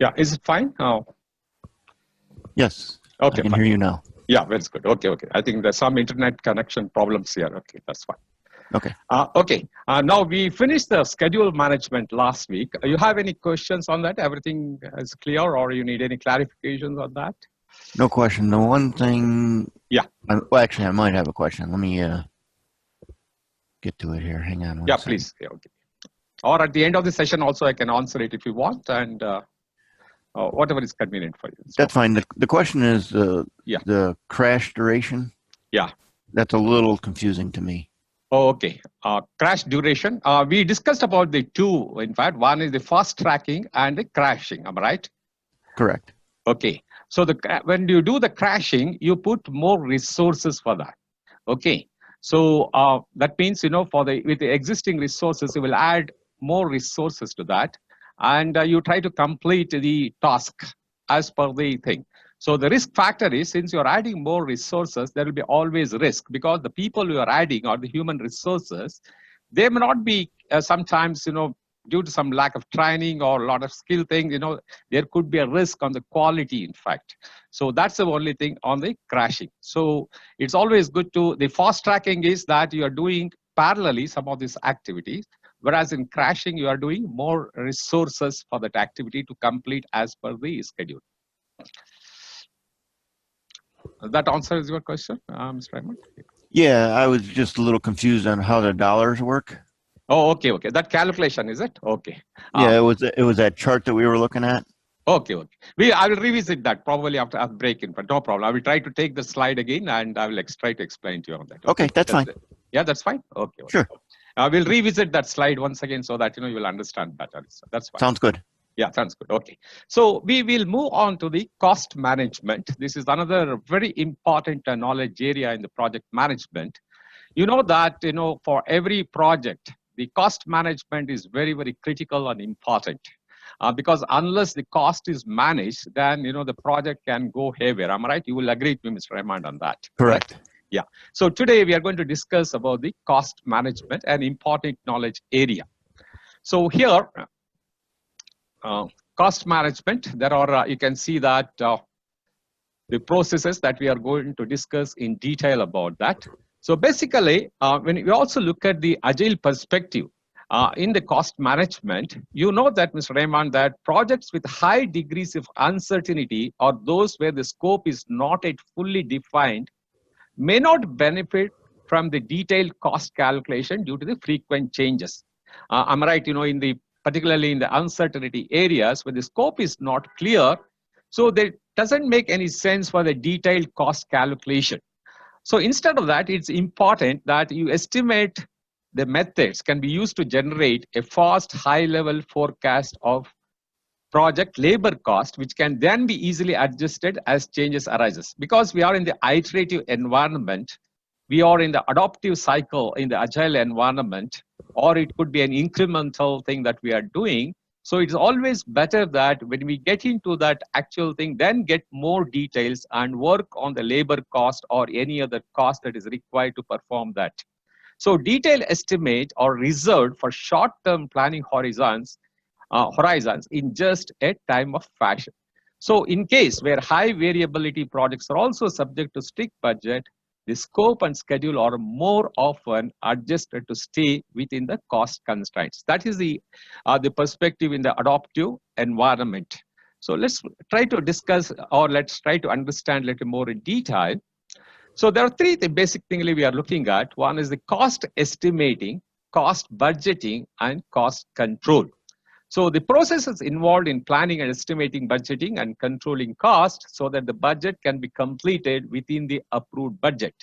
Yeah, is it fine? Oh, Yes, okay, I can fine. hear you now. Yeah, that's good. Okay, okay. I think there's some internet connection problems here. Okay, that's fine. Okay. Okay, now we finished the schedule management last week. You have any questions on that? Everything is clear, or you need any clarifications on that? No question. The one thing. Yeah. Well, actually, I might have a question. Let me get to it here. Hang on one Yeah, second. please. Yeah, okay. Or at the end of the session, also I can answer it if you want, and whatever is convenient for you. That's fine. The question is Yeah. the crash duration. Yeah. That's a little confusing to me. Oh, okay. Crash duration. We discussed about the two. In fact, one is the fast tracking and the crashing. Am I right? Correct. Okay. So when you do the crashing, you put more resources for that. Okay. So that means, with the existing resources, you will add more resources to that, and you try to complete the task as per the thing. So the risk factor is, since you're adding more resources, there will be always risk, because the people you are adding, or the human resources, they may not be sometimes, due to some lack of training or a lot of skill things, there could be a risk on the quality, in fact. So that's the only thing on the crashing. So it's always good the fast tracking is that you are doing parallelly some of these activities, whereas in crashing, you are doing more resources for that activity to complete as per the schedule. That answers your question, Mr. Raymond? Yeah, I was just a little confused on how the dollars work. Oh, okay, okay. That calculation, is it? Okay. Yeah, it was that chart that we were looking at. Okay, okay. I will revisit that probably after a break, but no problem. I will try to take the slide again, and I will try to explain to you on that. Okay, that's fine. Yeah, that's fine. Okay. Sure. I will revisit that slide once again so that you will understand better. So that's fine. Sounds good. Yeah, sounds good. Okay. So we will move on to the cost management. This is another very important knowledge area in the project management. You know that, for every project, the cost management is very, very critical and important. Because unless the cost is managed, then, the project can go haywire. Am I right? You will agree with me, Mr. Raymond, on that. Correct. Yeah. So today we are going to discuss about the cost management, an important knowledge area. So here, cost management, there are, you can see that the processes that we are going to discuss in detail about that. So basically, when we also look at the agile perspective in the cost management, you know that, Mr. Raymond, that projects with high degrees of uncertainty, or those where the scope is not yet fully defined, may not benefit from the detailed cost calculation due to the frequent changes. I'm right, particularly in the uncertainty areas where the scope is not clear, so there doesn't make any sense for the detailed cost calculation. So instead of that, it's important that you estimate the methods can be used to generate a fast, high-level forecast of project labor cost, which can then be easily adjusted as changes arises. Because we are in the iterative environment, we are in the adaptive cycle in the agile environment, or it could be an incremental thing that we are doing. So it's always better that when we get into that actual thing, then get more details and work on the labor cost or any other cost that is required to perform that. So detailed estimate are reserved for short-term planning horizons in just a time of fashion. So in case where high variability projects are also subject to strict budget, the scope and schedule are more often adjusted to stay within the cost constraints. That is the perspective in the adaptive environment. So let's try to discuss, or let's try to understand a little more in detail. So there are three basic things we are looking at. One is the cost estimating, cost budgeting, and cost control. So the processes involved in planning and estimating, budgeting, and controlling cost so that the budget can be completed within the approved budget.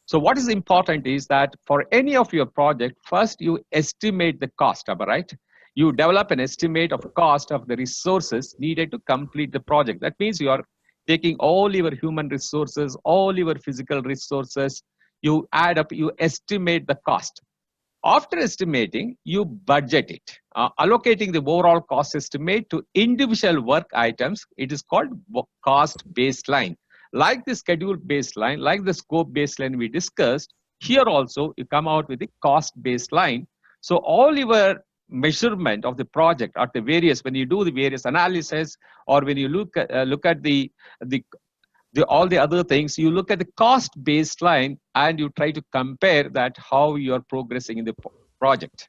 So what is important is that for any of your project, first you estimate the cost, right? You develop an estimate of cost of the resources needed to complete the project. That means you are taking all your human resources, all your physical resources, you add up, you estimate the cost. After estimating, you budget it, allocating the overall cost estimate to individual work items. It is called cost baseline. Like the schedule baseline, like the scope baseline we discussed, here also you come out with the cost baseline. So all your measurement of the project at the various, when you do the various analysis, or when you look at the all the other things, you look at the cost baseline and you try to compare that how you're progressing in the project.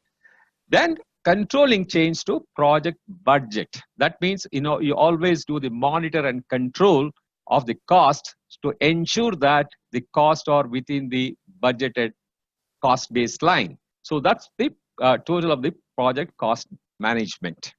Then controlling change to project budget. That means, you always do the monitor and control of the cost to ensure that the costs are within the budgeted cost baseline. So that's the total of the project cost management.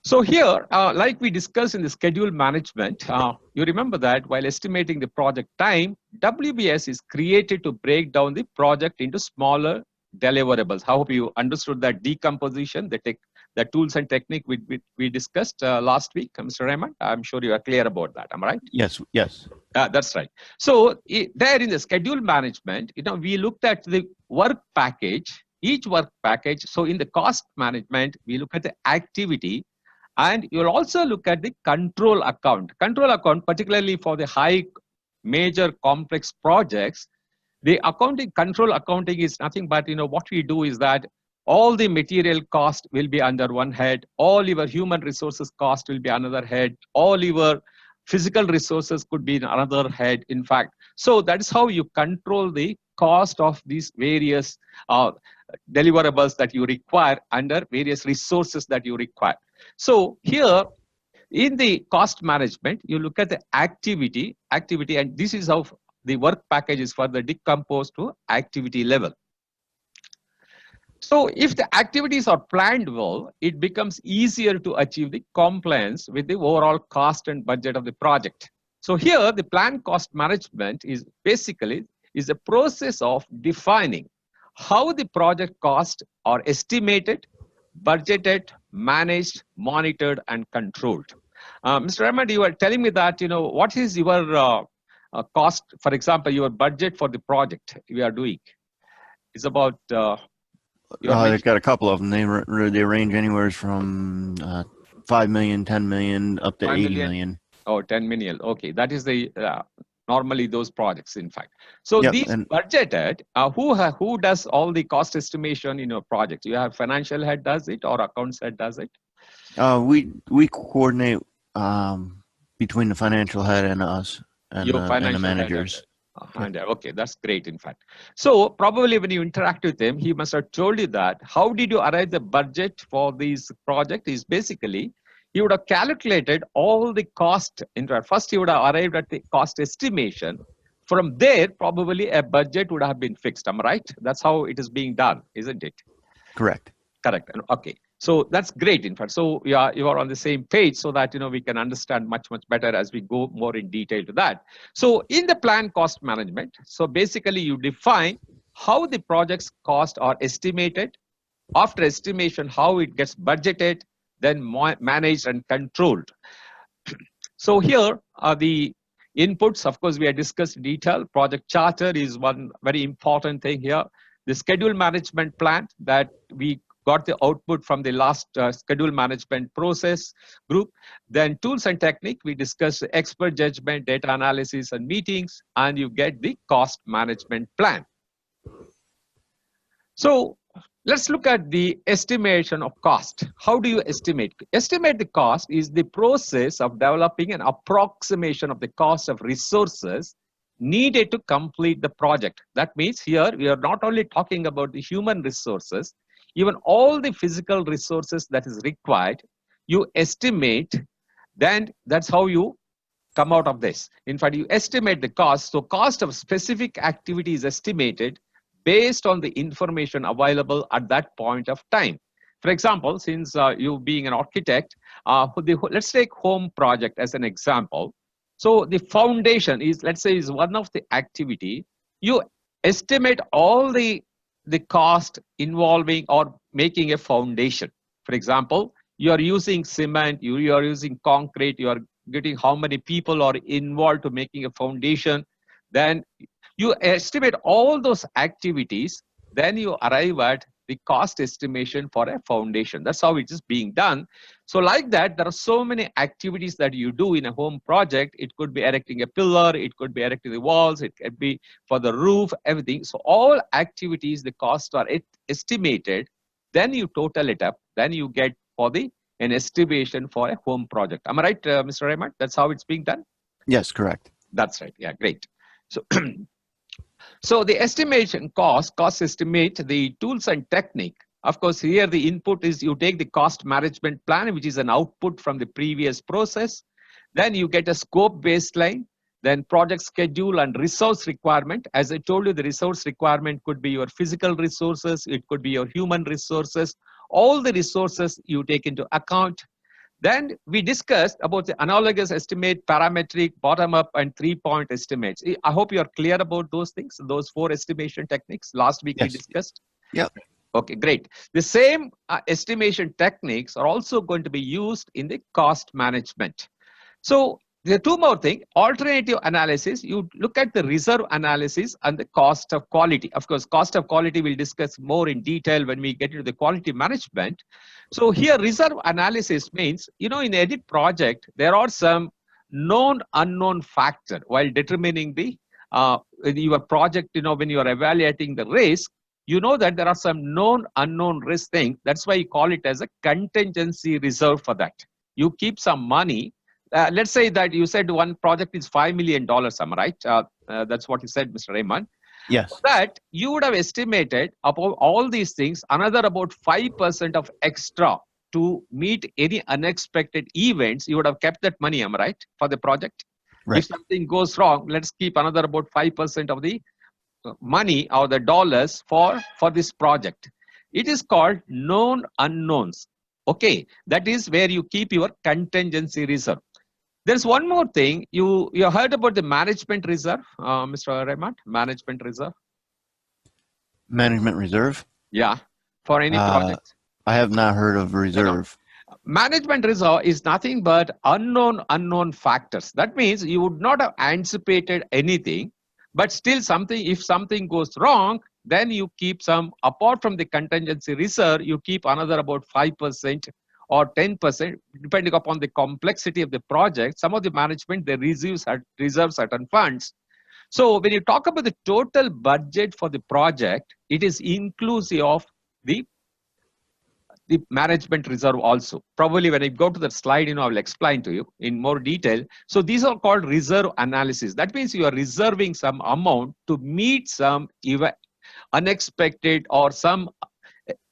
So here, like we discussed in the schedule management, you remember that while estimating the project time, WBS is created to break down the project into smaller deliverables. I hope you understood that decomposition, the tools and technique we discussed last week, Mr. Raymond. I'm sure you are clear about that. Am I right? Yes, yes. That's right. So there in the schedule management, we looked at the work package, each work package. So in the cost management, we look at the activity, and you'll also look at the control account. Control account, particularly for the high, major, complex projects, the control accounting is nothing but, what we do is that all the material cost will be under one head, all your human resources cost will be another head, all your physical resources could be in another head, in fact. So that is how you control the cost of these various deliverables that you require under various resources that you require. So here in the cost management, you look at the activity, and this is how the work package is further decomposed to activity level. So if the activities are planned well, it becomes easier to achieve the compliance with the overall cost and budget of the project. So here the planned cost management is basically a process of defining how the project costs are estimated, budgeted, managed, monitored, and controlled. Mr. Ahmed, you were telling me that, what is your cost, for example, your budget for the project we are doing? It's about... they've got a couple of them. They range anywhere from 5 million, 10 million, up to 80 million. Oh, 10 million. Okay, that is the normally those projects, in fact. So yep, these budgeted, who does all the cost estimation in your project? You have financial head does it, or accounts head does it? We coordinate between the financial head and us and the managers. Okay, that's great, in fact. So probably when you interact with him, he must have told you that how did you arrive the budget for this project is basically, he would have calculated all the cost. In fact, first he would have arrived at the cost estimation. From there, probably a budget would have been fixed. Am I right? That's how it is being done, isn't it? Correct. Correct. Okay. So that's great, in fact. So you are on the same page so that, we can understand much better as we go more in detail to that. So in the plan cost management, so basically you define how the project's costs are estimated. After estimation, how it gets budgeted, then managed and controlled. So here are the inputs. Of course, we have discussed in detail. Project charter is one very important thing here. The schedule management plan that we got the output from the last schedule management process group. Then tools and technique, we discussed expert judgment, data analysis and meetings, and you get the cost management plan. So let's look at the estimation of cost. How do you estimate? Estimate the cost is the process of developing an approximation of the cost of resources needed to complete the project. That means here we are not only talking about the human resources, even all the physical resources that is required, you estimate, then that's how you come out of this. In fact, you estimate the cost. So cost of specific activity is estimated based on the information available at that point of time. For example, since you being an architect, let's take home project as an example. So the foundation is, let's say, is one of the activity. You estimate all the cost involving or making a foundation. For example, you are using cement, you are using concrete, you are getting how many people are involved to making a foundation. Then you estimate all those activities, then you arrive at the cost estimation for a foundation. That's how it is being done. So like that, there are so many activities that you do in a home project. It could be erecting a pillar, it could be erecting the walls, it could be for the roof, everything. So all activities, the costs are estimated then you total it up, then you get for an estimation for a home project. Am I right, Mr. Raymond? That's how it's being done? Yes, correct. That's right. Yeah, great. So, so the estimation cost estimate, the tools and technique. Of course, here the input is you take the cost management plan, which is an output from the previous process. Then you get a scope baseline, then project schedule and resource requirement. As I told you, the resource requirement could be your physical resources, it could be your human resources, all the resources you take into account. Then we discussed about the analogous estimate, parametric, bottom-up, and three-point estimates. I hope you are clear about those things, those 4 estimation techniques. Last week we discussed. Yeah. Okay, great. The same estimation techniques are also going to be used in the cost management. So there are 2 more things. Alternative analysis, you look at the reserve analysis and the cost of quality. Of course, cost of quality we'll discuss more in detail when we get into the quality management. So here reserve analysis means, in any project, there are some known unknown factor while determining the your project, when you are evaluating the risk, that there are some known unknown risk thing. That's why you call it as a contingency reserve for that. You keep some money. Let's say that you said one project is $5 million, am I right? That's what you said, Mr. Raymond. Yes. For that, you would have estimated about all these things, another about 5% of extra to meet any unexpected events. You would have kept that money, am I right, for the project? Right. If something goes wrong, let's keep another about 5% of the money or the dollars for this project. It is called known unknowns. Okay, that is where you keep your contingency reserve. There's one more thing. You heard about the management reserve, Mr. Raymond? Management reserve? Management reserve? Yeah, for any project. I have not heard of reserve. No. Management reserve is nothing but unknown factors. That means you would not have anticipated anything, but still if something goes wrong, then you keep some, apart from the contingency reserve, you keep another about 5% or 10%, depending upon the complexity of the project. Some of the management, they reserve certain funds. So when you talk about the total budget for the project, it is inclusive of the management reserve also. Probably when I go to the slide, I will explain to you in more detail. So these are called reserve analysis. That means you are reserving some amount to meet some unexpected or some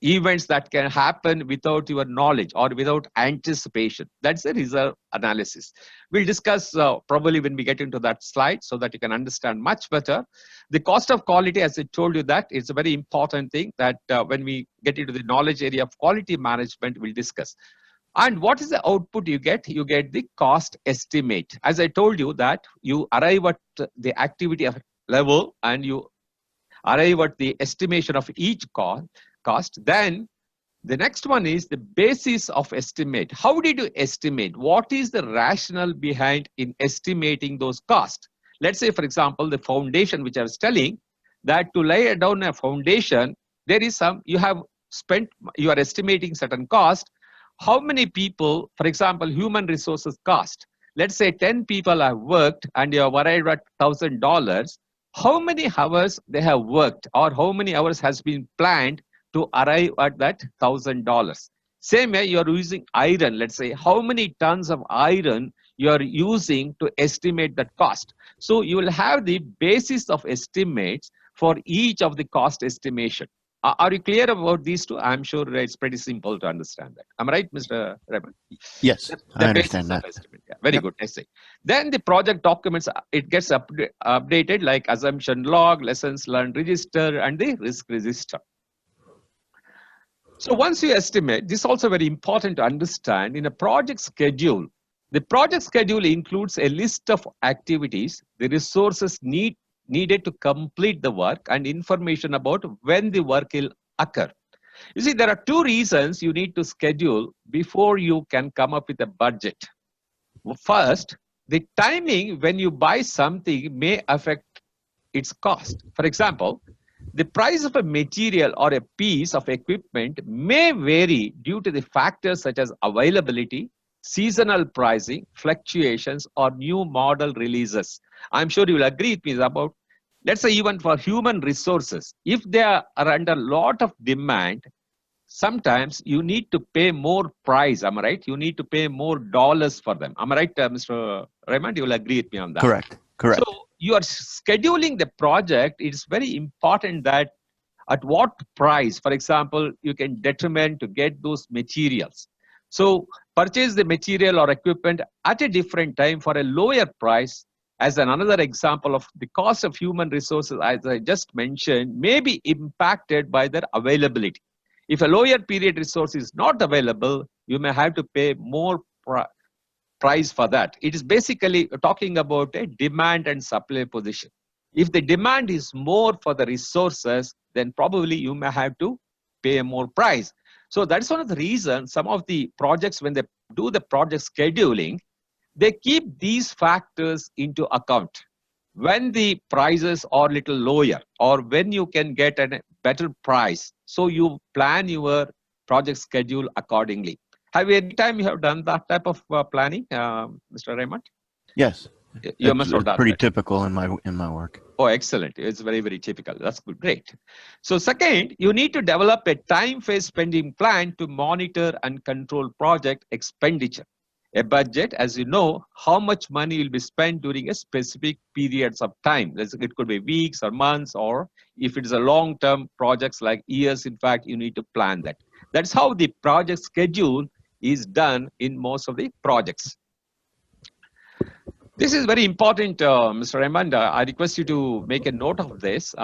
events that can happen without your knowledge or without anticipation. That's the reserve analysis. We'll discuss probably when we get into that slide so that you can understand much better. The cost of quality, as I told you, that it's a very important thing that when we get into the knowledge area of quality management, we'll discuss. And what is the output you get? You get the cost estimate. As I told you that you arrive at the activity level and you arrive at the estimation of each cost. Then the next one is the basis of estimate. How did you estimate? What is the rationale behind in estimating those costs? Let's say, for example, the foundation, which I was telling, that to lay down a foundation, there is you have spent, you are estimating certain cost. How many people, for example, human resources cost? Let's say 10 people have worked and you have arrived at $1,000. How many hours they have worked or how many hours has been planned to arrive at that $1,000. Same way you are using iron. Let's say how many tons of iron you are using to estimate that cost. So you will have the basis of estimates for each of the cost estimation. Are you clear about these two? I'm sure it's pretty simple to understand that. Am I right, Mr. Raymond? Yes, I understand that. Yeah, very good. I see. Then the project documents, it gets updated like assumption log, lessons learned register, and the risk register. So once you estimate, this is also very important to understand in a project schedule. The project schedule includes a list of activities, the resources needed to complete the work, and information about when the work will occur. You see, there are 2 reasons you need to schedule before you can come up with a budget. First, the timing when you buy something may affect its cost. For example, the price of a material or a piece of equipment may vary due to the factors such as availability, seasonal pricing, fluctuations, or new model releases. I'm sure you will agree with me about, let's say even for human resources, if they are under a lot of demand, sometimes you need to pay more price. Am I right? You need to pay more dollars for them. Am I right, Mr. Raymond? You will agree with me on that. Correct. Correct. So you are scheduling the project. It's very important that at what price, for example, you can determine to get those materials. So purchase the material or equipment at a different time for a lower price. As another example of the cost of human resources, as I just mentioned, may be impacted by their availability. If a lower period resource is not available, you may have to pay more price for that. It is basically talking about a demand and supply position. If the demand is more for the resources, then probably you may have to pay a more price. So that's one of the reasons some of the projects, when they do the project scheduling, they keep these factors into account. When the prices are little lower or when you can get a better price, so you plan your project schedule accordingly. Have you any time you have done that type of planning, Mr. Raymond? Yes. You must have It's done pretty that. typical in my work. Oh, excellent. It's very, very typical. That's good. Great. So second, you need to develop a time phase spending plan to monitor and control project expenditure. A budget, as you know, how much money will be spent during a specific periods of time. It could be weeks or months, or if it is a long-term projects like years, in fact, you need to plan that. That's how the project schedule is done in most of the projects. This is very important, Mr. Raymond. I request you to make a note of this.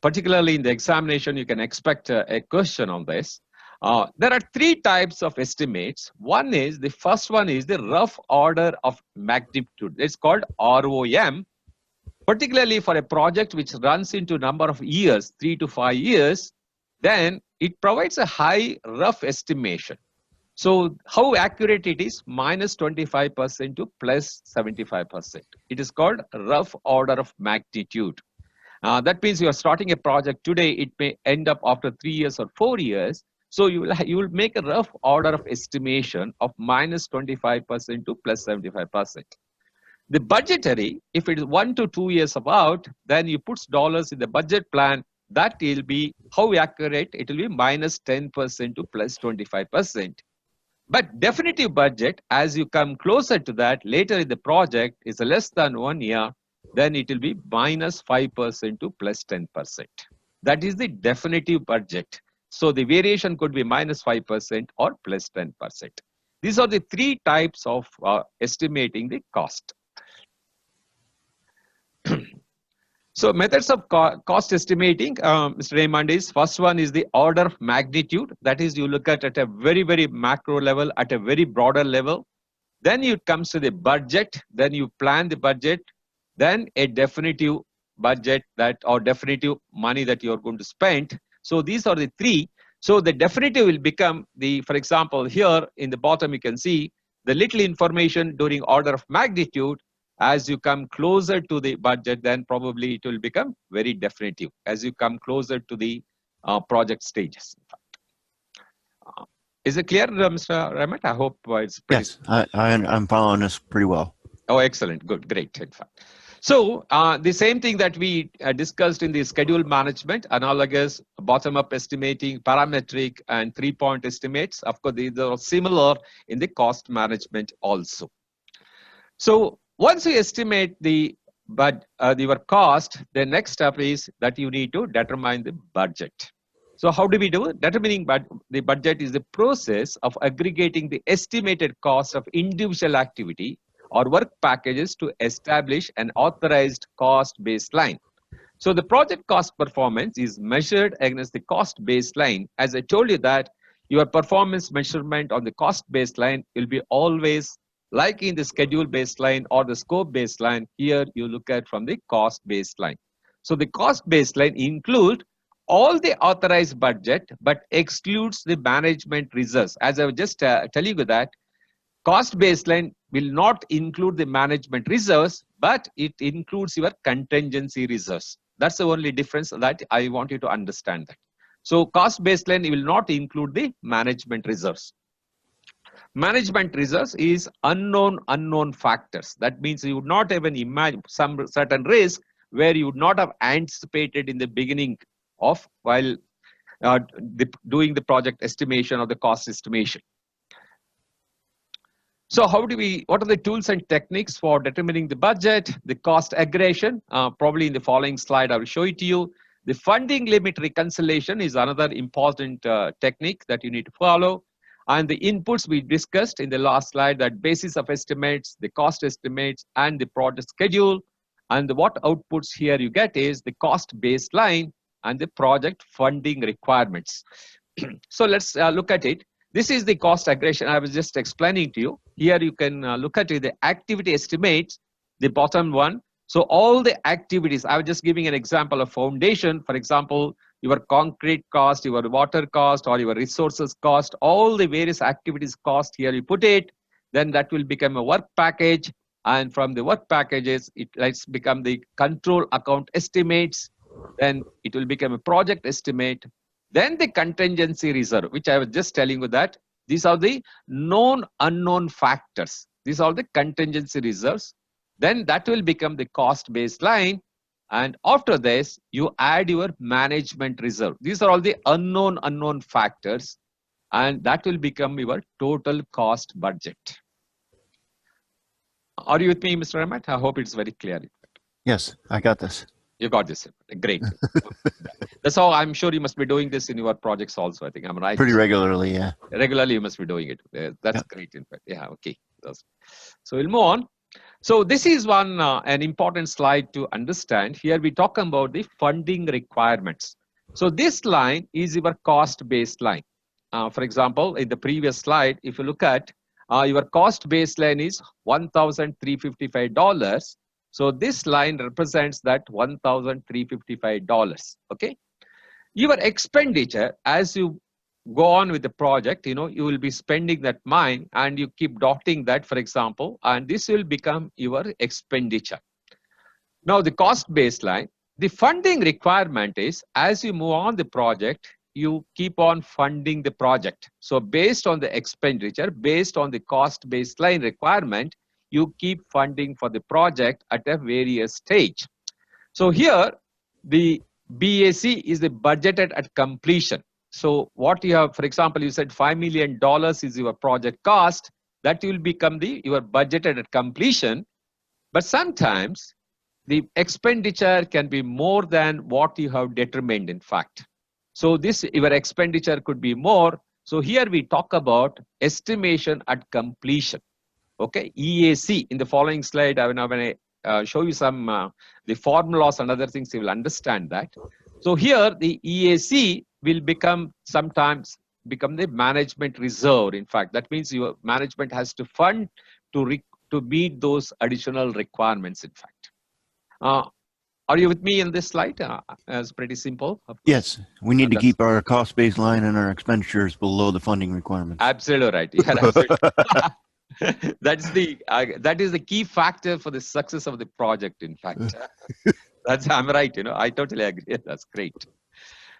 Particularly in the examination, you can expect a question on this. There are three types of estimates. The first one is the rough order of magnitude. It's called ROM. Particularly for a project which runs into a number of years, 3 to 5 years, then it provides a high rough estimation. So how accurate it is? Minus 25% to plus 75%. It is called rough order of magnitude. That means you are starting a project today. It may end up after 3 years or 4 years. So you will make a rough order of estimation of minus 25% to plus 75%. The budgetary, if it is 1 to 2 years about, then you put dollars in the budget plan. That will be how accurate it will be, minus 10% to plus 25%. But definitive budget, as you come closer to that later in the project, is less than 1 year, then it will be minus 5% to plus 10%. That is the definitive budget. So the variation could be minus 5% or plus 10%. These are the three types of estimating the cost. So methods of cost estimating, Mr. Raymond, is first one is the order of magnitude. That is, you look at a very, very macro level, at a very broader level. Then it comes to the budget. Then you plan the budget. Then a definitive budget that or definitive money that you are going to spend. So these are the three. So the definitive will become the, for example, here in the bottom you can see the little information during order of magnitude. As you come closer to the budget, then probably it will become very definitive as you come closer to the project stages. Is it clear, Mr. Raymond? I hope it's pretty. Yes, I'm following this pretty well. Oh, excellent. Good. Great. In fact. So the same thing that we discussed in the schedule management, analogous, bottom-up estimating, parametric, and three-point estimates. Of course, these are similar in the cost management also. So once you estimate your cost, the next step is that you need to determine the budget. So how do we do it? Determining the budget is the process of aggregating the estimated cost of individual activity or work packages to establish an authorized cost baseline. So the project cost performance is measured against the cost baseline. As I told you that your performance measurement on the cost baseline will be always like in the schedule baseline or the scope baseline. Here you look at from the cost baseline. So the cost baseline includes all the authorized budget but excludes the management reserves. As I was just telling you that cost baseline will not include the management reserves, but it includes your contingency reserves. That's the only difference that I want you to understand that. So cost baseline will not include the management reserves. Management reserves is unknown factors. That means you would not even imagine some certain risk where you would not have anticipated in the beginning of while doing the project estimation or the cost estimation. So what are the tools and techniques for determining the budget, the cost aggregation? Probably in the following slide, I will show it to you. The funding limit reconciliation is another important technique that you need to follow. And the inputs we discussed in the last slide, that basis of estimates, the cost estimates, and the project schedule. And what outputs here you get is the cost baseline and the project funding requirements. So let's look at it. This is the cost aggregation I was just explaining to you. Here you can look at it, the activity estimates, the bottom one. So all the activities, I was just giving an example of foundation. For example, your concrete cost, your water cost, or your resources cost, all the various activities cost here you put it, then that will become a work package. And from the work packages, let's become the control account estimates. Then it will become a project estimate. Then the contingency reserve, which I was just telling you that these are the known unknown factors. These are the contingency reserves. Then that will become the cost baseline. And after this, you add your management reserve. These are all the unknown factors. And that will become your total cost budget. Are you with me, Mr. Ramat? I hope it's very clear. Yes, I got this. You got this. Great. That's how I'm sure you must be doing this in your projects also. I think I'm right. Pretty regularly, yeah. Regularly, you must be doing it. That's great, in fact. Yeah, okay. So we'll move on. So this is an important slide to understand. Here we talk about the funding requirements. So this line is your cost baseline. For example, in the previous slide, if you look at your cost baseline is $1,355. So this line represents that $1,355. Okay. Your expenditure, as you go on with the project, you will be spending that money and you keep dotting that, for example, and this will become your expenditure. Now the cost baseline, the funding requirement is as you move on the project, you keep on funding the project. So based on the expenditure, based on the cost baseline requirement, you keep funding for the project at a various stage. So here, the BAC is the budgeted at completion. So what you have, for example, you said $5 million is your project cost. That will become your budgeted at completion. But sometimes the expenditure can be more than what you have determined, in fact. So your expenditure could be more. So here we talk about estimation at completion. Okay, EAC. In the following slide, when I show you some the formulas and other things, you will understand that. So here the EAC will sometimes become the management reserve. In fact, that means your management has to fund to meet those additional requirements. In fact, are you with me in this slide? It's pretty simple. Yes, we need to keep our cost baseline and our expenditures below the funding requirements. Absolutely right. Yeah, absolutely. That is the key factor for the success of the project. In fact, I'm right. I totally agree. That's great.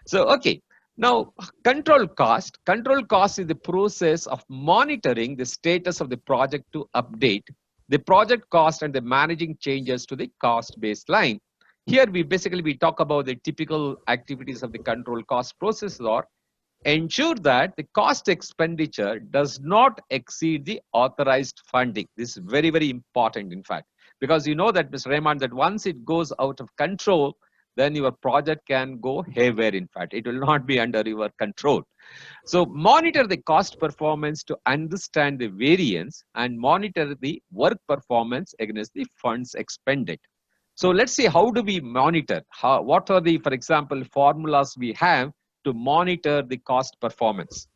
So okay, now control cost. Control cost is the process of monitoring the status of the project to update the project cost and the managing changes to the cost baseline. Here we talk about the typical activities of the control cost process or ensure that the cost expenditure does not exceed the authorized funding. This is very, very important, in fact, because you know that, Mr. Raymond, that once it goes out of control, then your project can go haywire. In fact, it will not be under your control. So monitor the cost performance to understand the variance and monitor the work performance against the funds expended. So let's see, how do we monitor? What are the, for example, formulas we have to monitor the cost performance?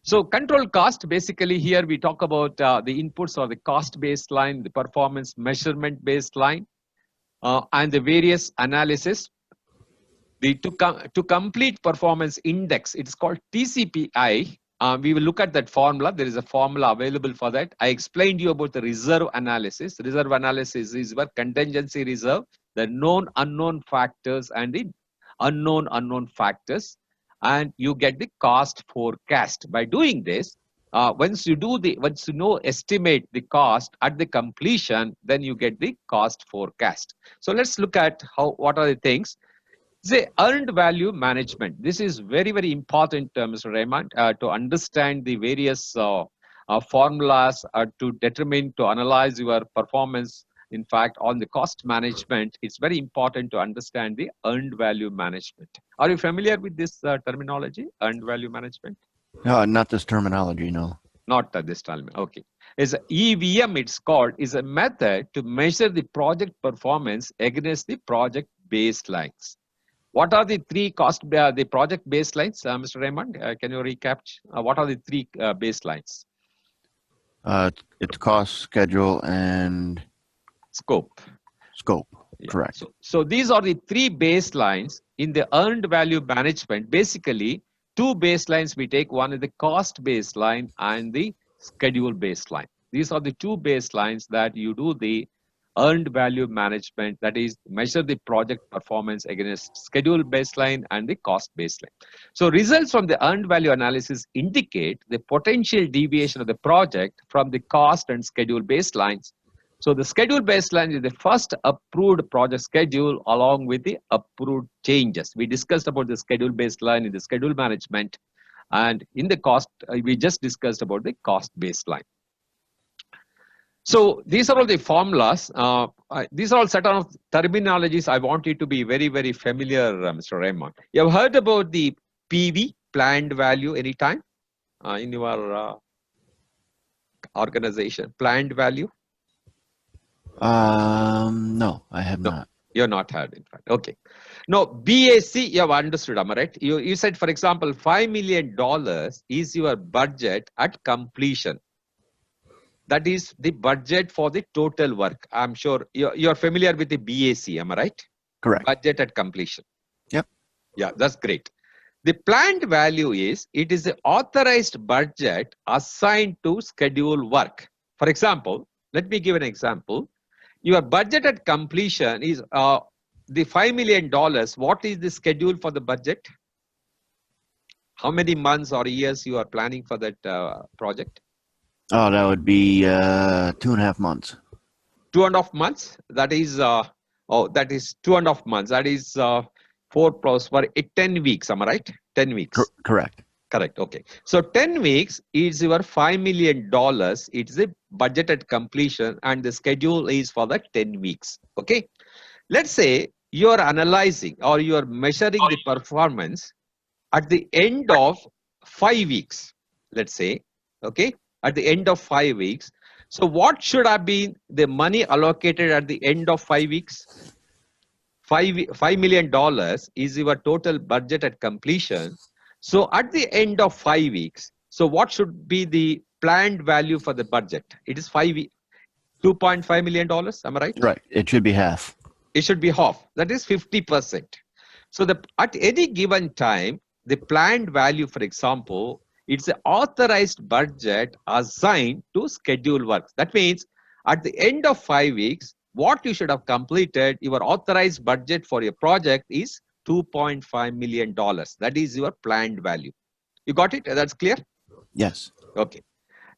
So control cost, basically here we talk about the inputs or the cost baseline, the performance measurement baseline, and the various analysis. To complete performance index, it's called TCPI. We will look at that formula. There is a formula available for that. I explained to you about the reserve analysis. Reserve analysis is where contingency reserve, the known unknown factors and the unknown factors, and you get the cost forecast. By doing this, once you estimate the cost at the completion, then you get the cost forecast. So let's look at what are the things. The earned value management. This is very, very important, Mr. Raymond, to understand the various formulas to determine, to analyze your performance. In fact, on the cost management, it's very important to understand the earned value management. Are you familiar with this terminology, earned value management? No, not this terminology, no. Not at this time. Okay. Is EVM, it's called, is a method to measure the project performance against the project baselines. What are the three the project baselines, Mr. Raymond? Can you recap? What are the three baselines? It's cost, schedule, and Scope. Scope, Yeah. correct. So these are the three baselines in the earned value management. Basically, two baselines we take. One is the cost baseline and the schedule baseline. These are the two baselines that you do the earned value management, that is measure the project performance against schedule baseline and the cost baseline. So results from the earned value analysis indicate the potential deviation of the project from the cost and schedule baselines. So the schedule baseline is the first approved project schedule along with the approved changes. We discussed about the schedule baseline in the schedule management, and in the cost, we just discussed about the cost baseline. So these are all the formulas. These are all set of terminologies. I want you to be very, very familiar, Mr. Raymond. You have heard about the PV, planned value, anytime in your organization, planned value? No, I have not. You're not heard, in fact. Okay. Now, BAC, you have understood, am I right? You said, for example, $5 million is your budget at completion. That is the budget for the total work. I'm sure you're familiar with the BAC, am I right? Correct. Budget at completion. Yep. Yeah, that's great. The planned value is, it is the authorized budget assigned to schedule work. For example, let me give an example. Your budget at completion is the $5 million. What is the schedule for the budget? How many months or years you are planning for that project? Oh, that would be 2.5 months. 2.5 months. That is that is 2.5 months. That is 4 plus 10 weeks. Am I right? 10 weeks. Correct. Correct. Okay. So 10 weeks is your $5 million. It's the budget at completion, and the schedule is for the 10 weeks. Okay. Let's say you are analyzing or you are measuring the performance at the end of 5 weeks. Let's say, okay, at the end of 5 weeks. So what should have been the money allocated at the end of 5 weeks? $5 million is your total budget at completion. So at the end of 5 weeks, so what should be the planned value for the budget? It is $2.5 million. Am I right? Right. It should be half. It should be half. That is 50%. So at any given time, the planned value, for example, it's an authorized budget assigned to schedule work. That means at the end of 5 weeks, what you should have completed, your authorized budget for your project is $2.5 million. That is your planned value. You got it? That's clear? Yes. Okay.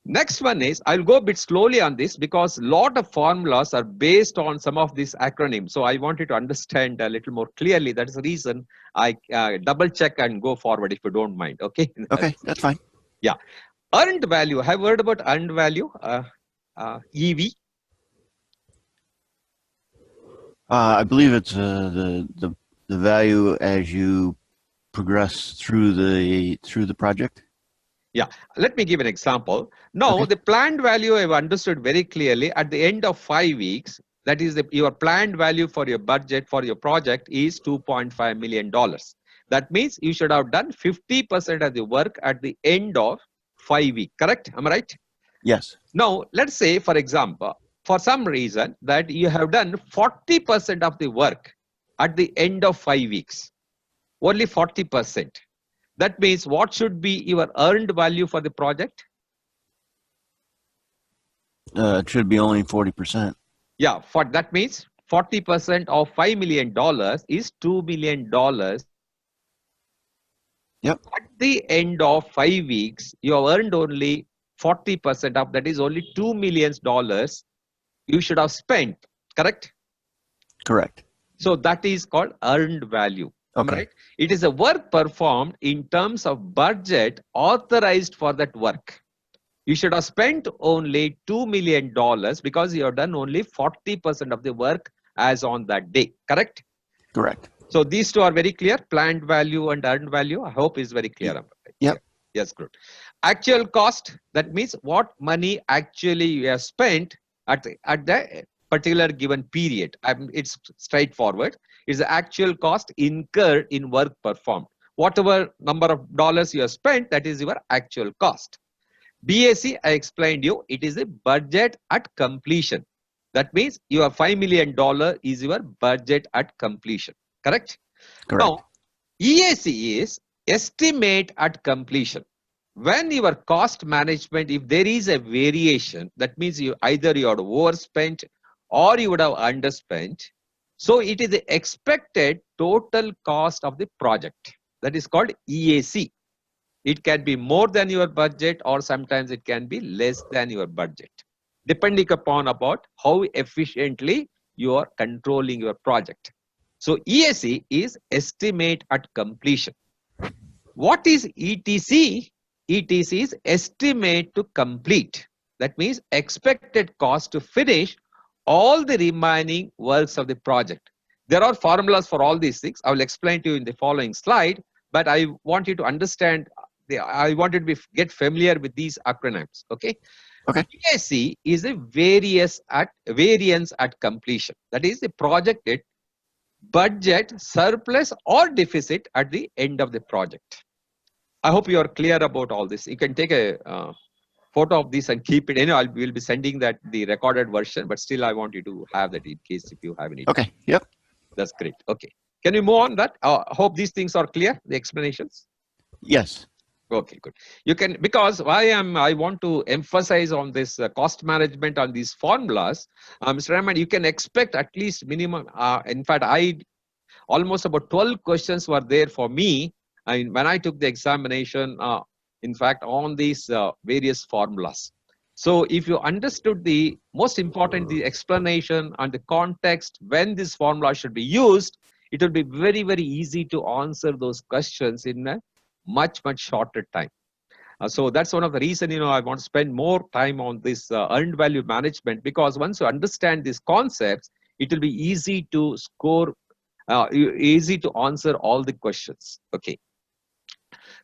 Next one is, I'll go a bit slowly on this because a lot of formulas are based on some of these acronyms. So I wanted to understand a little more clearly. That is the reason I double check and go forward if you don't mind. Okay. Okay, that's fine. Yeah. Earned value. Have you heard about earned value? EV? I believe it's the value as you progress through the project. Yeah, let me give an example. Now, Okay. the planned value I've understood very clearly at the end of 5 weeks, that is your planned value for your budget for your project is $2.5 million. That means you should have done 50% of the work at the end of 5 weeks, correct? Am I right? Yes. Now, let's say, for example, for some reason that you have done 40% of the work at the end of 5 weeks, only 40%. That means what should be your earned value for the project? It should be only 40%. Yeah, that means 40% of $5 million is $2 million. Yep. At the end of 5 weeks, you have earned only 40% of that is only $2 million you should have spent, correct? Correct. So that is called earned value. Am I right? It is a work performed in terms of budget authorized for that work. You should have spent only $2 million because you have done only 40% of the work as on that day. Correct? Correct. So these two are very clear. Planned value and earned value. I hope is very clear. Yep. Yes, good. Actual cost. That means what money actually you have spent at the particular given period. It's straightforward. It's the actual cost incurred in work performed. Whatever number of dollars you have spent, that is your actual cost. BAC, I explained you, it is a budget at completion. That means your $5 million is your budget at completion. Correct? Correct. Now, EAC is estimate at completion. When your cost management, if there is a variation, that means either you have overspent or you would have underspent. So it is the expected total cost of the project. That is called EAC. It can be more than your budget or sometimes it can be less than your budget, depending upon about how efficiently you are controlling your project. So EAC is estimate at completion. What is ETC? ETC is estimate to complete. That means expected cost to finish all the remaining works of the project. There are formulas for all these things. I will explain to you in the following slide, but I want you to understand, I want you to get familiar with these acronyms. Okay. EAC is a variance at completion. That is the projected budget, surplus or deficit at the end of the project. I hope you are clear about all this. You can take a photo of this and keep it. We'll be sending that the recorded version, but still I want you to have that in case if you have any. Okay. Yep. That's great. Okay. Can we move on that? Hope these things are clear, the explanations? Yes. Okay, good. You can, because I want to emphasize on this cost management on these formulas. Mr. Rahman, you can expect at least minimum. In fact, almost about 12 questions were there for me. When I took the examination, in fact, on these various formulas. So if you understood the most important, the explanation and the context when this formula should be used, it will be very, very easy to answer those questions in a much, much shorter time. So that's one of the reasons, I want to spend more time on this earned value management, because once you understand these concepts, it will be easy to score, easy to answer all the questions. Okay.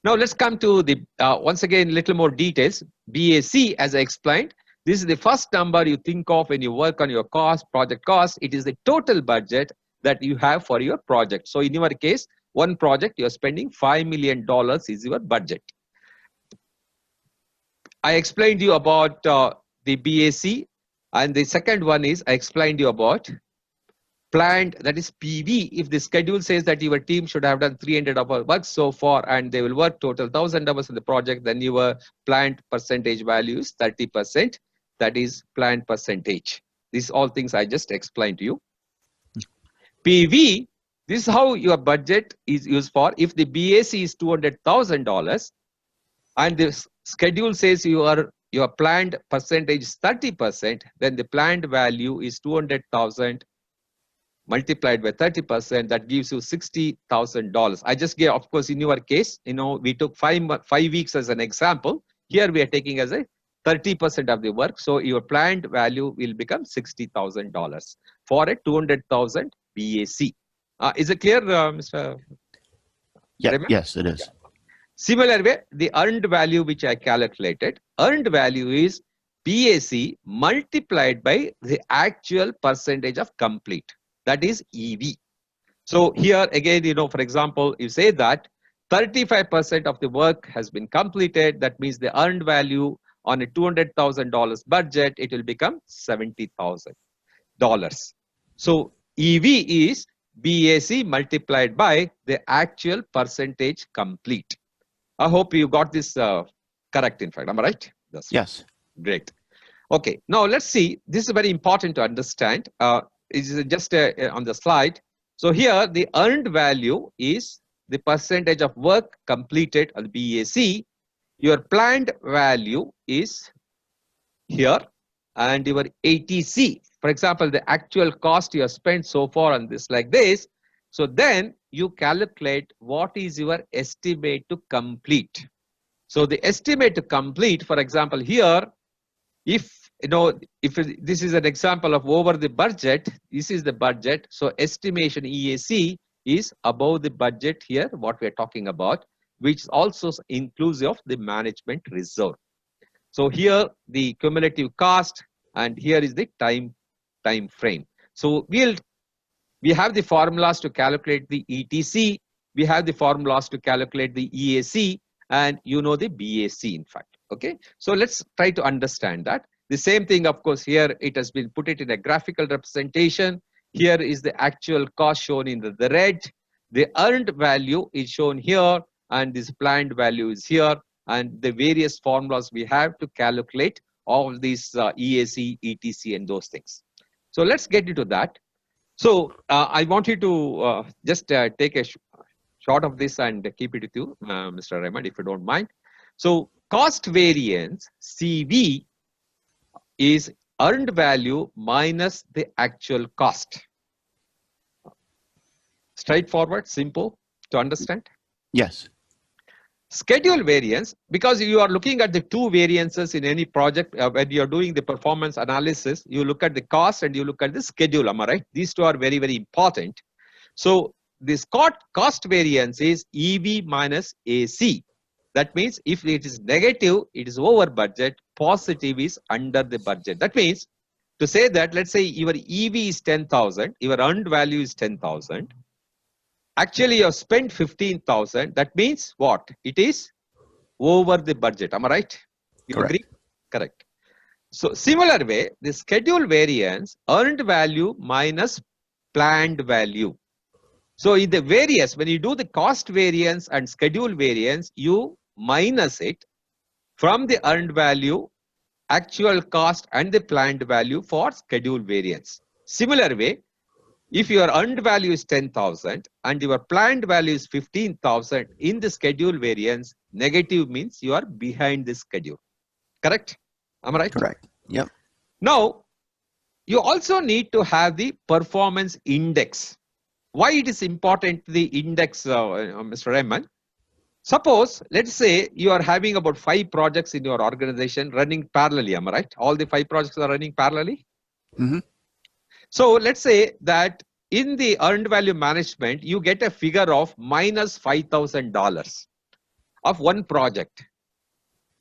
Now let's come to the, once again, little more details. BAC, as I explained, this is the first number you think of when you work on your project cost. It is the total budget that you have for your project. So in your case, one project, you're spending $5 million is your budget. I explained to you about the BAC, and the second one is I explained to you about planned, that is PV. If the schedule says that your team should have done 300 hours work so far and they will work total 1,000 hours in the project, then your planned percentage value is 30%. That is planned percentage. These all things I just explained to you. PV, this is how your budget is used for. If the BAC is $200,000 and the schedule says your planned percentage is 30%, then the planned value is 200,000 multiplied by 30%, that gives you $60,000. I just gave, of course, in your case, we took 5 weeks as an example. Here we are taking as a 30% of the work. So your planned value will become $60,000 for a 200,000 BAC. Is it clear, Mr. Yeah, Raymond? yes, it is. Yeah. Similar way, the earned value which I calculated, earned value is BAC multiplied by the actual percentage of complete. That is EV. So here again, for example, you say that 35% of the work has been completed. That means the earned value on a $200,000 budget, it will become $70,000. So EV is BAC multiplied by the actual percentage complete. I hope you got this correct, in fact. Am I right? That's yes. Great. Okay, now let's see. This is very important to understand. It's just on the slide. So here the earned value is the percentage of work completed on BAC. Your planned value is here, and your ATC, for example, the actual cost you have spent so far on this like this. So then you calculate what is your estimate to complete. So the estimate to complete, for example, here, if this is an example of over the budget, this is the budget. So estimation EAC is above the budget here, what we are talking about, which is also inclusive of the management reserve. So here the cumulative cost, and here is the time frame. So we have the formulas to calculate the ETC, we have the formulas to calculate the EAC, and you know the BAC in fact. Okay, so let's try to understand that. The same thing, of course, here it has been put it in a graphical representation. Here is the actual cost shown in the red. The earned value is shown here, and this planned value is here, and the various formulas we have to calculate all these EAC, ETC, and those things. So let's get into that. So I want you to just take a shot of this and keep it with you, Mr. Raymond, if you don't mind. So cost variance, CV, is earned value minus the actual cost. Straightforward, simple to understand? Yes. Schedule variance, because you are looking at the two variances in any project, when you are doing the performance analysis, you look at the cost and you look at the schedule, am I right? These two are very, very important. So this cost variance is EV minus AC. That means if it is negative, it is over budget, positive is under the budget. That means to say that, let's say your EV is 10,000, your earned value is 10,000. Actually, you have spent 15,000. That means what? It is over the budget. Am I right? You Correct. agree? Correct. So similar way, the schedule variance, earned value minus planned value. So in the variance, when you do the cost variance and schedule variance, you minus it from the earned value, actual cost, and the planned value for schedule variance. Similar way, if your earned value is 10,000 and your planned value is 15,000, in the schedule variance, negative means you are behind the schedule. Correct? Am I right? Correct. Yep. Now, you also need to have the performance index. Why it is important, the index, Mr. Raymond? Suppose, let's say you are having about 5 projects in your organization running parallelly, am I right? All the 5 projects are running parallelly? Mm-hmm. So let's say that in the earned value management, you get a figure of minus $5,000 of one project.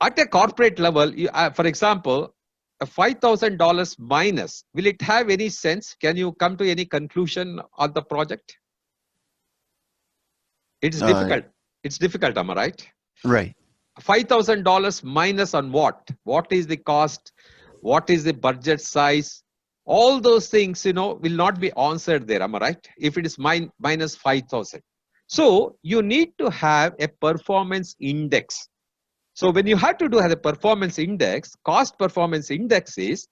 At a corporate level, for example, a $5,000 minus, will it have any sense? Can you come to any conclusion on the project? It's difficult. It's difficult, am I right? Right. $5,000 minus on what? What is the cost? What is the budget size? All those things, will not be answered there, am I right? If it is minus 5,000. So you need to have a performance index. So when you have to do a performance index, cost performance index is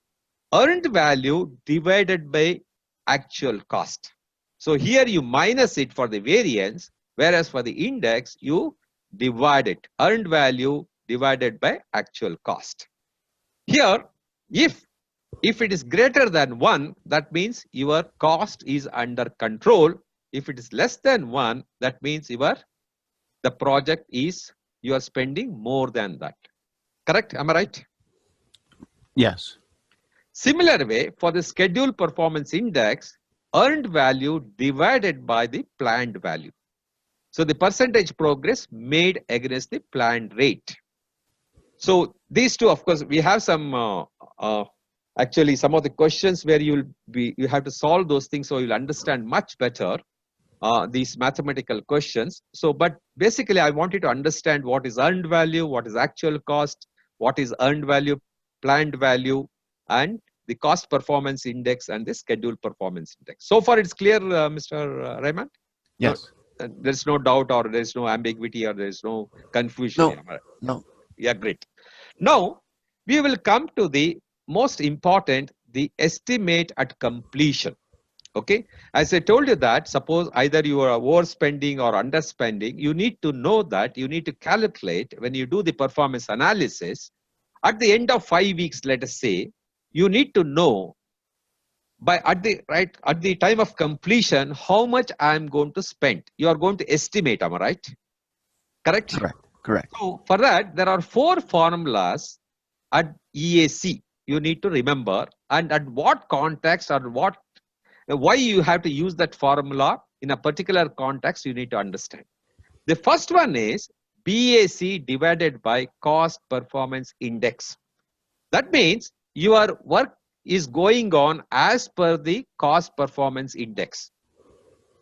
earned value divided by actual cost. So here you minus it for the variance, whereas for the index, you divide it, earned value divided by actual cost. Here, if it is greater than 1, that means your cost is under control. If it is less than 1, that means the project is, you are spending more than that. Correct? Am I right? Yes. Similar way, for the schedule performance index, earned value divided by the planned value. So the percentage progress made against the planned rate. So these two, of course, we have some actually some of the questions where you have to solve those things, so you'll understand much better these mathematical questions. So, but basically I want you to understand what is earned value, what is actual cost, what is earned value, planned value, and the cost performance index and the schedule performance index. So far it's clear, Mr. Raymond? Yes. There's no doubt, or there's no ambiguity, or there's no confusion. No. No. Yeah, great. Now we will come to the most important, the estimate at completion. Okay, as I told you that, suppose either you are overspending or underspending, you need to know that, you need to calculate when you do the performance analysis. At the end of 5 weeks, let us say, you need to know at the time of completion, how much I am going to spend. You are going to estimate, am I right? Correct? Correct. So for that, there are 4 formulas at EAC you need to remember, and at what context or why you have to use that formula in a particular context you need to understand. The first one is BAC divided by cost performance index. That means your work is going on as per the cost performance index.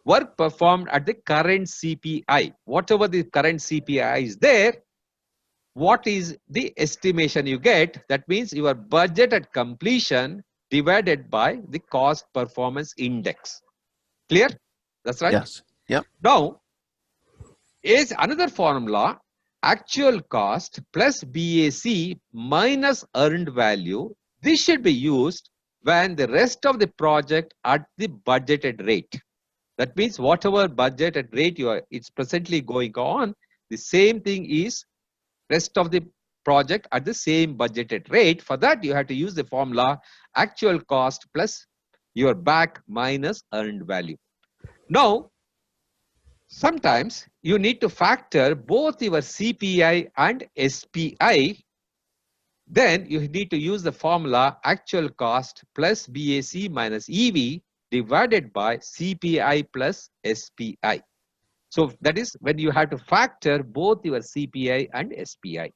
Work performed at the current CPI. Whatever the current CPI is there, what is the estimation you get? That means your budget at completion divided by the cost performance index. Clear? That's right? Yes. Yep. Now, is another formula, actual cost plus BAC minus earned value. This should be used when the rest of the project at the budgeted rate. That means whatever budgeted rate it's presently going on, the same thing is rest of the project at the same budgeted rate. For that, you have to use the formula actual cost plus your back minus earned value. Now, sometimes you need to factor both your CPI and SPI. Then you need to use the formula actual cost plus BAC minus EV divided by CPI plus SPI. So that is when you have to factor both your CPI and SPI.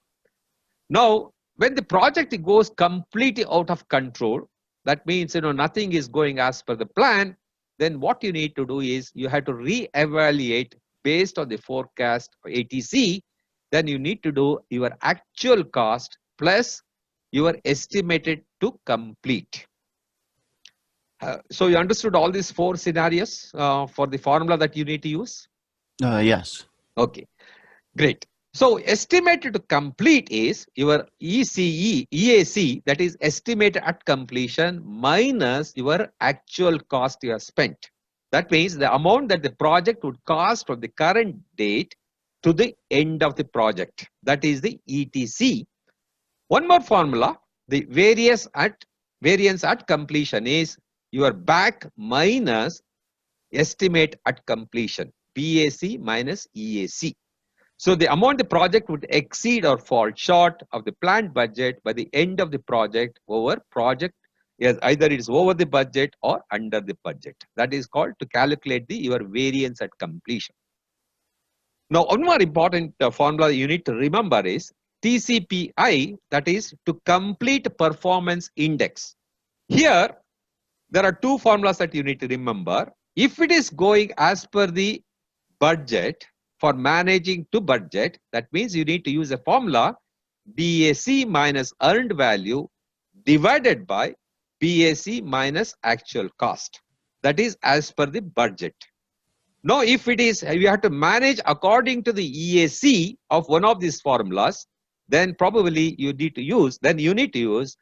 Now, when the project goes completely out of control, that means nothing is going as per the plan, then what you need to do is you have to re-evaluate based on the forecast ATC. Then you need to do your actual cost plus your estimated to complete. So you understood all these 4 scenarios for the formula that you need to use? Yes. Okay, great. So estimated to complete is your EAC, that is estimated at completion minus your actual cost you have spent. That means the amount that the project would cost from the current date to the end of the project. That is the ETC. One more formula, the variance at completion is your back minus estimate at completion, BAC minus EAC. So the amount the project would exceed or fall short of the planned budget by the end of the project over project, yes, either it is over the budget or under the budget. That is called to calculate your variance at completion. Now, one more important formula you need to remember is TCPI, that is to complete performance index. Here, there are 2 formulas that you need to remember. If it is going as per the budget, for managing to budget, that means you need to use a formula BAC minus earned value divided by BAC minus actual cost. That is as per the budget. Now, if it is, you have to manage according to the EAC of one of these formulas, then probably you need to use,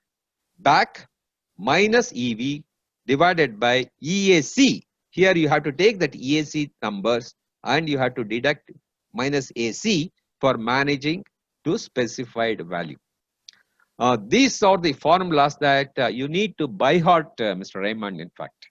back minus EV divided by EAC. Here you have to take that EAC numbers and you have to deduct minus AC for managing to specified value. These are the formulas that you need to by heart, Mr. Raymond, in fact.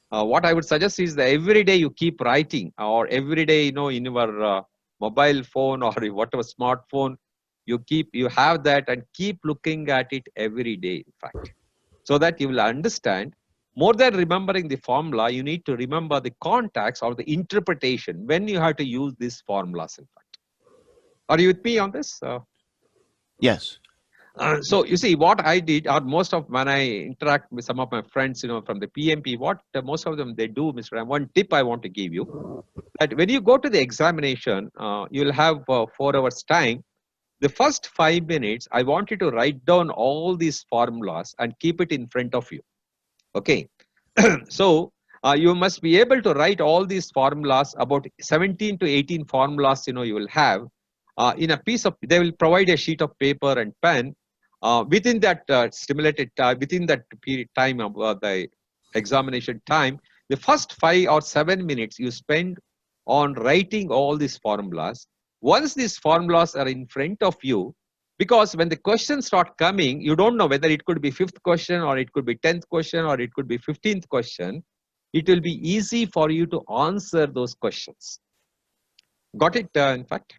What I would suggest is that every day you keep writing, or every day, in your mobile phone or whatever smartphone, you have that and keep looking at it every day, in fact, so that you will understand. More than remembering the formula, you need to remember the context or the interpretation when you have to use these formulas, in fact. Are you with me on this? Yes. So you see what I did, or most of when I interact with some of my friends, from the PMP, what most of them they do, Mr. Ram, one tip I want to give you, that when you go to the examination, you'll have 4 hours time. The first 5 minutes, I want you to write down all these formulas and keep it in front of you. Okay, so you must be able to write all these formulas, about 17 to 18 formulas, you will have in a piece of, they will provide a sheet of paper and pen. Within that stimulated time, within that period time of the examination time, the first 5 or 7 minutes you spend on writing all these formulas. Once these formulas are in front of you, Because when the questions start coming, you don't know whether it could be 5th question or it could be 10th question or it could be 15th question. It will be easy for you to answer those questions. Got it, in fact?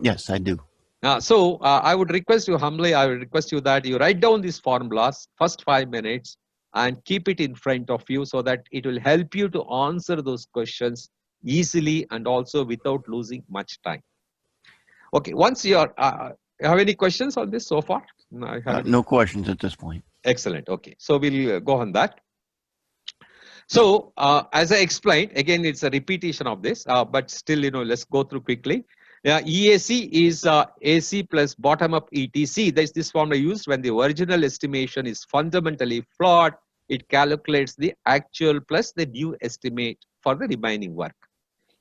Yes, I do. I would request you humbly, I would request you that you write down these formulas first 5 minutes and keep it in front of you so that it will help you to answer those questions easily and also without losing much time. Okay, once you are, have any questions on this so far? No questions at this point. Excellent. Okay, so we'll go on that. So as I explained, again, it's a repetition of this, but still, let's go through quickly. EAC is AC plus bottom up ETC. That's this formula used when the original estimation is fundamentally flawed. It calculates the actual plus the new estimate for the remaining work.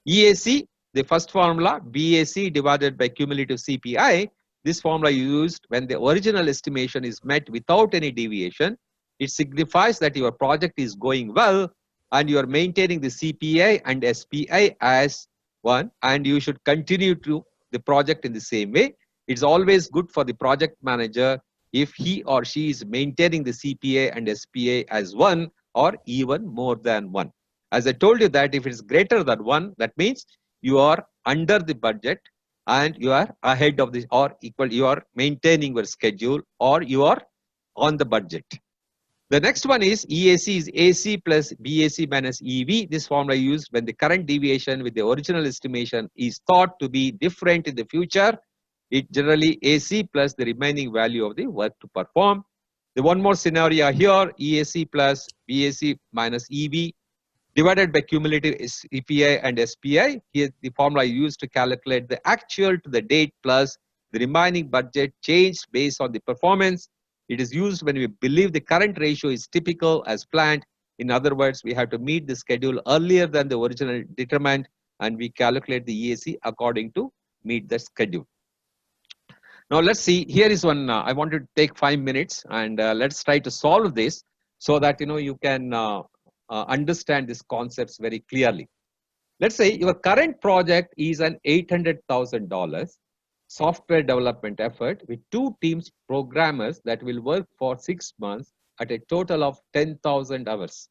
EAC, the first formula, BAC divided by cumulative CPI. This formula used when the original estimation is met without any deviation. It signifies that your project is going well and you are maintaining the CPI and SPI as one, and you should continue to the project in the same way. It's always good for the project manager if he or she is maintaining the CPI and SPI as one or even more than one. As I told you that if it's greater than one, that means you are under the budget and you are ahead of this or equal, you are maintaining your schedule or you are on the budget. The next one is EAC is AC plus BAC minus EV. This formula used when the current deviation with the original estimation is thought to be different in the future. It generally AC plus the remaining value of the work to perform. The one more scenario here, EAC plus BAC minus EV divided by cumulative CPI and SPI. Here the formula used to calculate the actual to the date plus the remaining budget changed based on the performance. It is used when we believe the current ratio is typical as planned. In other words, we have to meet the schedule earlier than the original determined, and we calculate the EAC according to meet the schedule. Now let's see, here is one, I want to take 5 minutes and let's try to solve this so that you can understand these concepts very clearly. Let's say your current project is an $800,000 software development effort with 2 teams programmers that will work for 6 months at a total of 10,000 hours.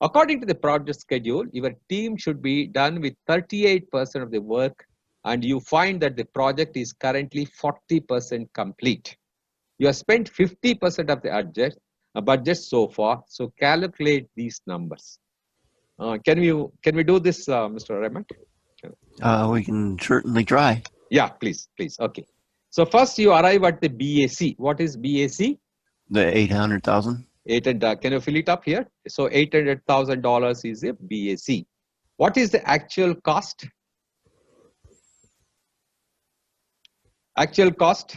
According to the project schedule, your team should be done with 38% of the work, and you find that the project is currently 40% complete. You have spent 50% of the budget so far, so calculate these numbers. Can we do this, Mr. Raymond? We can certainly try. Yeah, please. Okay. So first you arrive at the BAC. What is BAC? The 800,000. Can you fill it up here? So $800,000 is a BAC. What is the actual cost? Actual cost?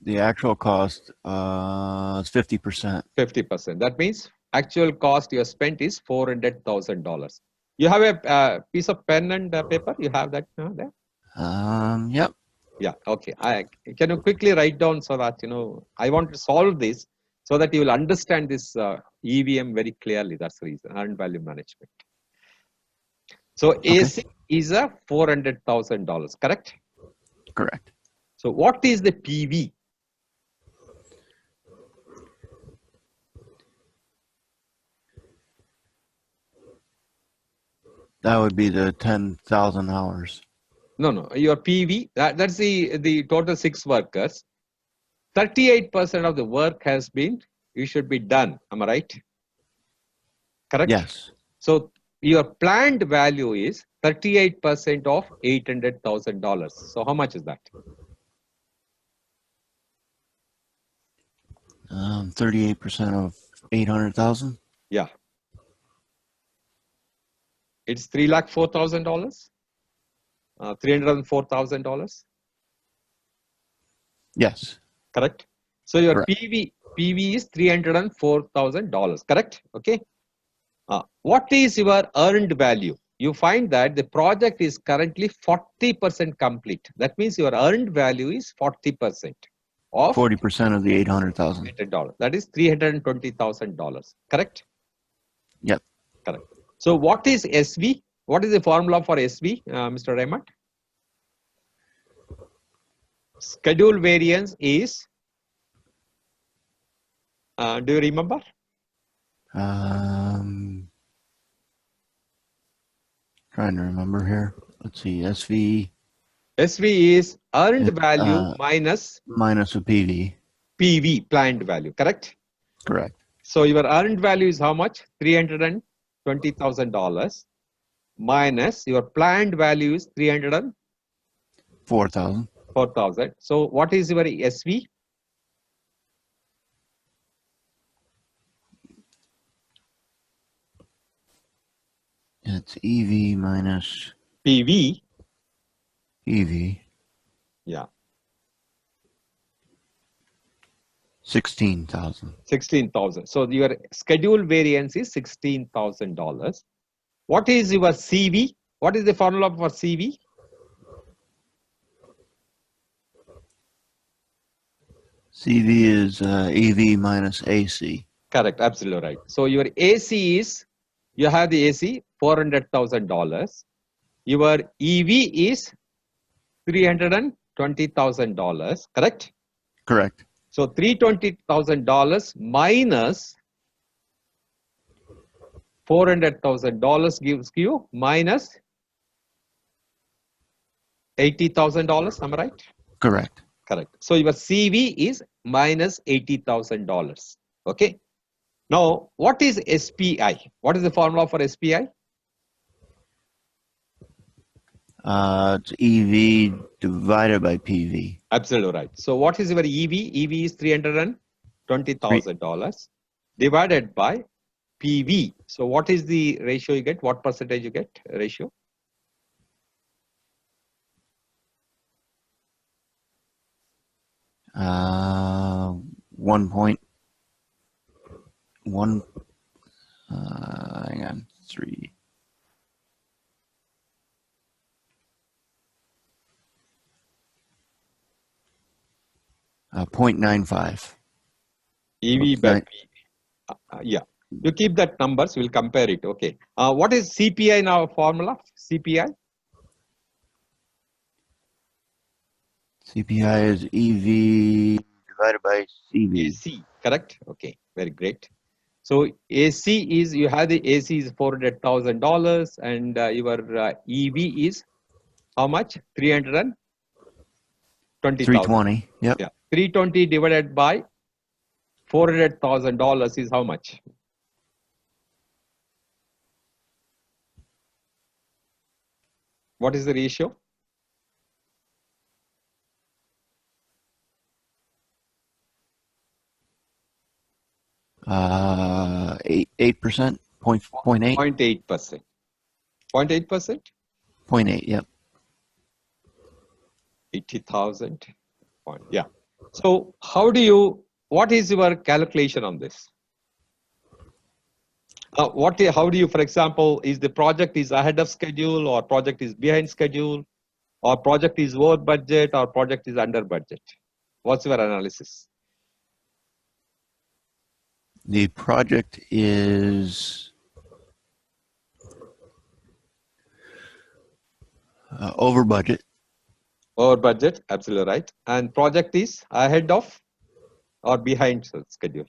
The actual cost is 50%. 50%. That means actual cost you have spent is $400,000. You have a piece of pen and paper? You have that there? Yep. Yeah, okay. Can you quickly write down so that, I want to solve this so that you will understand this EVM very clearly. That's the reason, earned value management. So AC is a $400,000, correct? Correct. So what is the PV? That would be the 10,000 hours. No. Your PV, that's the total 6 workers. 38% of the work has been, you should be done. Am I right? Correct? Yes. So your planned value is 38% of $800,000. So how much is that? 38% of 800,000. Yeah. It's $304,000. $304,000. Yes. Correct. So your Correct. PV is $304,000. Correct. Okay. What is your earned value? You find that the project is currently 40% complete. That means your earned value is 40% of 40% of the 800,000. That is $320,000. Correct. Yep. Correct. So what is SV? What is the formula for SV, Mr. Raymond? schedule variance is, do you remember? Trying to remember here. Let's see. SV. SV is earned value minus a PV. PV, planned value, correct? Correct. So your earned value is how much? $320,000 minus your planned value is 4,000. 4,000. So what is your SV? It's EV minus PV. EV. Yeah. 16,000. 16,000. So your schedule variance is $16,000. What is your CV? What is the formula for CV? CV is EV minus AC. Correct, absolutely right. So your AC is, you have the AC $400,000. Your EV is $320,000. Correct? Correct. So $320,000 minus $400,000 gives you minus $80,000. Am I right? Correct. Correct. So your CV is minus $80,000. Okay. Now, what is SPI? What is the formula for SPI? It's EV divided by PV. Absolutely right. So what is your EV? EV is $320,000 divided by PV. So what is the ratio you get? What percentage you get ratio? Uh, 1.1. Hang on, 3. .95. EV by P. Yeah. You keep that numbers. We'll compare it. Okay. What is CPI now formula? CPI? CPI is EV divided by CV. AC. Correct. Okay. Very great. So AC is, you have the AC is $400,000 and your EV is how much? 320,000. 320. Yep. Yeah. 320 divided by $400,000 is how much? What is the ratio? $8%. 0.8. 0.8%. 0.8%? 0.8. Yep. 80,000. Yeah. So how do you, what is your calculation on this? How do you, for example, is the project is ahead of schedule or project is behind schedule or project is over budget or project is under budget? What's your analysis? The project is over budget. Over budget, absolutely right. And project is ahead of or behind schedule?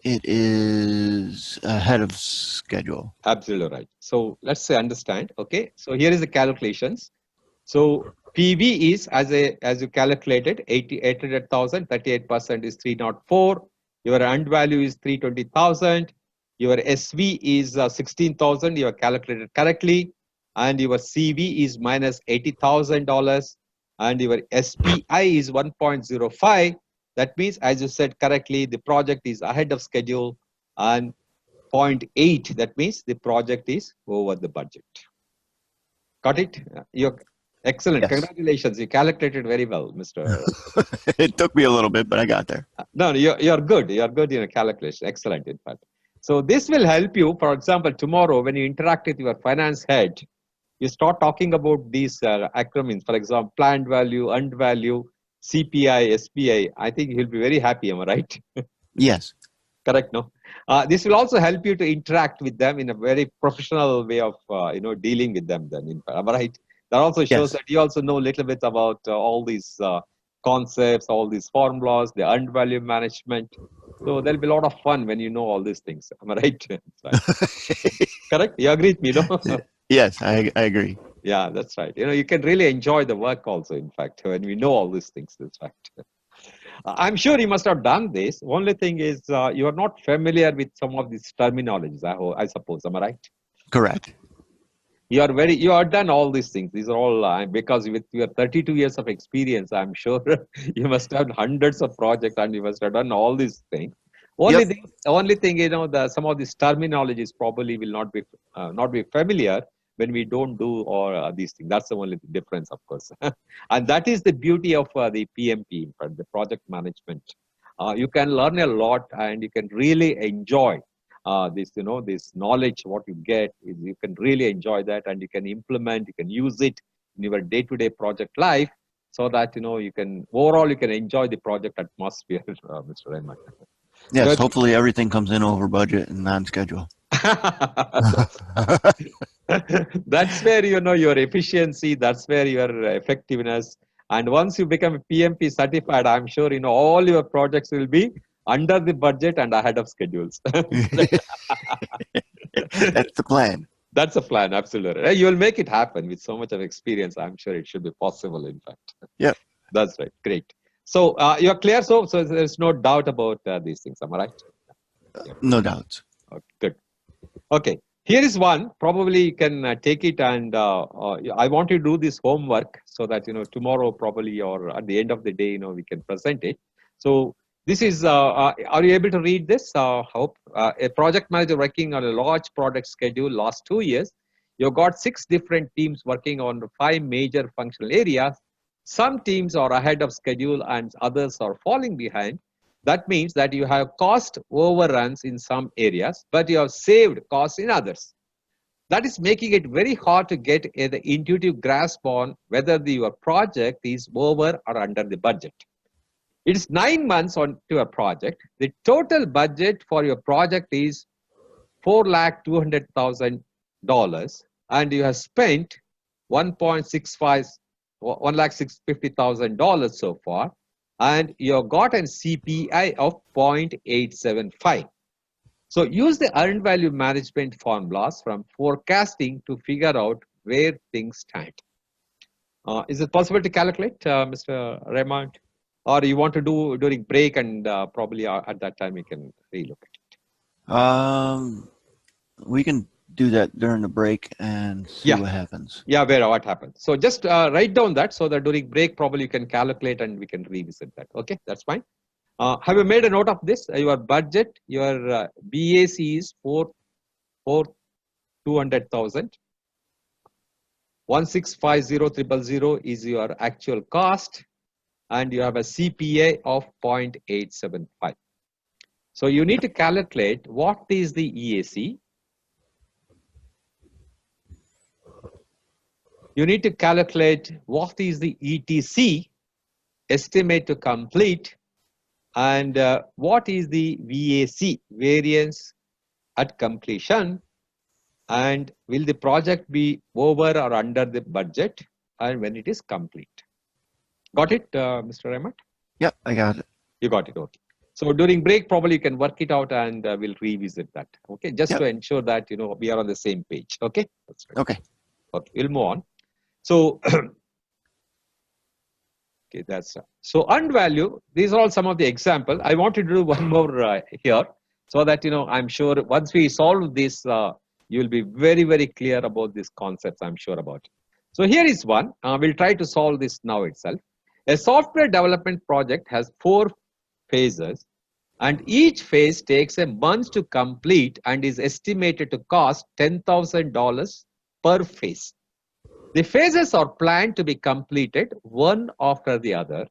It is ahead of schedule. Absolutely right. So let's say understand. Okay. So here is the calculations. So PV is as you calculated 800,000, 38% is 304. Your earned value is 320,000. Your SV is 16,000. You have calculated correctly, and your CV is minus $80,000, and your SPI is 1.05. That means, as you said correctly, the project is ahead of schedule, and 0.8. That means the project is over the budget. Got it? You're excellent. Yes. Congratulations. You calculated very well, Mr. It took me a little bit, but I got there. No, you're good. You're good in a calculation. Excellent, in fact. So this will help you. For example, tomorrow when you interact with your finance head, you start talking about these acronyms. For example, planned value, earned value, CPI, SPI. I think he'll be very happy. Am I right? Yes. Correct. No. This will also help you to interact with them in a very professional way of dealing with them. Then, in fact, am I right? That also shows that you also know a little bit about all these concepts, all these formulas, the earned value management. So there'll be a lot of fun when you know all these things. Am I right? Right. Correct? You agree with me, no? Yes, I agree. Yeah, that's right. You can really enjoy the work also, in fact, when we know all these things. That's right. I'm sure you must have done this. Only thing is, you are not familiar with some of these terminologies, I suppose. Am I right? Correct. You are done all these things. These are all, because with your 32 years of experience, I'm sure you must have hundreds of projects and you must have done all these things. Yep. Only thing, some of these terminologies probably will not be familiar when we don't do all these things. That's the only difference, of course. And that is the beauty of the PMP, in fact, the project management. You can learn a lot and you can really enjoy this knowledge. What you get is you can really enjoy that, and you can implement, you can use it in your day-to-day project life, so that you can enjoy the project atmosphere. Mr. Raymond. Yes, hopefully everything comes in over budget and on schedule. That's where your efficiency, that's where your effectiveness. And once you become PMP certified, I'm sure all your projects will be under the budget and ahead of schedules. That's the plan. That's a plan, absolutely. You'll make it happen with so much of experience. I'm sure it should be possible, in fact. Yep. That's right. Great. So you're clear. So there's no doubt about these things. Am I right? Yep. No doubts. Okay, good. Okay. Here is one. Probably you can take it, and I want you to do this homework so that tomorrow probably, or at the end of the day, we can present it. So this is. Are you able to read this? Hope a project manager working on a large product schedule last 2 years. You've got 6 different teams working on 5 major functional areas. Some teams are ahead of schedule and others are falling behind. That means that you have cost overruns in some areas, but you have saved costs in others. That is making it very hard to get the intuitive grasp on whether your project is over or under the budget. It is 9 months on to a project. The total budget for your project is $4,200,000, and you have spent $1,650,000 so far, and you have got an CPI of 0.875. So use the earned value management formulas from forecasting to figure out where things stand. Is it possible to calculate, Mr. Raymond? Or you want to do during break, and probably at that time we can relook at it? We can do that during the break and see what happens. Yeah, what happens. So just write down that, so that during break probably you can calculate and we can revisit that. Okay, that's fine. Have you made a note of this? Your budget, your BAC is 200,000. 1,650,000 is your actual cost, and you have a CPA of 0.875. So you need to calculate what is the EAC. You need to calculate what is the ETC, estimate to complete, and what is the VAC, variance at completion, and will the project be over or under the budget, and when it is complete. Got it, Mr. Raymond? Yep, I got it. You got it, okay. So during break, probably you can work it out, and we'll revisit that, okay? Just to ensure that, we are on the same page, okay? That's right. Okay. Okay, we'll move on. So, okay, so earned value. These are all some of the examples. I want to do one more here, so that I'm sure once we solve this, you will be very, very clear about these concepts. I'm sure about it. So here is one. We'll try to solve this now itself. A software development project has 4 phases, and each phase takes a month to complete and is estimated to cost $10,000 per phase. The phases are planned to be completed one after the other.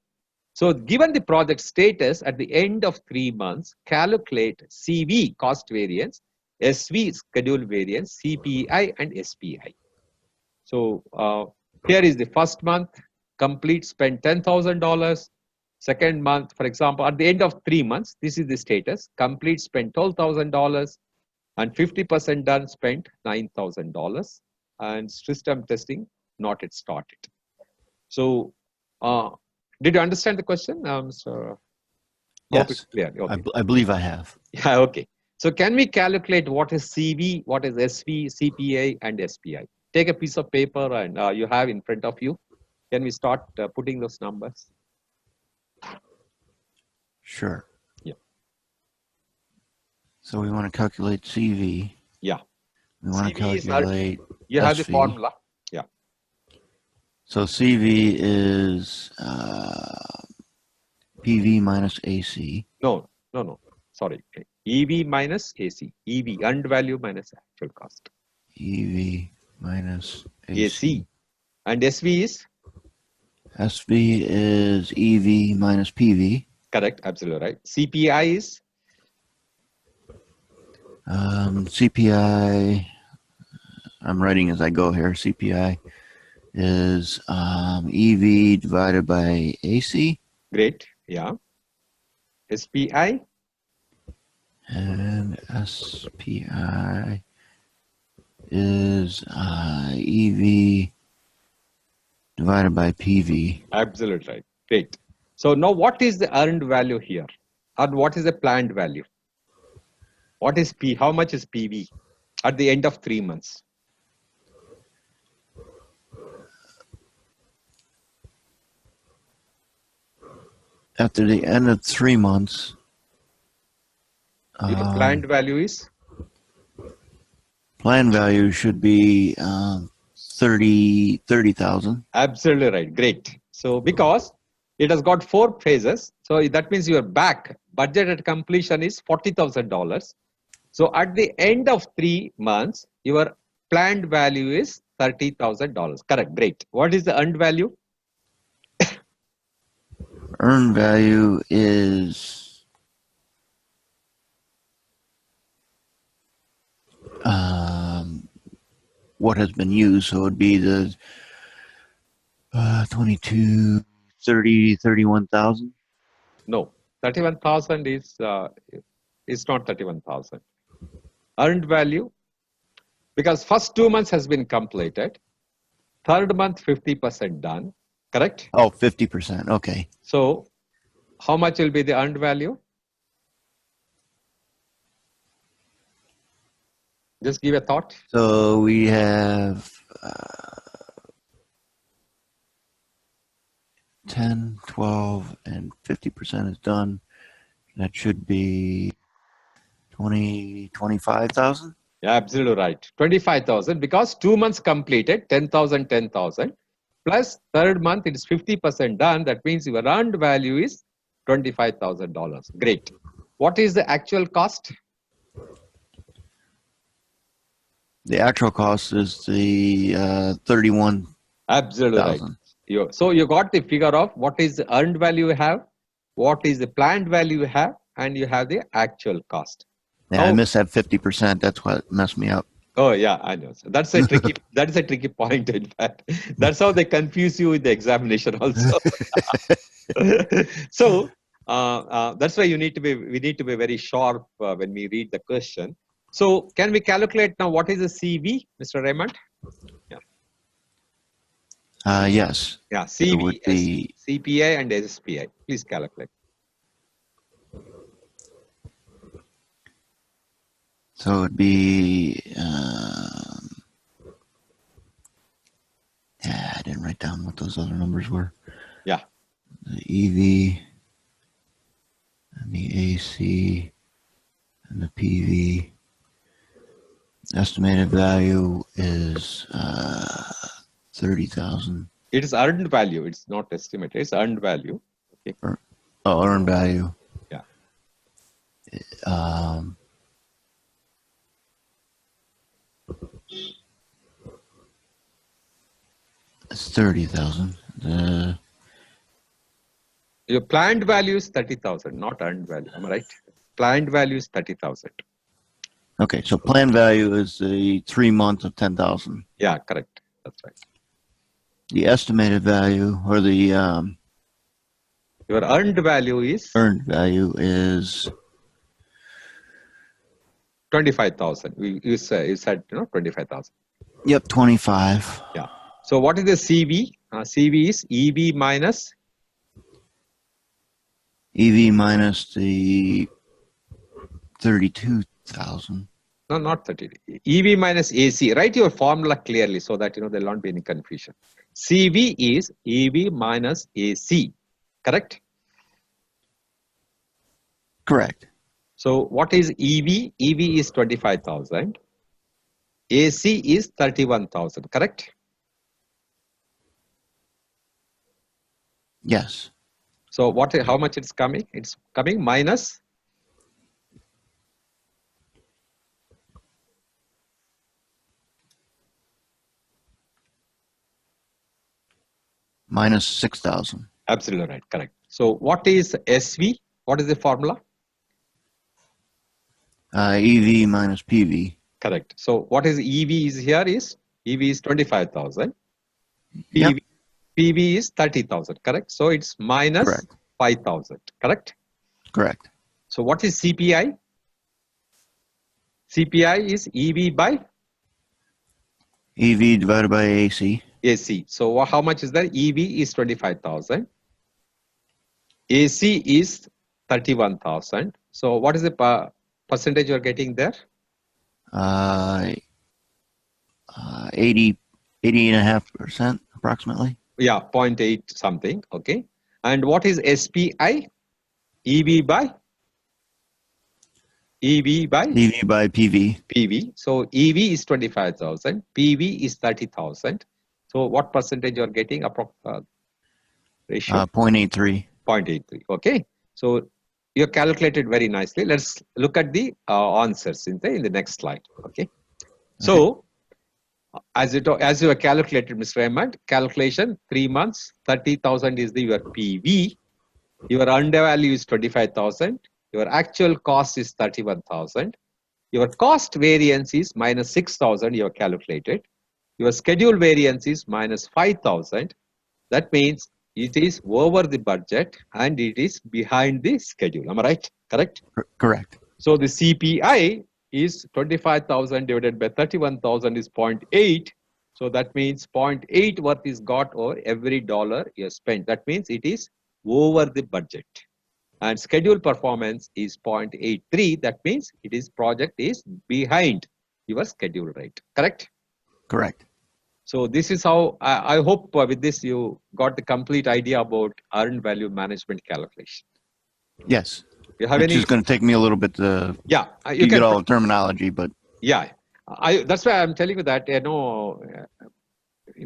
So given the project status at the end of 3 months, calculate CV, cost variance, SV, schedule variance, CPI, and SPI. So here is the first month, complete, spend $10,000. Second month, for example, at the end of 3 months, this is the status, complete, spend $12,000, and 50% done, spent $9,000. And system testing not yet started. So Did you understand the question, Mr.? Hope it's Yes, clear. Okay. I believe I have. Yeah, okay. So can we calculate what is CV, what is SV, CPA, and SPI? Take a piece of paper and you have in front of you. Can we start putting those numbers? Sure. Yeah. So we want to calculate CV. Yeah. We want to CV is calculate you have the SV. formula. Yeah. So CV is PV minus AC. No. Sorry. EV minus AC. EV, earned value minus actual cost. EV minus AC. AC. And SV is? SV is EV minus PV. Correct. Absolutely right. CPI is? CPI, I'm writing as I go here. CPI is EV divided by AC. Great. Yeah. SPI? And SPI is EV divided by PV. Absolutely right. Great. So now what is the earned value here? And what is the planned value? What is P? How much is PV at the end of 3 months? After the end of 3 months, Your planned value is? plan value should be 30,000. Absolutely right. Great. So because it has got 4 phases, so that means your back budget at completion is $40,000. So at the end of 3 months, your planned value is $30,000. Correct. Great. What is the earned value? Earned value is what has been used, so it would be the 22, 30, 31,000. No, 31,000 is not 31,000. Earned value, because first 2 months has been completed, third month 50% done, correct? Oh, 50%. Okay. So how much will be the earned value? Just give a thought. So we have 10, 12, and 50% is done. That should be 20, 25,000. Yeah, absolutely right. 25,000 because 2 months completed, 10,000, 10,000 plus third month it is 50% done. That means your earned value is $25,000. Great. What is the actual cost? The actual cost is the 31,000. Absolutely right. So you got the figure of what is the earned value you have, what is the planned value you have, and you have the actual cost. Yeah, I missed that 50%. That's what messed me up. Oh yeah, I know. So that's a tricky. That is a tricky point. In fact, that's how they confuse you with the examination also. So that's why we need to be very sharp when we read the question. So can we calculate now what is the CV, Mr. Raymond? Yeah. Yes. Yeah, CV, CPA, and SPI. Please calculate. So it'd be, I didn't write down what those other numbers were. Yeah. The EV and the AC and the PV. Estimated value is 30,000. It is earned value. It's not estimated. It's earned value. Okay. Earned value. Yeah. It's 30,000. Your planned value is 30,000, not earned value. Am I right? Planned value is 30,000. Okay, so plan value is the 3 months of 10,000. Yeah, correct. That's right. The estimated value, or the your earned value is 25,000. You said 25,000. Yep, 25. Yeah. So what is the CV? CV is EV minus EV minus the 32,000. No, not 30. EV minus AC. Write your formula clearly so that there will not be any confusion. CV is EV minus AC. Correct? Correct. So what is EV? EV is 25,000. AC is 31,000. Correct? Yes. So how much it's coming? It's coming minus minus 6,000. Absolutely right. Correct. So what is SV? What is the formula? EV minus PV. Correct. So what is EV is here is EV is 25,000. Yep. PV is 30,000. Correct. So it's minus Correct. 5,000. Correct. Correct. So what is CPI? CPI is EV by EV divided by AC. AC. So how much is that? EV is 25,000. AC is 31,000. So what is the percentage you're getting there? 80.5% approximately. Yeah, 0.8 something. Okay. And what is SPI? EV by PV. PV. So EV is 25,000. PV is 30,000. So what percentage you're getting? Ratio? 0.83. 0.83. Okay. So you calculated very nicely. Let's look at the answers in the next slide. Okay. So as you have calculated, Mr. Raymond, calculation 3 months, 30,000 is your PV. Your undervalue is 25,000. Your actual cost is 31,000. Your cost variance is minus 6,000 you have calculated. Your schedule variance is minus 5,000. That means it is over the budget and it is behind the schedule. Am I right? Correct? Correct. So the CPI is 25,000 divided by 31,000 is 0.8. So that means 0.8 worth is got over every dollar you spent. That means it is over the budget. And schedule performance is 0.83. That means project is behind your schedule rate. Correct? Correct. So this is how I hope with this you got the complete idea about earned value management calculation. Yes. You have it's just going to take me a little bit to you get all the terminology, but yeah, that's why I'm telling you that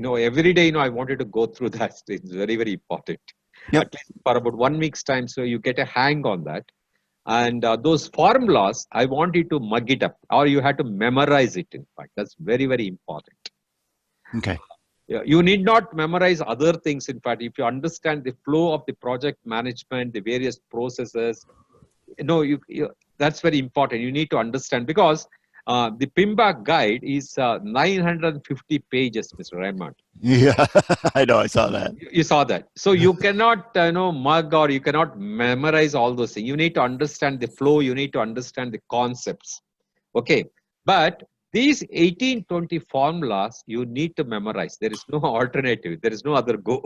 every day I wanted to go through that. It's very, very important. Yep. At least for about 1 week's time, so you get a hang on that. And those formulas, I want you to mug it up, or you have to memorize it. In fact, that's very, very important. Okay. You need not memorize other things. In fact, if you understand the flow of the project management, the various processes, that's very important. You need to understand because the PMP guide is 950 pages, Mr. Raymond. Yeah, I know. I saw that. You saw that. So you cannot, mug or you cannot memorize all those things. You need to understand the flow. You need to understand the concepts. Okay. But these 18-20 formulas, you need to memorize. There is no alternative. There is no other go.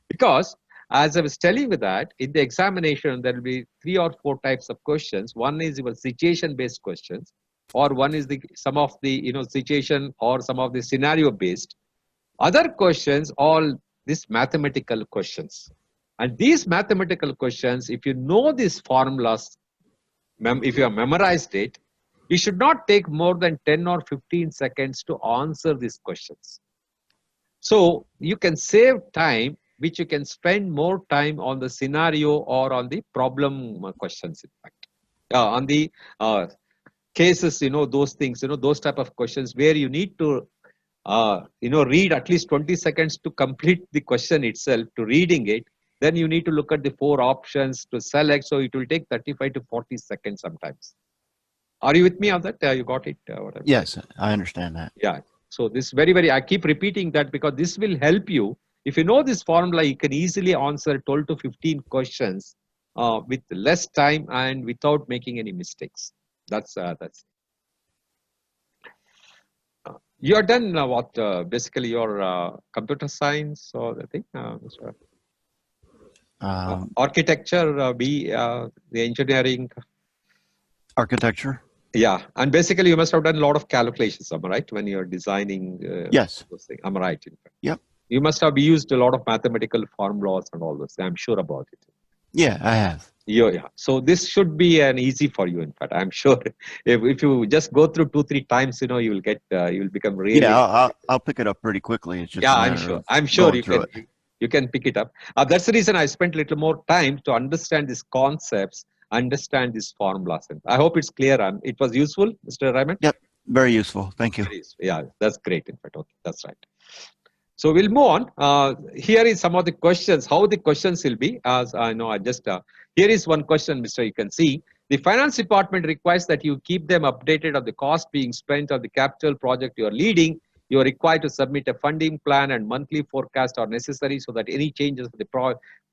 Because as I was telling you that in the examination, there will be 3 or 4 types of questions. One is your situation-based questions, or one is some of the situation or some of the scenario-based. Other questions, all these mathematical questions. And these mathematical questions, if you know these formulas, if you have memorized it, you should not take more than 10 or 15 seconds to answer these questions. So you can save time, which you can spend more time on the scenario or on the problem questions, in fact. On the cases, those things, those type of questions where you need to, read at least 20 seconds to complete the question itself, to reading it. Then you need to look at the 4 options to select. So it will take 35 to 40 seconds sometimes. Are you with me on that? You got it? Yes, I understand that. Yeah. So this very, very, I keep repeating that because this will help you. If you know this formula, you can easily answer 12 to 15 questions with less time and without making any mistakes. That's you are done what basically your computer science or the thing, Mr. Architecture, B, the engineering. Architecture. Yeah, and basically you must have done a lot of calculations, am I right? When you're designing Yes. those things. Am I right? In fact? Yep. You must have used a lot of mathematical formulas and all those. I'm sure about it. Yeah, I have. Yeah. So this should be an easy for you. In fact, I'm sure if you just go through 2-3 times, you will get you will become really. Yeah, I'll pick it up pretty quickly. It's just yeah, a I'm matter sure. of I'm sure going through it. You can pick it up. That's the reason I spent a little more time to understand these concepts, understand these formulas. And I hope it's clear and it was useful, Mr. Raymond. Yep, very useful. Thank you. Yeah, that's great. In fact, okay, that's right. So we'll move on. Here is some of the questions, how the questions will be. As I know, here is one question, Mr. You can see. The finance department requires that you keep them updated of the cost being spent on the capital project you are leading. You are required to submit a funding plan and monthly forecast are necessary so that any changes to the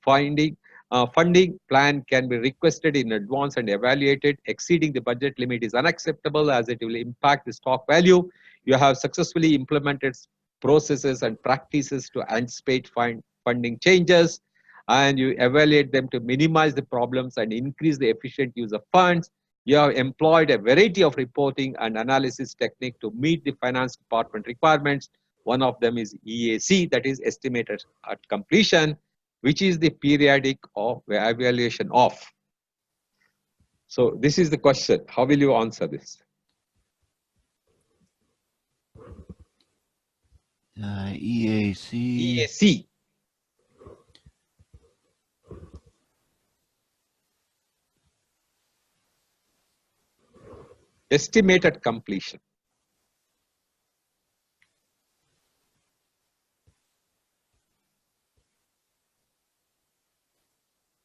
funding plan can be requested in advance and evaluated. Exceeding the budget limit is unacceptable as it will impact the stock value. You have successfully implemented processes and practices to anticipate funding changes, and you evaluate them to minimize the problems and increase the efficient use of funds. You have employed a variety of reporting and analysis technique to meet the finance department requirements. One of them is EAC, that is estimated at completion, which is the periodic of evaluation of. So this is the question. How will you answer this? EAC. EAC. Estimated completion.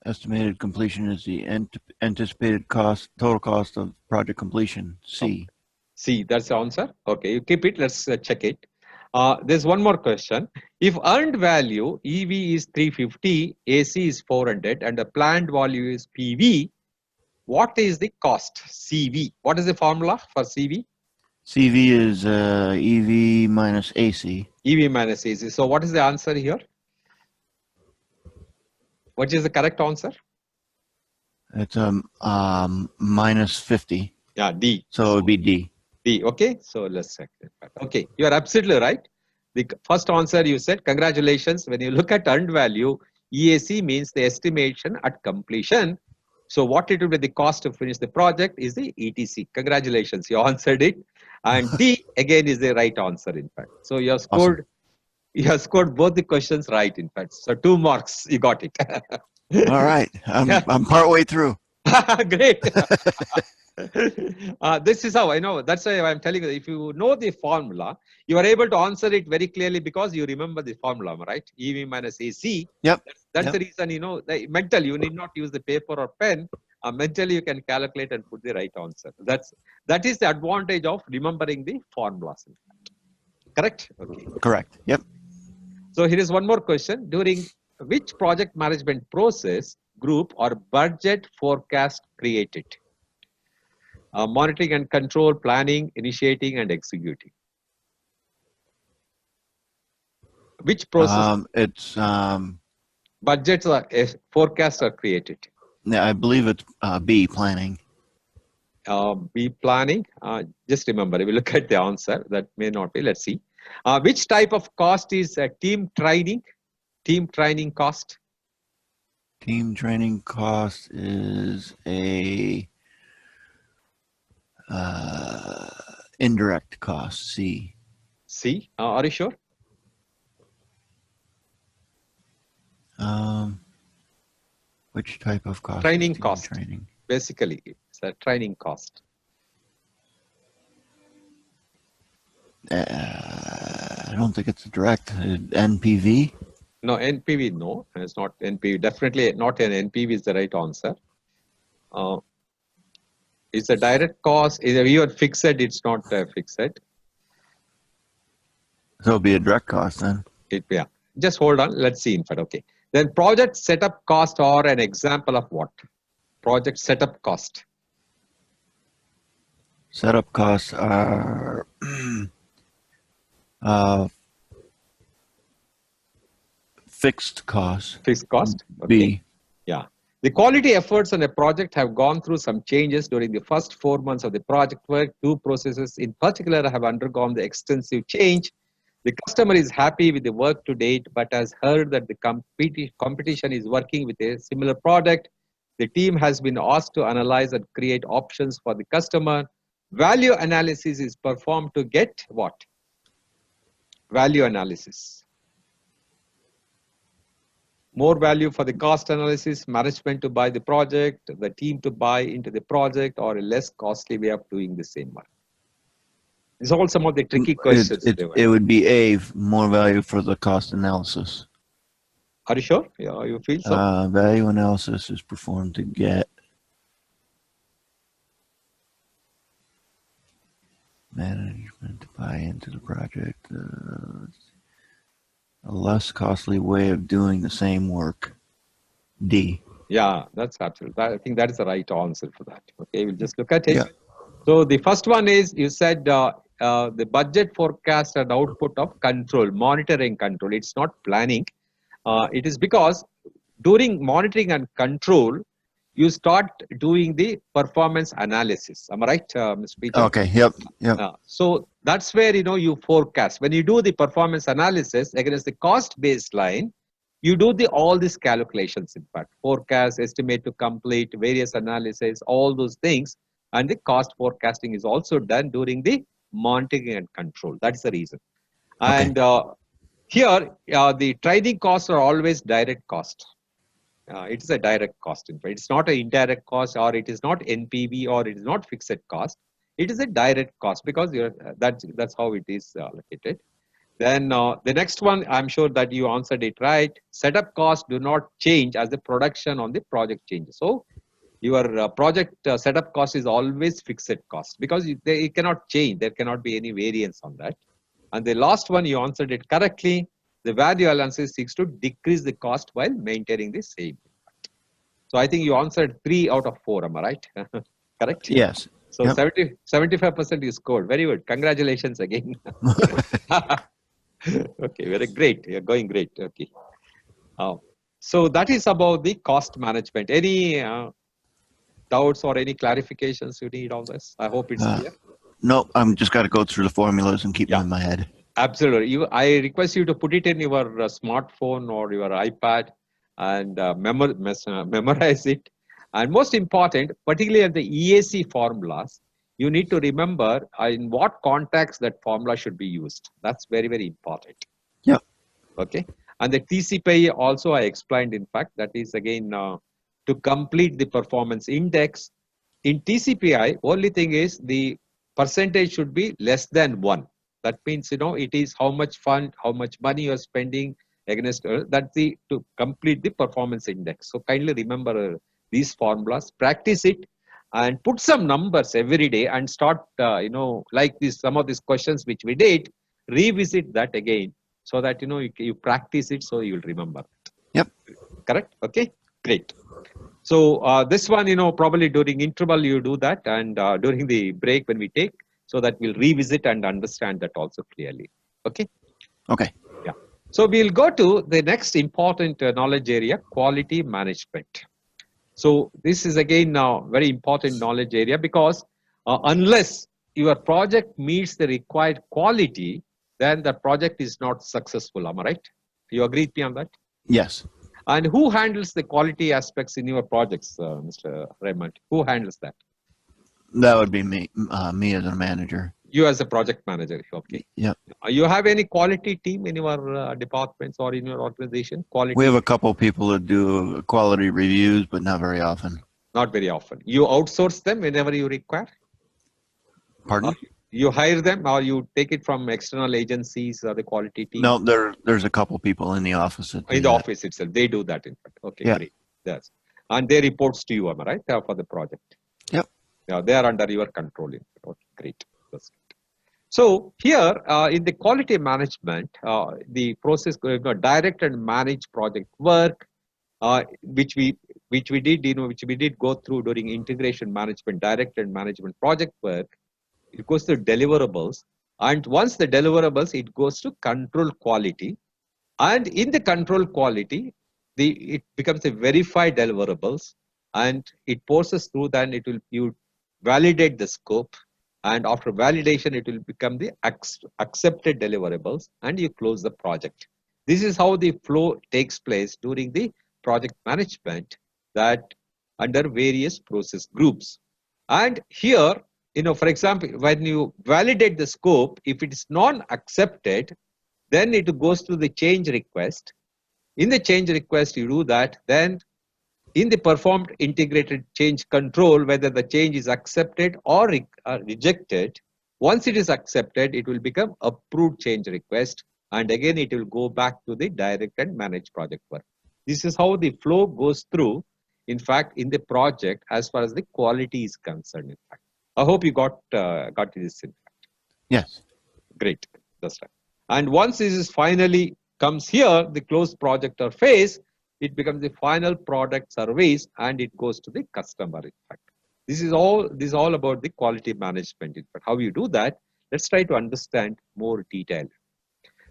Estimated completion is the anticipated total cost of project completion. C. C, that's the answer. Okay, you keep it. Let's check it. There's one more question. If earned value EV is 350, AC is 400, and the planned value is PV, what is the cost? CV. What is the formula for CV? CV is EV minus AC. EV minus AC. So what is the answer here? What is the correct answer? It's minus 50. Yeah, D. So it would be D. D. Okay, so let's check that. Okay, you are absolutely right. The first answer you said, congratulations. When you look at earned value, EAC means the estimation at completion. So what it will be the cost to finish the project is the ETC. Congratulations, you answered it. And D again is the right answer, in fact. So you have scored. Awesome. You have scored both the questions right, in fact. So 2 marks, you got it. All right, I'm partway through. Great. This is how I know. That's why I'm telling you, if you know the formula, you are able to answer it very clearly because you remember the formula, right? EV minus AC. Yep. That's the reason, mentally, you need not use the paper or pen. Mentally, you can calculate and put the right answer. That is the advantage of remembering the formulas. Correct? Okay. Correct. Yep. So here is one more question. During which project management process, group, or budget forecast created? Monitoring and control, planning, initiating, and executing. Which process? It's budgets or forecasts are created. Yeah, I believe it's B, planning. B, planning. Just remember, if you look at the answer, that may not be. Let's see. Which type of cost is team training? Team training cost. Team training cost is a indirect cost. C. C. Are you sure? Which type of cost? Training cost. Training. Basically, it's a training cost. I don't think it's direct. NPV? No, NPV, no. It's not NPV. Definitely not an NPV is the right answer. It's a direct cost. If you are fixed, it's not fixed. So it'll be a direct cost then. Yeah. Just hold on. Let's see. In fact, okay. Then project setup cost are an example of what? Project setup cost. Setup costs are fixed costs. Fixed cost. Okay. B. The quality efforts on a project have gone through some changes during the first 4 months of the project work. Two processes in particular have undergone the extensive change. The customer is happy with the work to date, but has heard that the competition is working with a similar product. The team has been asked to analyze and create options for the customer. Value analysis is performed to get what? Value analysis. More value for the cost analysis, management to buy the project, the team to buy into the project, or a less costly way of doing the same work. These are all some of the tricky questions. It would be A, more value for the cost analysis. Are you sure? Yeah, you feel so? Value analysis is performed to get management to buy into the project. A less costly way of doing the same work. D. Yeah, that's absolutely. I think that is the right answer for that. Okay, we'll just look at it. Yeah. So the first one is, you said the budget forecast and output of control, monitoring control. It's not planning. It is because during monitoring and control, you start doing the performance analysis. Am I right, Mr. Peter? Okay. Yep. So that's where you forecast. When you do the performance analysis against the cost baseline, you do all these calculations. In fact, forecast, estimate to complete, various analysis, all those things, and the cost forecasting is also done during the monitoring and control. That's the reason. Okay. And here, the training costs are always direct cost. It is a direct cost. In fact, it's not an indirect cost, or it is not NPV, or it is not fixed cost. It is a direct cost because that's how it is located. Then the next one, I'm sure that you answered it right. Setup costs do not change as the production on the project changes. So your project setup cost is always fixed cost because it cannot change. There cannot be any variance on that. And the last one, you answered it correctly. The value analysis seeks to decrease the cost while maintaining the same. So I think you answered 3 out of 4. Am I right? Correct? Yes. So 75% you scored. Very good. Congratulations again. Okay, very great. You're going great. Okay. So that is about the cost management. Any doubts or any clarifications you need on this? I hope it's clear. No, I'm just got to go through the formulas and keep them in my head. Absolutely. I request you to put it in your smartphone or your iPad and memorize it. And most important, particularly at the EAC formulas, you need to remember in what context that formula should be used. That's very, very important. Yeah. Okay. And the TCPI also I explained, in fact, that is again to complete the performance index. In TCPI, only thing is the percentage should be less than 1. That means, it is how much fund, how much money you are spending against that's to complete the performance index. So kindly remember these formulas, practice it, and put some numbers every day and start, like some of these questions which we did, revisit that again so that, you practice it so you will remember it. Yep. Correct? Okay, great. So this one, probably during interval you do that, and during the break when we take, so that we'll revisit and understand that also clearly. Okay? Okay. Yeah. So we'll go to the next important knowledge area, quality management. So this is again now very important knowledge area because unless your project meets the required quality, then the project is not successful. Am I right? You agree with me on that? Yes. And who handles the quality aspects in your projects, Mr. Raymond? Who handles that? That would be me as a manager. You as a project manager, okay. Yeah. You have any quality team in your departments or in your organization? Quality. We have a couple of people that do quality reviews, but not very often. Not very often. You outsource them whenever you require? Pardon? You hire them or you take it from external agencies or the quality team? No, there's a couple people in the office. In the office itself. They do that in fact. Okay, yeah. Great. Yes. And they reports to you, am I right? For the project. Yep. Yeah, they are under your control. Okay, great. That's great. So here in the quality management, the process direct and manage project work, which we did go through during integration management, direct and management project work. It goes to deliverables, and once the deliverables, it goes to control quality, and in the control quality, it becomes a verified deliverables, and it passes through. Then you validate the scope, and after validation, it will become the accepted deliverables, and you close the project. This is how the flow takes place during the project management, that under various process groups. And here, for example, when you validate the scope, if it is non-accepted, then it goes to the change request. In the change request, you do that. Then in the performed integrated change control, whether the change is accepted or rejected, once it is accepted, it will become approved change request. And again, it will go back to the direct and managed project work. This is how the flow goes through, in fact, in the project as far as the quality is concerned, in fact. I hope you got this, in fact. Yes. Great. That's right. And once this is finally comes here, the closed project or phase, it becomes the final product service, and it goes to the customer, in fact. This is all about the quality management. In fact, how you do that, let's try to understand more detail.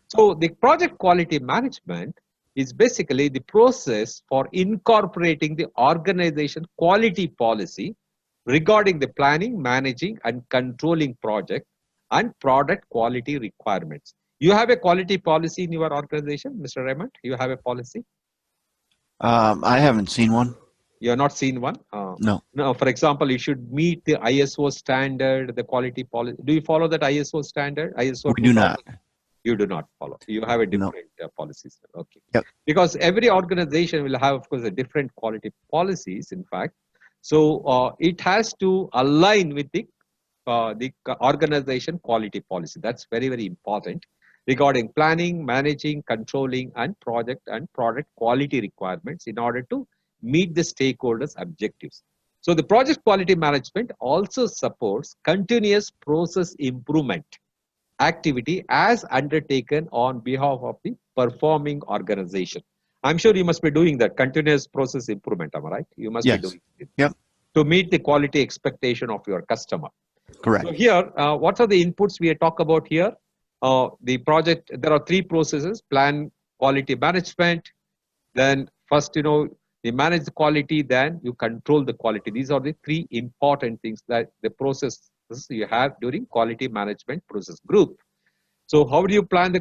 So the project quality management is basically the process for incorporating the organization quality policy regarding the planning, managing, and controlling project and product quality requirements. You have a quality policy in your organization, Mr. Raymond? You have a policy? I haven't seen one. You have not seen one? No. No. For example, you should meet the ISO standard, the quality policy. Do you follow that ISO standard? ISO we do not. You do not follow. You have a different policies. Okay. Yep. Because every organization will have, of course, a different quality policies, in fact. So it has to align with the organization quality policy. That's very, very important regarding planning, managing, controlling, and product quality requirements in order to meet the stakeholders' objectives. So the project quality management also supports continuous process improvement activity as undertaken on behalf of the performing organization. I'm sure you must be doing that continuous process improvement, am I right? You must be doing it. Yep. To meet the quality expectation of your customer. Correct. So here, what are the inputs we talk about here? The project, there are three processes: plan, quality management. Then first, you manage the quality, then you control the quality. These are the three important things that the process you have during quality management process group. So how do you plan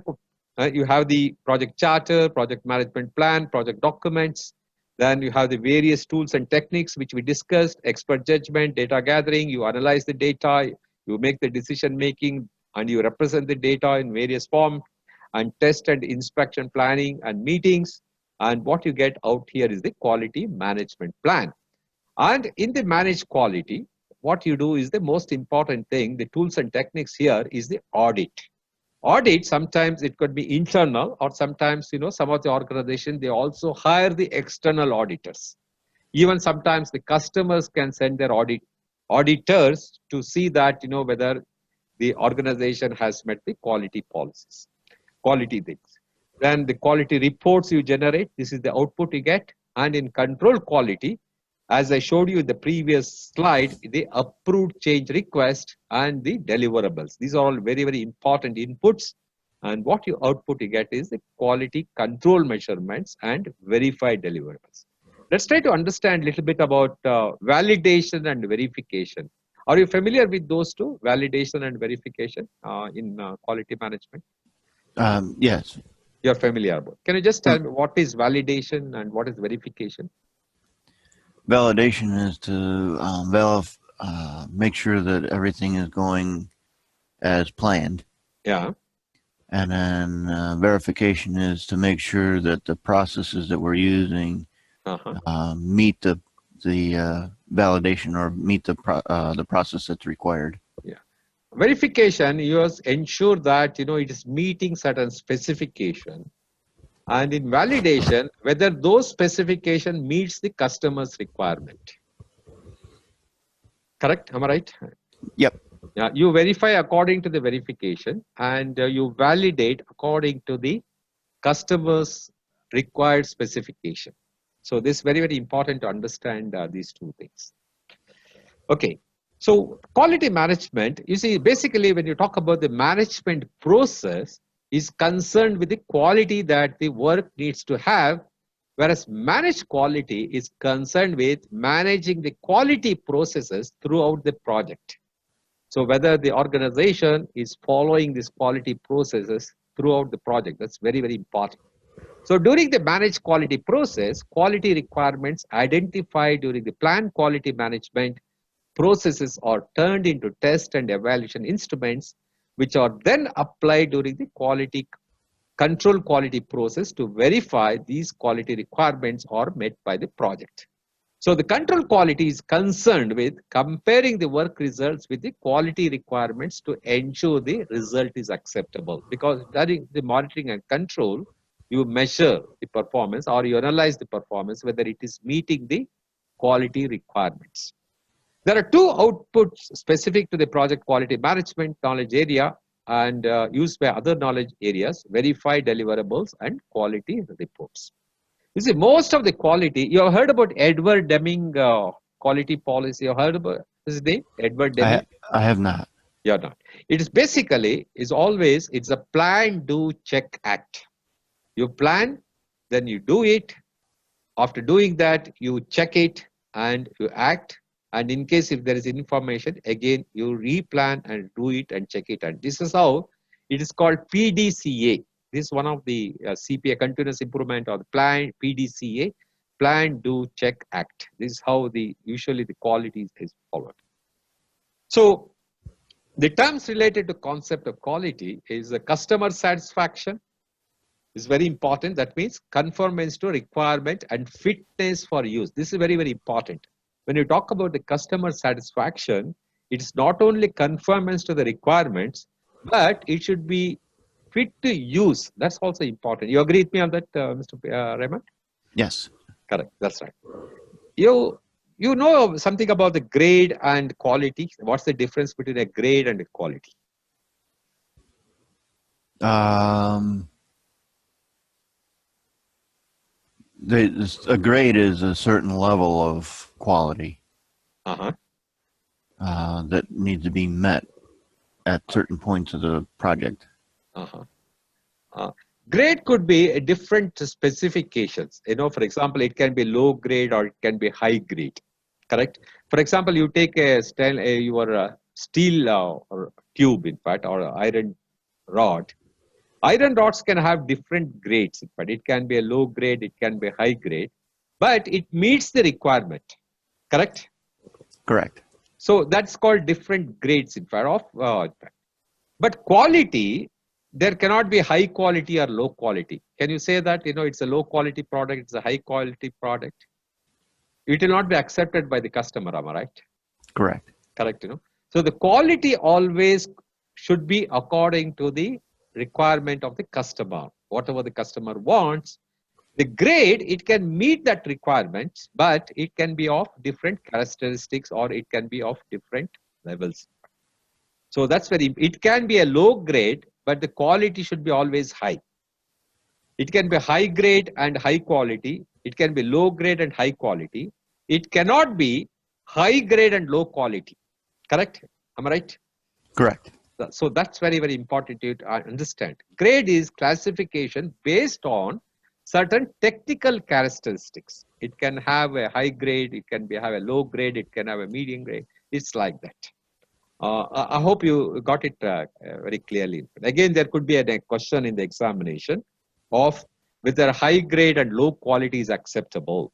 you have the project charter, project management plan, project documents. Then you have the various tools and techniques which we discussed: expert judgment, data gathering. You analyze the data, you make the decision making, and you represent the data in various forms, and test and inspection planning and meetings. And what you get out here is the quality management plan. And in the managed quality, what you do is the most important thing. The tools and techniques here is the audit. Audit, sometimes it could be internal, or sometimes, some of the organizations, they also hire the external auditors. Even sometimes the customers can send their auditors to see that, whether the organization has met the quality policies, quality things. Then the quality reports you generate, this is the output you get. And in control quality, as I showed you in the previous slide, the approved change request and the deliverables. These are all very, very important inputs. And what you output you get is the quality control measurements and verified deliverables. Let's try to understand a little bit about validation and verification. Are you familiar with those two, validation and verification in quality management? Yes. You're familiar about. Can you just tell me what is validation and what is verification? Validation is to make sure that everything is going as planned. Yeah. And then verification is to make sure that the processes that we're using meet the validation or meet the process that's required. Yeah. Verification, you ensure that it is meeting certain specification, and in validation, whether those specification meets the customer's requirement. Correct? Am I right? Yep. Yeah. You verify according to the verification, and you validate according to the customer's required specification. So this is very, very important to understand these two things. Okay. So quality management, you see, basically when you talk about the management process, is concerned with the quality that the work needs to have Whereas managed quality is concerned with managing the quality processes throughout the project. So whether the organization is following these quality processes throughout the project, that's very, very important. So during the managed quality process, quality requirements identified during the planned quality management processes are turned into test and evaluation instruments, which are then applied during the quality control quality process to verify these quality requirements are met by the project. So the control quality is concerned with comparing the work results with the quality requirements to ensure the result is acceptable. Because during the monitoring and control, you measure the performance or you analyze the performance, whether it is meeting the quality requirements. There are two outputs specific to the project quality management knowledge area and used by other knowledge areas: verify deliverables and quality reports. You see, most of the quality, you have heard about Edward Deming quality policy. You have heard about his name, Edward Deming? I have not. You are not. It is basically, it's a plan, do, check, act. You plan, then you do it. After doing that, you check it and you act. And in case if there is information, again, you replan and do it and check it. And this is how it is called PDCA. This is one of the CPA, continuous improvement or the plan, PDCA, plan, do, check, act. This is how usually the quality is followed. So the terms related to concept of quality is the customer satisfaction is very important. That means conformance to requirement and fitness for use. This is very, very important. When you talk about the customer satisfaction, it's not only conformance to the requirements, but it should be fit to use. That's also important. You agree with me on that, Mr. Raymond? Yes. Correct. That's right. You know something about the grade and quality. What's the difference between a grade and a quality? A grade is a certain level of quality that needs to be met at certain points of the project. Grade could be a different specifications. You know, for example, it can be low grade or it can be high grade. Correct. For example, you take your steel or tube, in fact, or iron rod. Iron rods can have different grades, but it can be a low grade, it can be high grade, but it meets the requirement. Correct. Correct. So that's called different grades, in fact, of. But quality, there cannot be high quality or low quality. Can you say that, it's a low quality product, it's a high quality product? It will not be accepted by the customer, am I right? Correct. Correct, So the quality always should be according to the requirement of the customer. Whatever the customer wants, the grade, it can meet that requirement, but it can be of different characteristics or it can be of different levels. So that's it can be a low grade, but the quality should be always high. It can be high grade and high quality. It can be low grade and high quality. It cannot be high grade and low quality. Correct? Am I right? Correct. So that's very, very important to understand. Grade is classification based on certain technical characteristics. It can have a high grade, it can have a low grade, it can have a medium grade. It's like that. I hope you got it very clearly. Again, there could be a question in the examination of whether high grade and low quality is acceptable,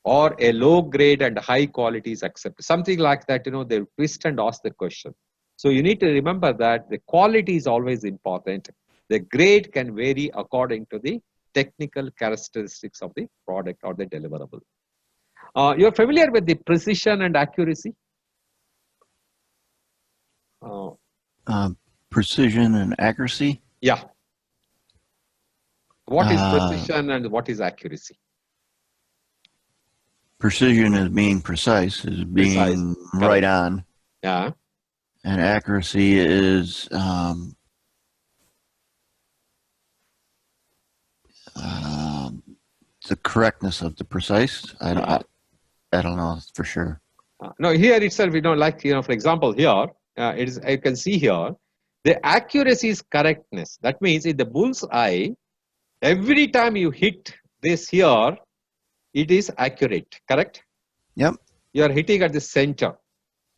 or a low grade and high quality is acceptable. Something like that, they twist and ask the question. So you need to remember that the quality is always important. The grade can vary according to the technical characteristics of the product or the deliverable. You're familiar with the precision and accuracy? Precision and accuracy? Yeah. What is precision and what is accuracy? Precision is being precise, is being right on. Yeah. And accuracy is the correctness of the precise. I don't know for sure. No, here itself, like, for example, here, it is, you can see here, the accuracy is correctness. That means in the bull's eye, every time you hit this here, it is accurate, correct? Yep. You are hitting at the center.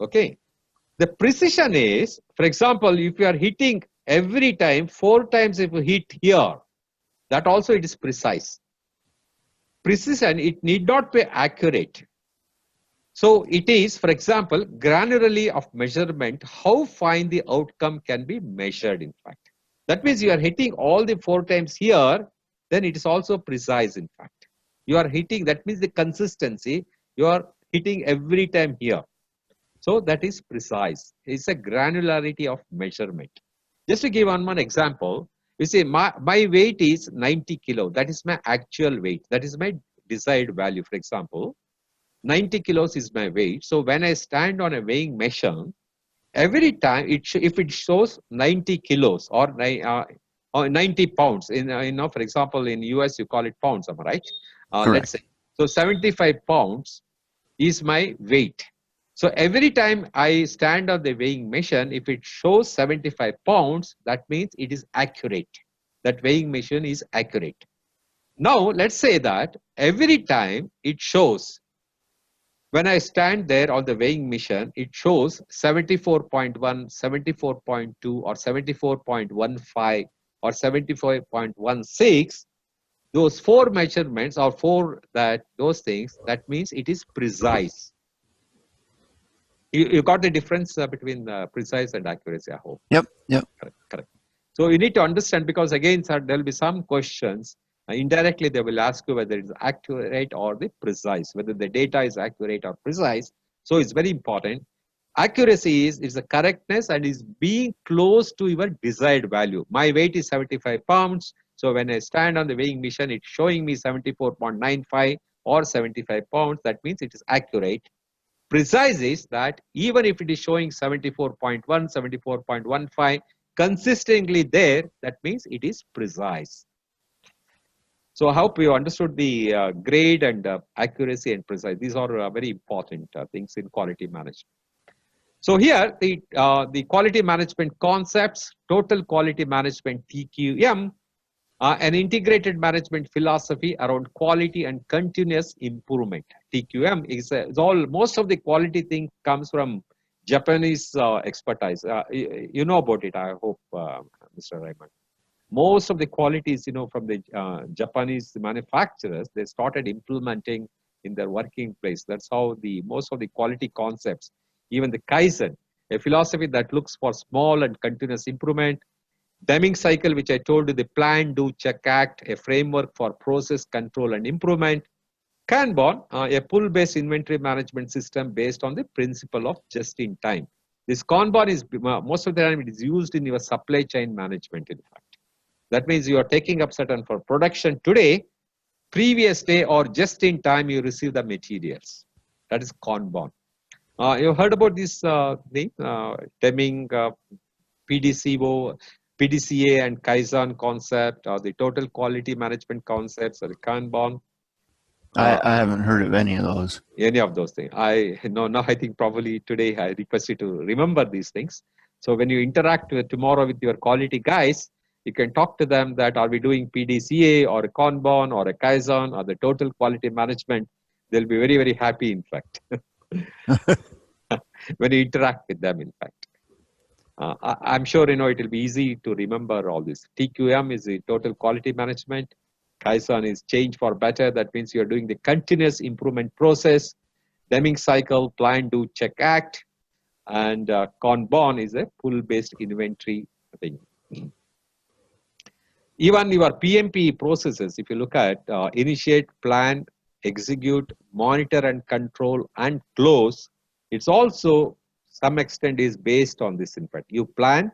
Okay. The precision is, for example, if you are hitting every time, 4 times if you hit here, that also it is precise. Precision, it need not be accurate. So it is, for example, granularly of measurement, how fine the outcome can be measured, in fact. That means you are hitting all the 4 times here, then it is also precise, in fact. You are hitting, that means the consistency, you are hitting every time here. So that is precise. It's a granularity of measurement. Just to give one more example, you see my weight is 90 kilo. That is my actual weight. That is my desired value. For example, 90 kilos is my weight. So when I stand on a weighing machine, every time if it shows 90 kilos or 90 pounds, for example, in US you call it pounds, am I right? Let's say. So 75 pounds is my weight. So every time I stand on the weighing machine, if it shows 75 pounds, that means it is accurate. That weighing machine is accurate. Now, let's say that every time it shows, when I stand there on the weighing machine, it shows 74.1, 74.2, or 74.15, or 74.16. Those 4 measurements or those things, that means it is precise. You got the difference between precise and accuracy, I hope. Yep. Correct. So you need to understand, because again, sir, there will be some questions. Indirectly, they will ask you whether it's accurate or the precise, whether the data is accurate or precise. So it's very important. Accuracy is the correctness and is being close to your desired value. My weight is 75 pounds. So when I stand on the weighing machine, it's showing me 74.95 or 75 pounds. That means it is accurate. Precise is that even if it is showing 74.1, 74.15 consistently there, that means it is precise. So I hope you understood the grade and accuracy and precise. These are very important things in quality management. So here the quality management concepts, total quality management TQM, an integrated management philosophy around quality and continuous improvement. TQM is all, most of the quality thing comes from Japanese expertise. You know about it, I hope, Mr. Raymond. Most of the qualities, from the Japanese manufacturers, they started implementing in their working place. That's how most of the quality concepts, even the Kaizen, a philosophy that looks for small and continuous improvement. Deming cycle, which I told you, the plan, do, check, act, a framework for process control and improvement. Kanban, a pull-based inventory management system based on the principle of just-in-time. This Kanban is, most of the time, it is used in your supply chain management, in fact. That means you are taking up certain for production today, previous day or just-in-time you receive the materials. That is Kanban. You heard about this thing, Deming, PDCO, PDCA and Kaizen concept, or the total quality management concepts, or the Kanban. I haven't heard of any of those. Any of those things. I think probably today I request you to remember these things. So when you interact tomorrow with your quality guys, you can talk to them that are we doing PDCA or a Kanban or a Kaizen or the total quality management. They'll be very, very happy, in fact, when you interact with them, in fact. I'm sure it will be easy to remember all this. TQM is the total quality management. Kaizen is change for better. That means you're doing the continuous improvement process. Deming cycle, plan, do, check, act. And Kanban is a pull-based inventory thing. Even your PMP processes, if you look at initiate, plan, execute, monitor and control, and close, it's also some extent is based on this, in fact. You plan,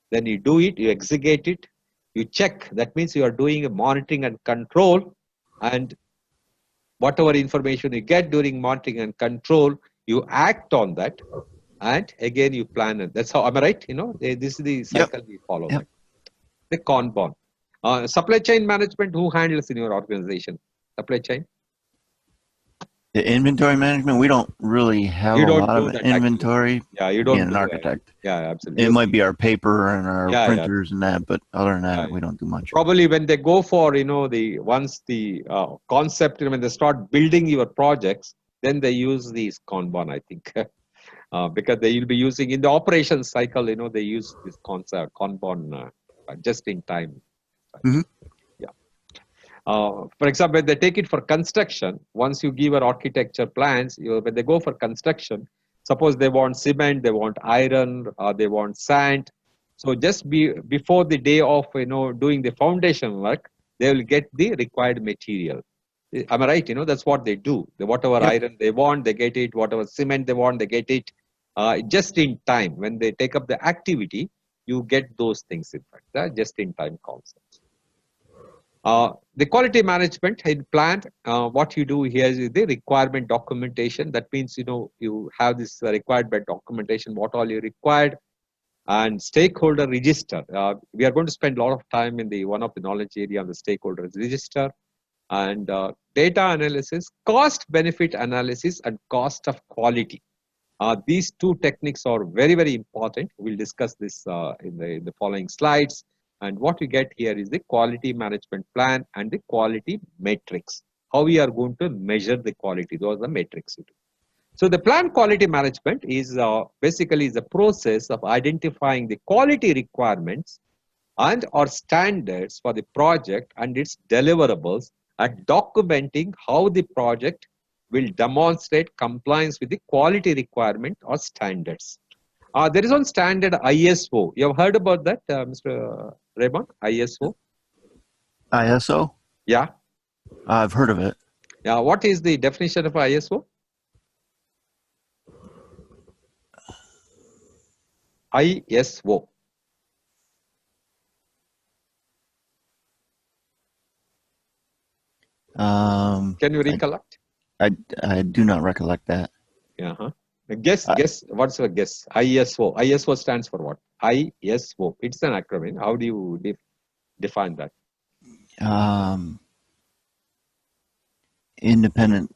then you do it, you execute it, you check. That means you are doing a monitoring and control, and whatever information you get during monitoring and control, you act on that, and again you plan it. That's how, am I right? This is the cycle we follow. Yep. The Kanban. Supply chain management, who handles in your organization? Supply chain? The inventory management, we don't really have You a don't lot do of that actually. inventory. Yeah, you Being don't an do architect, yeah, absolutely. it might be our paper and our Yeah, yeah, printers and that, but other than yeah, that, yeah. we don't do much. Probably when they go for, the once the concept, when they start building your projects, then they use these Kanban, I think. Because they will be using in the operation cycle, they use this concept Kanban just in time. Mhm. Yeah. For example, when they take it for construction, once you give an architecture plans, when they go for construction, suppose they want cement, they want iron, they want sand. So just before the day of doing the foundation work, they will get the required material. Am I right? That's what they do. Whatever Yep. iron they want, they get it. Whatever cement they want, they get it. Just in time. When they take up the activity, you get those things in fact. Just in time concepts. The quality management in plant, what you do here is the requirement documentation. That means, you have this requirement documentation, what all you required, and stakeholder register. We are going to spend a lot of time in the one of the knowledge area on the stakeholder register, and data analysis, cost benefit analysis, and cost of quality. These two techniques are very, very important. We'll discuss this in the following slides. And what we get here is the quality management plan and the quality metrics. How we are going to measure the quality. Those are the metrics. So the plan quality management is basically the process of identifying the quality requirements and or standards for the project and its deliverables, and documenting how the project will demonstrate compliance with the quality requirement or standards. There is one standard ISO. You have heard about that, Mr. Raymond? ISO? ISO? Yeah. I've heard of it. Yeah. What is the definition of ISO? ISO. Can you recollect? I do not recollect that. Yeah. Guess. What's your guess? ISO. ISO stands for what? ISO. It's an acronym. How do you define that? Independent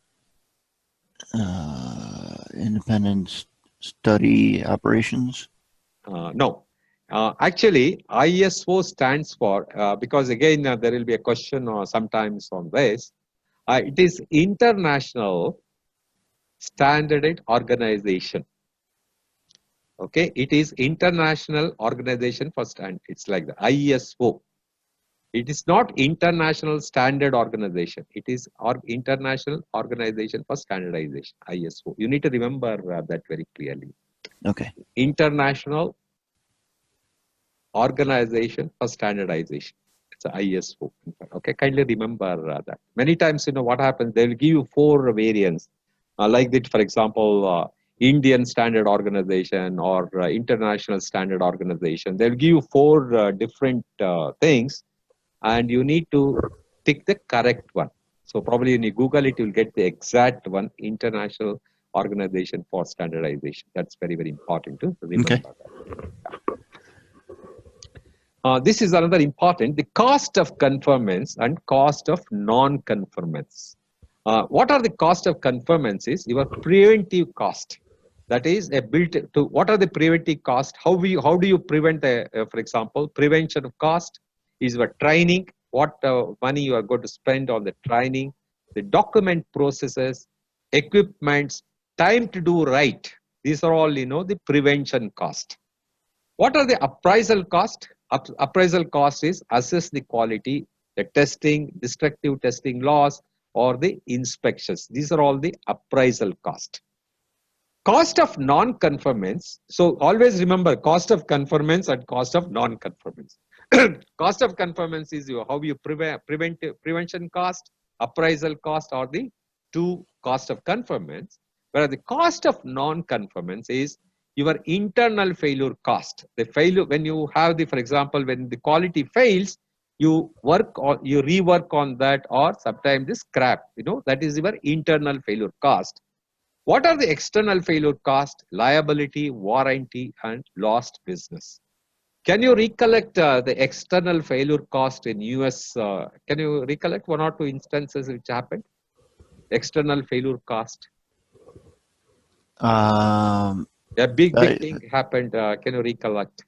study operations. No. Actually, ISO stands for, because again, there will be a question sometimes on this. It is International Standard Organization. Okay, it is International Organization for Standard. It's like the ISO. It is not International Standard Organization. It is International Organization for Standardization, ISO. You need to remember that very clearly. Okay. International Organization for Standardization. It's a ISO. Okay, kindly remember that. Many times, what happens, they will give you 4 variants. Like that, for example, Indian Standard Organization or International Standard Organization. They'll give you 4 different things, and you need to pick the correct one. So probably when you Google it, you'll get the exact one, International Organization for Standardization. That's very, very important to remember. Okay. That. This is another important, the cost of conformance and cost of non-conformance. What are the cost of conformance is your preventive cost. That is a built to, what are the preventive cost? How do you prevent, for example, prevention of cost is your training, what money you are going to spend on the training, the document processes, equipments, time to do right. These are all, the prevention cost. What are the appraisal cost? Appraisal cost is assess the quality, the testing, destructive testing loss, or the inspections. These are all the appraisal cost. Cost of non-conformance. So always remember cost of conformance and cost of non-conformance. Cost of conformance is how you prevention cost, appraisal cost, or the 2 cost of conformance. Whereas the cost of non-conformance is your internal failure cost. The failure, when you have the, for example, when the quality fails, you rework on that, or sometimes the scrap, that is your internal failure cost. What are the external failure cost? Liability, warranty, and lost business. Can you recollect the external failure cost in US? Can you recollect 1 or 2 instances which happened? External failure cost. Um, A big thing happened. Can you recollect?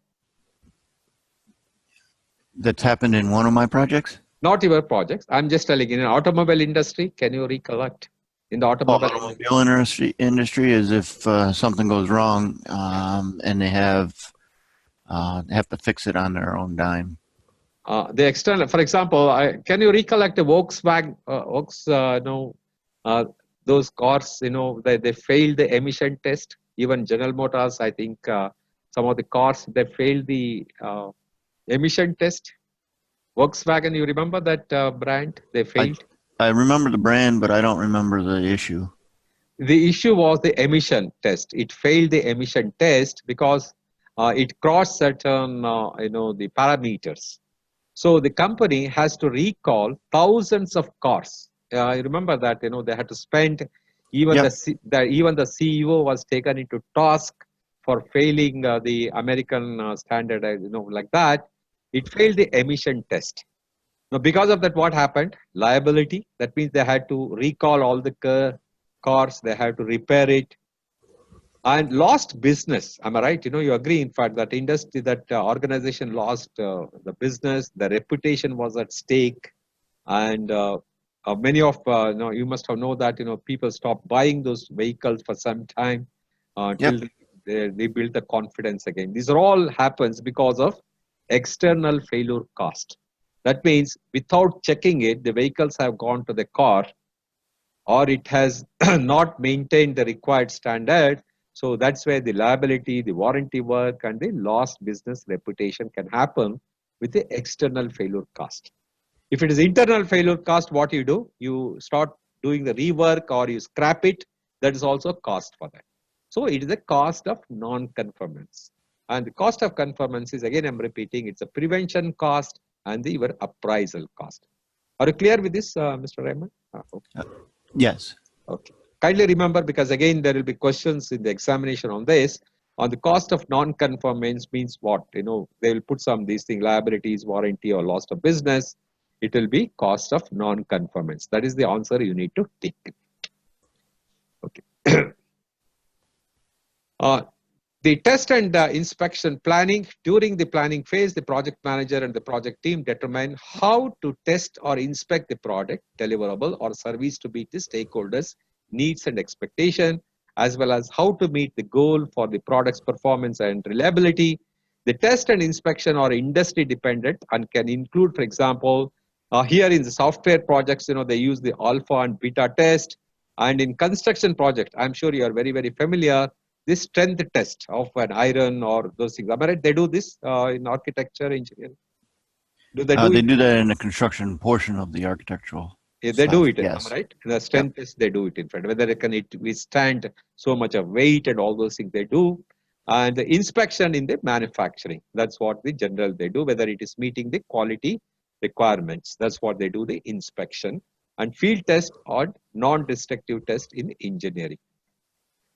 That's happened in one of my projects? Not your projects. I'm just telling in an automobile industry, can you recollect? In the Automobile industry is if something goes wrong and they have to fix it on their own dime. The external, for example, can you recollect a Volkswagen, those cars, they failed the emission test. Even General Motors, I think some of the cars, they failed the emission test. Volkswagen, you remember that brand? They failed. I remember the brand, but I don't remember the issue. The issue was the emission test. It failed the emission test because it crossed certain, the parameters. So the company has to recall thousands of cars. I remember that they had to spend even even the CEO was taken into task for failing the American standard. Like that, it failed the emission test. Now, because of that, what happened? Liability. That means they had to recall all the cars. They had to repair it, and lost business. Am I right? You agree. In fact, that industry, that organization lost the business. The reputation was at stake, and many of you must have known that people stopped buying those vehicles for some time till they build the confidence again. These are all happens because of external failure cost. That means without checking it, the vehicles have gone to the car, or it has not maintained the required standard. So that's where the liability, the warranty work, and the lost business reputation can happen with the external failure cost. If it is internal failure cost, what you do? You start doing the rework or you scrap it. That is also cost for that. So it is a cost of non-conformance. And the cost of conformance is, again, I'm repeating, it's a prevention cost and your appraisal cost. Are you clear with this, Mr. Raymond? Okay. Yes. Okay. Kindly remember, because again, there will be questions in the examination on this. On the cost of non-conformance means what? They will put some these things, liabilities, warranty, or loss of business. It will be cost of non-conformance. That is the answer you need to take. Okay. The test and inspection planning. During the planning phase, the project manager and the project team determine how to test or inspect the product, deliverable, or service to meet the stakeholders' needs and expectation, as well as how to meet the goal for the product's performance and reliability. The test and inspection are industry dependent and can include, for example, here in the software projects, they use the alpha and beta test. And in construction project, I'm sure you are very, very familiar, this strength test of an iron or those things. Am I right? They do this in architecture, engineering. Do they do they it? do that in the construction portion of the architectural. Yeah, they do it. Yes. Am I right? The strength test, they do it in front. Whether it can withstand so much of weight and all those things they do. And the inspection in the manufacturing, that's what the general they do, whether it is meeting the quality requirements. That's what they do, the inspection. And field test or non-destructive test in engineering.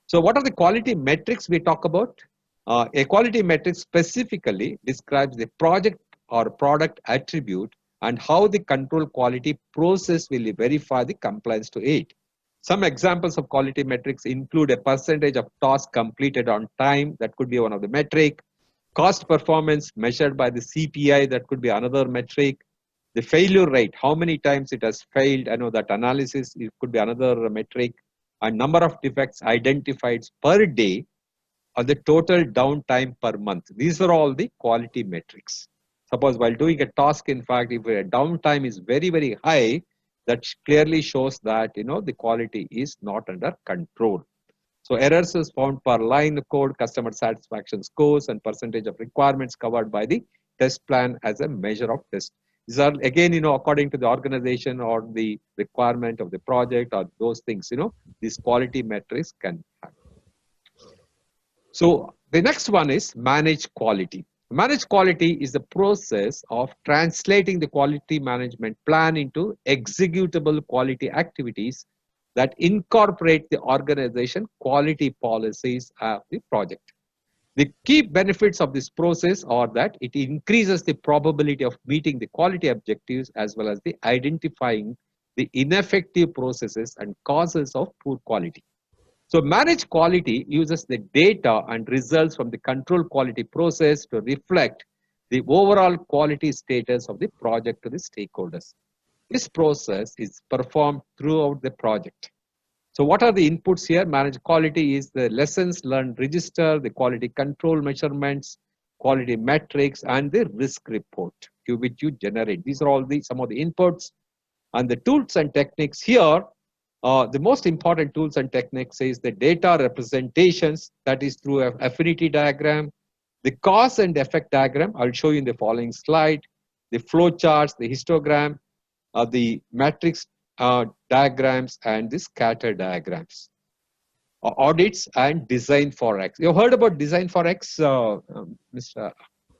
So what are the quality metrics we talk about? A quality metric specifically describes the project or product attribute and how the control quality process will verify the compliance to it. Some examples of quality metrics include a percentage of tasks completed on time. That could be one of the metric. Cost performance measured by the CPI. That could be another metric. The failure rate, how many times it has failed. I know that analysis, it could be another metric. And number of defects identified per day or the total downtime per month. These are all the quality metrics. Suppose while doing a task, in fact, if a downtime is very, very high, that clearly shows that the quality is not under control. So errors is found per line of code, customer satisfaction scores, and percentage of requirements covered by the test plan as a measure of test. These are again, according to the organization or the requirement of the project or those things, these quality metrics can happen. So the next one is manage quality. Manage quality is the process of translating the quality management plan into executable quality activities that incorporate the organization quality policies of the project. The key benefits of this process are that it increases the probability of meeting the quality objectives as well as the identifying the ineffective processes and causes of poor quality. So managed quality uses the data and results from the control quality process to reflect the overall quality status of the project to the stakeholders. This process is performed throughout the project. So what are the inputs here? Managed quality is the lessons learned register, the quality control measurements, quality metrics, and the risk report which you generate. These are all some of the inputs. And the tools and techniques here, the most important tools and techniques is the data representations, that is through an affinity diagram, the cause and effect diagram, I'll show you in the following slide, the flow charts, the histogram, the matrix diagrams, and the scatter diagrams. Audits and design for X. You've heard about design for X, Mr.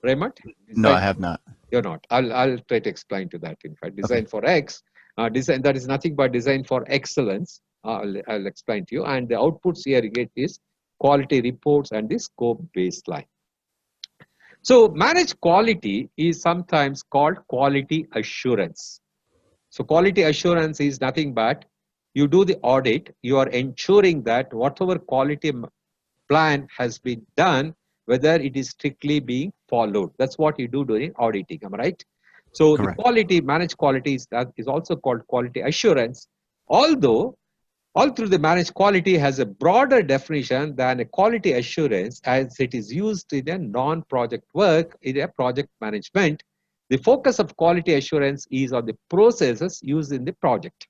Raymond? No, I have not. You're not. I'll try to explain to that. In fact, design for X, design, that is nothing but design for excellence. I'll explain to you. And the outputs here you get is quality reports and the scope baseline. So managed quality is sometimes called quality assurance. So quality assurance is nothing but you do the audit, you are ensuring that whatever quality plan has been done, whether it is strictly being followed. That's what you do during auditing, am I right? So Correct. the quality, managed quality is also called quality assurance, although all through the managed quality has a broader definition than a quality assurance as it is used in a non-project work, in a project management. The focus of quality assurance is on the processes used in the project.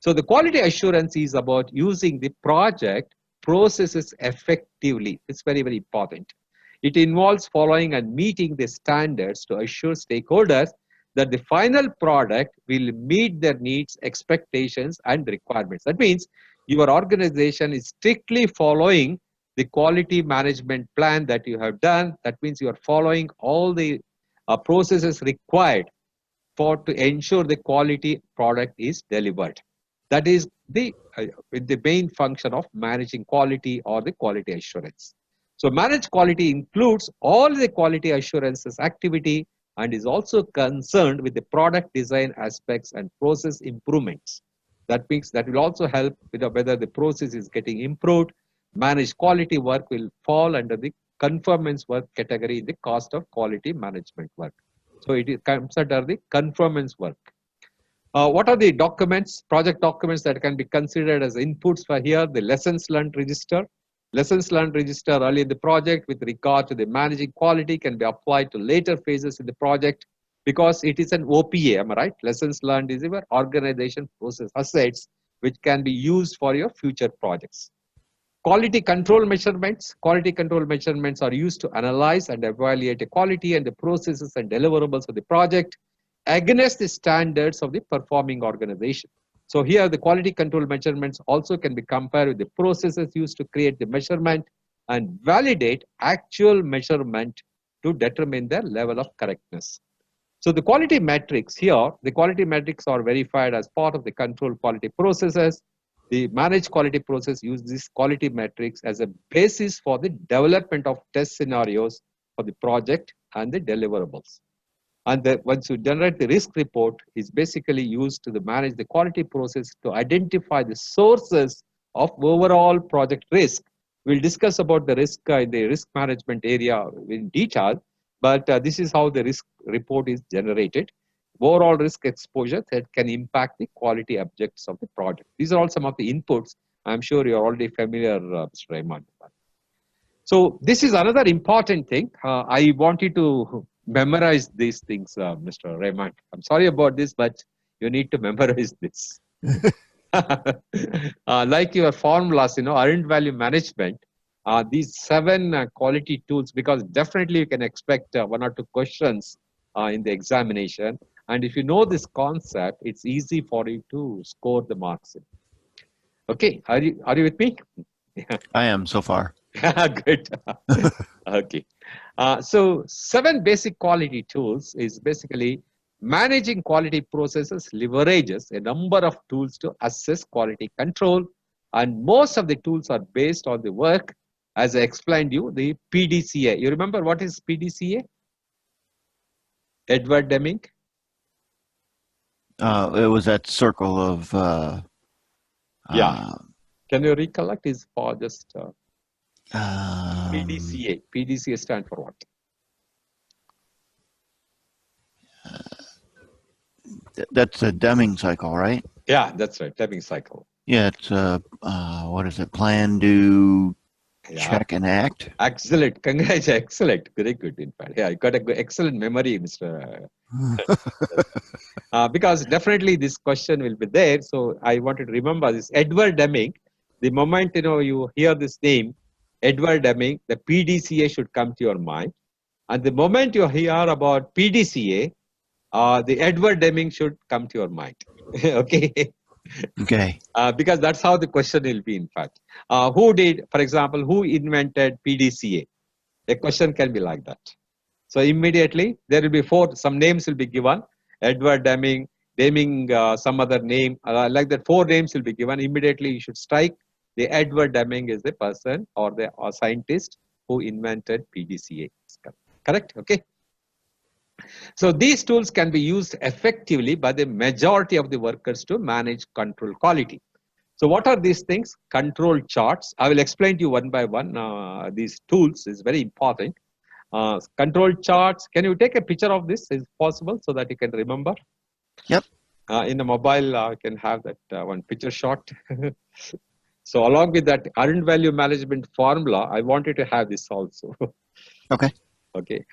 So the quality assurance is about using the project processes effectively. It's very, very important. It involves following and meeting the standards to assure stakeholders that the final product will meet their needs, expectations, and requirements. That means your organization is strictly following the quality management plan that you have done. That means you are following all the processes required to ensure the quality product is delivered. That is the main function of managing quality or the quality assurance. So managed quality includes all the quality assurances activity and is also concerned with the product design aspects and process improvements. That means that will also help with whether the process is getting improved. Managed quality work will fall under the conformance work category in the cost of quality management work. So it comes under the conformance work. What are the documents, project documents that can be considered as inputs for here? The lessons learned register. Lessons learned register early in the project with regard to the managing quality can be applied to later phases in the project because it is an OPA, am I right? Lessons learned is your organization process assets which can be used for your future projects. Quality control measurements. Quality control measurements are used to analyze and evaluate the quality and the processes and deliverables of the project against the standards of the performing organization. So here the quality control measurements also can be compared with the processes used to create the measurement and validate actual measurement to determine their level of correctness. So the quality metrics here, the quality metrics are verified as part of the control quality processes. The managed quality process uses these quality metrics as a basis for the development of test scenarios for the project and the deliverables. And once you generate the risk report, is basically used to manage the quality process to identify the sources of overall project risk. We'll discuss about the risk in the risk management area in detail, but this is how the risk report is generated. Overall risk exposure that can impact the quality objectives of the project. These are all some of the inputs. I'm sure you're already familiar, Mr. Raymond. So this is another important thing. I want you to memorize these things, Mr. Raymond. I'm sorry about this, but you need to memorize this. Like your formulas, earned value management, these 7 quality tools, because definitely you can expect 1 or 2 questions in the examination. And if you know this concept, it's easy for you to score the marks. Okay, are you with me? I am so far. Good. Okay. So 7 basic quality tools is basically managing quality processes leverages a number of tools to assess quality control. And most of the tools are based on the work, as I explained you, the PDCA. You remember what is PDCA? Edward Deming? It was that circle of. Yeah. Can you recollect? Is for just Um, PDCA. PDCA stand for what? That's a Deming cycle, right? Yeah, that's right. Deming cycle. Yeah, it's what is it? Plan, do, check, and act. Excellent. Congratulations. Excellent. Very good, in fact. Yeah, you got a good, excellent memory, Mr. Because definitely this question will be there. So I wanted to remember this Edward Deming. The moment you hear this name, Edward Deming, the PDCA should come to your mind. And the moment you hear about PDCA, the Edward Deming should come to your mind. Okay. Okay. Because that's how the question will be, in fact. Who did, for example, who invented PDCA? A question can be like that. So immediately there will be some names will be given. Edward Deming, some other name, like that 4 names will be given. Immediately you should strike the Edward Deming is the person or the scientist who invented PDCA. Correct? Okay. So these tools can be used effectively by the majority of the workers to manage control quality. So what are these things? Control charts. I will explain to you one by one. These tools is very important. Control charts. Can you take a picture of this? Is possible so that you can remember? Yep. In the mobile, I can have that one picture shot. So along with that earned value management formula, I wanted to have this also. Okay. Okay.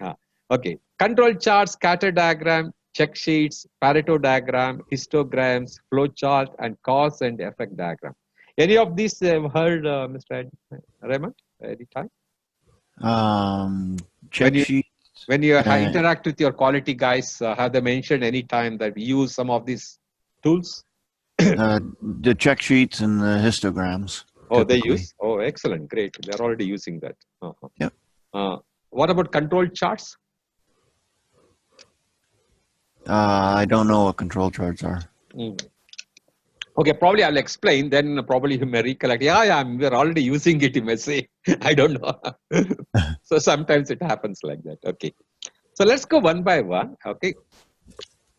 Okay. Control charts, scatter diagram, check sheets, Pareto diagram, histograms, flow chart, and cause and effect diagram. Any of these have heard, Mr. Raymond, any time? Check sheet. When you interact with your quality guys, have they mentioned any time that we use some of these tools? The check sheets and the histograms. Oh, typically. They use? Oh, excellent. Great. They're already using that. Yep. What about control charts? I don't know what control charts are. Okay, probably I'll explain. Then probably you may recollect. Yeah, we're already using it. You may say, I don't know. So sometimes it happens like that. Okay. So let's go one by one. Okay.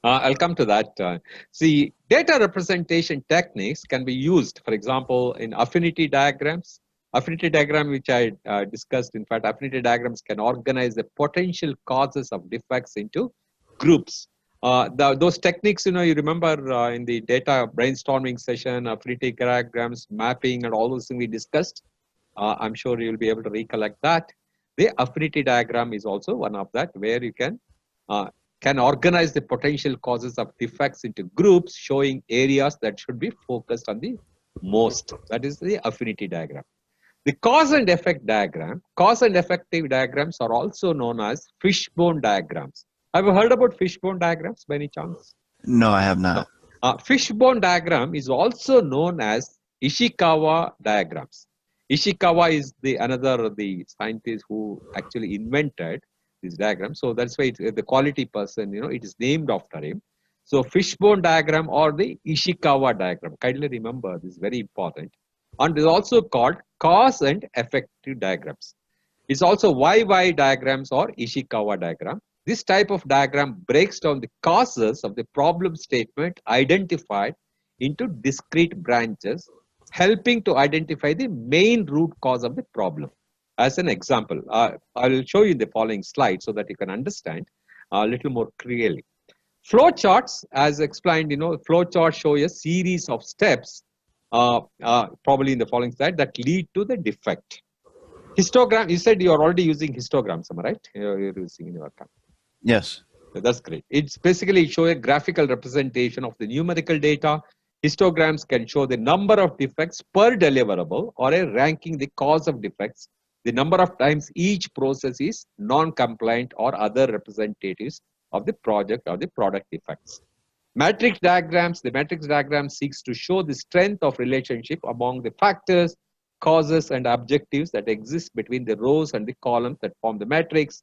I'll come to that. See, data representation techniques can be used, for example, in affinity diagrams. Affinity diagram, which I discussed, in fact, affinity diagrams can organize the potential causes of defects into groups. Those techniques, you remember in the data brainstorming session, affinity diagrams, mapping, and all those things we discussed. I'm sure you'll be able to recollect that. The affinity diagram is also one of that, where you can organize the potential causes of defects into groups, showing areas that should be focused on the most. That is the affinity diagram. The cause and effect diagram, cause and effective diagrams are also known as fishbone diagrams. Have you heard about fishbone diagrams by any chance? No, I have not. No. Fishbone diagram is also known as Ishikawa diagrams. Ishikawa is the scientist who actually invented this diagram. So that's why the quality person, it is named after him. So fishbone diagram or the Ishikawa diagram. Kindly remember, this is very important. And is also called cause and effective diagrams. It's also YY diagrams or Ishikawa diagram. This type of diagram breaks down the causes of the problem statement identified into discrete branches, helping to identify the main root cause of the problem. As an example, I will show you in the following slide so that you can understand a little more clearly. Flow charts, as explained, flow charts show a series of steps, probably in the following slide, that lead to the defect. Histogram, you said you're already using histograms, am I right? You're using in your account. Yes. That's great. It's basically show a graphical representation of the numerical data. Histograms can show the number of defects per deliverable or a ranking the cause of defects, the number of times each process is non-compliant or other representatives of the project or the product defects. Matrix diagrams, the matrix diagram seeks to show the strength of relationship among the factors, causes, and objectives that exist between the rows and the columns that form the matrix.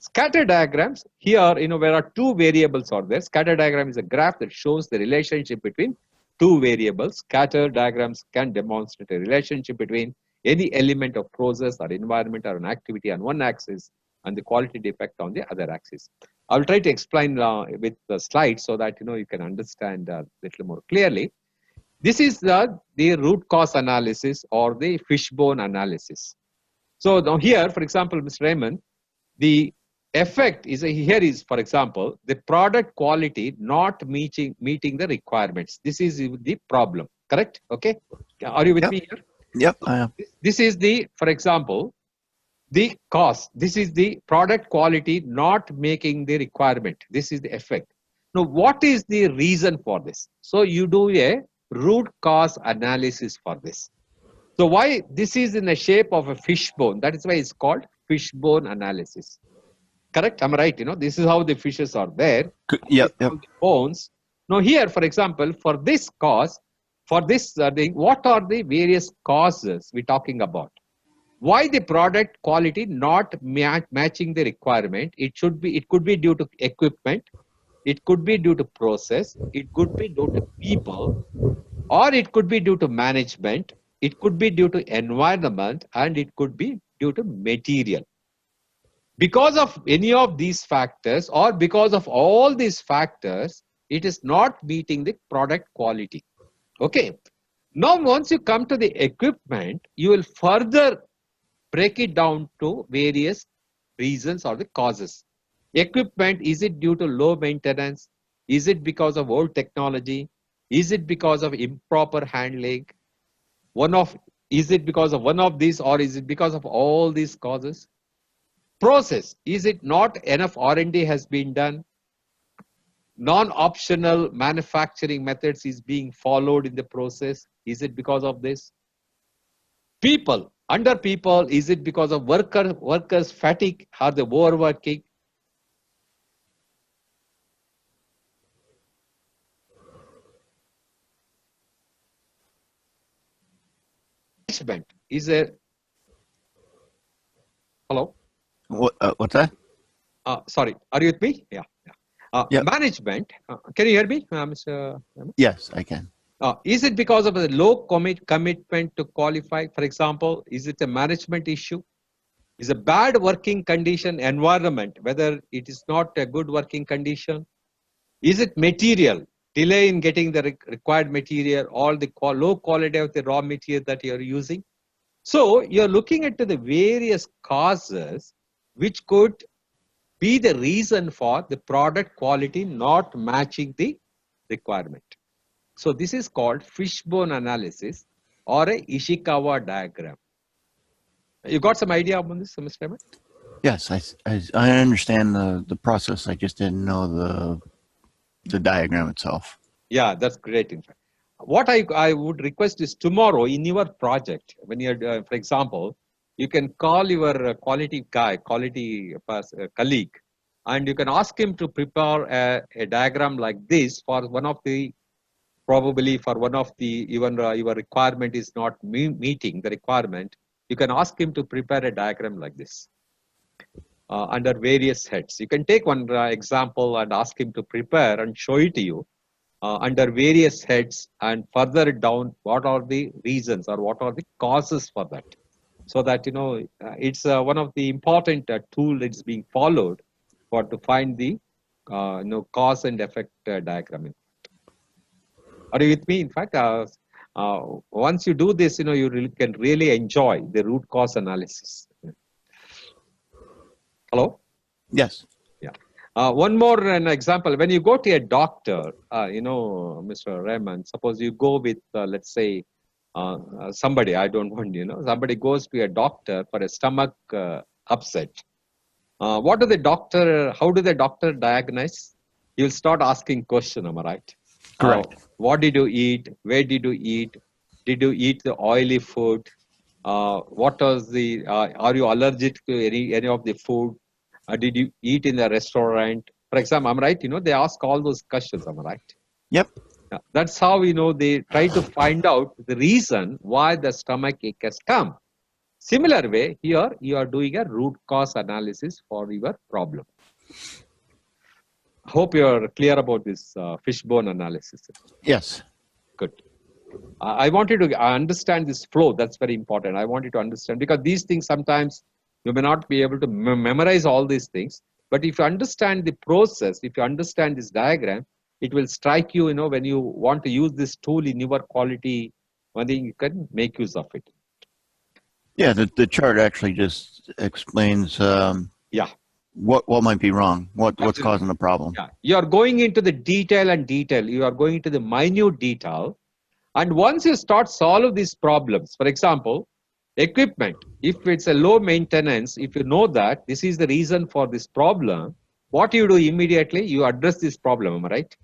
Scatter diagrams, here, where are two variables are there. Scatter diagram is a graph that shows the relationship between two variables. Scatter diagrams can demonstrate a relationship between any element of process or environment or an activity on one axis and the quality defect on the other axis. I'll try to explain with the slides so that you can understand a little more clearly. This is the root cause analysis or the fishbone analysis. So now here, for example, Mr. Raymond, the effect is here is, for example, the product quality not meeting the requirements. This is the problem, correct? Okay, are you with me here? Yep, I am. This is the, for example, the cost. This is the product quality not making the requirement. This is the effect. Now, what is the reason for this? So you do a root cause analysis for this. So why this is in the shape of a fishbone? That is why it's called fishbone analysis. Correct? I'm right. This is how the fishes are there. Yep. The bones. Now here, for example, for this cause, for this thing, what are the various causes we're talking about? Why the product quality not matching the requirement? It could be due to equipment. It could be due to process. It could be due to people, or it could be due to management. It could be due to environment, and it could be due to material. Because of any of these factors, or because of all these factors, it is not meeting the product quality. Okay. Now, once you come to the equipment, you will further break it down to various reasons or the causes. Equipment, is it due to low maintenance? Is it because of old technology? Is it because of improper handling? Is it because of one of these, or is it because of all these causes? Process, is it not enough R&D has been done? Non-optional manufacturing methods is being followed in the process. Is it because of this? People, under people, is it because of workers fatigue? Are they overworking? Management is a hello. What's that? Sorry, are you with me? Yeah. Yep. Management. Can you hear me, Mr. Yes, I can. Is it because of the low commitment to qualify? For example, is it a management issue? Is a bad working condition environment, whether it is not a good working condition? Is it material? Delay in getting the required material, or the low quality of the raw material that you are using? So you're looking at the various causes which could be the reason for the product quality not matching the requirement. So this is called fishbone analysis or a Ishikawa diagram. You got some idea on this, Mr. Raymond? Yes, I understand the process. I just didn't know the diagram itself. Yeah, that's great. In fact, what I would request is tomorrow in your project, when you're, for example, you can call your quality colleague, and you can ask him to prepare a diagram like this for one of the, probably for one of the, even your requirement is not meeting the requirement. You can ask him to prepare a diagram like this under various heads. You can take one example and ask him to prepare and show it to you under various heads, and further down what are the reasons or what are the causes for that. So that, it's one of the important tool that's being followed to find the cause and effect diagram. Are you with me? In fact, once you do this, you can really enjoy the root cause analysis. Hello? Yes. Yeah. One more example. When you go to a doctor, Mr. Raymond, suppose you go with, let's say, somebody, I don't want, somebody goes to a doctor for a stomach upset. How do the doctor diagnose? You'll start asking questions, am I right? Correct. What did you eat? Where did you eat? Did you eat the oily food? What was the, are you allergic to any of the food? Did you eat in the restaurant? For example, I'm right, they ask all those questions, am I right? Yep. That's how, they try to find out the reason why the stomach ache has come. Similar way, here you are doing a root cause analysis for your problem. Hope you're clear about this fishbone analysis. Yes. Good. I wanted to understand this flow. That's very important. I wanted to understand, because these things sometimes You may not be able to memorize all these things, but if you understand the process, if you understand this diagram, it will strike you, when you want to use this tool in your quality, I think you can make use of it. Yeah, the chart actually just explains Yeah. what might be wrong, what's Absolutely. causing the problem. Yeah. You are going into the detail and detail. You are going into the minute detail. And once you start solve these problems, for example, equipment, if it's a low maintenance, if you know that this is the reason for this problem, what you do immediately, you address this problem, am I right?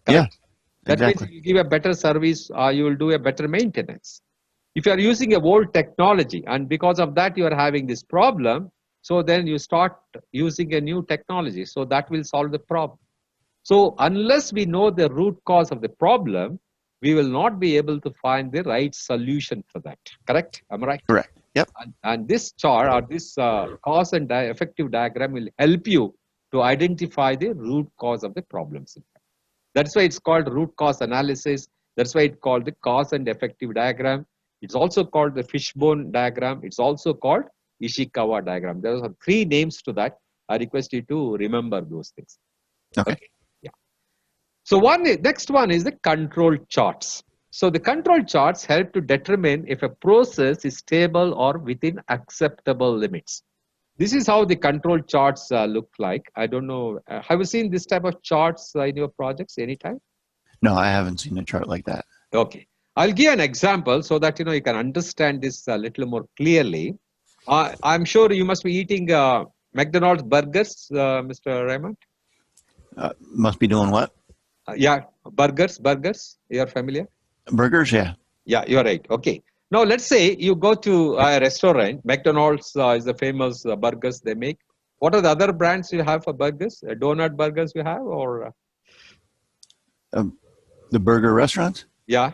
Correct? Yeah, exactly. That means you give a better service, you will do a better maintenance. If you are using a old technology and because of that you are having this problem, so then you start using a new technology. So that will solve the problem. So unless we know the root cause of the problem, we will not be able to find the right solution for that. Correct? Am I right? Correct. Yep. And this chart or this cause and effective diagram will help you to identify the root cause of the problems. That's why it's called root cause analysis. That's why it's called the cause and effective diagram. It's also called the fishbone diagram. It's also called Ishikawa diagram. There are 3 names to that. I request you to remember those things. Okay. Yeah. So next one is the control charts. So the control charts help to determine if a process is stable or within acceptable limits. This is how the control charts look like. I don't know. Have you seen this type of charts in your projects anytime? No, I haven't seen a chart like that. Okay. I'll give an example so that you can understand this a little more clearly. I'm sure you must be eating McDonald's burgers, Mr. Raymond. Must be doing what? Yeah, burgers. You're familiar? Burgers, yeah. Yeah, you're right. Okay. Now, let's say you go to a restaurant. McDonald's is the famous burgers they make. What are the other brands you have for burgers? Donut burgers you have, or the burger restaurants? Yeah.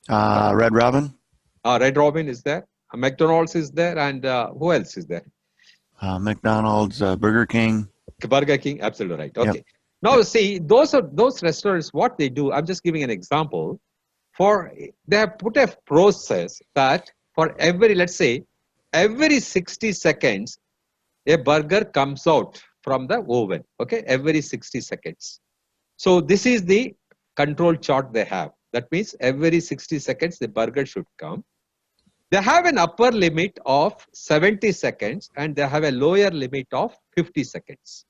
Red Robin. Red Robin is there. McDonald's is there, and who else is there? McDonald's, Burger King. Burger King, absolutely right. Okay. Yep. Now, see, those restaurants. What they do, I'm just giving an example. They have put a process that for let's say, every 60 seconds, a burger comes out from the oven. Okay, every 60 seconds. So this is the control chart they have. That means every 60 seconds, the burger should come. They have an upper limit of 70 seconds and they have a lower limit of 50 seconds.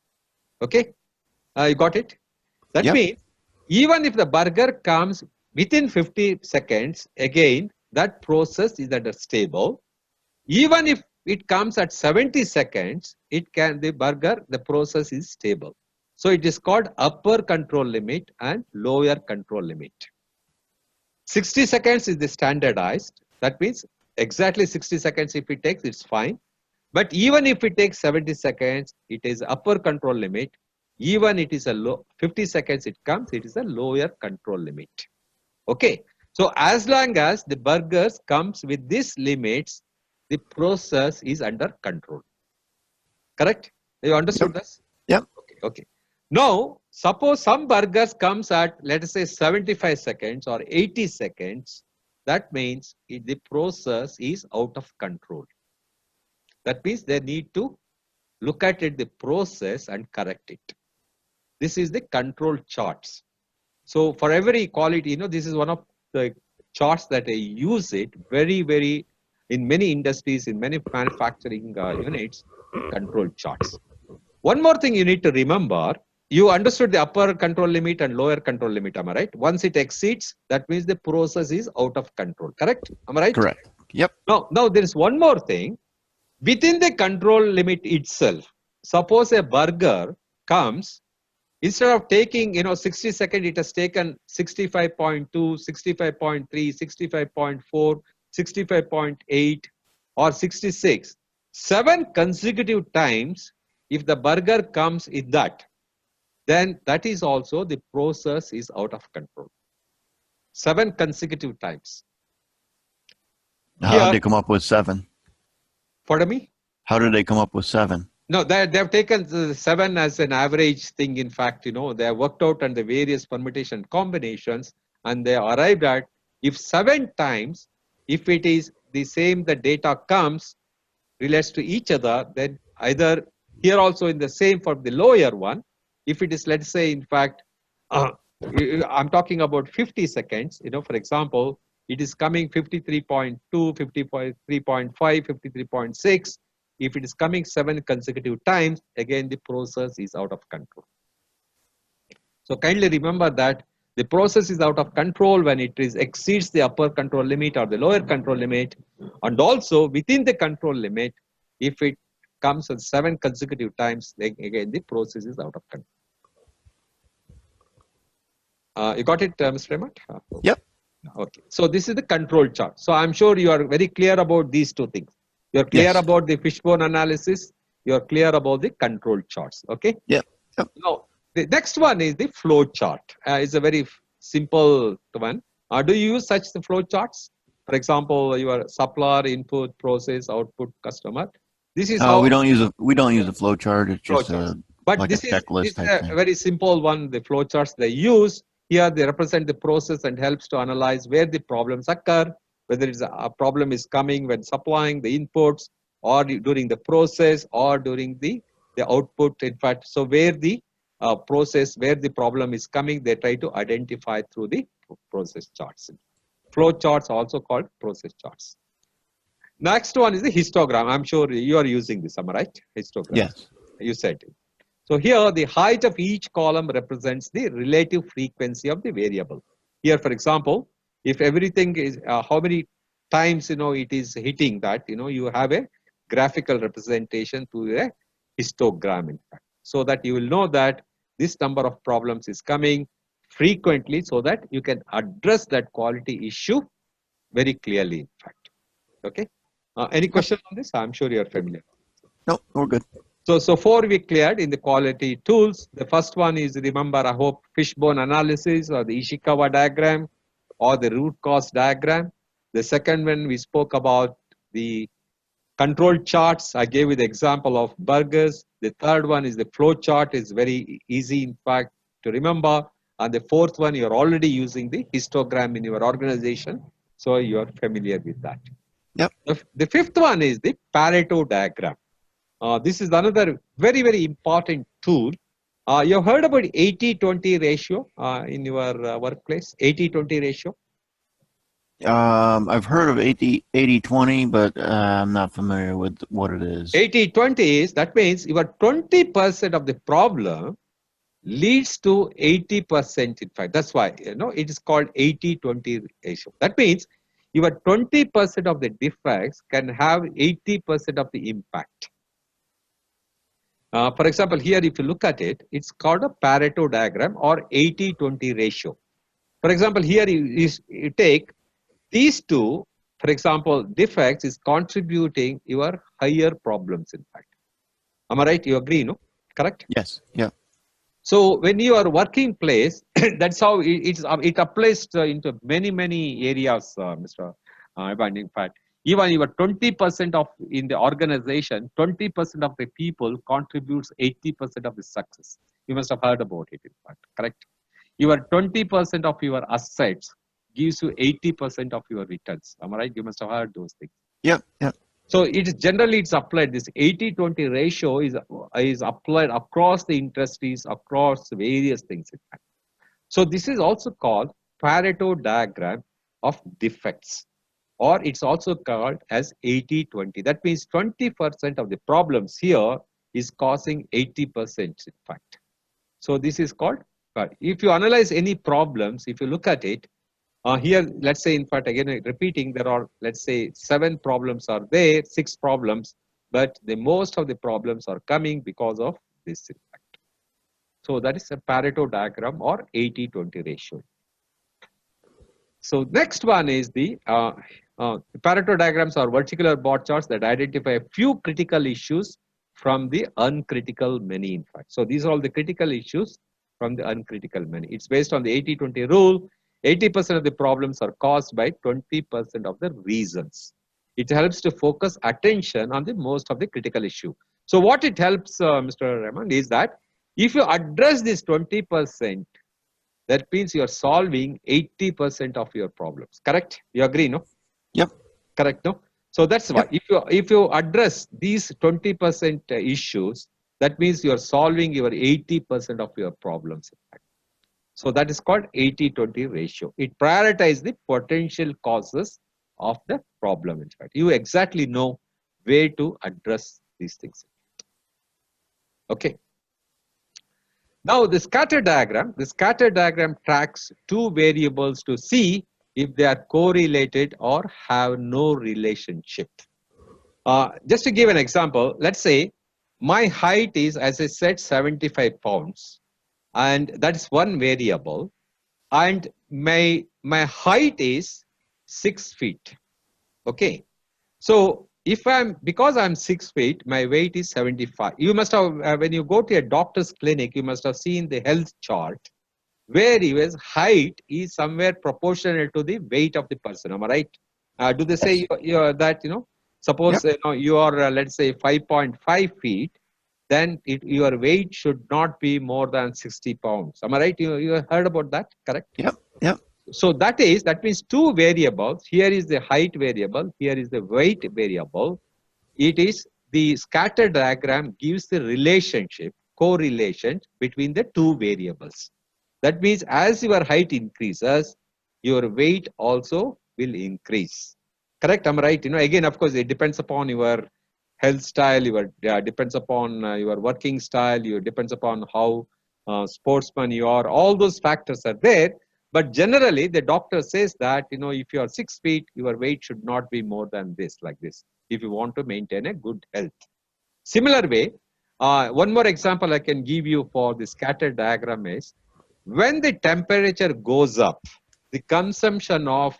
Okay, you got it? That means even if the burger comes within 50 seconds, again, that process is under stable. Even if it comes at 70 seconds, the process is stable. So it is called upper control limit and lower control limit. 60 seconds is the standardized. That means exactly 60 seconds if it takes, it's fine. But even if it takes 70 seconds, it is upper control limit. Even it is 50 seconds it comes, it is a lower control limit. Okay. So as long as the burgers comes with these limits, the process is under control. Correct? You understood this? Yep. Okay. Now, suppose some burgers comes at, let us say, 75 seconds or 80 seconds. That means the process is out of control. That means they need to look at the process and correct it. This is the control charts. So for every quality, this is one of the charts that I use it very in many industries, in many manufacturing units, control charts. One more thing you need to remember, you understood the upper control limit and lower control limit, am I right? Once it exceeds, that means the process is out of control, correct? Am I right? Correct. Yep. Now there is one more thing. Within the control limit itself, suppose a burger comes, instead of taking 60 seconds, it has taken 65.2, 65.3, 65.4, 65.8 or 66. 7 consecutive times, if the burger comes in that, then that is also the process is out of control. 7 consecutive times. How did they come up with 7? Pardon me? How did they come up with 7? No, they have taken the 7 as an average thing. In fact, they have worked out on the various permutation combinations and they arrived at if 7 times, if it is the same, the data comes, relates to each other, then either here also in the same for the lower one, if it is, let's say, in fact, I'm talking about 50 seconds, for example, it is coming 53.2, 53.5, 53.6. If it is coming 7 consecutive times, again, the process is out of control. So kindly remember that the process is out of control when it exceeds the upper control limit or the lower control limit. And also within the control limit, if it comes at 7 consecutive times, then again, the process is out of control. You got it, Mr. Raymond? Yep. Okay. So this is the control chart. So I'm sure you are very clear about these two things. You're clear Yes. about the fishbone analysis. You're clear about the control charts. Okay. Yep. Yep. Now, the next one is the flow chart. It's a very simple one. Do you use such the flow charts? For example, your supplier, input, process, output, customer. This is how we don't use a flow chart. It's just but like this a checklist is type a thing. very simple one. The flow charts they use here, they represent the process and helps to analyze where the problems occur, whether it's a problem is coming when supplying the inputs or during the process or during the output. In fact, so where the process, where the problem is coming, they try to identify through the process charts. Flow charts are also called process charts. Next one is the histogram. I'm sure you are using this, am I right? Histogram. Yes. You said it. So here the height of each column represents the relative frequency of the variable. Here, for example, if everything is how many times it is hitting that, you have a graphical representation to a histogram, in fact, so that you will know that this number of problems is coming frequently, so that you can address that quality issue very clearly, in fact. Okay. Any question on this? I'm sure you are familiar. No, we're good. So 4 we cleared in the quality tools. The first one is, remember, I hope, fishbone analysis or the Ishikawa diagram or the root cause diagram. The second one we spoke about the control charts. I gave you the example of burgers. The third one is the flow chart. Is very easy, in fact, to remember. And the fourth one, you're already using the histogram in your organization, so you're familiar with that. Yep. The fifth one is the Pareto diagram. This is another very, very important tool. You've heard about 80-20 ratio in your workplace, 80-20 ratio? I've heard of 80-20, but I'm not familiar with what it is. 80-20 is, that means your 20% of the problem leads to 80%, in fact. That's why, it is called 80-20 ratio. That means your 20% of the defects can have 80% of the impact. For example, here, if you look at it, it's called a Pareto diagram or 80-20 ratio. For example, here you take these two, for example, defects is contributing your higher problems, in fact. Am I right? You agree, no? Correct? Yes. Yeah. So when you are working place, that's how it applies into many, many areas, Mr. Ivan. In fact, even your 20% of in the organization, 20% of the people contributes 80% of the success. You must have heard about it, in fact, correct? Your 20% of your assets gives you 80% of your returns. Am I right? You must have heard those things. Yep. Yep. So it's applied. This 80-20 ratio is applied across the industries, across various things, in fact. So this is also called Pareto diagram of defects, or it's also called as 80-20. That means 20% of the problems here is causing 80%, in fact. So this is called, if you analyze any problems, if you look at it, here, let's say, in fact, again, repeating, there are, let's say, 7 problems are there, 6 problems, but the most of the problems are coming because of this impact. So that is a Pareto diagram or 80-20 ratio. So next one is the Pareto diagrams are vertical bar charts that identify a few critical issues from the uncritical many, in fact. So these are all the critical issues from the uncritical many. It's based on the 80-20 rule. 80% of the problems are caused by 20% of the reasons. It helps to focus attention on the most of the critical issue. So what it helps, Mr. Raymond, is that if you address this 20%, that means you are solving 80% of your problems. Correct? You agree, no? Yep. Correct, no? So that's why if you address these 20% issues, that means you are solving your 80% of your problems. So that is called 80-20 ratio. It prioritizes the potential causes of the problem. In fact, you exactly know where to address these things. Okay. Now the scatter diagram tracks two variables to see if they are correlated or have no relationship. Just to give an example, let's say my height is, as I said, 75 pounds, and that's one variable, and my height is 6 feet. Okay, so because I'm 6 feet, my weight is 75. You must have when you go to a doctor's clinic, you must have seen the health chart where his height is somewhere proportional to the weight of the person. Am I right? Do they say that suppose you are let's say 5.5 feet, then your weight should not be more than 60 pounds. Am I right? You heard about that, correct? Yep. So that means two variables. Here is the height variable. Here is the weight variable. It is the scatter diagram gives the relationship, correlation between the two variables. That means as your height increases, your weight also will increase. Correct? I'm right. Again, of course, it depends upon your health style. Depends upon your working style. Depends upon how sportsman you are. All those factors are there. But generally, the doctor says that if you are 6 feet, your weight should not be more than this, like this, if you want to maintain a good health. Similar way, one more example I can give you for the scatter diagram is when the temperature goes up, the consumption of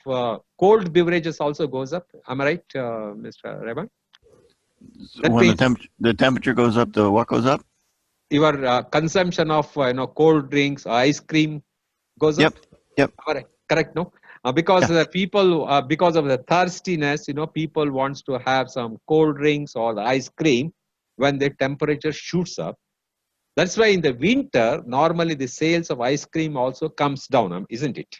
cold beverages also goes up. Am I right, Mr. Raman? When the temperature goes up, the what goes up? Your consumption of cold drinks, ice cream goes up. Yep. Correct, no? Because the people, because of the thirstiness, people wants to have some cold drinks or the ice cream when the temperature shoots up. That's why in the winter, normally the sales of ice cream also comes down, isn't it?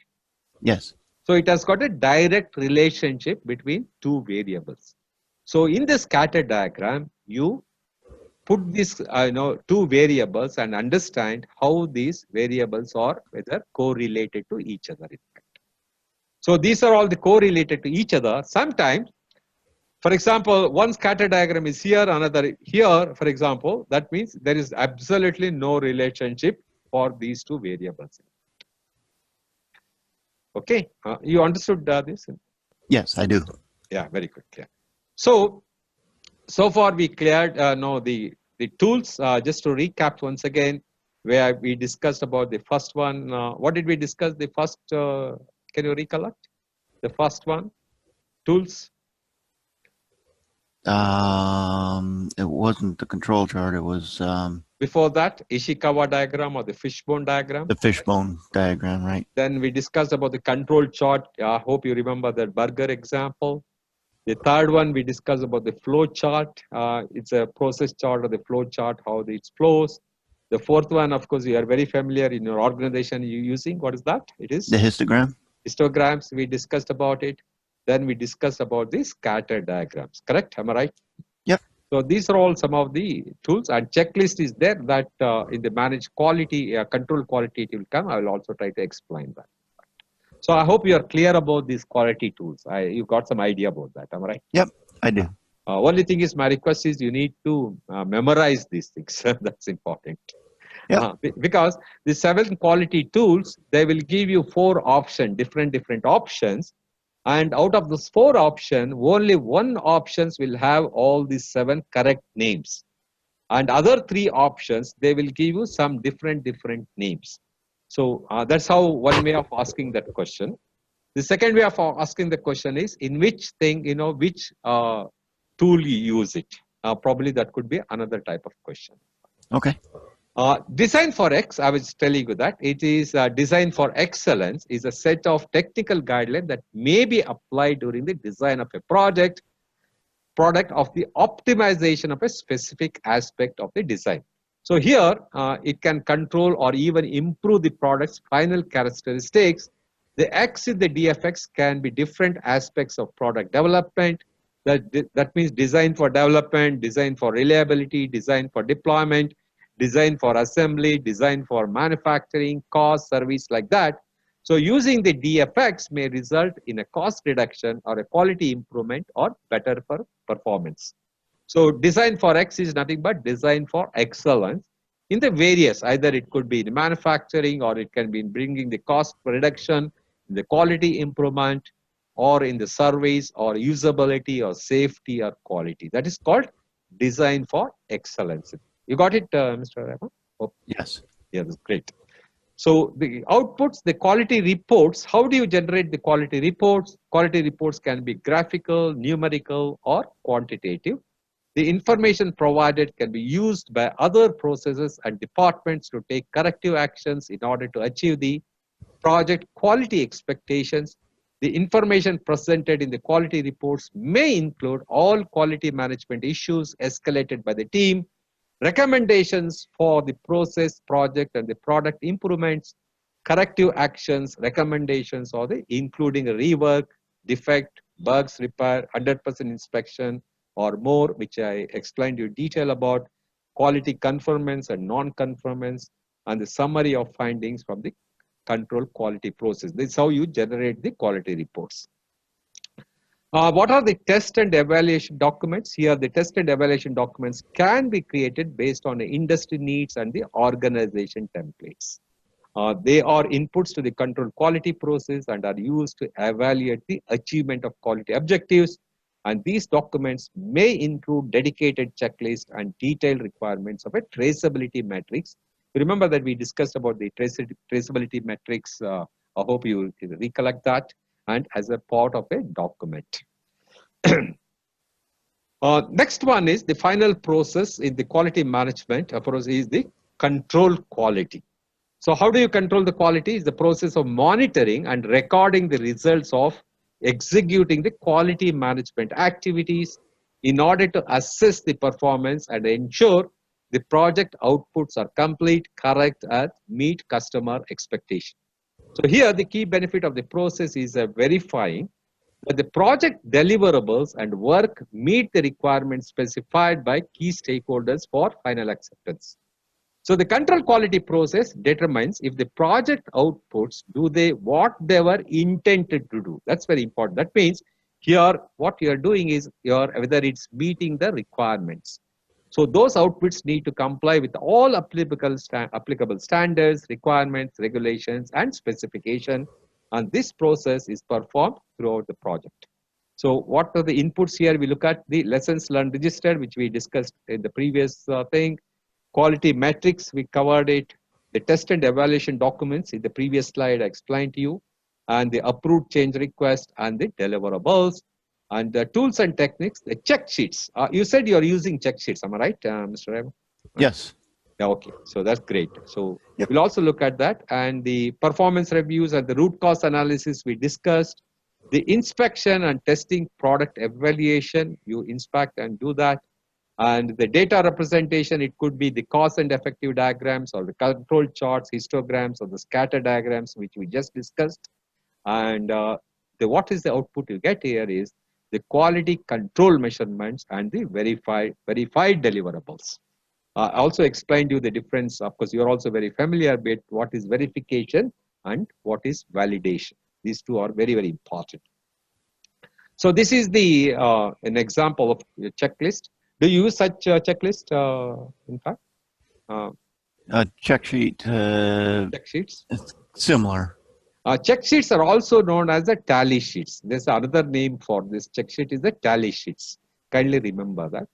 Yes. So it has got a direct relationship between two variables. So in the scatter diagram, you put these two variables and understand how these variables are whether correlated to each other. So these are all the correlated to each other. Sometimes, for example, one scatter diagram is here, another here, for example. That means there is absolutely no relationship for these two variables. Okay, you understood this? Yes, I do. Yeah, very good. Yeah. So far we cleared the tools. Just to recap once again, where we discussed about the first one. What did we discuss? The first. Can you recollect? The first one, tools. It wasn't the control chart. It was before that, Ishikawa diagram or the fishbone diagram. The fishbone diagram, right? Then we discussed about the control chart. I hope you remember that burger example. The third one, we discussed about the flow chart. It's a process chart or the flow chart, how it flows. The fourth one, of course, you are very familiar in your organization you're using. What is that? It is? The histogram. Histograms, we discussed about it. Then we discussed about the scatter diagrams. Correct? Am I right? Yep. So these are all some of the tools, and checklist is there that in the manage quality, control quality it will come. I will also try to explain that. So I hope you are clear about these quality tools. You got some idea about that. Am I right? Yep, I do. Only thing is, my request is you need to memorize these things. That's important. Yep. Because the 7 quality tools, they will give you 4 options, different options. And out of those 4 options, only one options will have all these 7 correct names. And other 3 options, they will give you some different names. So that's how one way of asking that question. The second way of asking the question is in which thing, which tool you use it. Probably that could be another type of question. Okay. Design for X, I was telling you that it is design for excellence is a set of technical guidelines that may be applied during the design of a product of the optimization of a specific aspect of the design. So here it can control or even improve the product's final characteristics. The X in the DFX can be different aspects of product development, That means design for development, design for reliability, design for deployment, design for assembly, design for manufacturing, cost, service, like that. So using the DFX may result in a cost reduction or a quality improvement or better for performance. So design for X is nothing but design for excellence in the various, either it could be in manufacturing or it can be in bringing the cost reduction, the quality improvement, or in the service or usability or safety or quality. That is called design for excellence. You got it, Mr. Rahman? Oh, Yes. yeah, that's great. So the outputs, the quality reports, how do you generate the quality reports? Quality reports can be graphical, numerical, or quantitative. The information provided can be used by other processes and departments to take corrective actions in order to achieve the project quality expectations. The information presented in the quality reports may include all quality management issues escalated by the team, recommendations for the process, project, and the product improvements, corrective actions, recommendations, or the including a rework, defect, bugs, repair, 100% inspection, or more, which I explained you detail about, quality conformance and non-conformance, and the summary of findings from the control quality process. This is how you generate the quality reports. What are the test and evaluation documents? Here, the test and evaluation documents can be created based on the industry needs and the organization templates. They are inputs to the control quality process and are used to evaluate the achievement of quality objectives. And these documents may include dedicated checklists and detailed requirements of a traceability matrix. Remember that we discussed about the traceability matrix. I hope you recollect that, and as a part of a document. Next one is the final process in the quality management process is the control quality. So how do you control the quality? Is the process of monitoring and recording the results of executing the quality management activities in order to assess the performance and ensure the project outputs are complete, correct, and meet customer expectation. So here the key benefit of the process is verifying that the project deliverables and work meet the requirements specified by key stakeholders for final acceptance. So the control quality process determines if the project outputs do they what they were intended to do. That's very important. That means here what you're doing is whether it's meeting the requirements. So those outputs need to comply with all applicable standards, requirements, regulations, and specification. And this process is performed throughout the project. So what are the inputs here? We look at the lessons learned register, which we discussed in the previous thing. Quality metrics, we covered it. The test and evaluation documents in the previous slide I explained to you. And the approved change request and the deliverables. And the tools and techniques, the check sheets. You said you're using check sheets, am I right, Mr. Ram? Yes. Yeah, okay, so that's great. So yep. We'll also look at that. And the performance reviews and the root cause analysis we discussed. The inspection and testing product evaluation, you inspect and do that. And the data representation, it could be the cause and effective diagrams or the control charts, histograms, or the scatter diagrams, which we just discussed. And what is the output you get here is the quality control measurements and the verified deliverables. I also explained you the difference. Of course, you're also very familiar with what is verification and what is validation. These two are very, very important. So this is the an example of a checklist. Do you use such a checklist, in fact? Check sheet. Check sheets? Similar. Check sheets are also known as the tally sheets. There's another name for this check sheet is the tally sheets. Kindly remember that.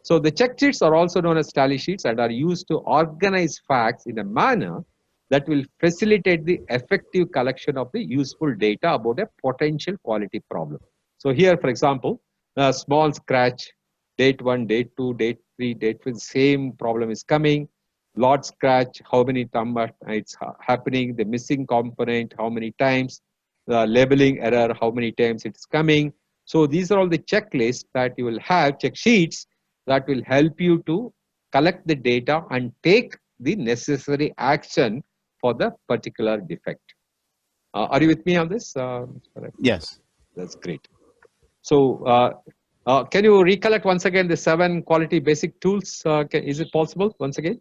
So the check sheets are also known as tally sheets and are used to organize facts in a manner that will facilitate the effective collection of the useful data about a potential quality problem. So here, for example, a small scratch, date 1, date 2, date 3, date 4, same problem is coming. Large scratch, how many times it's happening, the missing component, how many times, the labeling error, how many times it's coming. So these are all the checklists that you will have, check sheets, that will help you to collect the data and take the necessary action for the particular defect. Are you with me on this? Yes. That's great. So Can you recollect once again the 7 quality basic tools? Is it possible once again?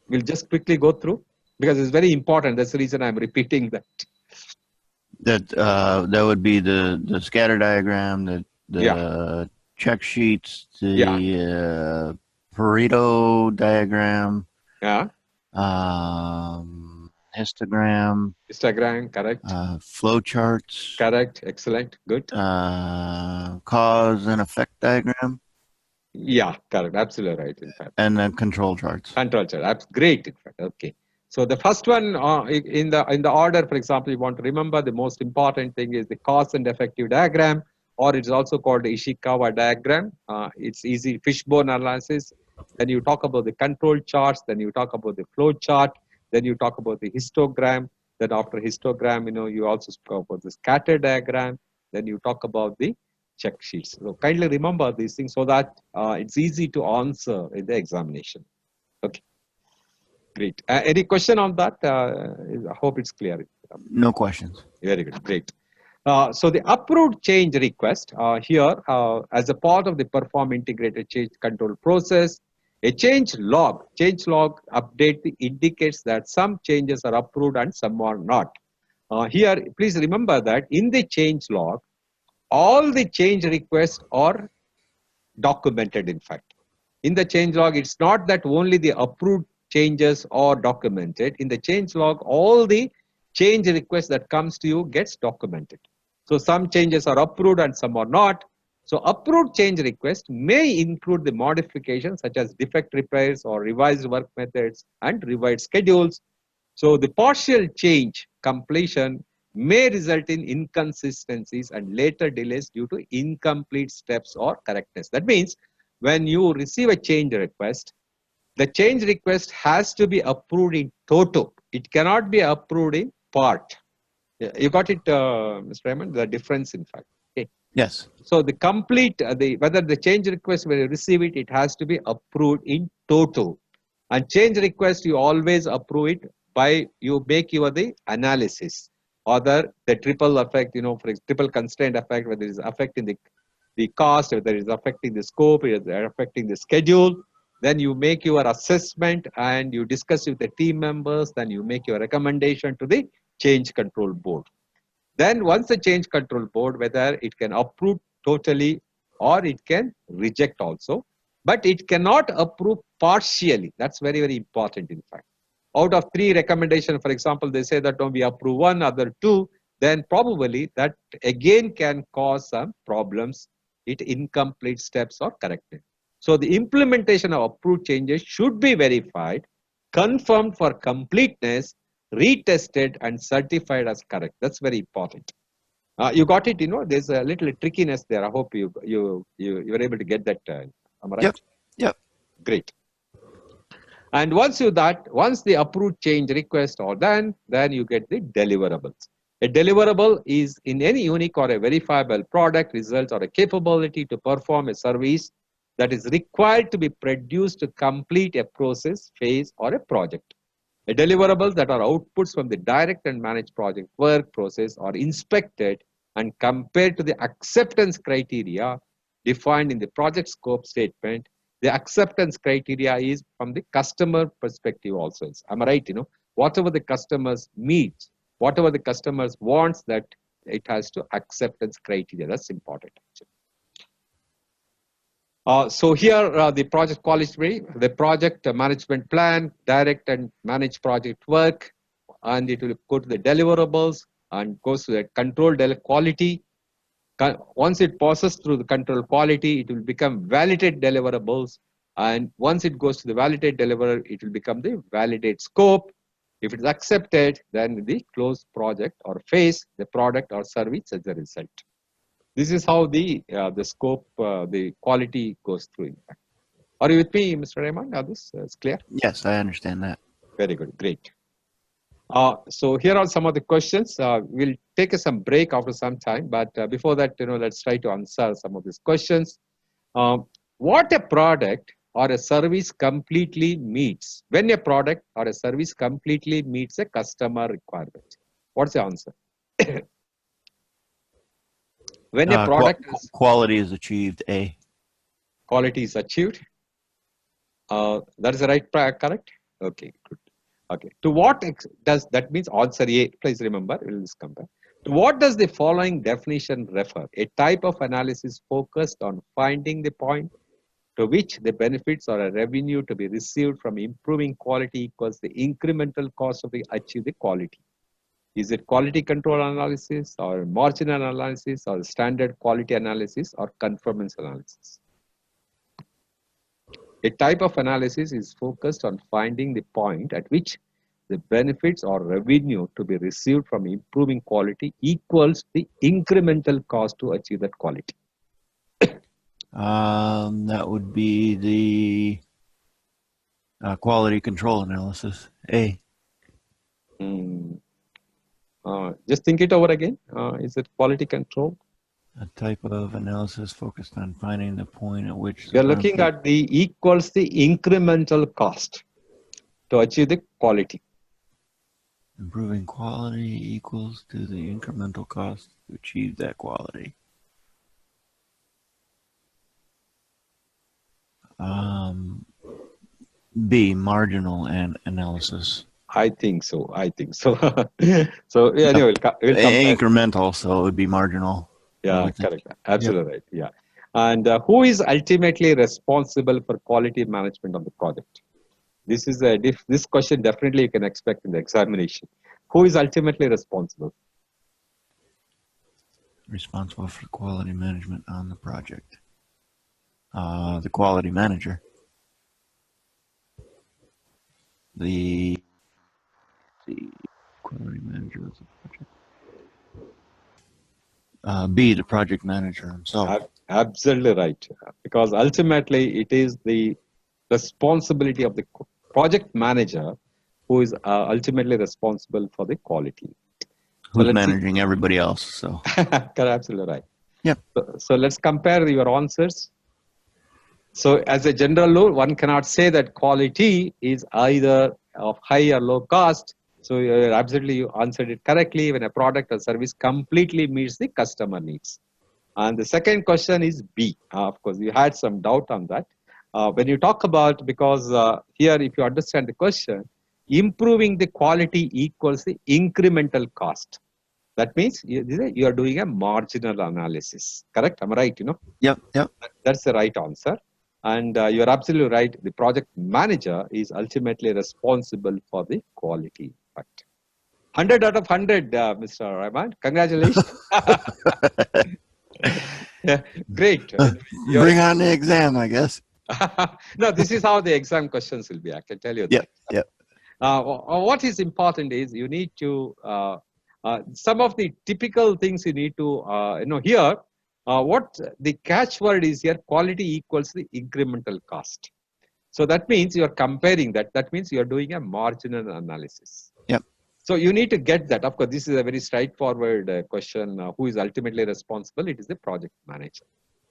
We'll just quickly go through because it's very important. That's the reason I'm repeating that. That would be the scatter diagram, the Yeah. check sheets, the Pareto diagram, Yeah. histogram, Correct. flow charts, Correct. Excellent. Good. cause and effect diagram. Yeah, correct. Absolutely right. In fact. And then control charts. Control chart. That's great. In fact. Okay. So the first one in the order, for example, you want to remember the most important thing is the cause and effective diagram, or it's also called the Ishikawa diagram. It's easy fishbone analysis. Then you talk about the control charts. Then you talk about the flow chart. Then you talk about the histogram. Then after histogram, you also spoke about the scatter diagram. Then you talk about the check sheets. So kindly remember these things so that it's easy to answer in the examination. Okay. Great. Any question on that? I hope it's clear. No questions. Very good. Great. So the approved change request here, as a part of the perform integrated change control process, a change log update indicates that some changes are approved and some are not. Here, please remember that in the change log, all the change requests are documented. In fact, in the change log, it's not that only the approved changes are documented. In the change log, all the change requests that comes to you gets documented. So some changes are approved and some are not. So approved change request may include the modifications such as defect repairs or revised work methods and revised schedules. So the partial change completion may result in inconsistencies and later delays due to incomplete steps or correctness. That means when you receive a change request, the change request has to be approved in toto. It cannot be approved in part. You got it, Mr. Raymond? The difference, in fact. Okay. Yes. So the complete, whether the change request, when you receive it, it has to be approved in toto. And change request, you always approve it by, you make the analysis. Or the triple effect, for triple constraint effect, whether it is affecting the cost, whether it is affecting the scope, whether it is affecting the schedule. Then you make your assessment and you discuss with the team members. Then you make your recommendation to the change control board. Then once the change control board, whether it can approve totally or it can reject also, but it cannot approve partially. That's very, very important, in fact. Out of 3 recommendations, for example, they say that we approve 1, other 2, then probably that again can cause some problems. It incomplete steps are corrected. So the implementation of approved changes should be verified, confirmed for completeness, retested and certified as correct. That's very important. You got it, there's a little trickiness there. I hope you were able to get that. Am I right? Yep. Great. And once the approved change requests are done, then you get the deliverables. A deliverable is in any unique or a verifiable product, result, or a capability to perform a service that is required to be produced to complete a process, phase, or a project. A deliverables that are outputs from the direct and managed project work process are inspected and compared to the acceptance criteria defined in the project scope statement. The acceptance criteria is from the customer perspective also. Am I right? Whatever the customers meet, whatever the customers wants, that it has to acceptance criteria. That's important. So here the project quality, the project management plan, direct and managed project work, and it will go to the deliverables and goes to the control quality. Once it passes through the control quality, it will become validate deliverables. And once it goes to the validate deliverable, it will become the validate scope. If it is accepted, then the closed project or phase, the product or service as a result. This is how the scope, the quality goes through. In fact, are you with me, Mr. Raymond? Are this is clear? Yes, I understand that. Very good, great. So here are some of the questions. We'll take some break after some time, but before that, let's try to answer some of these questions. What a product or a service completely meets? When a product or a service completely meets a customer requirement? What's the answer? When a product quality is achieved, A. quality is achieved. That is the right, correct? Okay, good. Okay. To what does that means answer A? Please remember, we will just compare. To what does the following definition refer? A type of analysis focused on finding the point to which the benefits or a revenue to be received from improving quality equals the incremental cost of the achieve the quality. Is it quality control analysis or marginal analysis or standard quality analysis or conformance analysis? A type of analysis is focused on finding the point at which the benefits or revenue to be received from improving quality equals the incremental cost to achieve that quality. That would be the quality control analysis, A. Just think it over again. Is it quality control? A type of analysis focused on finding the point at which we are looking at the equals the incremental cost to achieve the quality. Improving quality equals to the incremental cost to achieve that quality. B, marginal analysis. I think so. So yeah, anyway, we'll incremental, so it would be marginal. Yeah, correct. Absolutely right. Yeah. And who is ultimately responsible for quality management of the project? This is this question definitely you can expect in the examination. Who is ultimately responsible? Responsible for quality management on the project. The quality manager. The quality manager of the project. B, the project manager himself. Absolutely right. Because ultimately it is the responsibility of the project manager who is ultimately responsible for the quality. Who's managing everybody else. So absolutely right. Yep. So let's compare your answers. So as a general rule, one cannot say that quality is either of high or low cost. So you answered it correctly when a product or service completely meets the customer needs. And the second question is B. Of course, you had some doubt on that. When you talk about, because here, if you understand the question, improving the quality equals the incremental cost. That means you are doing a marginal analysis. Correct? Am I right? Yep. That's the right answer. And you're absolutely right. The project manager is ultimately responsible for the quality. 100 out of 100, Mr. Rahman. Congratulations. Yeah, great. Bring on the exam, I guess. No, this is how the exam questions will be. I can tell you that. Yep. What is important is you need to, some of the typical things you need to, here, what the catchword is here, quality equals the incremental cost. So that means you're comparing that. That means you're doing a marginal analysis. Yep. So you need to get that. Of course, this is a very straightforward question. Who is ultimately responsible? It is the project manager.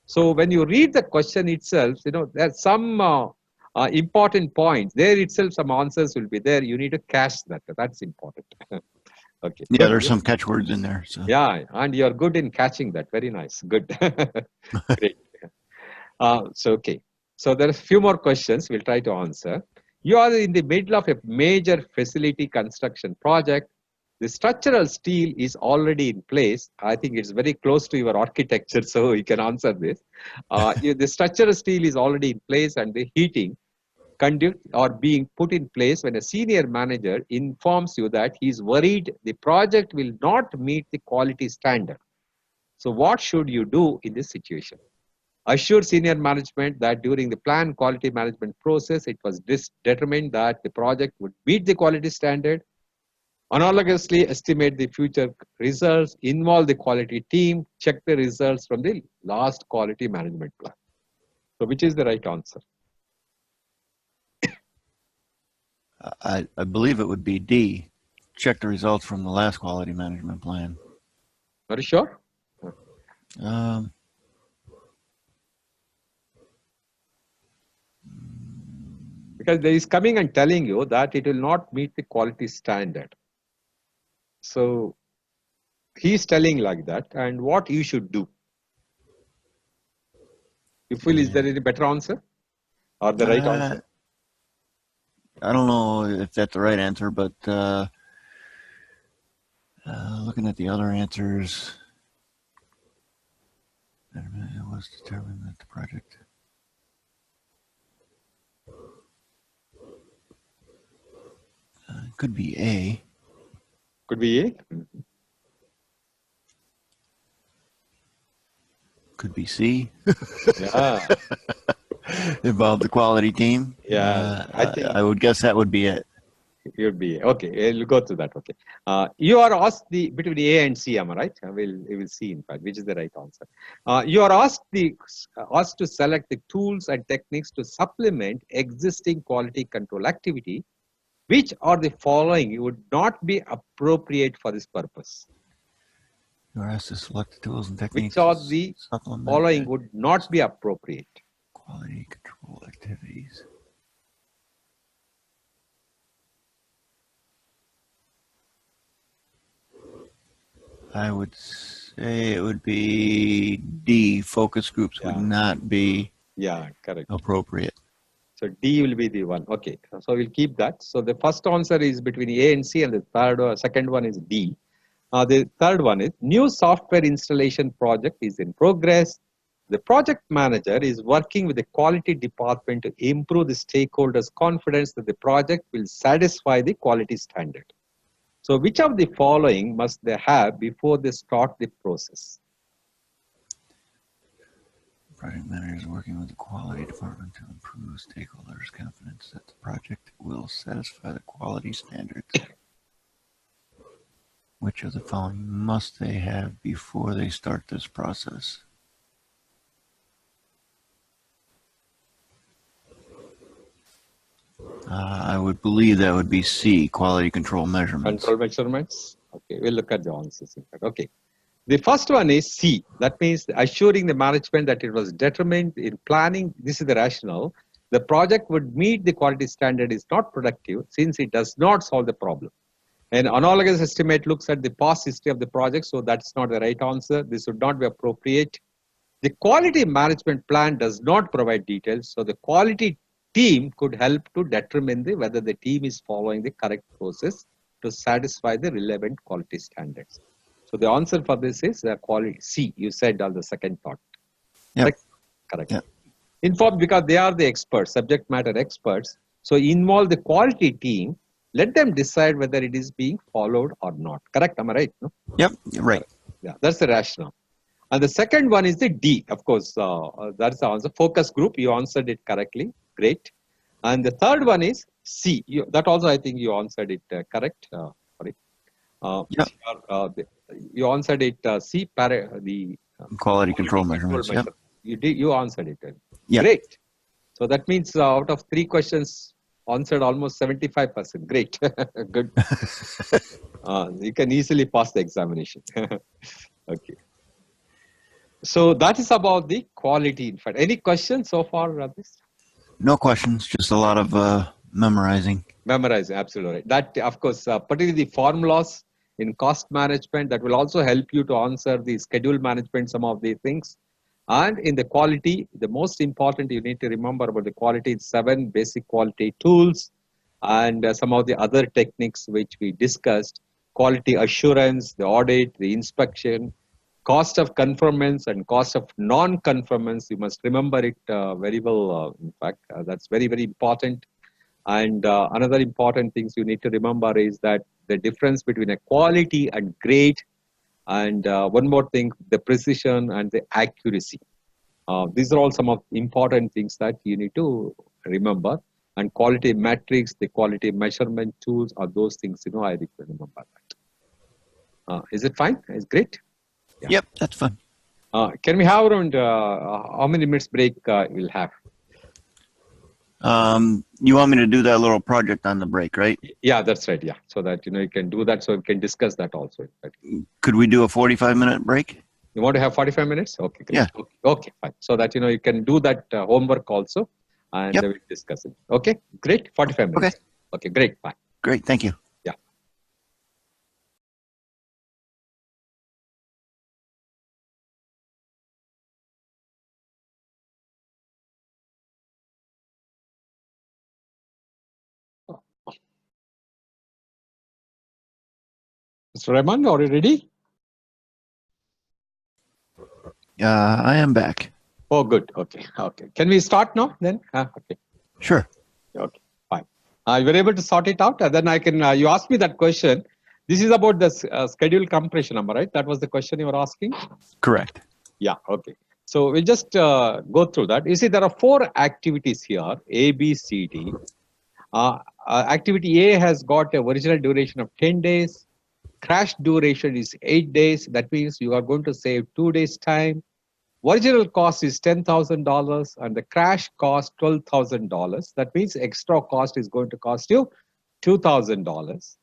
So when you read the question itself, there's some important points. There itself, some answers will be there. You need to catch that. That's important. Okay. Yeah, there's some catchwords in there. So. Yeah, and you're good in catching that. Very nice. Good. Great. Okay. So there are a few more questions we'll try to answer. You are in the middle of a major facility construction project. The structural steel is already in place. I think it's very close to your architecture, so you can answer this. The structural steel is already in place and the heating conduit are being put in place when a senior manager informs you that he is worried the project will not meet the quality standard. So what should you do in this situation? Assure senior management that during the planned quality management process, it was determined that the project would meet the quality standard. Analogously, estimate the future results, involve the quality team, check the results from the last quality management plan. So which is the right answer? I believe it would be D. Check the results from the last quality management plan. Are you sure? Because there is coming and telling you that it will not meet the quality standard. So he is telling like that, and what you should do. You feel is there any better answer or the right answer? I don't know if that's the right answer, but looking at the other answers, it was determined that the project. Could be A. Could be A. Could be C. Yeah. Involve the quality team. Yeah. I would guess that would be it. It would be okay. We'll go to that. Okay. You are asked between A and C. Am I right? We will see in fact which is the right answer. You are asked to select the tools and techniques to supplement existing quality control activity. Which are the following would not be appropriate for this purpose? You are asked to select the tools and techniques. Which are the following would not be appropriate? Quality control activities. I would say it would be D. Focus groups would not be correct. appropriate. So D will be the one. Okay, so we'll keep that. So the first answer is between A and C, and the second one is D. The third one is new software installation project is in progress. The project manager is working with the quality department to improve the stakeholders' confidence that the project will satisfy the quality standard. So which of the following must they have before they start the process? Project manager is working with the quality department to improve stakeholders' confidence that the project will satisfy the quality standards. Which of the following must they have before they start this process? I would believe that would be C, quality control measurements. Control measurements. Okay, we'll look at the answers in fact. Okay. The first one is C. That means assuring the management that it was determined in planning. This is the rationale. The project would meet the quality standard is not productive since it does not solve the problem. An analogous estimate looks at the past history of the project, so that's not the right answer. This would not be appropriate. The quality management plan does not provide details, so the quality team could help to determine whether the team is following the correct process to satisfy the relevant quality standards. So the answer for this is quality C. You said on the second thought. Yep. Correct. Yep. Informed because they are the experts, subject matter experts. So involve the quality team. Let them decide whether it is being followed or not. Correct? Am I right? No? Yep. Right. Yeah. That's the rationale. And the second one is the D. Of course, that's the answer. Focus group. You answered it correctly. Great. And the third one is C. That also I think you answered it correct. Sorry. Yep. You answered it C. The quality control measurements. Yep. You answered it. Yep. Great. So that means out of 3 questions, answered almost 75%. Great. Good. You can easily pass the examination. Okay. So that is about the quality. In fact, any questions so far, Rajesh? No questions. Just a lot of memorizing. Memorizing, absolutely. That, of course, particularly the formulas in cost management, that will also help you to answer the schedule management, some of the things. And in the quality, the most important you need to remember about the quality is 7 basic quality tools and some of the other techniques which we discussed: quality assurance, the audit, the inspection, cost of conformance and cost of non-conformance. You must remember it very well. In fact, that's very, very important. And another important things you need to remember is that the difference between a quality and grade. And one more thing, the precision and the accuracy. These are all some of the important things that you need to remember. And quality metrics, the quality measurement tools are those things, I remember that. Is it fine? It's great. Yeah. Yep, that's fine. Can we have around how many minutes break we'll have? You want me to do that little project on the break, right? Yeah, that's right. Yeah, so that you can do that, so we can discuss that also. Could we do a 45-minute break? You want to have 45 minutes? Okay, great. Yeah. Okay, fine. So that you can do that homework also, and we'll discuss it. Okay, great. 45 minutes. Okay, great. Bye. Great. Thank you. Mr. Raymond, are you ready? I am back. Oh, good. Okay. Okay. Can we start now then? Okay. Sure. Okay. Fine. You were able to sort it out, and then I can. You asked me that question. This is about the schedule compression number, right? That was the question you were asking. Correct. Yeah. Okay. So we'll just go through that. You see, there are 4 activities here: A, B, C, D. Activity A has got a original duration of 10 days. Crash duration is 8 days. That means you are going to save 2 days time. Original cost is $10,000 and the crash cost $12,000. That means extra cost is going to cost you $2,000.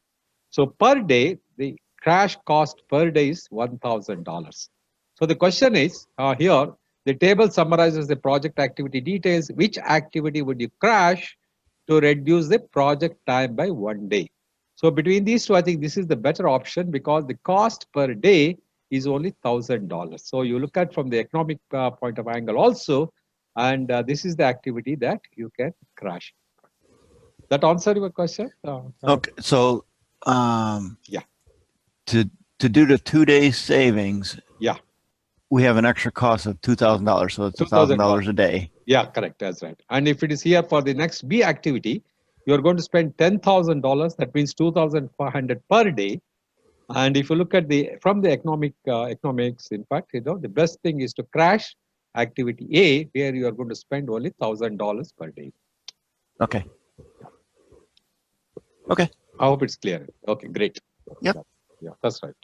So per day, the crash cost per day is $1,000. So the question is here, the table summarizes the project activity details. Which activity would you crash to reduce the project time by 1 day? So between these two, I think this is the better option because the cost per day is only $1,000. So you look at from the economic point of angle also, and this is the activity that you can crash. That answer your question? Okay, so yeah. To do the 2 day savings, yeah, we have an extra cost of $2,000, so it's $1,000 a day. Yeah, correct. That's right. And if it is here for the next B activity, you are going to spend $10,000. That means $2,500 per day. And if you look at the from the economics, in fact, the best thing is to crash activity A, where you are going to spend only $1,000 per day. Okay. Okay. I hope it's clear. Okay, great. Yep. Yeah, that's right.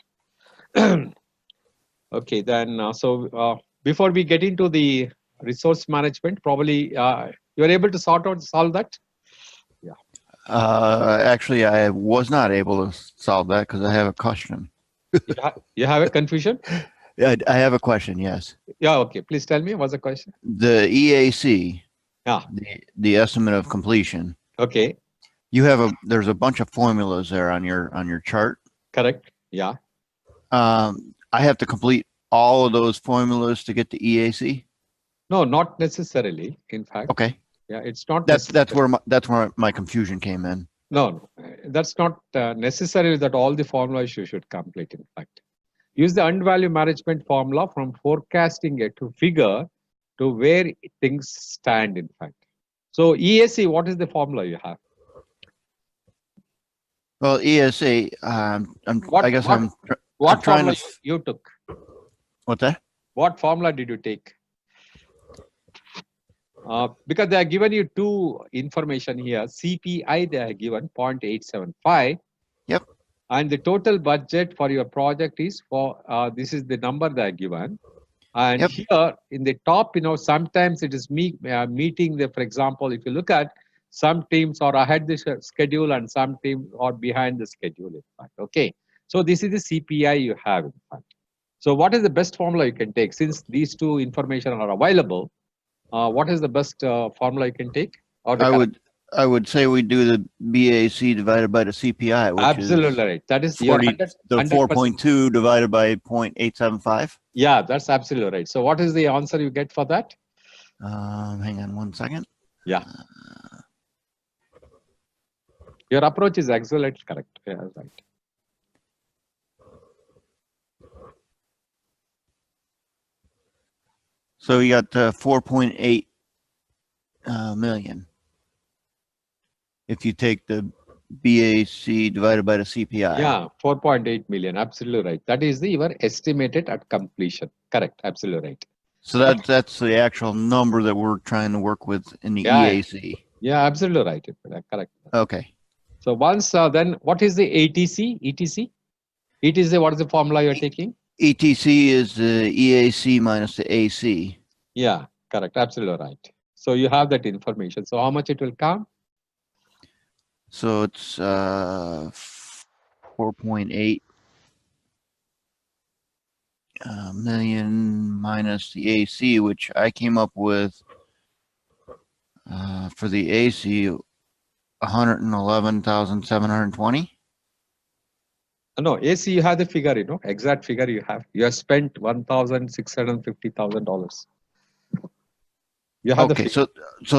Okay, then before we get into the resource management, probably you are able to solve that. Yeah. Actually, I was not able to solve that because I have a question. You have a confusion? Yeah, I have a question. Yes. Yeah. Okay. Please tell me what's the question. The EAC. Yeah. The estimate of completion. Okay. You have there's a bunch of formulas there on your chart. Correct. Yeah. I have to complete all of those formulas to get the EAC. No, not necessarily. In fact. Okay. Yeah, it's not. That's where my confusion came in. No, that's not necessarily that all the formulas you should complete. In fact, use the earned value management formula from forecasting it to figure to where things stand. In fact, so EAC, what is the formula you have? Well, ESA, what formula you took? What's that? What formula did you take? Because they are given you 2 information here. CPI they are given 0.875. Yep. And the total budget for your project is for this is the number they are given. And yep. Here in the top, sometimes it is meeting the. For example, if you look at some teams are ahead the schedule and some teams are behind the schedule. In fact, okay. So this is the CPI you have. In fact. So what is the best formula you can take since these 2 information are available? What is the best formula you can take? Or I would say we do the BAC divided by the CPI, which absolutely is right. That is 4.2 divided by 0.875. Yeah, that's absolutely right. So what is the answer you get for that? Hang on 1 second. Yeah. Your approach is excellent. Correct. Yeah, right. So you got 4.8 million. If you take the BAC divided by the CPI. Yeah, 4.8 million. Absolutely right. That is your estimated at completion. Correct. Absolutely right. So that's the actual number that we're trying to work with in the EAC. Yeah, absolutely right. Correct. Okay. So once then, what is the ATC? ETC? ETC. What is the formula you're taking? ETC is the EAC minus the AC. Yeah, correct. Absolutely right. So you have that information. So how much it will come? So it's 4.8 million minus the AC, which I came up with for the AC 111,720. No, AC you have the figure, exact figure you have. You have spent $1,650,000. You have okay, so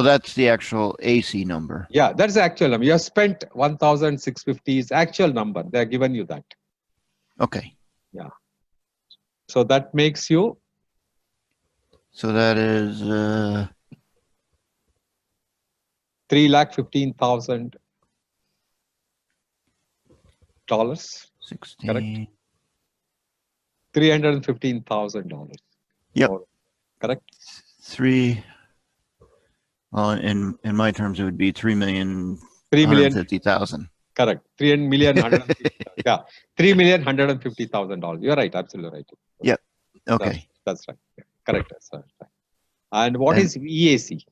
that's the actual AC number. Yeah, that's the actual number. You have spent 1,650 is actual number. They are given you that. Okay. Yeah. So that makes you. So that is $3,15,000. 16. Correct. $315,000. Yep. Correct. 3. Well, in my terms, it would be 3,150,000. Correct. 3,150,000. Yeah. $3,150,000. You're right. Absolutely right. Yep. Okay. That's right. Yeah. Correct. That's right. And what is VAC?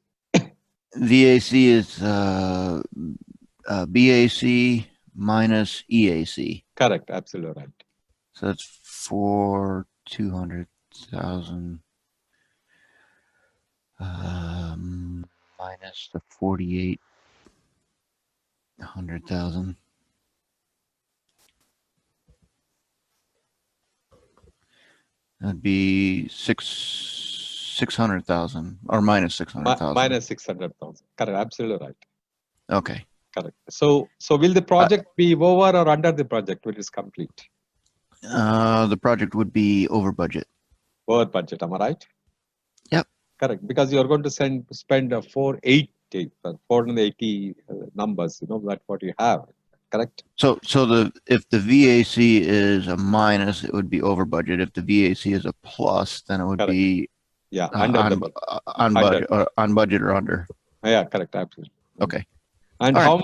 VAC is BAC minus EAC. Correct. Absolutely right. So that's for 200,000 minus the 4,800,000. That'd be 600,000 or minus 600,000. Minus 600,000. Correct. Absolutely right. Okay. Correct. So will the project be over or under the project when it's complete? The project would be over budget. Over budget. Am I right? Yep. Correct. Because you're going to spend 480 numbers. You know that's what you have. Correct. So if the VAC is a minus, it would be over budget. If the VAC is a plus, then it would be on budget or under. Yeah, correct. Absolutely. Okay. And how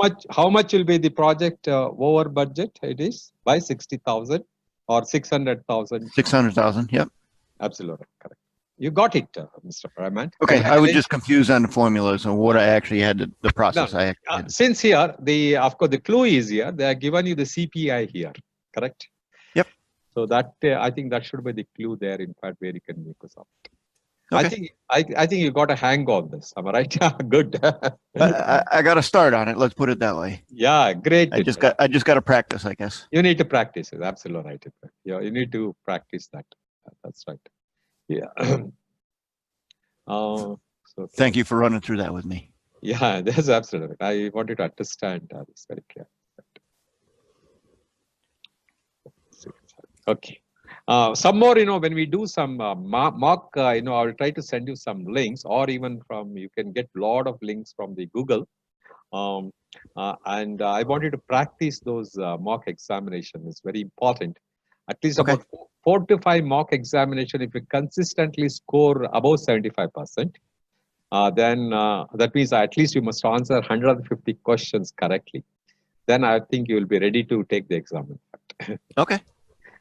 much will be the project over budget? It is by 60,000 or 600,000. 600,000. Yep. Absolutely correct. You got it, Mr. Raman. Okay, I was just confused on the formulas and what I actually had to, the process I actually had. Since here, of course, the clue is here. They are given you the CPI here, correct? Yep. So that I think that should be the clue there. In fact, where you can make us up. Okay. I think you got a hang of this. Am I right? Good. I got to start on it. Let's put it that way. Yeah, great. I just got to practice, I guess. You need to practice it. Absolutely right. Yeah, you need to practice that. That's right. Yeah. So thank you for running through that with me. Yeah, that's absolutely right. I wanted to understand this very clear. Okay. Some more, when we do some mock, I will try to send you some links, or even you can get a lot of links from the Google. And I wanted to practice those mock examinations. It's very important. At least about 4 to 5 mock examination, if you consistently score above 75%, then that means at least you must answer 150 questions correctly. Then I think you will be ready to take the exam. Okay.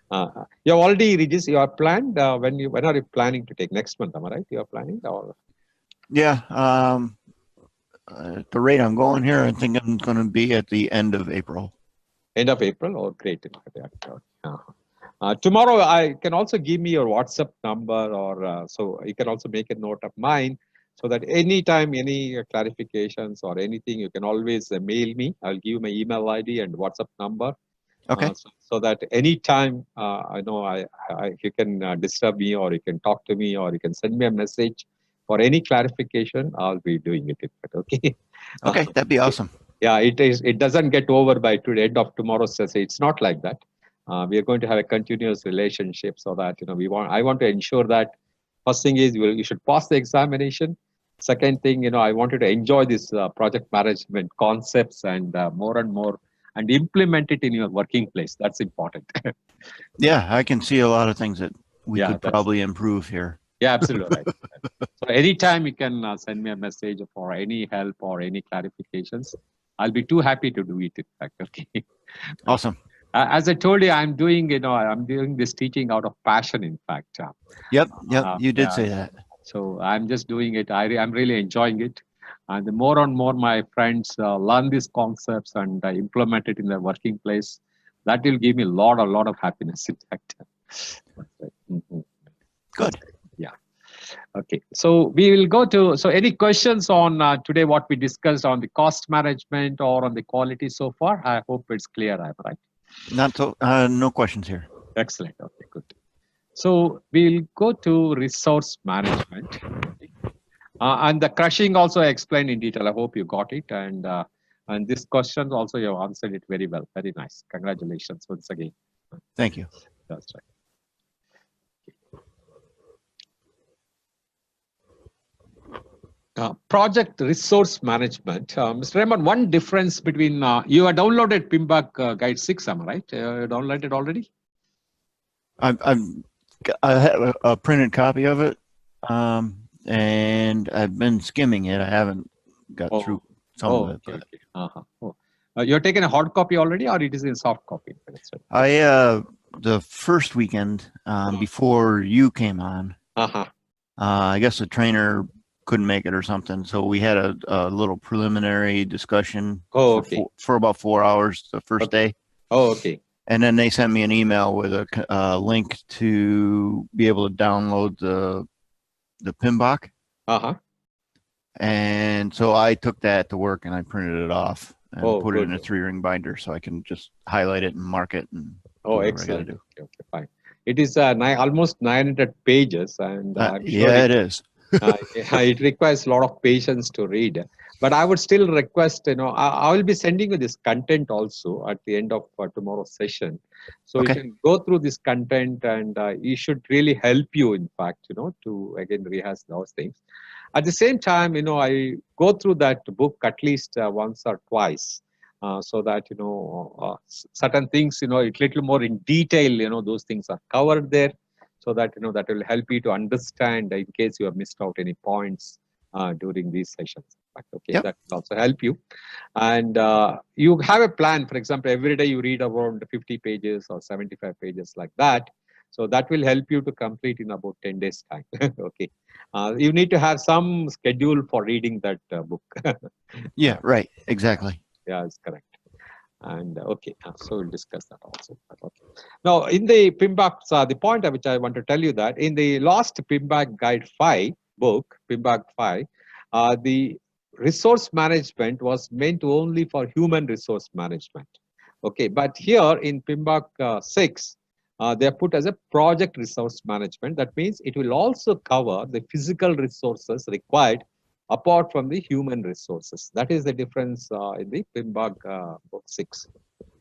You have already registered. You are planned. When are you planning to take next month? Am I right? You are planning, or? Yeah. At the rate I'm going here, I think I'm going to be at the end of April. End of April? Oh, great. Tomorrow, I can also give me your WhatsApp number, or so you can also make a note of mine, so that anytime any clarifications or anything, you can always mail me. I'll give you my email ID and WhatsApp number. Okay. So that anytime you can disturb me, or you can talk to me, or you can send me a message for any clarification. I'll be doing it. Okay. Okay, that'd be awesome. Yeah, it is. It doesn't get over by the end of tomorrow's session. It's not like that. We are going to have a continuous relationship, so that I want to ensure that first thing is you should pass the examination. Second thing, I wanted to enjoy this project management concepts and more and more, and implement it in your working place. That's important. Yeah, I can see a lot of things that we could probably improve here. Yeah, absolutely right. So anytime you can send me a message for any help or any clarifications, I'll be too happy to do it. In fact, okay. Awesome. As I told you, I'm doing this teaching out of passion. In fact. Yep. You did say that. So I'm just doing it. I'm really enjoying it. And the more and more my friends learn these concepts and implement it in their working place, that will give me a lot of happiness. In fact. Good. Yeah. Okay. So we will go to, any questions on today, what we discussed on the cost management or on the quality so far? I hope it's clear, right? No questions here. Excellent. Okay, good. So we'll go to resource management. And the crushing also I explained in detail. I hope you got it. And this question also you have answered it very well. Very nice. Congratulations once again. Thank you. That's right. Project resource management. Mr. Raymond, one difference between, you have downloaded PMBOK Guide 6, am I right? You downloaded it already? I have a printed copy of it, and I've been skimming it. I haven't got through some of it. Okay, okay. You're taking a hard copy already, or it is in soft copy? The first weekend before you came on, I guess the trainer couldn't make it or something, so we had a little preliminary discussion for about 4 hours the first day. Okay. And then they sent me an email with a link to be able to download the PMBOK. And so I took that to work and I printed it off and put it in a 3-ring binder so I can just highlight it and mark it and excellent. Okay, fine. It is almost 900 pages, and I'm sure it is. It requires a lot of patience to read. But I would still request, I will be sending you this content also at the end of tomorrow's session. So you can go through this content, and it should really help you, in fact, to again rehash those things. At the same time, I go through that book at least once or twice. So that certain things a little more in detail, those things are covered there, so that that will help you to understand in case you have missed out any points during these sessions. That will also help you. And you have a plan. For example, every day you read around 50 pages or 75 pages like that. So that will help you to complete in about 10 days time. Okay. You need to have some schedule for reading that book. Yeah, right. Exactly. Yeah, it's correct. And so we'll discuss that also. Okay. Now, in the PMBOK, the point which I want to tell you that in the last PMBOK Guide 5 book, PMBOK 5, the resource management was meant only for human resource management. Okay, but here in PMBOK 6, they are put as a project resource management. That means it will also cover the physical resources required apart from the human resources. That is the difference in the PMBOK book 6.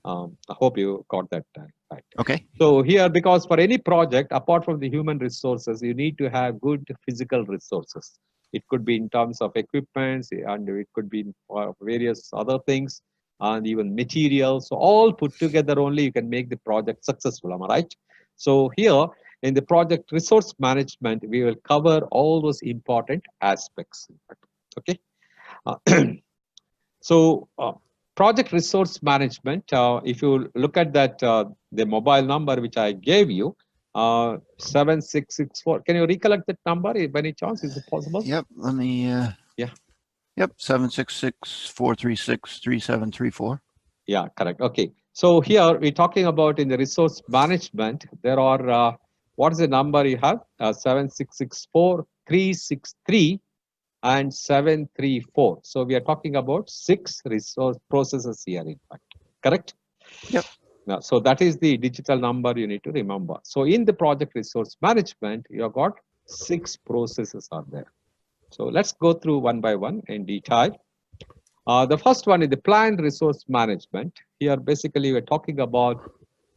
I hope you got that right. Okay. So here, because for any project, apart from the human resources, you need to have good physical resources. It could be in terms of equipment, and it could be in various other things, and even materials. So all put together only you can make the project successful. Am I right? So here, in the project resource management, we will cover all those important aspects. Okay. So project resource management, if you look at that, the mobile number which I gave you, 7664. Can you recollect that number by any chance? Is it possible? Yep. Let me. Yep. 766-436-3734. Yeah, correct. Okay. So here we're talking about in the resource management, there are, what is the number you have? 7664363 and 734. So we are talking about 6 resource processes here, in fact. Correct? Yep. Now, so that is the digital number you need to remember. So in the project resource management, you have got 6 processes are there. So let's go through one by one in detail. The first one is the planned resource management. Here, basically, we're talking about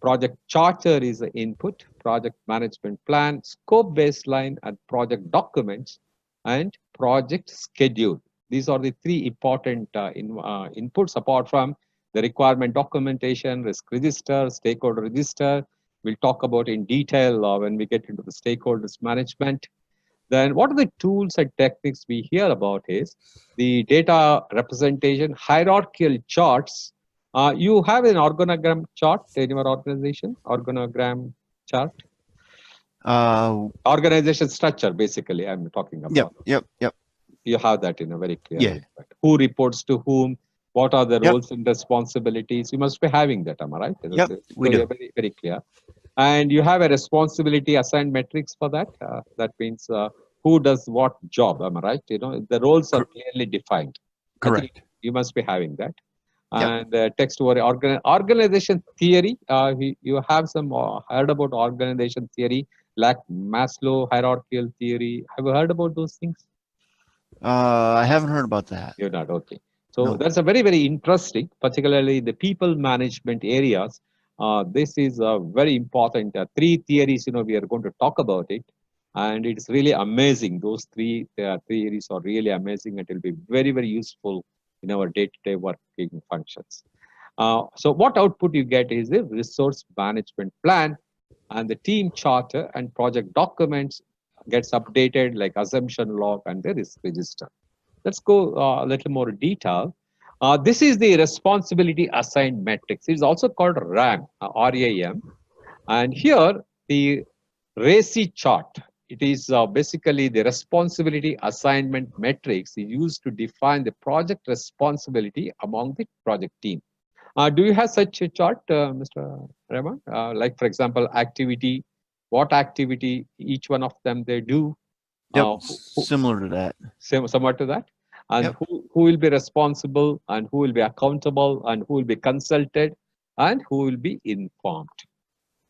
project charter is the input, project management plan, scope baseline, and project documents, and project schedule. These are the 3 important inputs apart from the requirement documentation, risk register, stakeholder register. We'll talk about in detail when we get into the stakeholders management. Then what are the tools and techniques we hear about is the data representation, hierarchical charts. You have an organogram chart in your organization, organogram chart? Organization structure, basically, I'm talking about. Yep. You have that in a very clear way. Right? Who reports to whom? What are the roles and responsibilities? You must be having that, am I right? Yep, we do. Very, very clear. And you have a responsibility assigned metrics for that. That means who does what job, am I right? The roles are clearly defined. Correct. You must be having that. And text over organization theory. You have some heard about organization theory, like Maslow hierarchical theory. Have you heard about those things? I haven't heard about that. You're not, okay. So that's a very, very interesting, particularly the people management areas. This is very important. Three theories, we are going to talk about it. And it's really amazing. Those three theories are really amazing. It will be very, very useful in our day-to-day working functions. So what output you get is the resource management plan, and the team charter and project documents gets updated like assumption log and the risk register. Let's go a little more detail. This is the responsibility assigned matrix. It's also called RAM, RAM. And here the RACI chart. It is basically the responsibility assignment matrix used to define the project responsibility among the project team. Do you have such a chart, Mr. Raman? Like, for example, activity, what activity each one of them they do? Yep, similar to that. Similar to that. And yep. who will be responsible, and who will be accountable, and who will be consulted, and who will be informed.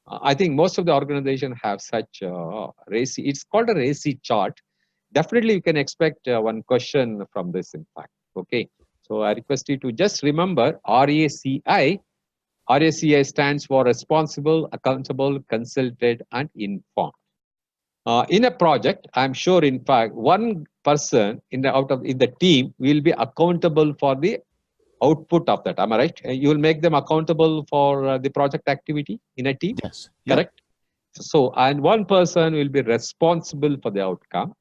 I think most of the organization have such RACI. It's called a RACI chart. Definitely, you can expect one question from this, in fact. Okay. So I request you to just remember RACI. RACI stands for responsible, accountable, consulted, and informed. In a project, I'm sure, in fact, one person in the team will be accountable for the output of that. Am I right? You will make them accountable for the project activity in a team. Yes. Correct. So, and one person will be responsible for the outcome.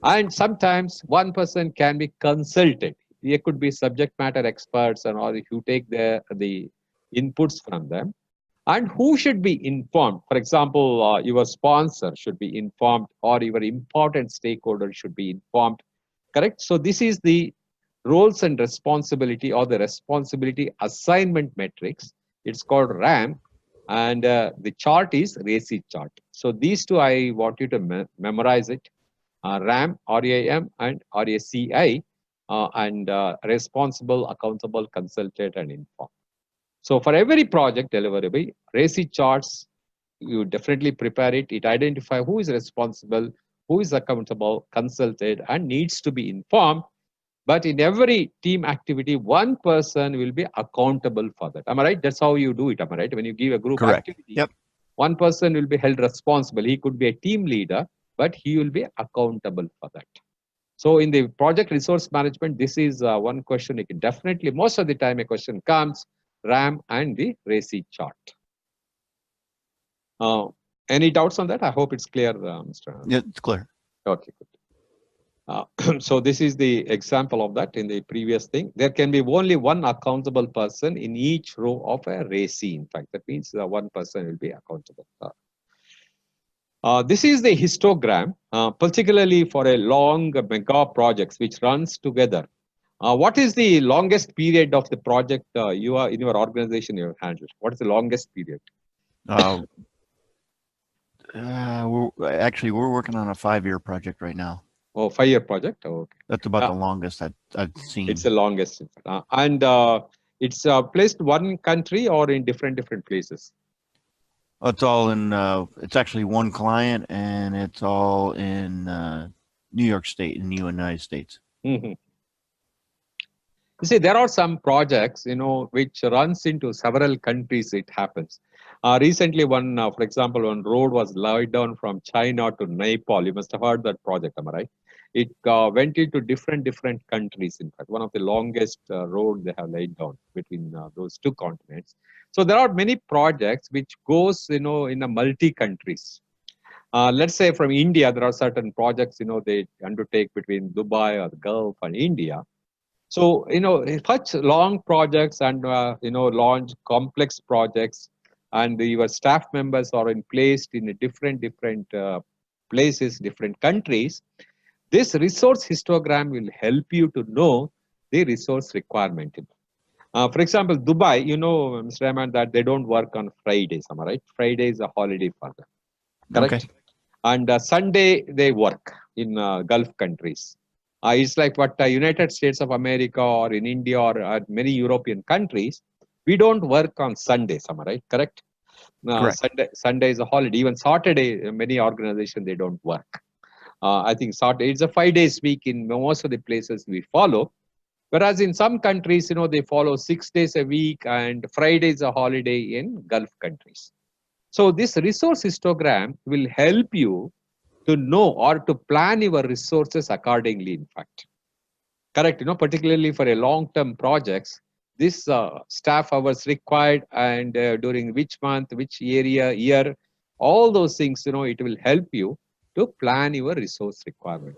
And sometimes one person can be consulted. They could be subject matter experts, and or if you take the inputs from them. And who should be informed? For example, your sponsor should be informed, or your important stakeholder should be informed. Correct. So this is the roles and responsibility, or the responsibility assignment matrix. It's called RAM, and the chart is RACI chart. So these two, I want you to memorize it. RAM, RAM, and RACI, and responsible, accountable, consulted, and informed. So for every project deliverable, RACI charts, you definitely prepare it. It identifies who is responsible, who is accountable, consulted, and needs to be informed. But in every team activity, one person will be accountable for that. Am I right? That's how you do it. Am I right? When you give a group activity, one person will be held responsible. He could be a team leader, but he will be accountable for that. So in the project resource management, this is one question. You can definitely, most of the time, a question comes, RAM and the RACI chart. Any doubts on that? I hope it's clear, Mr. Yeah, it's clear. Okay, good. So this is the example of that in the previous thing. There can be only one accountable person in each row of a RACI. In fact, that means one person will be accountable. This is the histogram, particularly for a long mega projects which runs together. What is the longest period of the project you are in your organization you have handled? What is the longest period? We're working on a 5-year project right now. Oh, 5-year project. Oh, okay. That's about the longest I've seen. It's the longest, and it's placed one country or in different places. It's all in. It's actually one client, and it's all in New York State in the United States. Mm-hmm. You see, there are some projects, which runs into several countries. It happens. Recently, for example, one road was laid down from China to Nepal. You must have heard that project, am I right? It went into different countries. In fact, one of the longest road they have laid down between those two continents. So there are many projects which goes, in a multi countries. Let's say from India, there are certain projects, they undertake between Dubai or the Gulf and India. So, such long projects and, launch complex projects, and your staff members are placed in different places, different countries. This resource histogram will help you to know the resource requirement. For example, Dubai, Mr. Rahman, that they don't work on Fridays, am I right? Friday is a holiday for them, correct? Okay. And Sunday they work in Gulf countries. It's like what United States of America or in India or many European countries, we don't work on Sundays, am I right? Correct? Correct. Sunday is a holiday. Even Saturday, many organizations, they don't work. I think Saturday, it's a 5 days week in most of the places we follow. Whereas in some countries, they follow 6 days a week and Friday is a holiday in Gulf countries. So this resource histogram will help you to know or to plan your resources accordingly, in fact. Correct, particularly for a long-term projects, this staff hours required and during which month, which area, year, all those things, it will help you to plan your resource requirement.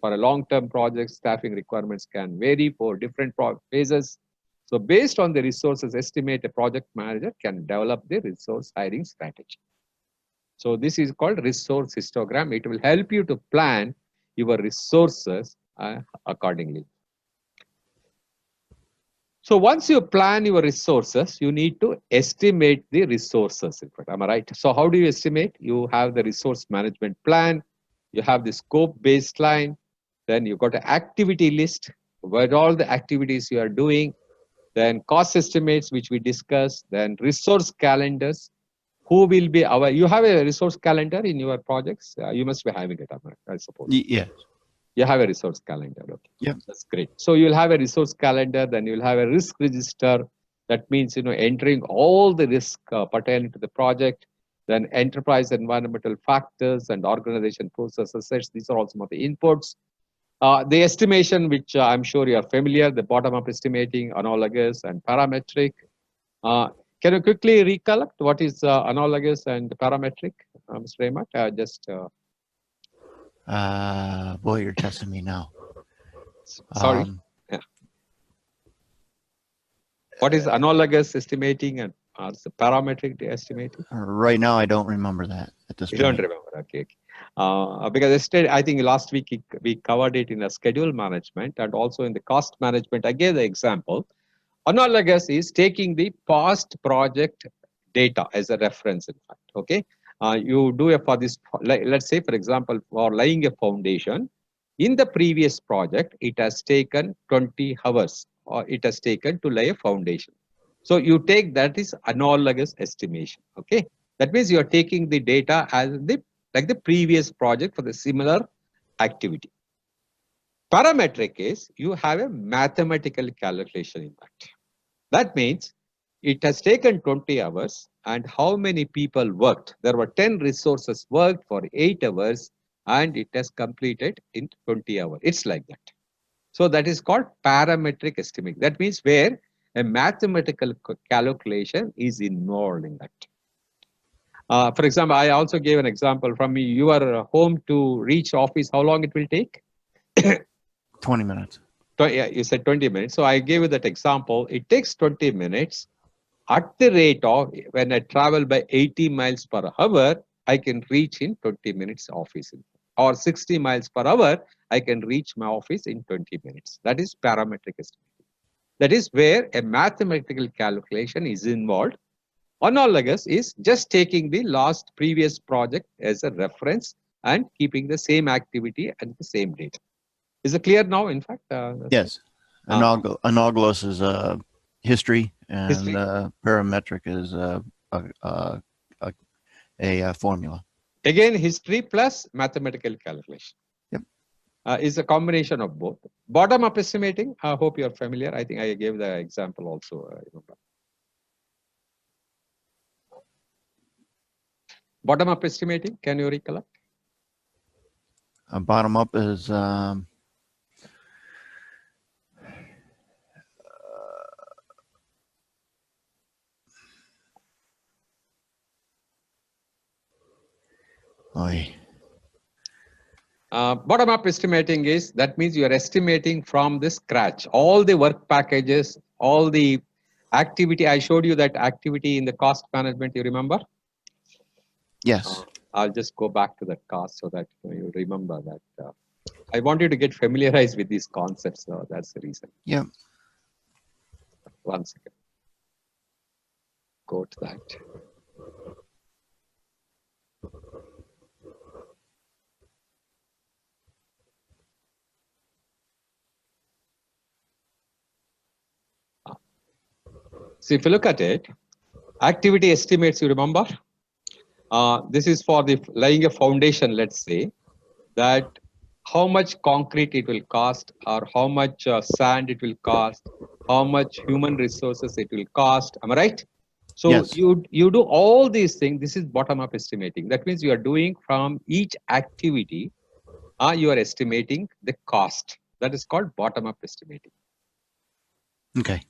For a long-term project, staffing requirements can vary for different phases. So based on the resources estimate, a project manager can develop the resource hiring strategy. So this is called resource histogram. It will help you to plan your resources accordingly. So once you plan your resources, you need to estimate the resources. Am I right? So how do you estimate? You have the resource management plan. You have the scope baseline. Then you got an activity list where all the activities you are doing. Then cost estimates, which we discussed. Then resource calendars. Who will be our? You have a resource calendar in your projects. You must be having it, I suppose. Yes. You have a resource calendar. Okay. Yep. That's great. So you'll have a resource calendar, then you'll have a risk register. That means, entering all the risk pertaining to the project, then enterprise environmental factors and organization process assets. These are also some of the inputs. The estimation, which I'm sure you are familiar, the bottom-up estimating, analogous and parametric. Can you quickly recollect what is analogous and parametric, Mr. Ismart? Boy, you're testing me now. Sorry. Yeah. What is analogous estimating and the parametric estimating? Right now, I don't remember that at this point. You don't remember, okay. Because yesterday, I think last week we covered it in a schedule management and also in the cost management. I gave the example. Analogous is taking the past project data as a reference, in fact, okay? You do it for this, let's say, for example, for laying a foundation, in the previous project, it has taken 20 hours, or it has taken to lay a foundation. So you take that is analogous estimation, okay? That means you are taking the data as like the previous project for the similar activity. Parametric is you have a mathematical calculation in that. That means it has taken 20 hours and how many people worked. There were 10 resources worked for 8 hours and it has completed in 20 hours. It's like that. So that is called parametric estimate. That means where a mathematical calculation is involved in that. For example, I also gave an example from your home to reach office. How long it will take? 20 minutes. Yeah, you said 20 minutes. So I gave you that example. It takes 20 minutes. At the rate of when I travel by 80 miles per hour, I can reach in 20 minutes office. Or 60 miles per hour, I can reach my office in 20 minutes. That is parametric estimation. That is where a mathematical calculation is involved. Analogous is just taking the last previous project as a reference and keeping the same activity and the same date. Is it clear now, in fact? Yes. Analogous is history, and parametric is a formula. Again, history plus mathematical calculation. Yep. Is a combination of both. Bottom-up estimating, I hope you're familiar. I think I gave the example also. Bottom-up estimating, can you recollect? Bottom-up is bottom-up estimating is, that means you are estimating from the scratch, all the work packages, all the activity. I showed you that activity in the cost management, you remember? Yes. I'll just go back to that cost so that you remember that. I want you to get familiarized with these concepts, so that's the reason. Yeah. 1 second. Go to that. So if you look at it, activity estimates, you remember? This is for the laying a foundation, let's say, that how much concrete it will cost, or how much sand it will cost, how much human resources it will cost. Am I right? So Yes. you do all these things. This is bottom-up estimating. That means you are doing from each activity, you are estimating the cost. That is called bottom-up estimating. Okay.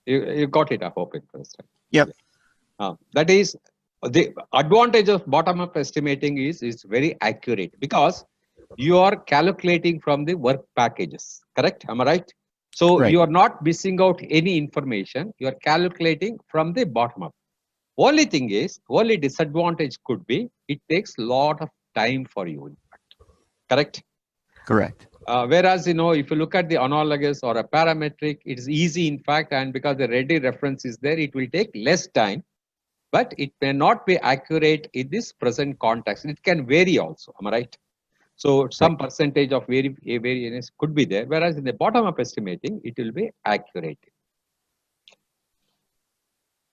You got it, I hope, it first time. Yep. That is the advantage of bottom-up estimating is very accurate, because you are calculating from the work packages. Correct? Am I right? So Right. you are not missing out any information. You are calculating from the bottom-up. Only thing is, only disadvantage could be it takes a lot of time for you. In fact. Correct? Correct. Whereas, if you look at the analogous or a parametric, it is easy, in fact, and because the ready reference is there, it will take less time, but it may not be accurate in this present context. It can vary also. Am I right? So some percentage of variance could be there, whereas in the bottom-up estimating, it will be accurate.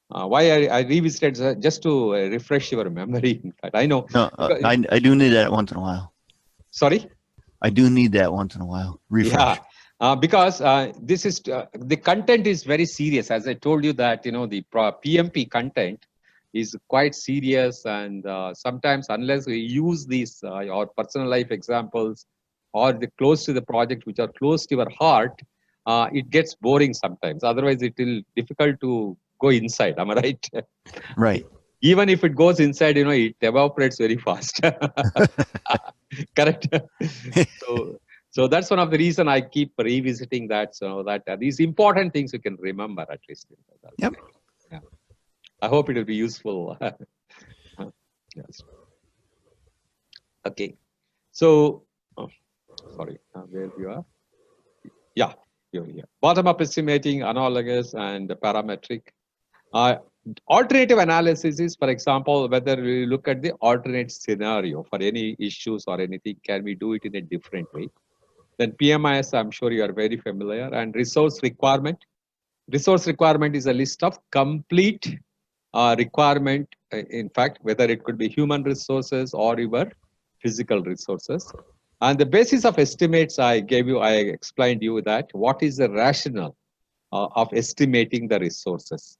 Why I revisited just to refresh your memory. In fact, I know. No, I do need that once in a while. Sorry? I do need that once in a while. Refresh. Yeah, because this is the content is very serious. As I told you that the PMP content is quite serious, and sometimes unless we use these our personal life examples or the close to the project which are close to your heart, it gets boring sometimes. Otherwise, it will difficult to go inside. Am I right? Right. Even if it goes inside, it evaporates very fast. Correct. So that's one of the reason I keep revisiting that, so that these important things you can remember at least. Yep. Yeah. I hope it will be useful. Yes. Okay. So, sorry, where you are? Yeah, you're here. Bottom-up estimating, analogous, and parametric. Alternative analysis is, for example, whether we look at the alternate scenario for any issues or anything, can we do it in a different way? Then PMIS, I'm sure you are very familiar, and resource requirement. Resource requirement is a list of complete requirement, in fact, whether it could be human resources or your physical resources. And the basis of estimates I explained you that what is the rationale of estimating the resources.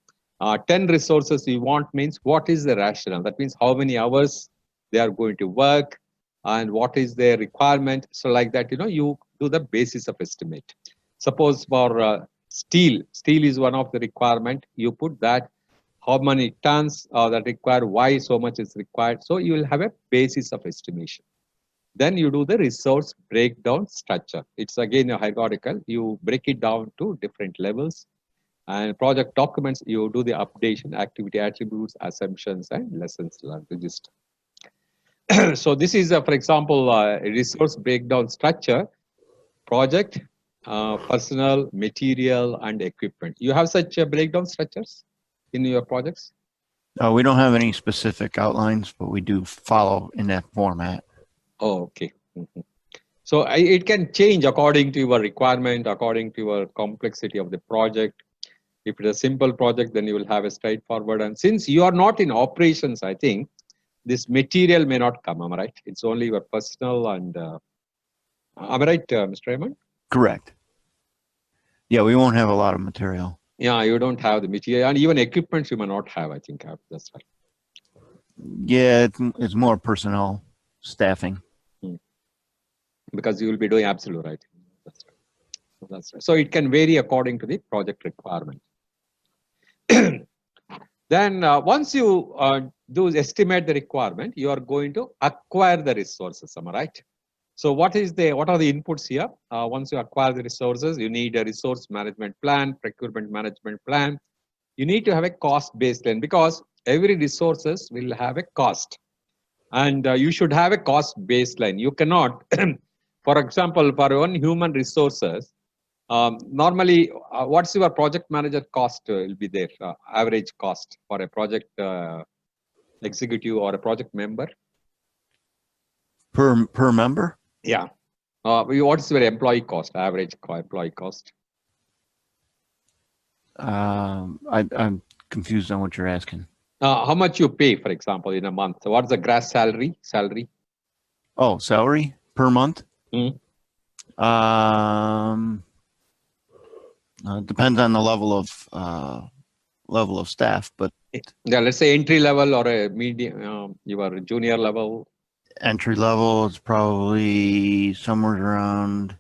10 resources you want means what is the rationale? That means how many hours they are going to work and what is their requirement. So like that, you do the basis of estimate. Suppose for steel is one of the requirement. You put that how many tons that require, why so much is required. So you will have a basis of estimation. Then you do the resource breakdown structure. It's again a hierarchical. You break it down to different levels. And project documents, you do the updation, activity attributes, assumptions, and lessons learned register. So this is, for example, a resource breakdown structure, project, personnel, material, and equipment. You have such breakdown structures in your projects? We don't have any specific outlines, but we do follow in that format. Oh, okay. Mm-hmm. So it can change according to your requirement, according to your complexity of the project. If it's a simple project, then you will have a straightforward. And since you are not in operations, I think this material may not come. Am I right? It's only your personal and. Am I right, Mr. Raymond? Correct. Yeah, we won't have a lot of material. Yeah, you don't have the material, and even equipment you may not have. I think that's right. Yeah, it's more personnel staffing. Because you will be doing absolute right. That's right. So that's right. So it can vary according to the project requirement. Then once you estimate the requirement, you are going to acquire the resources. Am I right? So what are the inputs here? Once you acquire the resources, you need a resource management plan, procurement management plan. You need to have a cost baseline because every resources will have a cost, and you should have a cost baseline. You cannot, for example, for one human resources, normally, what's your project manager cost will be there, average cost for a project executive or a project member? Per member? Yeah. What's your employee cost, average employee cost? I'm confused on what you're asking. How much you pay, for example, in a month? So what's the gross salary? Oh, salary? Per month? Hmm. Depends on the level of staff, but Yeah, let's say entry level or a medium, your junior level. entry level is probably somewhere around,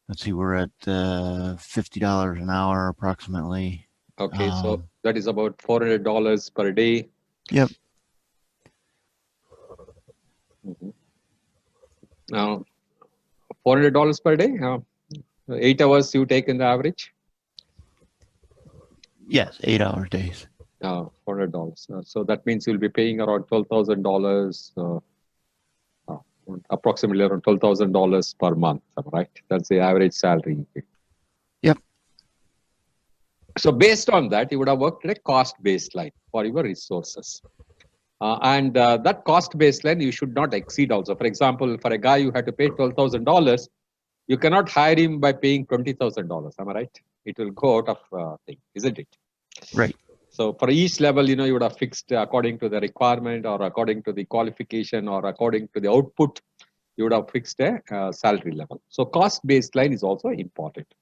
let's see, we're at $50 an hour approximately. Okay, so that is about $400 per day. Yep. Now, $400 per day. 8 hours you take in the average. Yes, 8-hour days. $400. So that means you'll be paying around $12,000, approximately around $12,000 per month, right? That's the average salary. Yep. So based on that, you would have worked at a cost baseline for your resources. And that cost baseline you should not exceed also. For example, for a guy you had to pay $12,000, you cannot hire him by paying $20,000. Am I right? It will go out of thing, isn't it? Right. So for each level, you would have fixed according to the requirement or according to the qualification or according to the output, you would have fixed a salary level. So cost baseline is also important.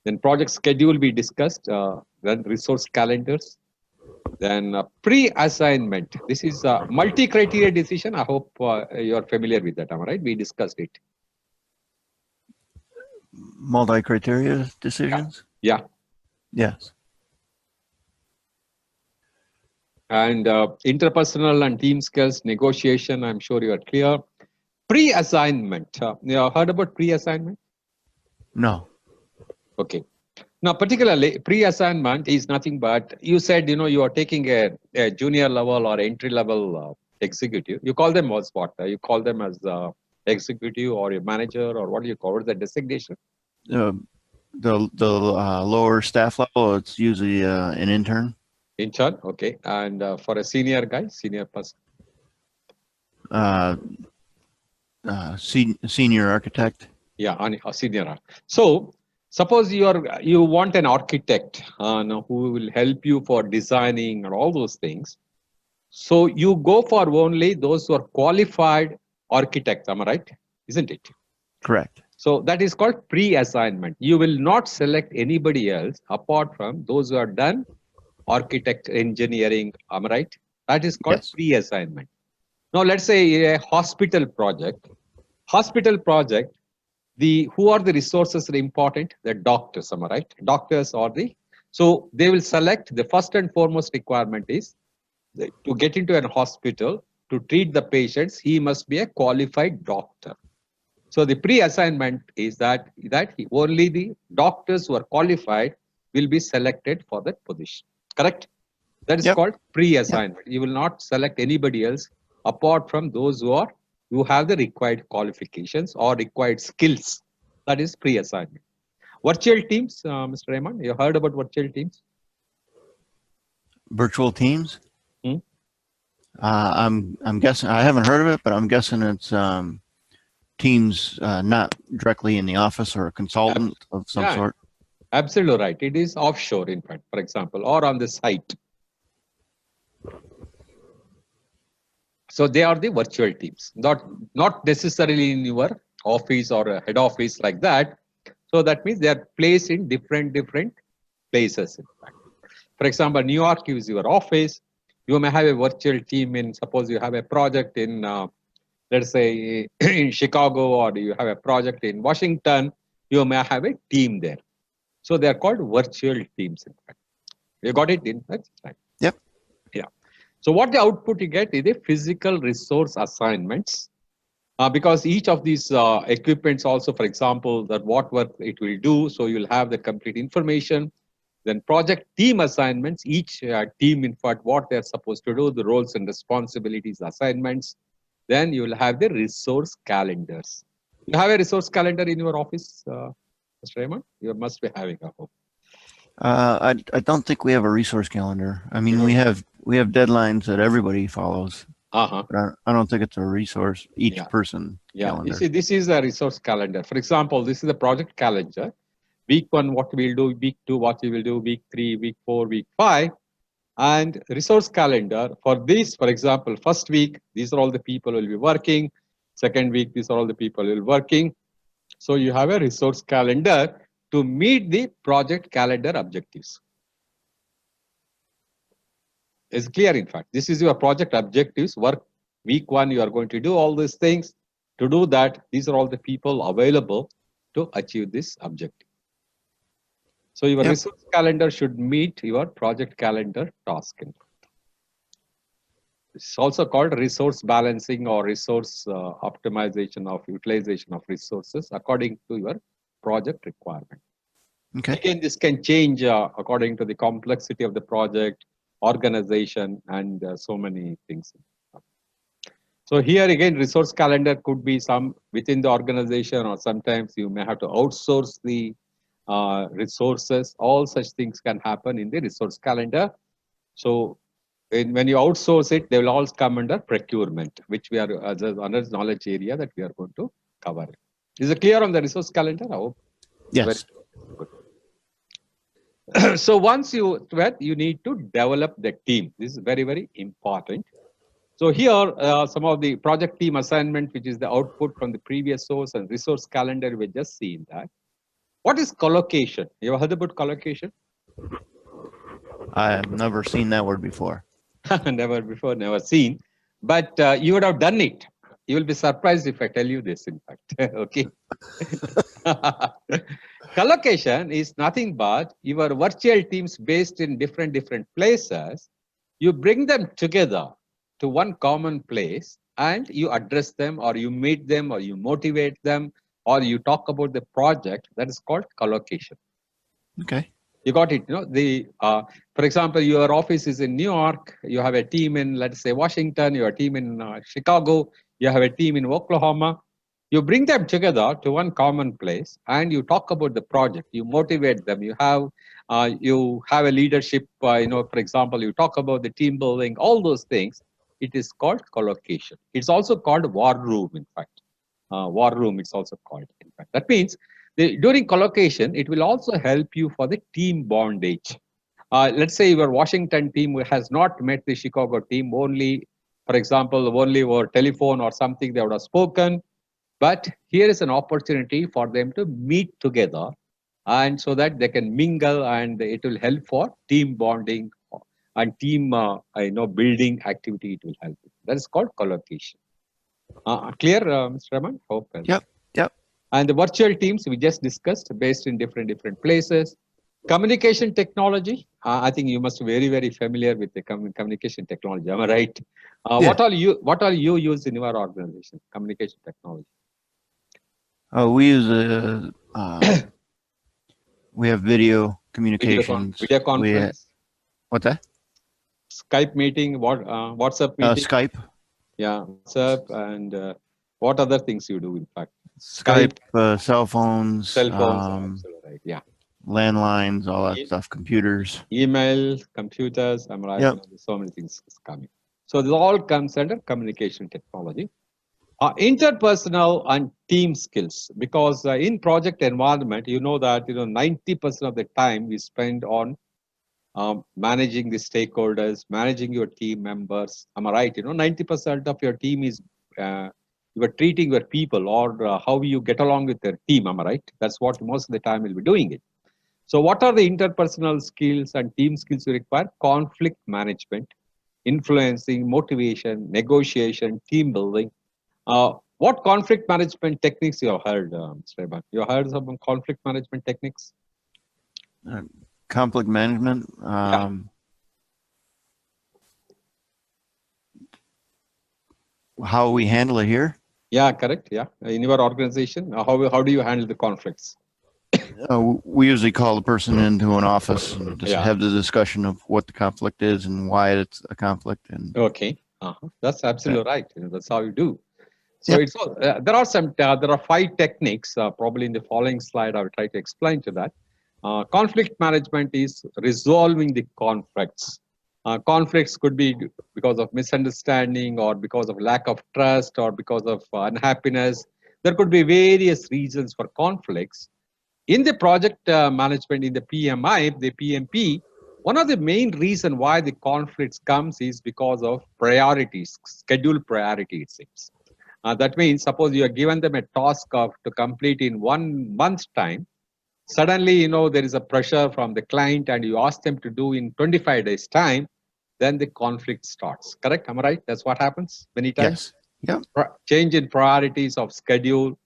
Then project schedule we discussed, then resource calendars, then pre-assignment. This is a multi-criteria decision. I hope you're familiar with that, am I right? We discussed it. Multi-criteria decisions? Yeah. Yes. And interpersonal and team skills, negotiation, I'm sure you are clear. Pre-assignment. You have heard about pre-assignment? No. Okay. Now, particularly pre-assignment is nothing but, you said, you are taking a junior level or entry level executive. You call them as what? You call them as executive or a manager, or what do you call it, the designation? The lower staff level, it's usually an intern. Intern, okay. And for a senior guy, senior person? Senior architect. Yeah, a senior. So, suppose you want an architect who will help you for designing and all those things. So you go for only those who are qualified architects, am I right? Isn't it? Correct. So that is called pre-assignment. You will not select anybody else apart from those who are done architect engineering, am I right? That is called pre-assignment. Now let's say a hospital project. Hospital project, who are the resources that are important? The doctors, am I right? Doctors are so they will select the first and foremost requirement is to get into an hospital to treat the patients, he must be a qualified doctor. So the pre-assignment is that only the doctors who are qualified will be selected for that position. Correct? That is called pre-assignment. You will not select anybody else apart from those who have the required qualifications or required skills. That is pre-assignment. Virtual teams, Mr. Raymond, you heard about virtual teams? Virtual teams? I'm guessing, I haven't heard of it, but I'm guessing it's teams not directly in the office or a consultant of some sort. Absolutely right. It is offshore, in fact, for example, or on the site. So they are the virtual teams, not necessarily in your office or a head office like that. So that means they are placed in different places, in fact. For example, New York is your office. You may have a virtual team in, suppose you have a project in, let's say, in Chicago, or you have a project in Washington, you may have a team there. So they are called virtual teams, in fact. You got it in that? Yep. Yeah. So what the output you get is the physical resource assignments. Because each of these equipments also, for example, that what work it will do, so you'll have the complete information. Then project team assignments, each team, in fact, what they're supposed to do, the roles and responsibilities assignments. Then you will have the resource calendars. You have a resource calendar in your office, Mr. Raymond? You must be having a hope. I don't think we have a resource calendar. I mean, we have deadlines that everybody follows. But I don't think it's a resource, each person calendar. You see, this is a resource calendar. For example, this is a project calendar. Week 1, what we'll do, week 2, what we will do, week 3, week 4, week 5. And resource calendar for this, for example, first week, these are all the people who will be working. Second week, these are all the people who are working. So you have a resource calendar to meet the project calendar objectives. It's clear, in fact. This is your project objectives. Work week 1, you are going to do all these things. To do that, these are all the people available to achieve this objective. So your resource calendar should meet your project calendar task. It's also called resource balancing or resource optimization of utilization of resources according to your project requirement. Okay. Again, this can change according to the complexity of the project, organization, and so many things. So here again, resource calendar could be some within the organization, or sometimes you may have to outsource the resources. All such things can happen in the resource calendar. So when you outsource it, they will all come under procurement, which we are as another knowledge area that we are going to cover. Is it clear on the resource calendar? I hope. Yes. So once you need to develop the team. This is very, very important. So here, some of the project team assignment, which is the output from the previous source, and resource calendar, we just seen that. What is collocation? You have heard about collocation? I have never seen that word before. Never before, never seen. But you would have done it. You will be surprised if I tell you this, in fact. Okay. Collocation is nothing but your virtual teams based in different places. You bring them together to one common place and you address them, or you meet them, or you motivate them, or you talk about the project. That is called collocation. Okay. You got it. You know, for example, your office is in New York. You have a team in, let's say, Washington. You have a team in Chicago. You have a team in Oklahoma. You bring them together to one common place and you talk about the project. You motivate them. You have a leadership. For example, you talk about the team building. All those things. It is called collocation. It's also called war room. In fact, war room. It's also called. In fact, that means during collocation, it will also help you for the team bondage. Let's say your Washington team has not met the Chicago team, only, for example, only over telephone or something they would have spoken. But here is an opportunity for them to meet together, and so that they can mingle, and it will help for team bonding and team building activity. It will help. That is called collocation. Clear, Mr. Raman? Hope. Yep. And the virtual teams we just discussed, based in different places. Communication technology. I think you must be very, very familiar with the communication technology. Am I right? Yeah. What are you use in your organization? Communication technology. We use we have video communications. Video conference. What's that? Skype meeting. WhatsApp meeting. Skype. Yeah, WhatsApp, and what other things you do? In fact, Skype, cell phones. Cell phones. Right. Yeah. Landlines, all that stuff. Computers. Email, computers. I'm right. Yep. So many things coming. So this all comes under communication technology. Interpersonal and team skills, because in project environment, you know that 90% of the time we spend on managing the stakeholders, managing your team members. Am I right? 90% of your team is you are treating your people, or how you get along with their team. Am I right? That's what most of the time we'll be doing it. So what are the interpersonal skills and team skills you require? Conflict management, influencing, motivation, negotiation, team building. What conflict management techniques you have heard, Mr. Raman? You have heard some conflict management techniques? Conflict management. How we handle it here? Yeah, correct. Yeah, in your organization, how do you handle the conflicts? We usually call the person into an office and just have the discussion of what the conflict is and why it's a conflict. And okay, that's absolutely right. That's how you do. So it's there are 5 techniques. Probably in the following slide, I will try to explain to that. Conflict management is resolving the conflicts. Conflicts could be because of misunderstanding, or because of lack of trust, or because of unhappiness. There could be various reasons for conflicts. In the project management, in the PMI, the PMP, one of the main reasons why the conflicts comes is because of priorities, schedule priority, it seems. That means, suppose you are given them a task of to complete in 1 month's time. Suddenly, there is a pressure from the client and you ask them to do in 25 days time, then the conflict starts. Correct? Am I right? That's what happens many times. Yes. Yep. Change in priorities of schedule.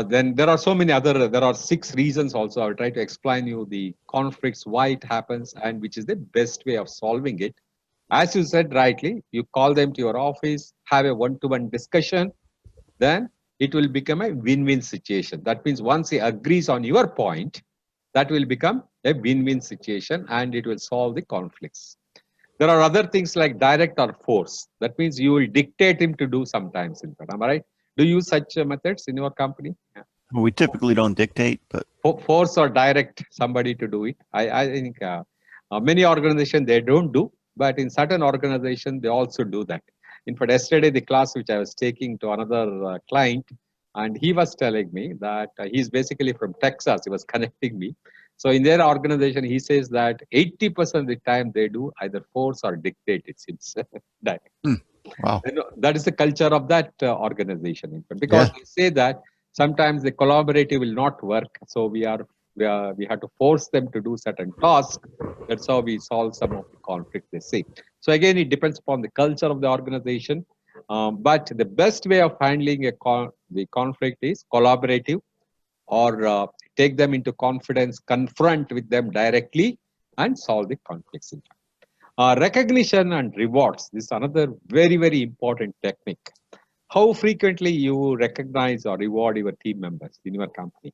Then there are so many other, there are 6 reasons also. I'll try to explain you the conflicts, why it happens, and which is the best way of solving it. As you said rightly, you call them to your office, have a one-to-one discussion, then it will become a win-win situation. That means once he agrees on your point, that will become a win-win situation and it will solve the conflicts. There are other things like direct or force. That means you will dictate him to do sometimes. In fact, am I right? Do you use such methods in your company? Yeah. We typically don't dictate, but Force or direct somebody to do it. I think many organizations they don't do, but in certain organizations they also do that. In fact, yesterday the class which I was taking to another client, and he was telling me that he's basically from Texas. He was connecting me. So in their organization, he says that 80% of the time they do either force or dictate. It seems that. wow. That is the culture of that organization. In fact, because they say that sometimes the collaborative will not work, so we have to force them to do certain tasks. That's how we solve some of the conflict, they say. So again, it depends upon the culture of the organization. But the best way of handling the conflict is collaborative, or take them into confidence, confront with them directly, and solve the conflicts. Recognition and rewards. This is another very, very important technique. How frequently you recognize or reward your team members in your company?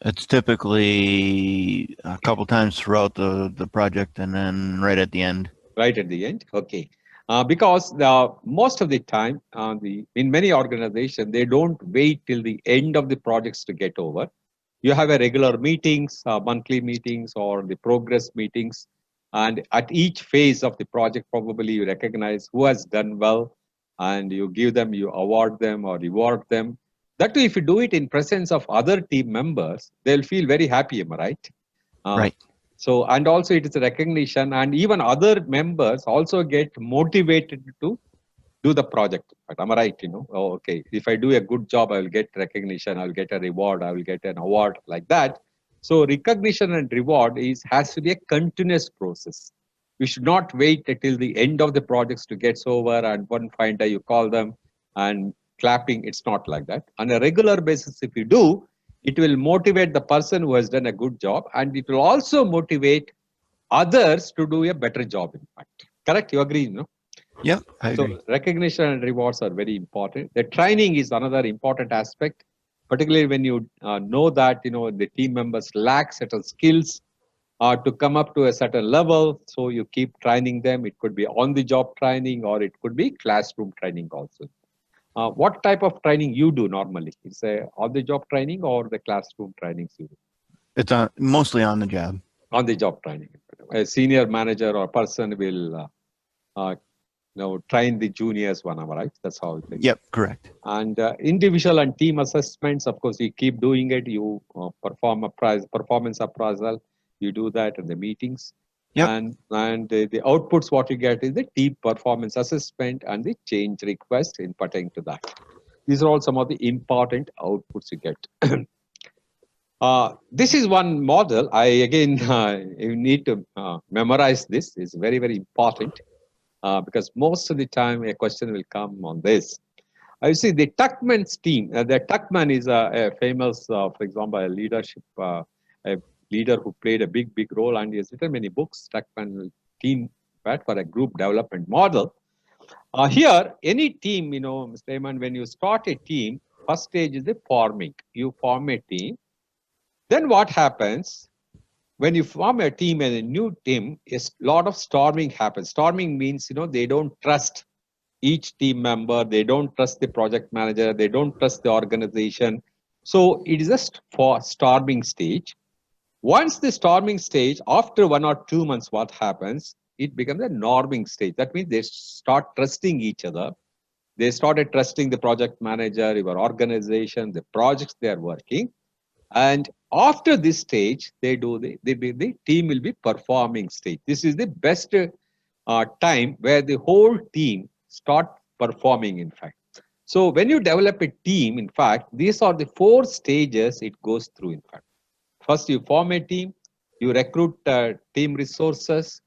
It's typically a couple times throughout the project and then right at the end. Right at the end? Okay. Because most of the time, in many organizations, they don't wait till the end of the projects to get over. You have a regular meetings, monthly meetings, or the progress meetings. And at each phase of the project, probably you recognize who has done well, and you give them, you award them or reward them. That way, if you do it in presence of other team members, they'll feel very happy, am I right? Right. So, and also it is a recognition, and even other members also get motivated to do the project. Am I right? Oh, okay, if I do a good job, I will get recognition, I will get a reward, I will get an award, like that. So recognition and reward has to be a continuous process. We should not wait until the end of the projects to get over and one fine day you call them and clapping. It's not like that. On a regular basis, if you do, it will motivate the person who has done a good job, and it will also motivate others to do a better job, in fact. Correct? You agree, no? Yeah, I agree. So recognition and rewards are very important. The training is another important aspect, particularly when you know that the team members lack certain skills to come up to a certain level. So you keep training them. It could be on-the-job training, or it could be classroom training also. What type of training you do normally? Is a on-the-job training or the classroom trainings you do? It's mostly on the job. On-the-job training. A senior manager or person will train the juniors one hour, right? That's how it is. Yep, correct. And individual and team assessments, of course, you keep doing it. You perform a performance appraisal. You do that in the meetings. Yep. And the outputs, what you get is the team performance assessment and the change request in pertaining to that. These are all some of the important outputs you get. This is one model. You need to memorize this. It's very, very important because most of the time a question will come on this. You see, the Tuckman's team. The Tuckman is a famous, for example, a leader who played a big role, and he has written many books. Tuckman team, right, for a group development model. Here, any team, Mr. Ayman, when you start a team, first stage is the forming. You form a team. Then what happens? When you form a team and a new team, a lot of storming happens. Storming means, they don't trust each team member. They don't trust the project manager. They don't trust the organization. So it is just for storming stage. Once the storming stage, after 1 or 2 months, what happens? It becomes a norming stage. That means they start trusting each other. They started trusting the project manager, your organization, the projects they are working. And after this stage, the team will be performing stage. This is the best time where the whole team start performing, in fact. So when you develop a team, in fact, these are the 4 stages it goes through, in fact. First, you form a team, you recruit team resources,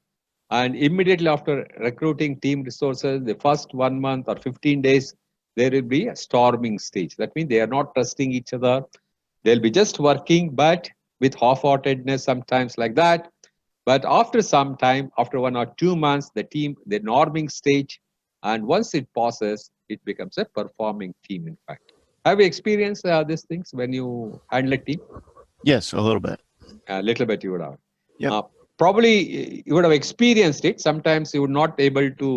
and immediately after recruiting team resources, the first 1 month or 15 days, there will be a storming stage. That means they are not trusting each other. They'll be just working, but with half-heartedness sometimes like that. But after some time, after 1 or 2 months, the norming stage, and once it passes, it becomes a performing team, in fact. Have you experienced these things when you handle a team? Yes, a little bit. A little bit you would have. Yep. Probably you would have experienced it. Sometimes you would not able to,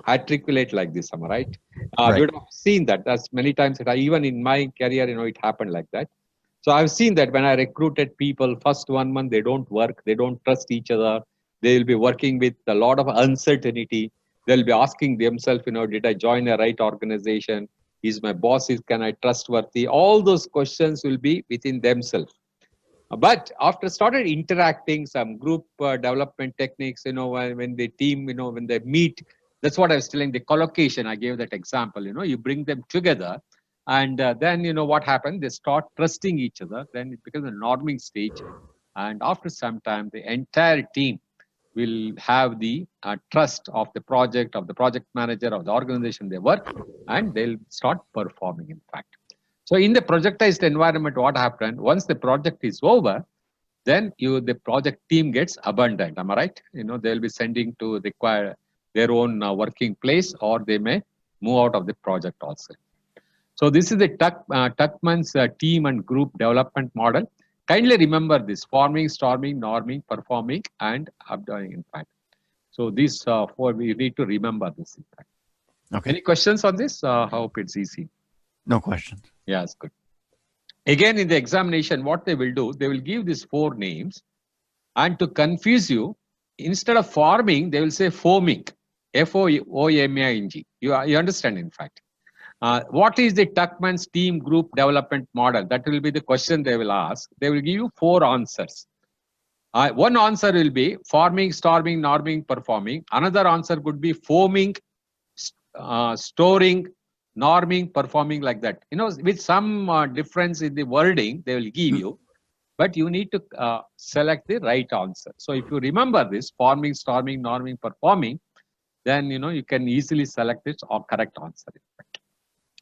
articulate like this, am I right? Right. You would have seen that. That's many times. Even in my career, it happened like that. So I've seen that when I recruited people, first 1 month, they don't work, they don't trust each other. They will be working with a lot of uncertainty. They'll be asking themselves, did I join a right organization? Is my boss, can I trustworthy? All those questions will be within themselves. But after started interacting, some group development techniques, when the team, when they meet, that's what I was telling the collocation. I gave that example, you bring them together, and then, what happened? They start trusting each other. Then it becomes a norming stage. And after some time, the entire team will have the trust of the project manager, of the organization they work, and they'll start performing, in fact. So in the projectized environment, what happened? Once the project is over, then the project team gets abandoned. Am I right? They'll be sending to require their own working place, or they may move out of the project also. So this is the Tuckman's team and group development model. Kindly remember this: forming, storming, norming, performing, and abandonning, in fact. So these 4, we need to remember this, in fact. Okay. Any questions on this? I hope it's easy. No questions. Yeah, it's good. Again, in the examination, what they will do, they will give these 4 names, and to confuse you, instead of forming, they will say foaming, F-O-O-M-A-I-N-G. You understand, in fact. What is the Tuckman's team group development model? That will be the question they will ask. They will give you 4 answers. One answer will be forming, storming, norming, performing. Another answer could be foaming, storing, norming, performing, like that. With some difference in the wording, they will give you, but you need to select the right answer. So if you remember this, forming, storming, norming, performing, then, you can easily select this or correct answer.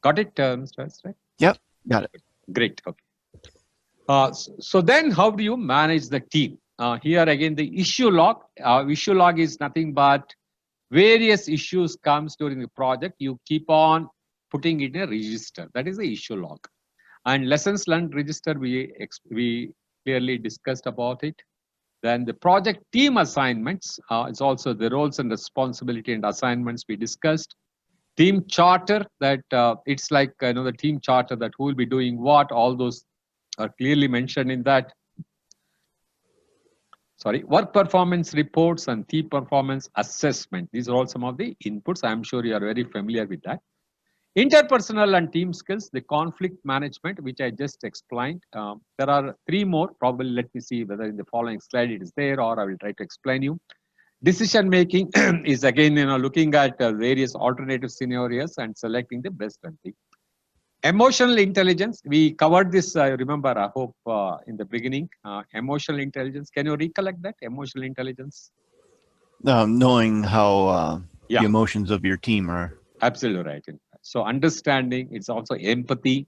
Got it, Mr. S, right? Yep, got it. Great, okay. So then how do you manage the team? Here again, the issue log. Issue log is nothing but various issues comes during the project. You keep on putting it in a register. That is the issue log. And lessons learned register, we clearly discussed about it. Then the project team assignments is also the roles and responsibility and assignments we discussed. Team charter, that it's like the team charter, that who will be doing what, all those are clearly mentioned in that. Sorry, work performance reports and team performance assessment. These are all some of the inputs. I'm sure you are very familiar with that. Interpersonal and team skills, the conflict management, which I just explained. There are 3 more. Probably let me see whether in the following slide it is there, or I will try to explain you. Decision making is again, looking at various alternative scenarios and selecting the best thing. Emotional intelligence, we covered this, remember, I hope, in the beginning. Emotional intelligence, can you recollect that? Emotional intelligence? Knowing how Yeah, the emotions of your team are. Absolutely right. So understanding, it's also empathy.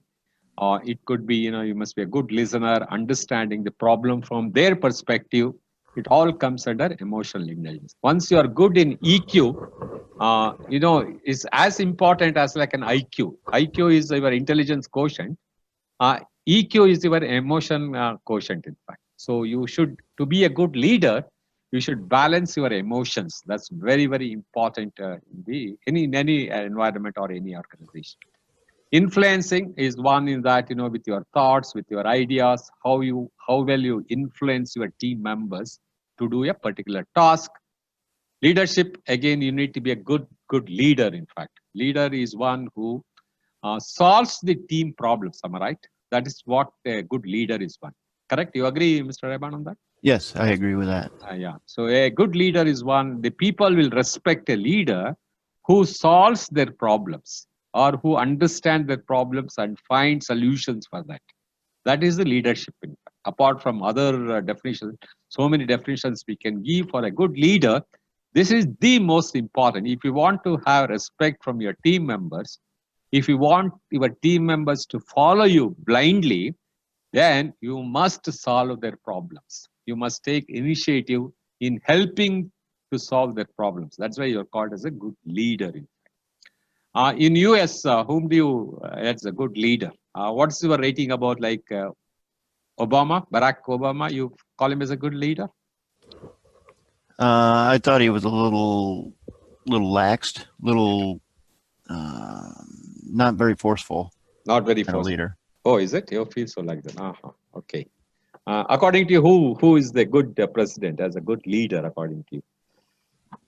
It could be, you must be a good listener, understanding the problem from their perspective. It all comes under emotional intelligence. Once you are good in EQ, is as important as like an IQ. IQ is your intelligence quotient. EQ is your emotion quotient, in fact. So you should, to be a good leader, you should balance your emotions. That's very, very important in any environment or any organization. Influencing is one in that, with your thoughts, with your ideas, how well you influence your team members to do a particular task. Leadership, again, you need to be a good leader, in fact. Leader is one who solves the team problems, am I right? That is what a good leader is one. Correct? You agree, Mr. Reban, on that? Yes, I agree with that. Yeah. So a good leader is one, the people will respect a leader who solves their problems, or who understand their problems and find solutions for that. That is the leadership. In fact. Apart from other definitions, so many definitions we can give for a good leader, this is the most important. If you want to have respect from your team members, if you want your team members to follow you blindly, then you must solve their problems. You must take initiative in helping to solve their problems. That's why you're called as a good leader. In US, whom do you as a good leader? What's your rating about like Obama, Barack Obama? You call him as a good leader? I thought he was a little laxed, not very forceful. Not very forceful. Leader. Oh, is it? You feel so like that? Okay. According to you, who is the good president as a good leader? According to you?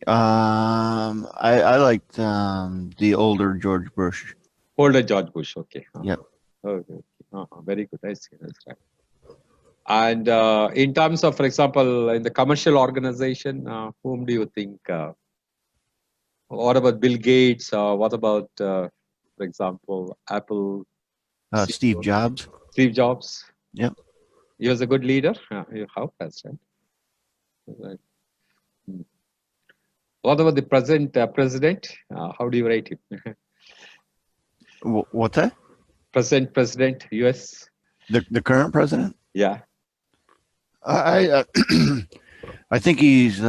I liked the older George Bush. Older George Bush. Okay. Yep. Okay. Very good. I see. That's right. And in terms of, for example, in the commercial organization, whom do you think? What about Bill Gates? What about, for example, Apple? Steve Jobs. Steve Jobs. Yep. He was a good leader. How fast, right? What about the present president? How do you rate him? What's that? Present president, US. The current president? Yeah. I think he's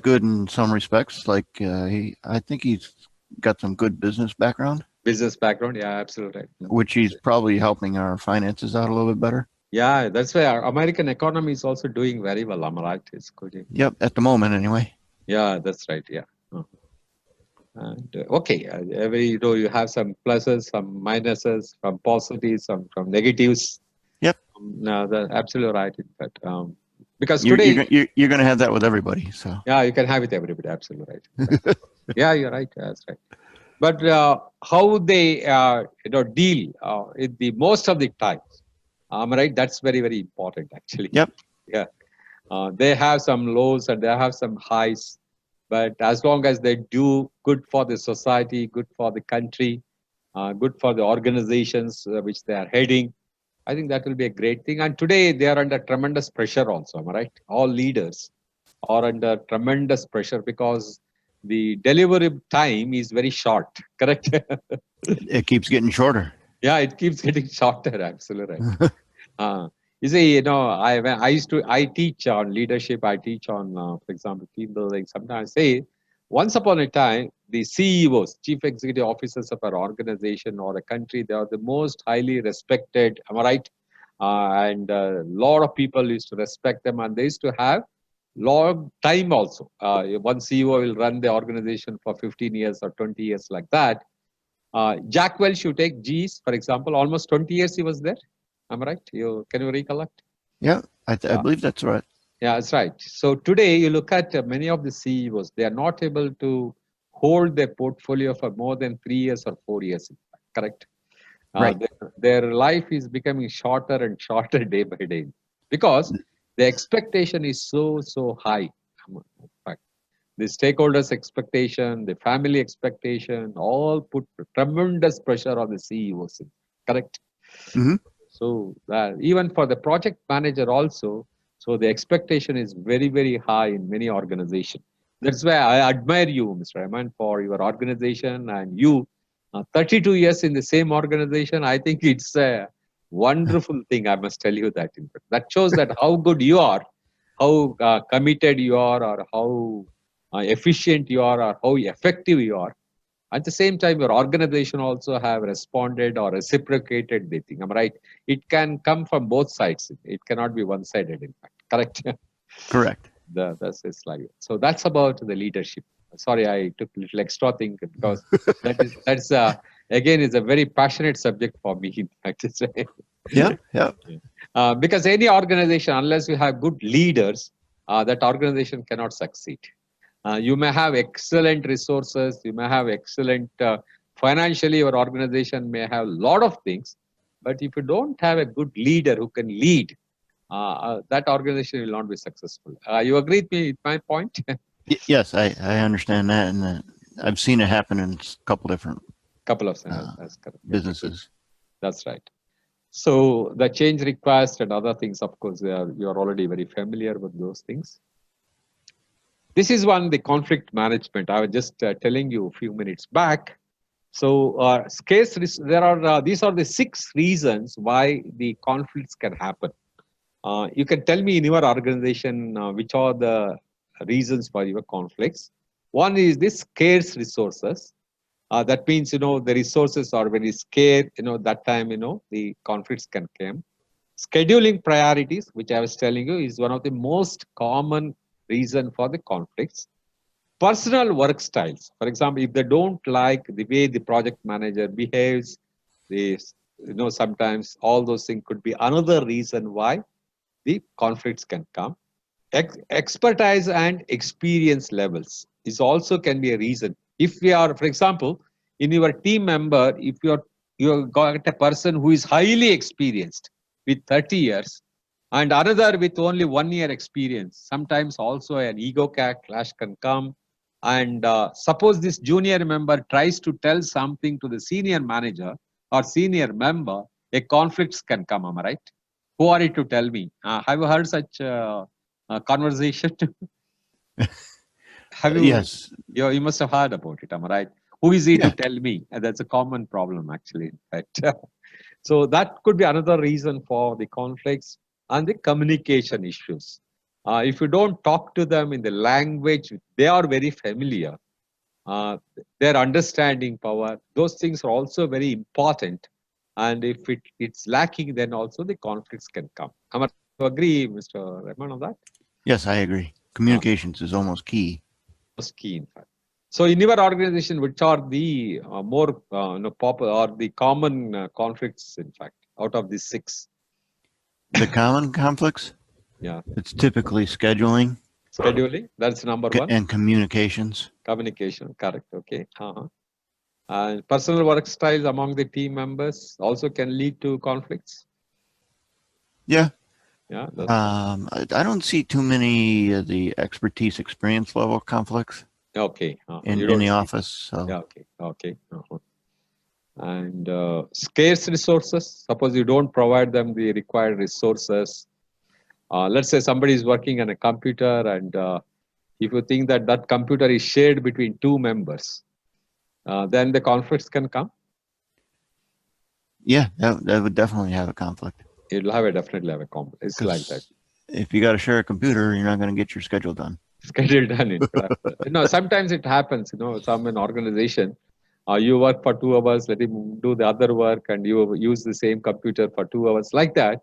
good in some respects. Like I think he's got some good business background. Business background, yeah, absolutely right. Which he's probably helping our finances out a little bit better. Yeah, that's why our American economy is also doing very well. Am I right? It's good. Yep, at the moment anyway. Yeah, that's right. Yeah. And okay, every row you have some pluses, some minuses, some positives, some from negatives. Yep. No, that's absolutely right. In fact, because today you're going to have that with everybody. So yeah, you can have it everybody. Absolutely right. Yeah, you're right. That's right. But how they deal in the most of the times, right? That's very, very important actually. Yep. Yeah. They have some lows and they have some highs, but as long as they do good for the society, good for the country, good for the organizations which they are heading, I think that will be a great thing. And today they are under tremendous pressure also, am I right? All leaders are under tremendous pressure because the delivery time is very short, correct? It keeps getting shorter. Yeah, it keeps getting shorter, absolutely right. You see, I teach on leadership, I teach on, for example, team building. Sometimes I say, once upon a time, the CEOs, chief executive officers of our organization or a country, they are the most highly respected, am I right? And a lot of people used to respect them and they used to have long time also. One CEO will run the organization for 15 years or 20 years like that. Jack Welch, you take G's, for example, almost 20 years he was there. Am I right? Can you recollect? Yeah, I believe that's right. Yeah, that's right. So today you look at many of the CEOs, they are not able to hold their portfolio for more than 3 years or 4 years, correct? Right. Their life is becoming shorter and shorter day by day because the expectation is so high. In fact, the stakeholders' expectation, the family expectation, all put tremendous pressure on the CEOs, correct? Mm-hmm. So even for the project manager also, so the expectation is very, very high in many organizations. That's why I admire you, Mr. Rahman, for your organization and you. 32 years in the same organization, I think it's a wonderful thing. I must tell you that. That shows that how good you are, how committed you are, or how efficient you are, or how effective you are. At the same time, your organization also have responded or reciprocated the thing. Am I right? It can come from both sides. It cannot be one-sided, in fact. Correct? Correct. That's the slide. So that's about the leadership. Sorry, I took a little extra thing because that's again is a very passionate subject for me. In fact, yeah. Because any organization, unless you have good leaders, that organization cannot succeed. You may have excellent resources, you may have excellent financially, your organization may have a lot of things, but if you don't have a good leader who can lead, that organization will not be successful. You agree with me with my point? Yes, I understand that, and I've seen it happen in a couple different Couple of scenarios. That's correct. businesses. That's right. So the change request and other things, of course, you're already very familiar with those things. This is one, the conflict management. I was just telling you a few minutes back. So there are these are the 6 reasons why the conflicts can happen. You can tell me in your organization which are the reasons for your conflicts. One is this scarce resources. That means, the resources are very scarce, that time, the conflicts can come. Scheduling priorities, which I was telling you, is one of the most common reason for the conflicts. Personal work styles. For example, if they don't like the way the project manager behaves, sometimes all those things could be another reason why the conflicts can come. Expertise and experience levels is also can be a reason. If we are, for example, in your team member, if you got a person who is highly experienced with 30 years and another with only 1 year experience, sometimes also an ego clash can come. And suppose this junior member tries to tell something to the senior manager or senior member, a conflicts can come. Am I right? Who are you to tell me? Have you heard such conversation? Have you? Yes. You must have heard about it. Am I right? Who is he to tell me? And that's a common problem, actually. So that could be another reason for the conflicts and the communication issues. If you don't talk to them in the language they are very familiar, their understanding power, those things are also very important. And if it's lacking, then also the conflicts can come. Am I agree, Mr. Rahman, on that? Yes, I agree. Communications is almost key. Most key, in fact. So in your organization, which are the more popular or the common conflicts, in fact, out of these 6? The common conflicts? Yeah. It's typically scheduling. Scheduling, that's number 1. And communications. Communication, correct. Okay. And personal work styles among the team members also can lead to conflicts. Yeah. Yeah. I don't see too many of the expertise, experience level conflicts. Okay. In the office. So. Yeah. Okay. Okay. And scarce resources. Suppose you don't provide them the required resources. Let's say somebody is working on a computer, and if you think that that computer is shared between 2 members, then the conflicts can come. Yeah, that would definitely have a conflict. It'll definitely have a conflict. It's like that. If you got to share a computer, you're not going to get your schedule done. Schedule done, in fact. Sometimes it happens, some an organization, you work for 2 hours, let him do the other work, and you use the same computer for 2 hours, like that.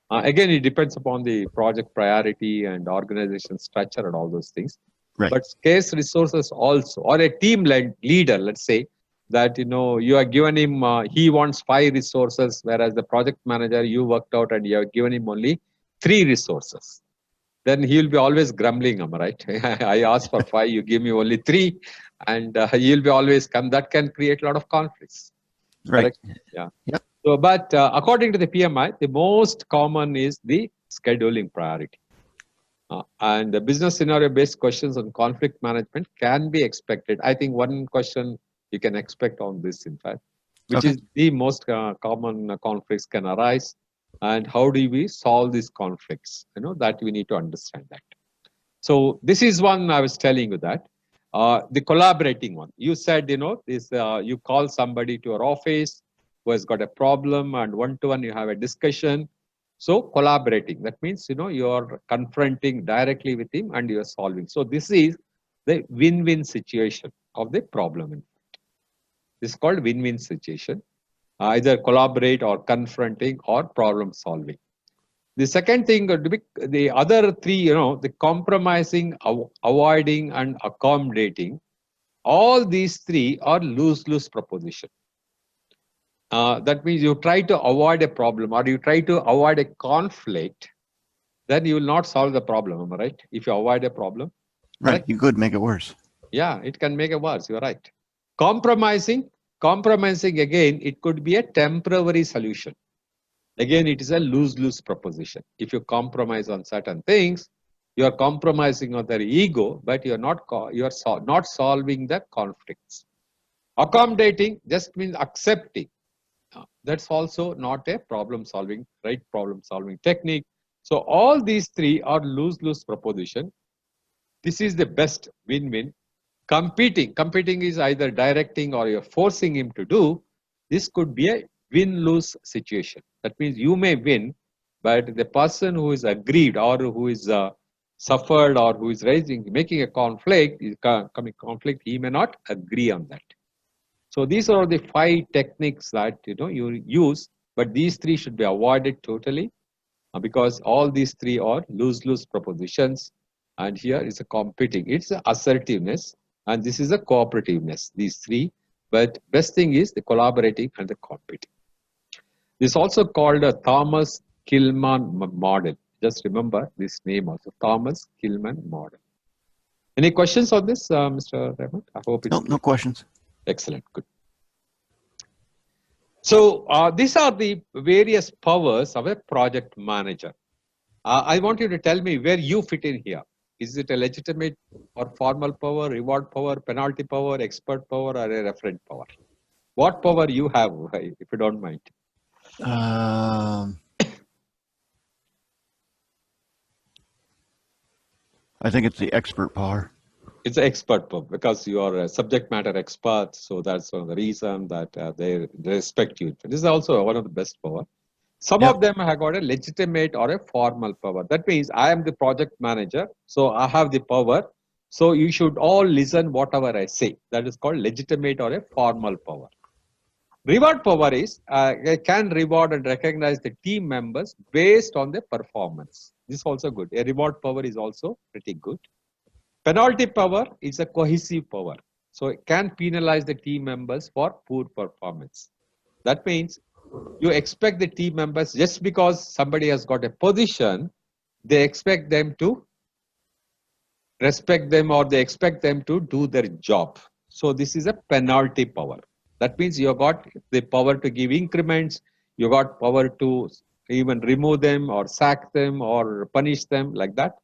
Again, it depends upon the project priority and organization structure and all those things. Right. But scarce resources also, or a team leader, let's say, that you are given him, he wants 5 resources, whereas the project manager, you worked out and you have given him only 3 resources. Then he'll be always grumbling, am I right? I asked for 5, you give me only 3, and he'll be always come. That can create a lot of conflicts. Right. Correct? Yeah. Yep. So, but according to the PMI, the most common is the scheduling priority. And the business scenario-based questions on conflict management can be expected. I think one question you can expect on this, in fact, which is the most common conflicts can arise, and how do we solve these conflicts? That we need to understand that. So this is one I was telling you that. The collaborating one. You said, this you call somebody to your office who has got a problem, and one-to-one you have a discussion. So collaborating, that means, you're confronting directly with him and you're solving. So this is the win-win situation of the problem. In fact, this is called win-win situation. Either collaborate or confronting or problem solving. The second thing, the other 3, the compromising, avoiding, and accommodating. All these 3 are lose-lose proposition. That means you try to avoid a problem or you try to avoid a conflict, then you will not solve the problem, right? If you avoid a problem. Right, correct? You could make it worse. Yeah, it can make it worse, you're right. Compromising again, it could be a temporary solution. Again, it is a lose-lose proposition. If you compromise on certain things, you are compromising on their ego, but you're not solving the conflicts. Accommodating just means accepting. That's also not a problem solving, right? Problem solving technique. So all these three are lose-lose proposition. This is the best win-win. Competing is either directing or you're forcing him to do. This could be a win-lose situation. That means you may win, but the person who is aggrieved or who is suffered or who is making a conflict, he may not agree on that. So these are the 5 techniques that you use, but these 3 should be avoided totally because all these 3 are lose-lose propositions. And here is a competing. It's a assertiveness, and this is a cooperativeness. These 3, but best thing is the collaborating and the competing. This is also called a Thomas Kilmann model. Just remember this name also, Thomas Kilmann model. Any questions on this, Mr. Raymond? I hope it's no questions. Excellent, good. So these are the various powers of a project manager. I want you to tell me where you fit in here. Is it a legitimate or formal power, reward power, penalty power, expert power, or a referent power? What power you have, if you don't mind? I think it's the expert power. It's an expert power because you are a subject matter expert. So that's one of the reason that they respect you. This is also one of the best power. Some of them have got a legitimate or a formal power. That means I am the project manager, so I have the power. So you should all listen whatever I say. That is called legitimate or a formal power. Reward power is I can reward and recognize the team members based on their performance. This is also good. A reward power is also pretty good. Penalty power is a cohesive power. So it can penalize the team members for poor performance. That means you expect the team members, just because somebody has got a position, they expect them to respect them or they expect them to do their job. So this is a penalty power. That means you got the power to give increments, you got power to even remove them or sack them or punish them like that.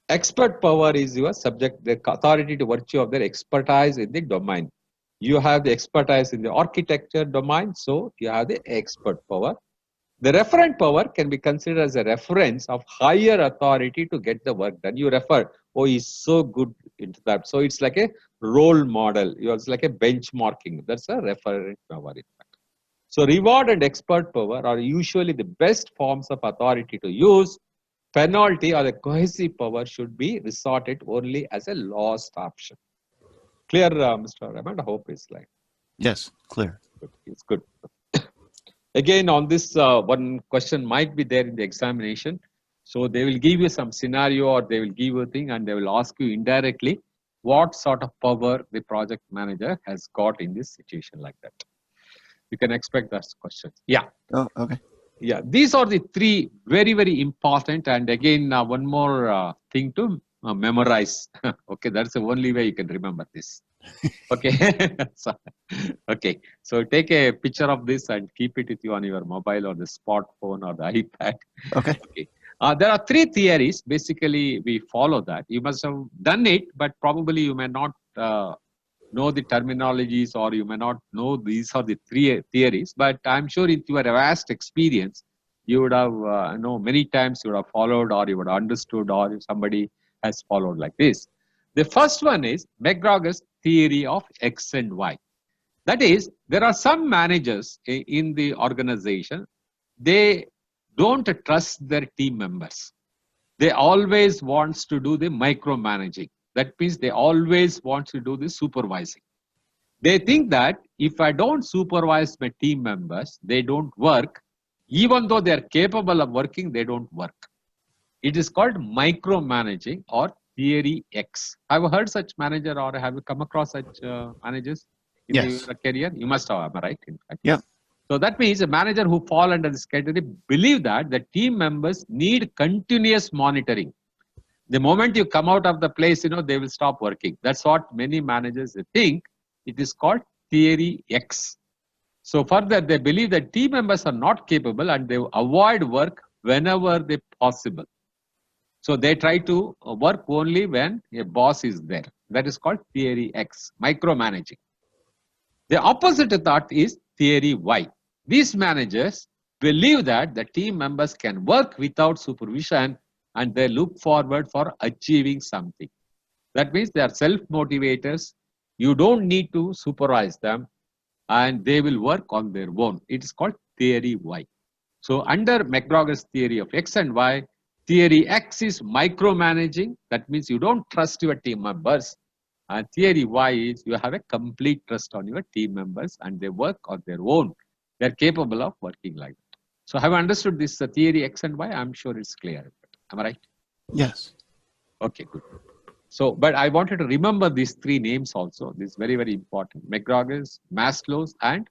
Expert power is your subject, the authority to virtue of their expertise in the domain. You have the expertise in the architecture domain, so you have the expert power. The referent power can be considered as a reference of higher authority to get the work done. You refer, oh, he's so good into that. So it's like a role model. It's like a benchmarking. That's a referent power, in fact. So reward and expert power are usually the best forms of authority to use. Penalty or the cohesive power should be resorted only as a last option. Clear, Mr. Raymond? I hope it's like. Yes, clear. It's good. Again, on this, one question might be there in the examination. So they will give you some scenario or they will give you a thing and they will ask you indirectly what sort of power the project manager has got in this situation like that. You can expect that question. Yeah. Oh, okay. Yeah, these are the 3 very, very important. And again, one more thing to memorize. Okay, that's the only way you can remember this. Okay. So, okay, so take a picture of this and keep it with you on your mobile or the smartphone or the iPad. Okay. Okay. There are 3 theories. Basically, we follow that. You must have done it, but probably you may not know the terminologies or you may not know these are the 3 theories. But I'm sure in your vast experience, you would have many times you would have followed or you would have understood or if somebody has followed like this. The first one is McGregor's theory of X and Y. That is, there are some managers in the organization, they don't trust their team members. They always wants to do the micromanaging. That means they always want to do the supervising. They think that if I don't supervise my team members, they don't work. Even though they are capable of working, they don't work. It is called micromanaging or theory X. Have you heard such manager or have you come across such managers in your career? You must have, right? In fact. Yeah. So that means a manager who fall under this category believe that the team members need continuous monitoring. The moment you come out of the place, they will stop working. That's what many managers think. It is called theory X. So further, they believe that team members are not capable and they avoid work whenever they possible. So they try to work only when a boss is there. That is called theory X, micromanaging. The opposite of that is theory Y. These managers believe that the team members can work without supervision and they look forward for achieving something. That means they are self-motivators. You don't need to supervise them and they will work on their own. It is called theory Y. So under McGregor's theory of X and Y, theory X is micromanaging. That means you don't trust your team members. And theory Y is you have a complete trust on your team members and they work on their own. They're capable of working like that. So have you understood this theory X and Y? I'm sure it's clear. Am I right? Yes. Okay, good. So, but I wanted to remember these three names also. This is very, very important. McGregor's, Maslow's, and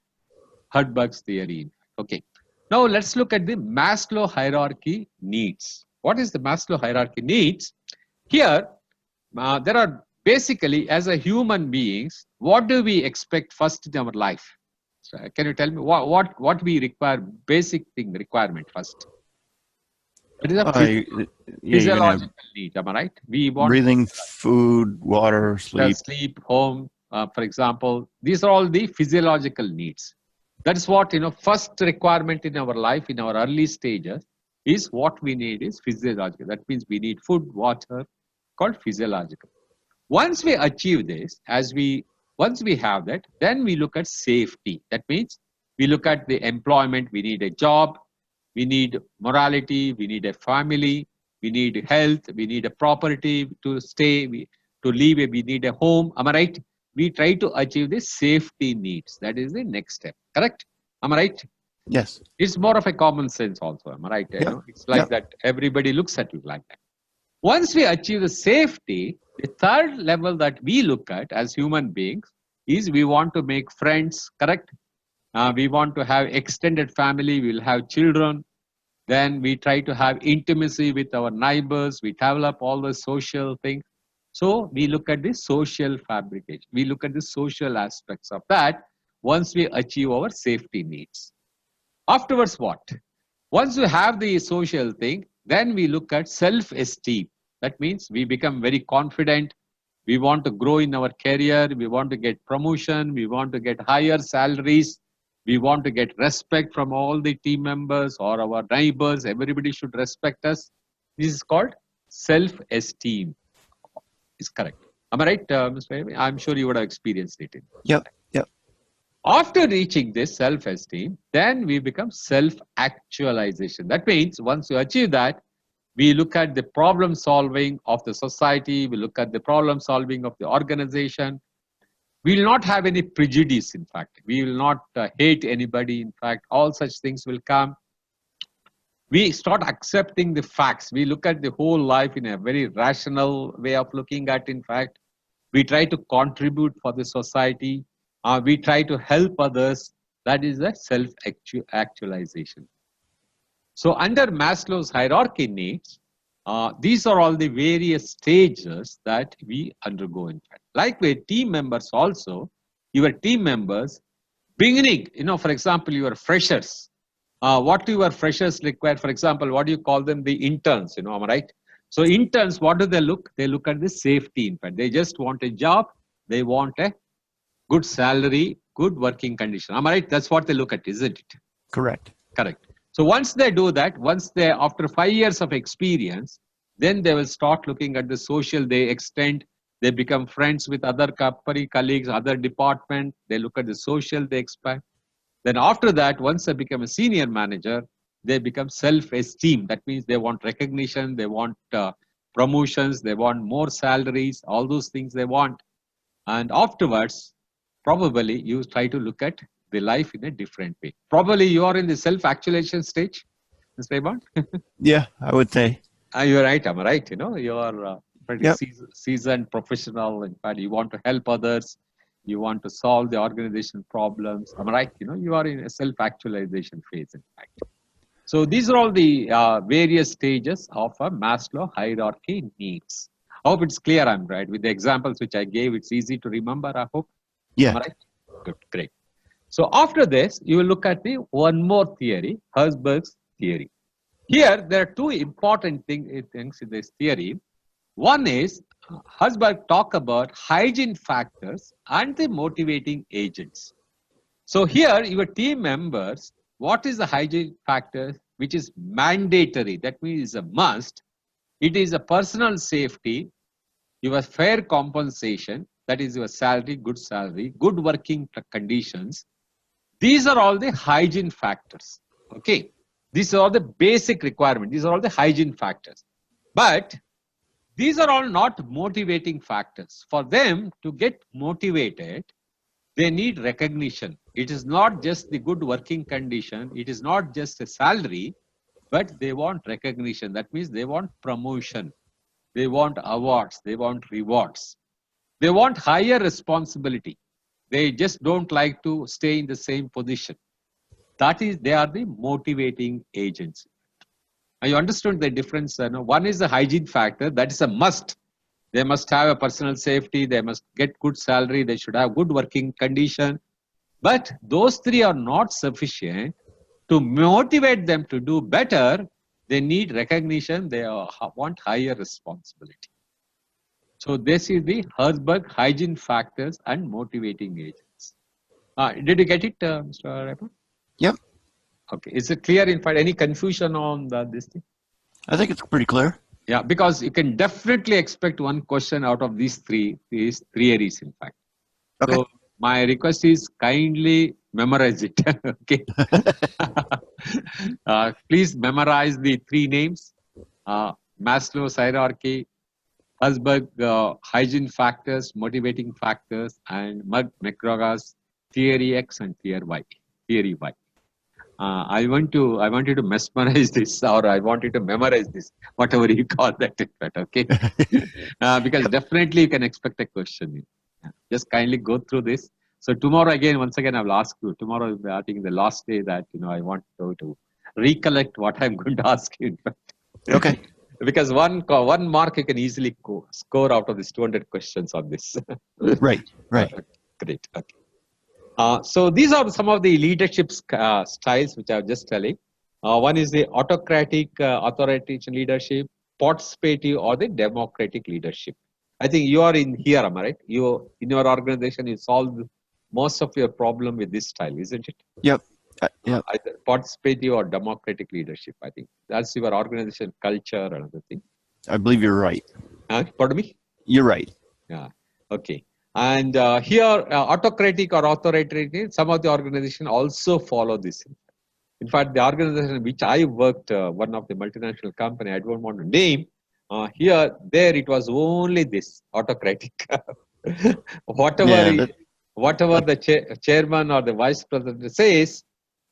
Hertzberg's theory. Okay. Now let's look at the Maslow hierarchy needs. What is the Maslow hierarchy needs? Here, there are basically, as a human beings, what do we expect first in our life? So, can you tell me what we require, basic thing requirement first? It is a physiological need, am I right? We want breathing, food, water, sleep. Sleep, home, for example. These are all the physiological needs. That is what, first requirement in our life, in our early stages, is what we need is physiological. That means we need food, water, called physiological. Once we achieve this, once we have that, then we look at safety. That means we look at the employment, we need a job, we need morality, we need a family, we need health, we need a property to stay, to live, we need a home. Am I right? We try to achieve the safety needs. That is the next step. Correct? Am I right? Yes. It's more of a common sense also. Am I right? Yeah. It's like that. Everybody looks at it like that. Once we achieve the safety, the third level that we look at as human beings is we want to make friends. Correct? We want to have extended family. We'll have children. Then we try to have intimacy with our neighbors. We develop all the social things. So we look at the social fabrication. We look at the social aspects of that once we achieve our safety needs. Afterwards, what? Once we have the social thing, then we look at self-esteem. That means we become very confident. We want to grow in our career. We want to get promotion. We want to get higher salaries. We want to get respect from all the team members or our neighbors. Everybody should respect us. This is called self-esteem. Is correct. Am I right, Mr. Amy? I'm sure you would have experienced it. Yep. After reaching this self-esteem, then we become self-actualization. That means once you achieve that, we look at the problem solving of the society. We look at the problem solving of the organization. We will not have any prejudice, in fact. We will not hate anybody. In fact, all such things will come. We start accepting the facts. We look at the whole life in a very rational way of looking at, in fact. We try to contribute for the society. We try to help others. That is the self-actualization. So under Maslow's hierarchy needs, these are all the various stages that we undergo, in fact. Like with team members also, your team members, beginning, for example, your freshers, what do your freshers require? For example, what do you call them? The interns, am I right? So interns, what do they look? They look at the safety, in fact. They just want a job. They want a good salary, good working condition. Am I right? That's what they look at, isn't it? Correct. Correct. So once they do that, after 5 years of experience, then they will start looking at the social. They extend, they become friends with other company colleagues, other department. They look at the social, they expand. Then after that, once they become a senior manager, they become self-esteem. That means they want recognition, they want promotions, they want more salaries, all those things they want. And afterwards, probably you try to look at the life in a different way. Probably you are in the self-actualization stage, Mr. Raymond. Yeah, I would say. You're right, I'm right. You are pretty seasoned professional. In fact, you want to help others. You want to solve the organization problems. Am I right? You are in a self-actualization phase, in fact. So these are all the various stages of a Maslow hierarchy needs. I hope it's clear, I'm right. With the examples which I gave, it's easy to remember, I hope. Yeah. Am I right? Good, great. So after this, you will look at the one more theory, Hertzberg's theory. Here, there are two important things in this theory. One is, Hertzberg talk about hygiene factors and the motivating agents. So here, your team members, what is the hygiene factor which is mandatory? That means it's a must. It is a personal safety, your fair compensation, that is your salary, good working conditions. These are all the hygiene factors. Okay. These are all the basic requirements. These are all the hygiene factors. But these are all not motivating factors. For them to get motivated, they need recognition. It is not just the good working condition. It is not just a salary, but they want recognition. That means they want promotion. They want awards. They want rewards. They want higher responsibility. They just don't like to stay in the same position. That is, they are the motivating agents. You understood the difference. One is the hygiene factor. That is a must. They must have a personal safety. They must get good salary. They should have good working condition. But those three are not sufficient to motivate them to do better. They need recognition. They want higher responsibility. So this is the Herzberg hygiene factors and motivating agents. Did you get it, Mr. Raymond? Yep. Okay. Is it clear? In fact, any confusion on this thing? I think it's pretty clear. Yeah, because you can definitely expect one question out of these three areas, in fact. Okay. So my request is kindly memorize it. Okay. Please memorize the three names: Maslow's hierarchy, Herzberg hygiene factors, motivating factors, and McGregor's theory X and theory Y. I want you to mesmerize this, or I want you to memorize this, whatever you call that. Okay, because definitely you can expect a question. Just kindly go through this. So tomorrow once again, I will ask you. Tomorrow, I think the last day that I want to recollect what I'm going to ask you. In fact. Okay. Because one mark you can easily score out of these 200 questions on this. Right. Great. Okay. So these are some of the leadership styles which I was just telling. One is the autocratic authoritarian leadership, participative, or the democratic leadership. I think you are in here, am I right? You in your organization, you solve most of your problem with this style, isn't it? Yep. Yep. Either participative or democratic leadership. I think that's your organization culture and other thing. I believe you're right. Pardon me? You're right. Yeah. Okay. And here, autocratic or authoritarian, some of the organizations also follow this. In fact, the organization which I worked, one of the multinational company, I don't want to name, there it was only this autocratic. Whatever the chairman or the vice president says,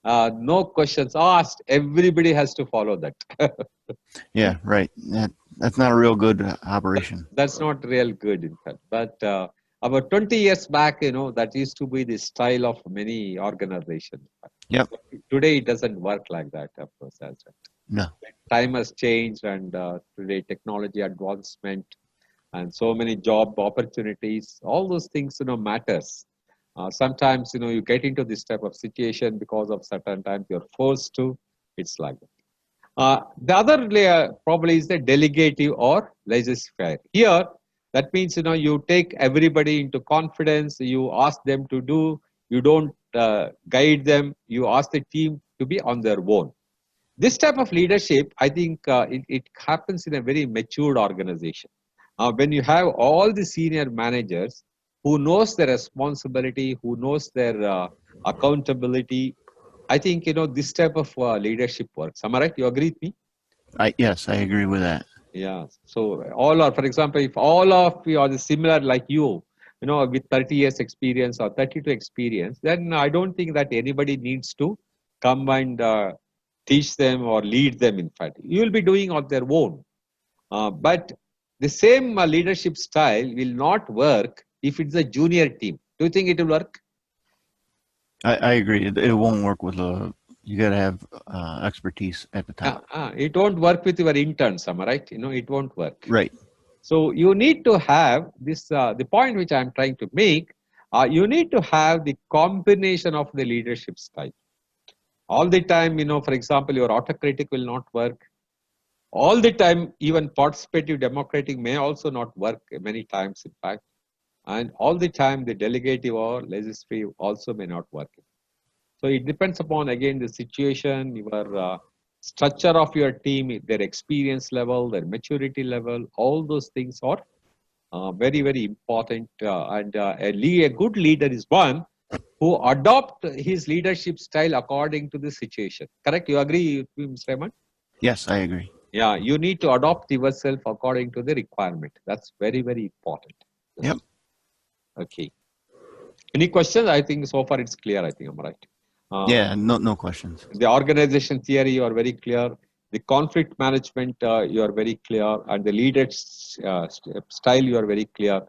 no questions asked. Everybody has to follow that. Yeah, right. That's not a real good operation. That's not real good, in fact. But about 20 years back, that used to be the style of many organizations. Yep. Today, it doesn't work like that, of course. As well. No. Time has changed, and today technology advancement and so many job opportunities, all those things, matters. Sometimes, you get into this type of situation because of certain times you're forced to. It's like that. The other layer probably is the delegative or laissez-faire. Here, that means, you take everybody into confidence. You ask them to do. You don't guide them. You ask the team to be on their own. This type of leadership, I think it happens in a very matured organization. When you have all the senior managers who knows their responsibility, who knows their accountability, I think, this type of leadership works. Am I right? You agree with me? Yes, I agree with that. Yeah. So for example, if all of you are similar like you, with 30 years experience or 32 experience, then I don't think that anybody needs to come and teach them or lead them. In fact, you will be doing on their own. But the same leadership style will not work if it's a junior team. Do you think it will work? I agree. It won't work with you got to have expertise at the top. It won't work with your interns, am I right? It won't work. Right. So you need to have this, the point which I'm trying to make, you need to have the combination of the leadership style. All the time, for example, your autocratic will not work. All the time, even participative democratic may also not work many times, in fact. And all the time, the delegative or laissez-faire also may not work. So it depends upon, again, the situation, your structure of your team, their experience level, their maturity level. All those things are very, very important. A good leader is one who adopt his leadership style according to the situation. Correct? You agree, Mr. Raymond? Yes, I agree. Yeah, you need to adopt yourself according to the requirement. That's very, very important. Yep. Okay. Any questions? I think so far it's clear. I think I'm right. Yeah, no questions. The organization theory, you are very clear. The conflict management, you are very clear. And the leadership style, you are very clear.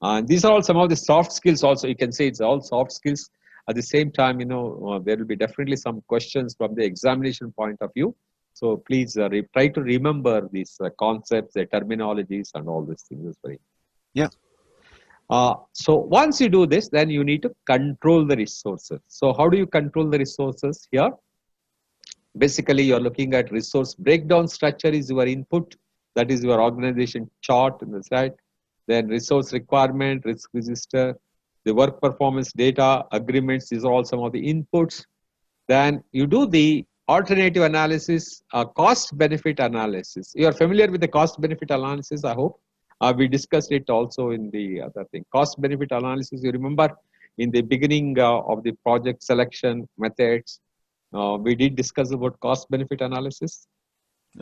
And these are all some of the soft skills also. You can say it's all soft skills. At the same time, there will be definitely some questions from the examination point of view. So please try to remember these concepts, the terminologies, and all these things. Yeah. So once you do this, then you need to control the resources. So how do you control the resources here? Basically, you're looking at resource breakdown structure is your input. That is your organization chart in the side. Then resource requirement, risk register, the work performance data, agreements, these are all some of the inputs. Then you do the alternative analysis, cost benefit analysis. You are familiar with the cost benefit analysis, I hope. We discussed it also in the other thing. Cost benefit analysis, you remember in the beginning of the project selection methods, we did discuss about cost benefit analysis.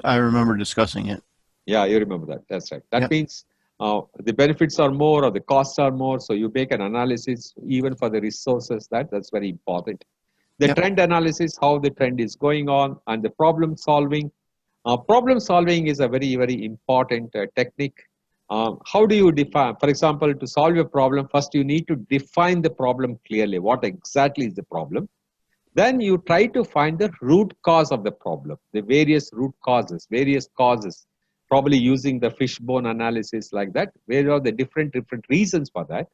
I remember discussing it. Yeah, you remember that. That's right. That means the benefits are more or the costs are more. So you make an analysis even for the resources. That's very important. The trend analysis, how the trend is going on, and the problem solving. Problem solving is a very, very important technique. How do you define, for example, to solve a problem, first you need to define the problem clearly. What exactly is the problem? Then you try to find the root cause of the problem, the various root causes, probably using the fishbone analysis like that. Where are the different reasons for that?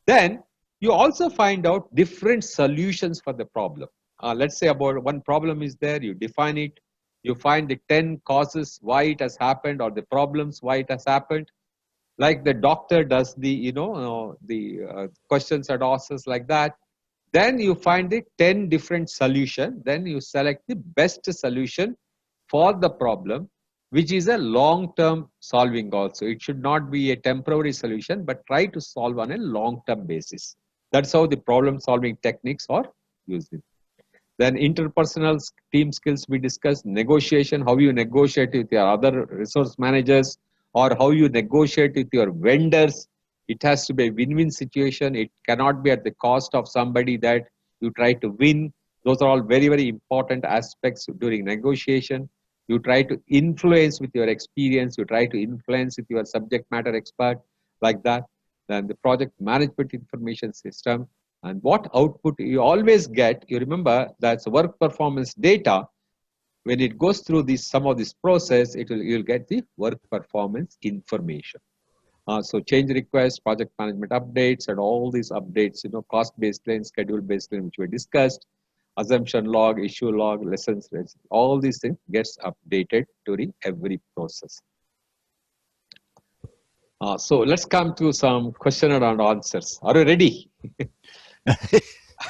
Then you also find out different solutions for the problem. Let's say about one problem is there, you define it, you find the 10 causes why it has happened or the problems why it has happened. Like the doctor does the, questions and answers like that. Then you find the 10 different solutions. Then you select the best solution for the problem, which is a long-term solving also. It should not be a temporary solution, but try to solve on a long-term basis. That's how the problem-solving techniques are used. Then interpersonal team skills we discussed, negotiation, how you negotiate with your other resource managers or how you negotiate with your vendors. It has to be a win-win situation. It cannot be at the cost of somebody that you try to win. Those are all very, very important aspects during negotiation. You try to influence with your experience. You try to influence with your subject matter expert like that. Then the project management information system. And what output you always get, you remember that's work performance data. When it goes through some of this process, you'll get the work performance information. So change requests, project management updates, and all these updates, cost baseline, schedule baseline, which we discussed, assumption log, issue log, lessons, all these things gets updated during every process. So let's come to some question and answers. Are you ready?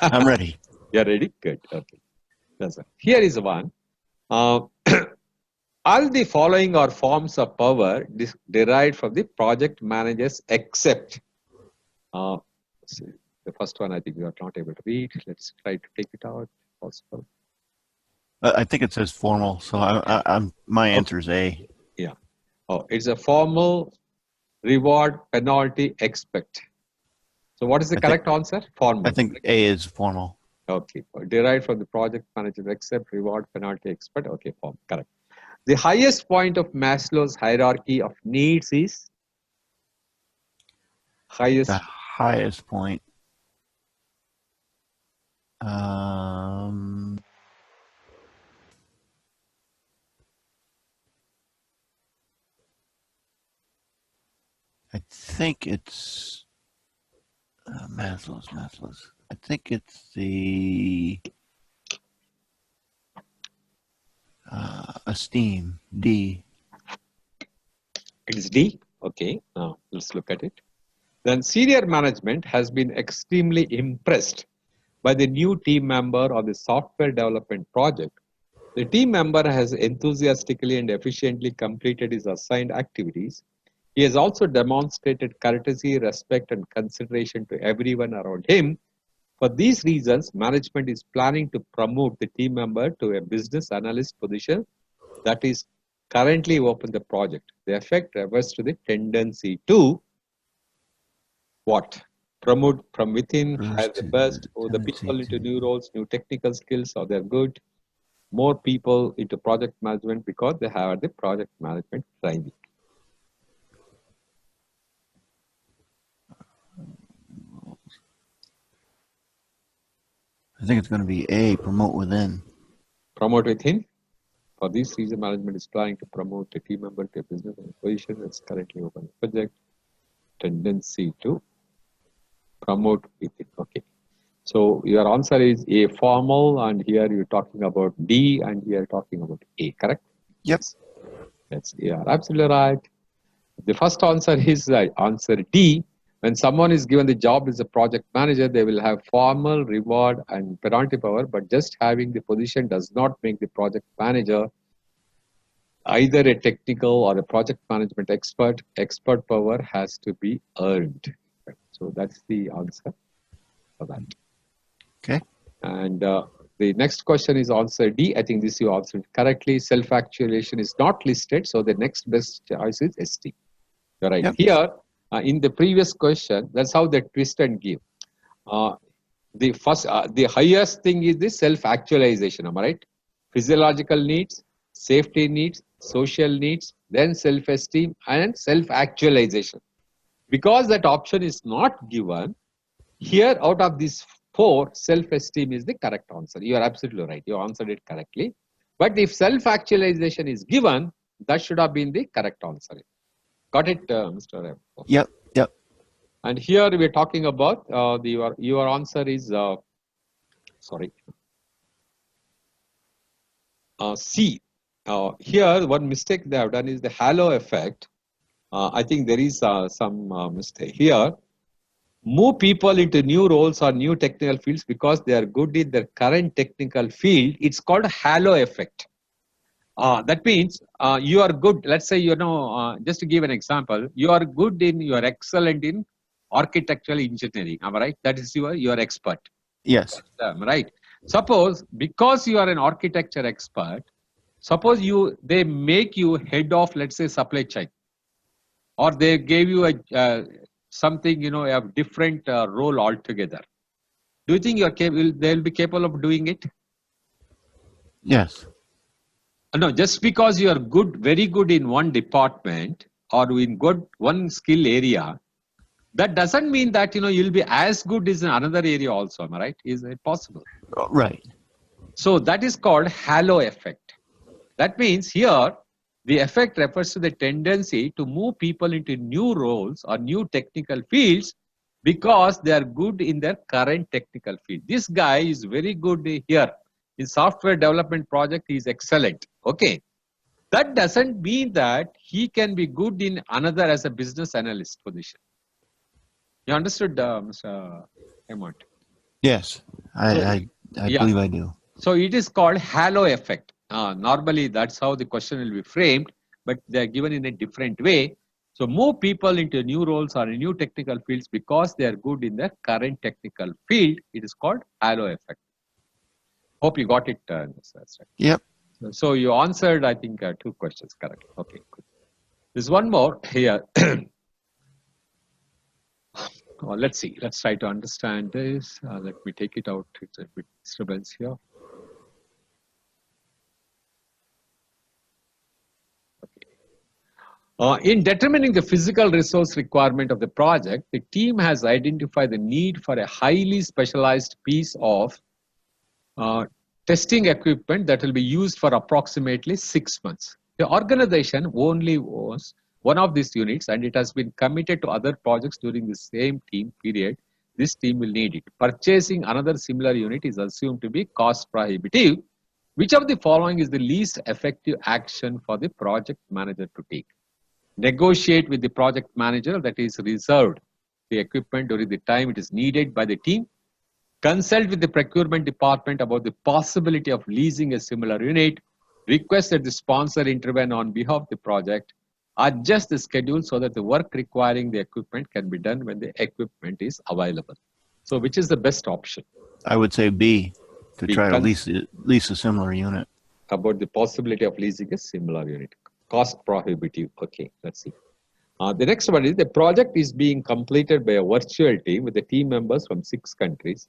I'm ready. You're ready? Good. Okay. That's it. Here is one. All the following are forms of power derived from the project managers except. The first one I think we are not able to read. Let's try to take it out. Possible. I think it says formal, so my answer is A. Yeah. Oh, it's a formal, reward, penalty, expect. So what is the correct answer? Formal. I think A is formal. Okay. Derived from the project manager accept, reward, penalty, expect. Okay, form. Correct. The highest point of Maslow's hierarchy of needs is highest. The highest point. I think it's Maslow's. I think it's the esteem, D. It is D. Okay, now let's look at it. Then senior management has been extremely impressed by the new team member on the software development project. The team member has enthusiastically and efficiently completed his assigned activities. He has also demonstrated courtesy, respect, and consideration to everyone around him. For these reasons, management is planning to promote the team member to a business analyst position that is currently open the project. The effect refers to the tendency to what? Promote from within, hire the best, or the people into new roles, new technical skills, or they're good. More people into project management because they have the project management training. I think it's going to be A, promote within. Promote within. For this reason, management is planning to promote a team member to a business position that's currently open project. Tendency to promote within. Okay. So your answer is A, formal, and here you're talking about D, and here you're talking about A, correct? Yep. That's yeah, absolutely right. The first answer is answer D. When someone is given the job as a project manager, they will have formal reward and penalty power, but just having the position does not make the project manager either a technical or a project management expert. Expert power has to be earned. So that's the answer for that. Okay. And the next question is answer D. I think this you answered correctly. Self-actualization is not listed, so the next best choice is ST. You're right. Yep. Here, in the previous question, that's how they twist and give. The highest thing is the self-actualization. Am I right? Physiological needs, safety needs, social needs, then self-esteem and self-actualization. Because that option is not given, here out of these four, self-esteem is the correct answer. You are absolutely right. You answered it correctly. But if self-actualization is given, that should have been the correct answer. Got it, Mr. Yep. Yep. And here we're talking about your answer is C. Here one mistake they have done is the halo effect. I think there is some mistake here. Move people into new roles or new technical fields because they are good in their current technical field. It's called halo effect. That means you are good. Let's say, just to give an example, you are good you are excellent in architectural engineering. Am I right? That is you are expert. Yes. Right. Suppose because you are an architecture expert, suppose they make you head of, let's say, supply chain, or they gave you a something, a different role altogether. Do you think they'll be capable of doing it? Yes. No, just because you are good, very good in one department or in one skill area, that doesn't mean that you'll be as good as in another area also. Am I right? Is it possible? Right. So that is called halo effect. That means here the effect refers to the tendency to move people into new roles or new technical fields because they are good in their current technical field. This guy is very good here. In software development project, he is excellent. Okay. That doesn't mean that he can be good in another as a business analyst position. You understood, Mr. Hemant? Yes, I believe I do. So it is called halo effect. Normally, that's how the question will be framed, but they are given in a different way. So move people into new roles or new technical fields because they are good in their current technical field. It is called halo effect. Hope you got it, Mr. Yep. So you answered, I think, 2 questions correctly. Okay, good. There's one more here. Let's see. Let's try to understand this. Let me take it out. It's a bit disturbance here. In determining the physical resource requirement of the project, the team has identified the need for a highly specialized piece of testing equipment that will be used for approximately 6 months. The organization only owns one of these units and it has been committed to other projects during the same team period. This team will need it. Purchasing another similar unit is assumed to be cost prohibitive. Which of the following is the least effective action for the project manager to take? Negotiate with the project manager that is reserved the equipment during the time it is needed by the team. consult with the procurement department about the possibility of leasing a similar unit, request that the sponsor intervene on behalf of the project, adjust the schedule so that the work requiring the equipment can be done when the equipment is available. So which is the best option? I would say B, to B, try to lease a similar unit. About the possibility of leasing a similar unit. Cost prohibitive. Okay, let's see. The next one is the project is being completed by a virtual team with the team members from 6 countries.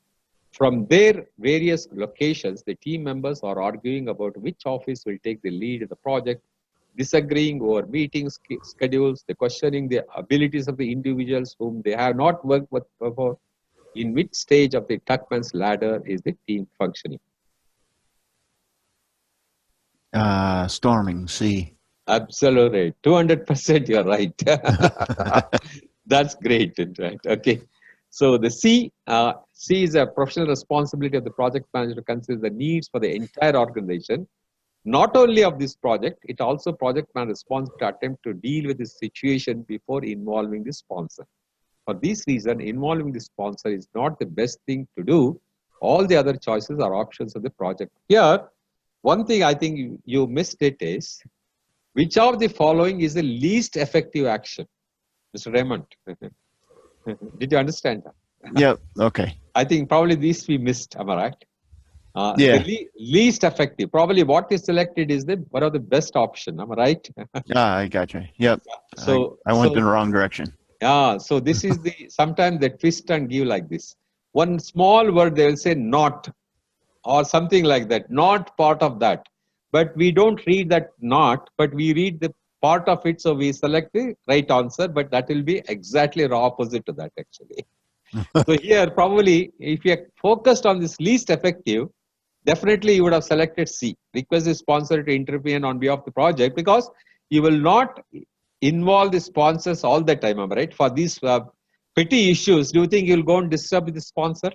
From their various locations, the team members are arguing about which office will take the lead in the project, disagreeing over meeting schedules, the questioning the abilities of the individuals whom they have not worked with before. In which stage of the Tuckman's ladder is the team functioning? Storming, C. Absolutely, 200% you're right. That's great, right? Okay. So the C is a professional responsibility of the project manager to consider the needs for the entire organization. Not only of this project, it also project manager responsible to attempt to deal with this situation before involving the sponsor. For this reason, involving the sponsor is not the best thing to do. All the other choices are options of the project. Here, one thing I think you missed it is, which of the following is the least effective action? Mr. Raymond, did you understand that? Yep, okay. I think probably these we missed, am I right? Yeah. The least effective. Probably what is selected is the one of the best option, am I right? I gotcha. Yep. So I went in the wrong direction. Yeah, so this is the, sometimes they twist and give like this. One small word they will say not, or something like that, not part of that. But we don't read that not, but we read the part of it, so we select the right answer, but that will be exactly the opposite to that actually. So here probably if you are focused on this least effective, definitely you would have selected C, request the sponsor to intervene on behalf of the project, because you will not involve the sponsors all the time, right? For these petty issues, do you think you'll go and disturb the sponsor?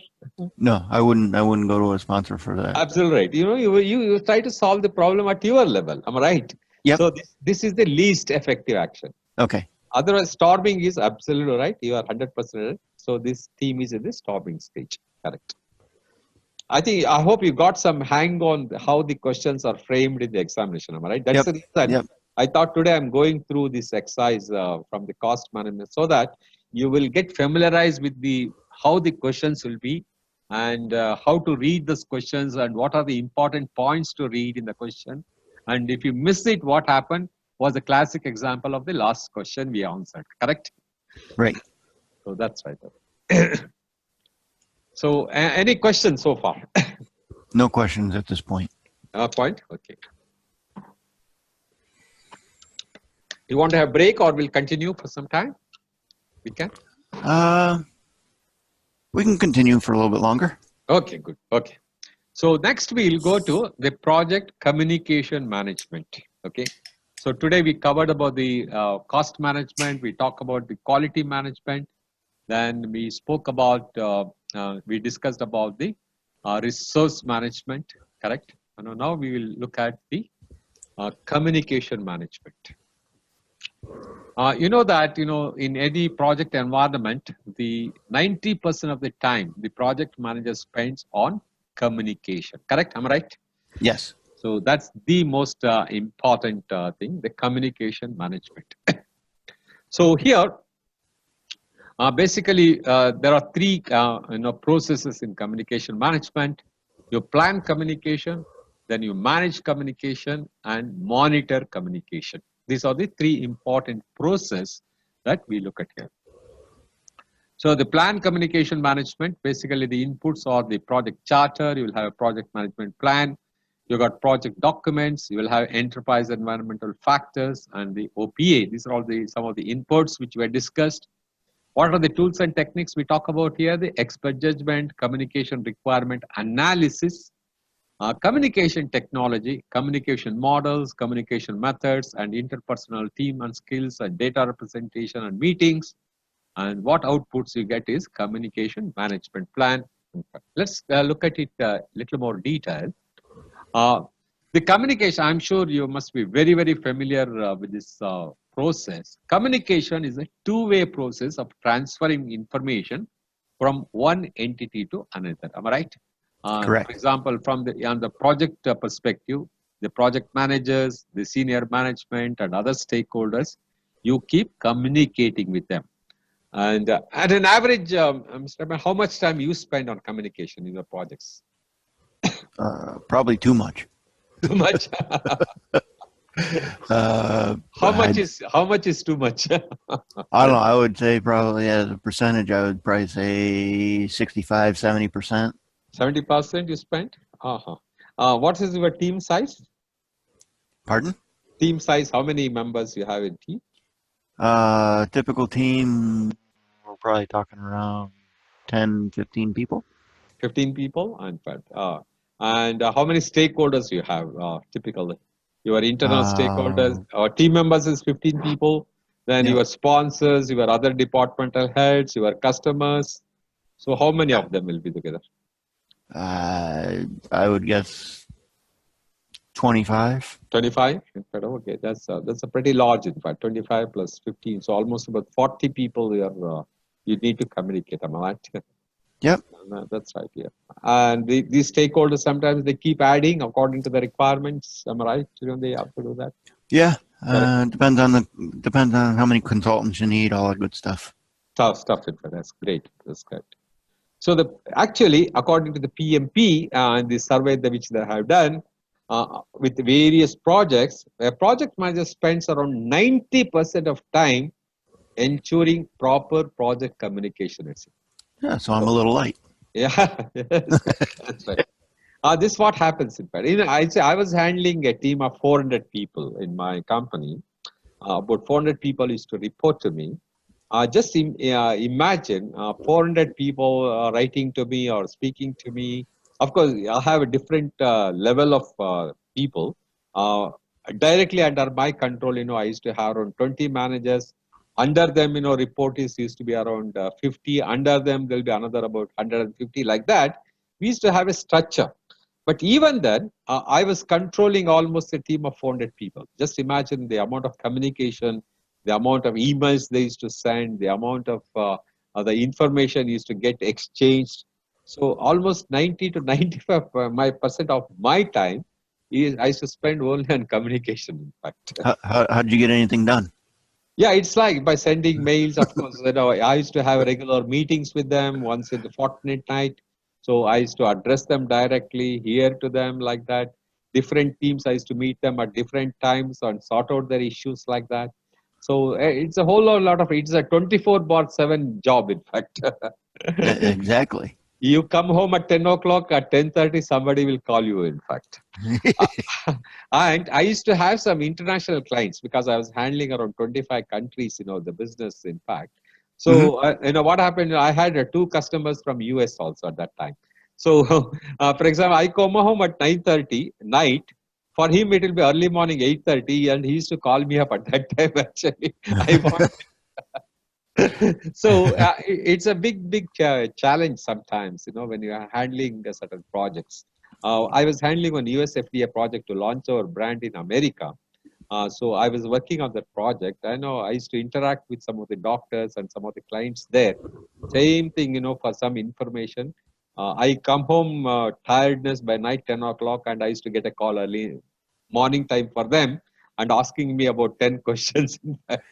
No, I wouldn't go to a sponsor for that. Absolutely right. You know, you try to solve the problem at your level, am I right? Yep. So this is the least effective action. Okay. Otherwise, storming is absolutely right. You are 100% right. So this team is in the storming stage. Correct. I hope you got some hang on how the questions are framed in the examination, am I right? That's the reason. Yep. I thought today I'm going through this exercise from the cost management so that you will get familiarized with how the questions will be and how to read these questions and what are the important points to read in the question. And if you miss it, what happened was a classic example of the last question we answered, correct? Right. So that's right. So any questions so far? No questions at this point. Point? Okay. You want to have a break or we'll continue for some time? We can? We can continue for a little bit longer. Okay, good. Okay. So next we'll go to the project communication management. Okay. So today we covered about the cost management. We talked about the quality management. Then we spoke about, we discussed about the resource management, correct? And now we will look at the communication management. You know that, in any project environment, the 90% of the time, the project manager spends on communication, correct? Am I right? Yes. So that's the most important thing, the communication management. So here, basically, there are 3 processes in communication management. You plan communication, then you manage communication, and monitor communication. These are the 3 important processes that we look at here. So the plan communication management, basically the inputs are the project charter. You will have a project management plan. You got project documents. You will have enterprise environmental factors and the OPA. These are all some of the inputs which were discussed. What are the tools and techniques we talk about here? The expert judgment, communication requirement analysis, communication technology, communication models, communication methods, and interpersonal team and skills and data representation and meetings. And what outputs you get is communication management plan. Let's look at it a little more detail. The communication, I'm sure you must be very, very familiar with this process. Communication is a two-way process of transferring information from one entity to another. Am I right? For Correct. example, from on the project perspective, the project managers, the senior management, and other stakeholders, you keep communicating with them. And at an average, Mr. Rahman, how much time you spend on communication in your projects? Probably too much. Too much. How much is too much? I don't know. I would say probably as a percentage, I would probably say 65, 70%. 70% you spent? Uh-huh. What is your team size? Pardon? Team size, how many members you have in team? Typical team, we're probably talking around 10, 15 people. 15 people? And how many stakeholders you have typically? Your internal stakeholders, our team members is 15 people. Then Yeah. your sponsors, your other departmental heads, your customers. So how many of them will be together? I would guess 25. 25? Okay, that's a pretty large, in fact, 25 plus 15. So almost about 40 people you need to communicate, am I right? Yep. That's right, yeah. And these stakeholders, sometimes they keep adding according to the requirements, am I right? They have to do that. Yeah. Depends on how many consultants you need, all that good stuff. Stuff, in fact, that's great. That's great. So actually, according to the PMP and the survey which they have done, with various projects, a project manager spends around 90% of time ensuring proper project communication. Yeah, so I'm a little light. Yeah, yes, that's right. This is what happens in fact. I was handling a team of 400 people in my company. About 400 people used to report to me. Just imagine 400 people writing to me or speaking to me. Of course, I have a different level of people. Directly under my control, I used to have around 20 managers. Under them, reportees used to be around 50. Under them, there'll be another about 150, like that. We used to have a structure. But even then, I was controlling almost a team of 400 people. Just imagine the amount of communication, the amount of emails they used to send, the amount of the information used to get exchanged. So almost 90 to 95% of my time I used to spend only on communication, in fact. How did you get anything done? Yeah, it's like by sending mails, of course. I used to have regular meetings with them once in the fortnight. So I used to address them directly, hear to them like that. Different teams, I used to meet them at different times and sort out their issues like that. So it's a whole lot of, it's a 24/7 job, in fact. Exactly. You come home at 10 o'clock, at 10:30, somebody will call you, in fact. And I used to have some international clients because I was handling around 25 countries, the business, in fact. So, what happened, I had 2 customers from US also at that time. So, for example, I come home at 9:30 night. For him, it will be early morning, 8:30, and he used to call me up at that time, actually. So it's a big challenge sometimes, when you are handling certain projects. I was handling one US FDA project to launch our brand in America. So I was working on that project. I know I used to interact with some of the doctors and some of the clients there. Same thing, for some information. I come home tiredness by night 10 o'clock, and I used to get a call early morning time for them and asking me about 10 questions, in fact.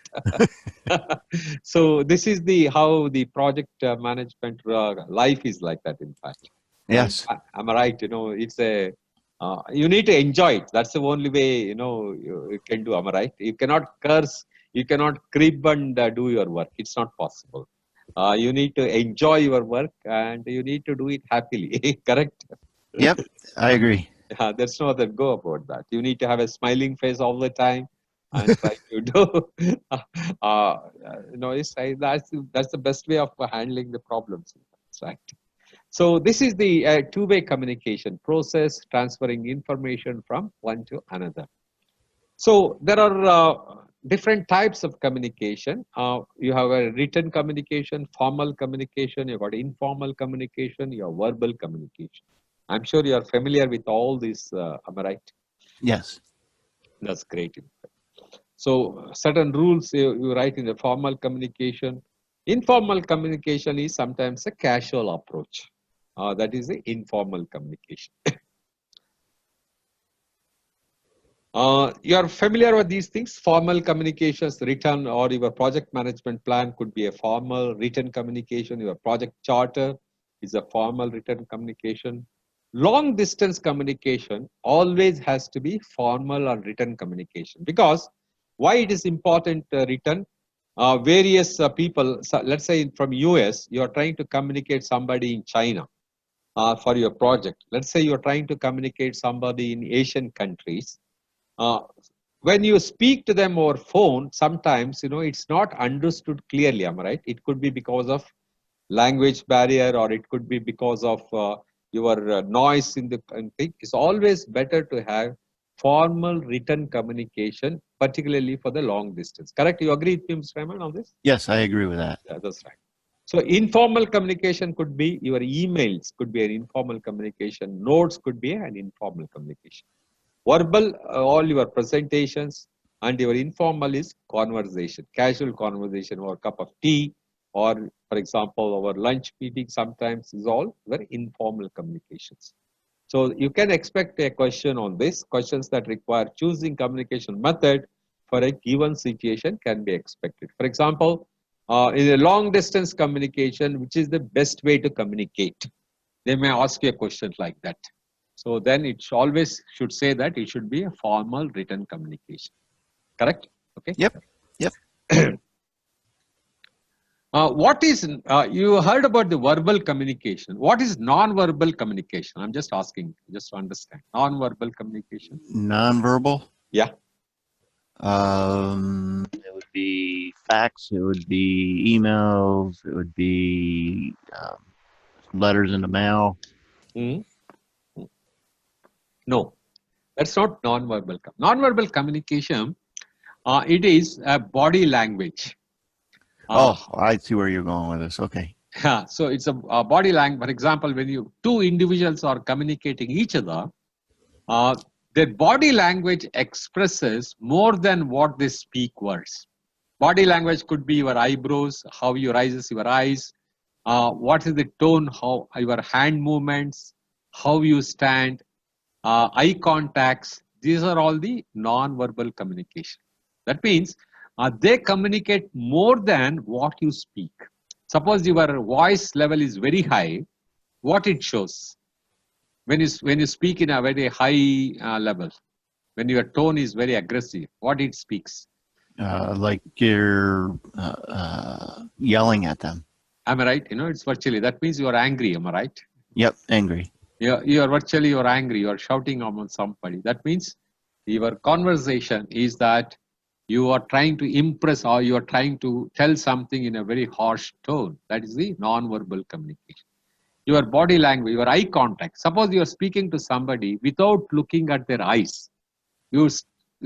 So this is how the project management life is like that, in fact. Yes. Am I right? It's you need to enjoy it. That's the only way, you can do. Am I right? You cannot curse. You cannot crib and do your work. It's not possible. You need to enjoy your work and you need to do it happily. Correct? Yep, I agree. There's no other go about that. You need to have a smiling face all the time and try to do. That's the best way of handling the problems. Right. So this is the two-way communication process, transferring information from one to another. So there are different types of communication. You have a written communication, formal communication, you've got informal communication, you have verbal communication. I'm sure you are familiar with all these, am I right? Yes. That's great. So certain rules you write in the formal communication. Informal communication is sometimes a casual approach. That is the informal communication. You are familiar with these things. Formal communications, written, or your project management plan could be a formal written communication. Your project charter is a formal written communication. Long distance communication always has to be formal or written communication, because why it is important written? Various people, so let's say from US, you are trying to communicate somebody in China for your project. Let's say you are trying to communicate somebody in Asian countries. uh, when you speak to them over phone, sometimes it's not understood clearly. Am I right? It could be because of language barrier, or it could be because of your noise in the thing. It's always better to have formal written communication, particularly for the long distance. Correct? You agree with me, Mr. Rahman, on this? Yes, I agree with that. Yeah, that's right. So informal communication could be your emails, could be an informal communication. Notes could be an informal communication. Verbal, all your presentations, and your informal is conversation, casual conversation over a cup of tea, or for example, our lunch meeting sometimes is all very informal communications. So you can expect a question on this. Questions that require choosing communication method for a given situation can be expected. For example, in a long distance communication, which is the best way to communicate? They may ask you a question like that. So then it always should say that it should be a formal written communication. Correct? Okay. Yep. Yep. What is, you heard about the verbal communication. What is non-verbal communication? I'm just asking, just to understand. Non-verbal communication. Nonverbal. Yeah. It would be fax. It would be emails. It would be letters in the mail. Mm-hmm. No, that's not non-verbal. Non-verbal communication, it is a body language. I see where you're going with this. Okay. So it's a body language. For example, when two individuals are communicating each other, their body language expresses more than what they speak words. Body language could be your eyebrows, how you raises your eyes, what is the tone, how your hand movements, how you stand, eye contacts. These are all the non-verbal communication. That means they communicate more than what you speak. Suppose your voice level is very high, what it shows? When you speak in a very high level, when your tone is very aggressive, what it speaks? Like you're yelling at them. Am I right? It's virtually, that means you are angry. Am I right? Yep, angry. You're virtually, you're angry, you're shouting on somebody. That means your conversation is that you are trying to impress, or you are trying to tell something in a very harsh tone. That is the non-verbal communication. Your body language, your eye contact. Suppose you are speaking to somebody without looking at their eyes. You're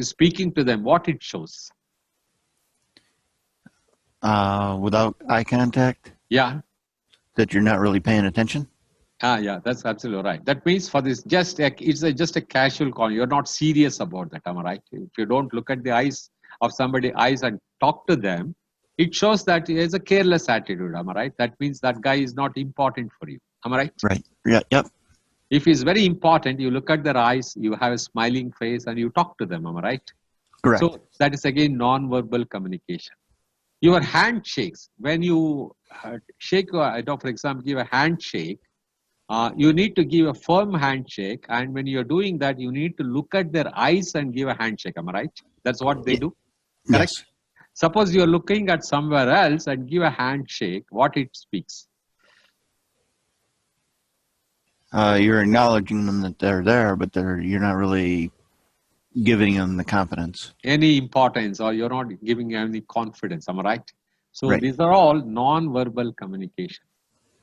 speaking to them, what it shows? Without eye contact? Yeah. That you're not really paying attention? Yeah, that's absolutely right. That means for this, it's just a casual call. You're not serious about that. Am I right? If you don't look at the eyes of somebody's eyes and talk to them, it shows that he has a careless attitude. Am I right? That means that guy is not important for you. Am I right? Right. Yeah. Yep. If he's very important, you look at their eyes, you have a smiling face, and you talk to them. Am I right? Correct. So that is again non-verbal communication. Your handshakes, when you shake, for example, give a handshake, you need to give a firm handshake, and when you're doing that, you need to look at their eyes and give a handshake. Am I right? That's what they do. Correct? Yes. Suppose you're looking at somewhere else and give a handshake, what it speaks? You're acknowledging them that they're there, but you're not really giving them the confidence. Any importance, or you're not giving any confidence. Am I right? So right. These are all non-verbal communication.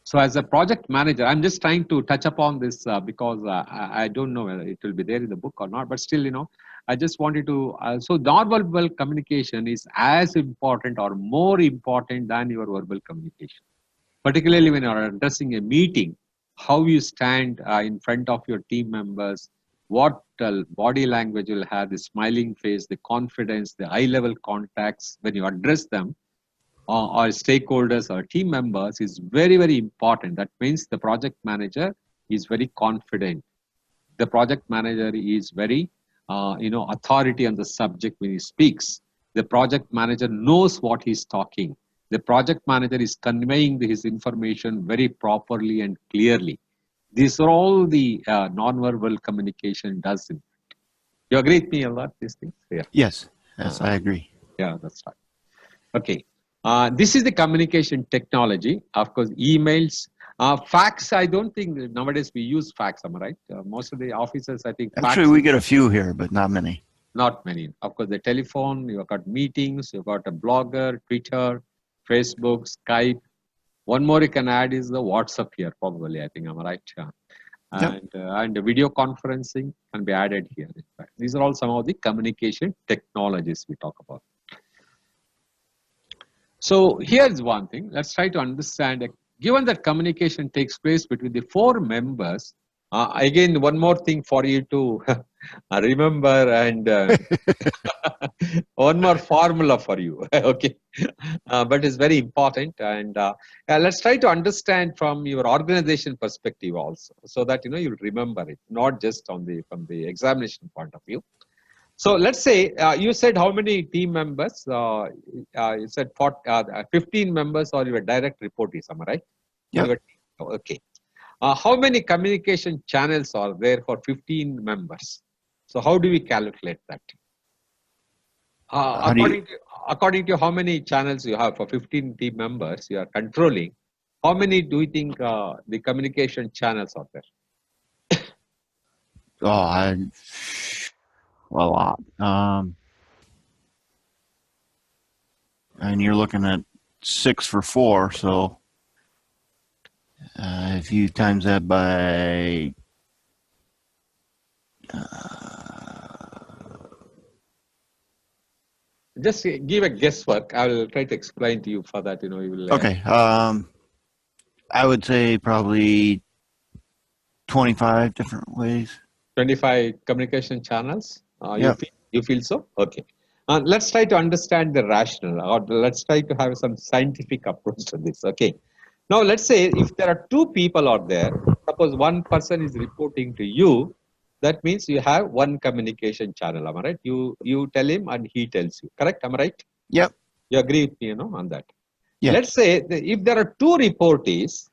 So as a project manager, I'm just trying to touch upon this because I don't know whether it will be there in the book or not, but still, I just wanted to, so non-verbal communication is as important or more important than your verbal communication. Particularly when you're addressing a meeting, how you stand in front of your team members, what body language will have, the smiling face, the confidence, the eye level contacts when you address them. or stakeholders or team members is very, very important. That means the project manager is very confident. The project manager is very, authority on the subject when he speaks. The project manager knows what he's talking. The project manager is conveying his information very properly and clearly. These are all the non-verbal communication does. You agree with me a lot, these things? Yeah. Yes, I agree. Yeah, that's right. Okay. This is the communication technology. Of course, emails, fax. I don't think nowadays we use fax. Am I right? Most of the offices, I think. Actually, we get a few here, but not many. Not many. Of course, the telephone. You've got meetings. You've got a blogger, Twitter, Facebook, Skype. One more you can add is the WhatsApp here. Probably, I think. Am I right? And video conferencing can be added here. In fact, these are all some of the communication technologies we talk about. So here's one thing. Let's try to understand. Given that communication takes place between the four members, again, one more thing for you to remember, and one more formula for you. Okay, but it's very important. And let's try to understand from your organization perspective also, so that you'll remember it, not just from the examination point of view. So let's say you said how many team members? You said 15 members or your direct reportees, am I right? Yeah. Okay. How many communication channels are there for 15 members? So how do we calculate that? According to how many channels you have for 15 team members you are controlling, how many do you think the communication channels are there? A lot. And you're looking at 6 for 4, so if you times that by just give a guesswork. I will try to explain to you for that. You will. Okay. I would say probably 25 different ways. 25 communication channels. Yeah. You feel so? Okay. Let's try to understand the rationale, or let's try to have some scientific approach to this. Okay. Now, let's say if there are two people out there, suppose one person is reporting to you, that means you have one communication channel. Am I right? You tell him and he tells you. Correct? Am I right? Yep. You agree with me, on that? Yes. Let's say if there are two reportees,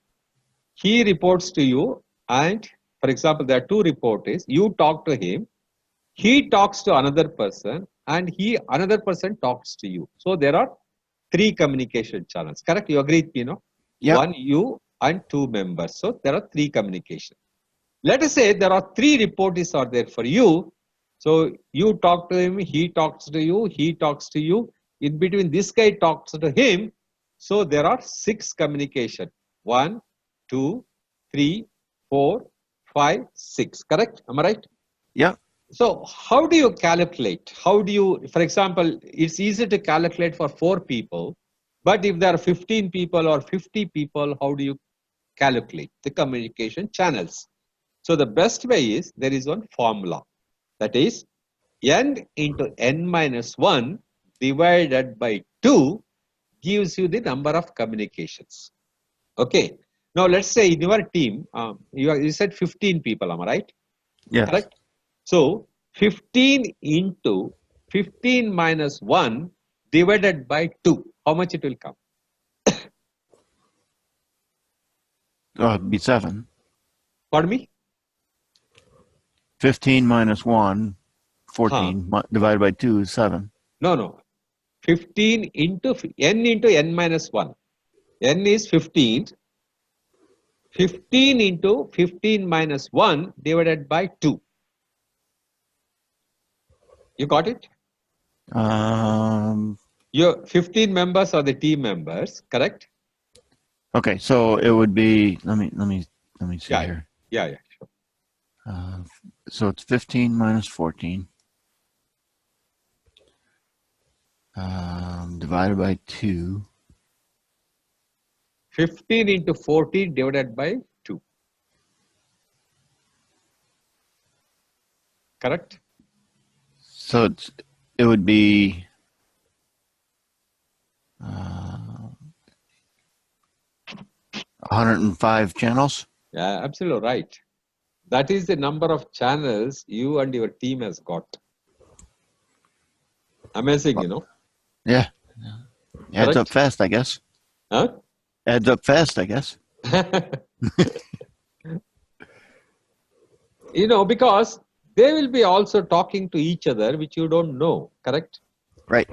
he reports to you, and for example, there are two reportees. You talk to him, he talks to another person, and another person talks to you. So there are three communication channels. Correct? You agree with me, Yep. One, you and two members. So there are three communication. Let us say there are three reportees are there for you. So you talk to him, he talks to you, he talks to you. In between, this guy talks to him. So there are 6 communication. 1, 2, 3, 4, 5, 6. Correct? Am I right? Yeah. So how do you calculate? How do you, for example, it's easy to calculate for 4 people, but if there are 15 people or 50 people, how do you calculate the communication channels? So the best way is there is one formula, that is n into n minus 1 divided by 2 gives you the number of communications. Okay. Now let's say in your team, you said 15 people, am I right? Yes. Correct? So 15 into 15 minus 1 divided by 2, how much it will come? It'd be 7. Pardon me? 15 minus 1, 14, divided by 2 is 7. No. 15 into n minus 1. N is 15. 15 into 15 minus 1 divided by 2. You got it? Your 15 members are the team members, correct? Okay, so it would be, let me see here. Yeah, sure. So it's 15 minus 14 divided by 2. 15 into 14 divided by 2. Correct? So it would be 105 channels? Yeah, absolutely right. That is the number of channels you and your team has got. Amazing, you know. Yeah. Adds up fast, I guess. Huh? Adds up fast, I guess. You know, because they will be also talking to each other, which you don't know, correct? Right.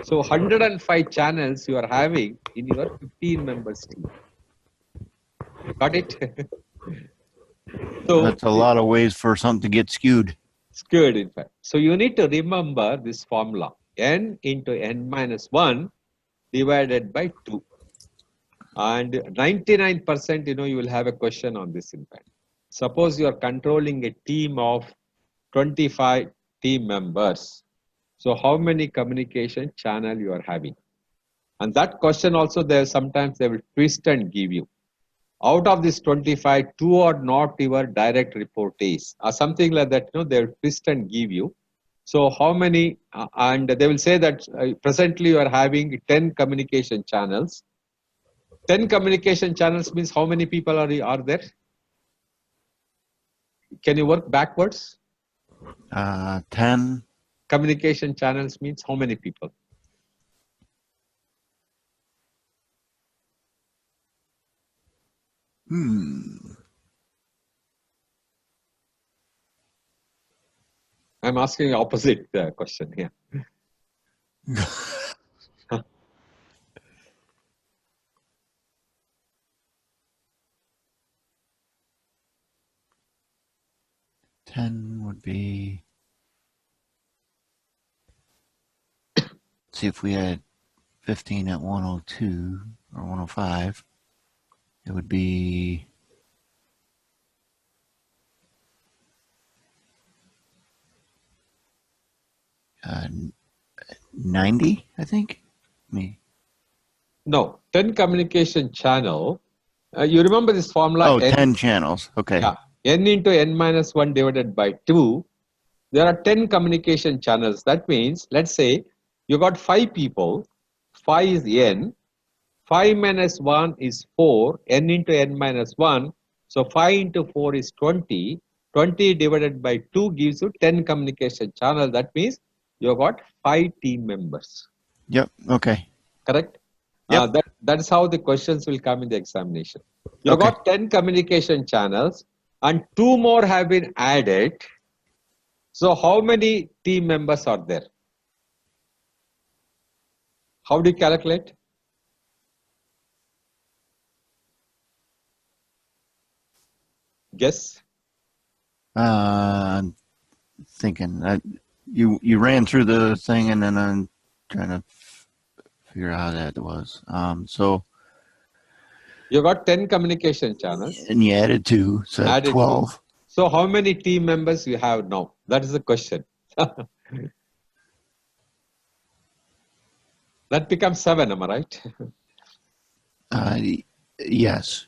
So 105 channels you are having in your 15 members team. Got it? So that's a lot of ways for something to get skewed. Skewed, in fact. So you need to remember this formula. N into n minus 1 divided by 2. And 99%, you know, you will have a question on this, in fact. Suppose you are controlling a team of 25 team members. So how many communication channel you are having? And that question also there sometimes they will twist and give you. Out of this 25, 2 are not your direct reportees or something like that. You know, they will twist and give you. So how many? And they will say that presently you are having 10 communication channels. 10 communication channels means how many people are there? Can you work backwards? 10. Communication channels means how many people? I'm asking the opposite question here. Would be, see if we had 15 at 102 or 105, it would be 90, I think. No, 10 communication channel. You remember this formula? Oh, 10 channels. Okay. Yeah. N into n minus 1 divided by 2. There are 10 communication channels. That means, let's say you got 5 people. 5 is n. 5 minus 1 is 4. N into n minus 1. So 5 into 4 is 20. 20 divided by 2 gives you 10 communication channels. That means you got 5 team members. Yep. Okay. Correct? Yep. That's how the questions will come in the examination. You got 10 communication channels and 2 more have been added. So how many team members are there? How do you calculate? Guess? I'm thinking that you ran through the thing and then I'm trying to figure out how that was. So you got 10 communication channels. And you added 2, so added 12. 2. So how many team members you have now? That is the question. That becomes 7, am I right? Yes.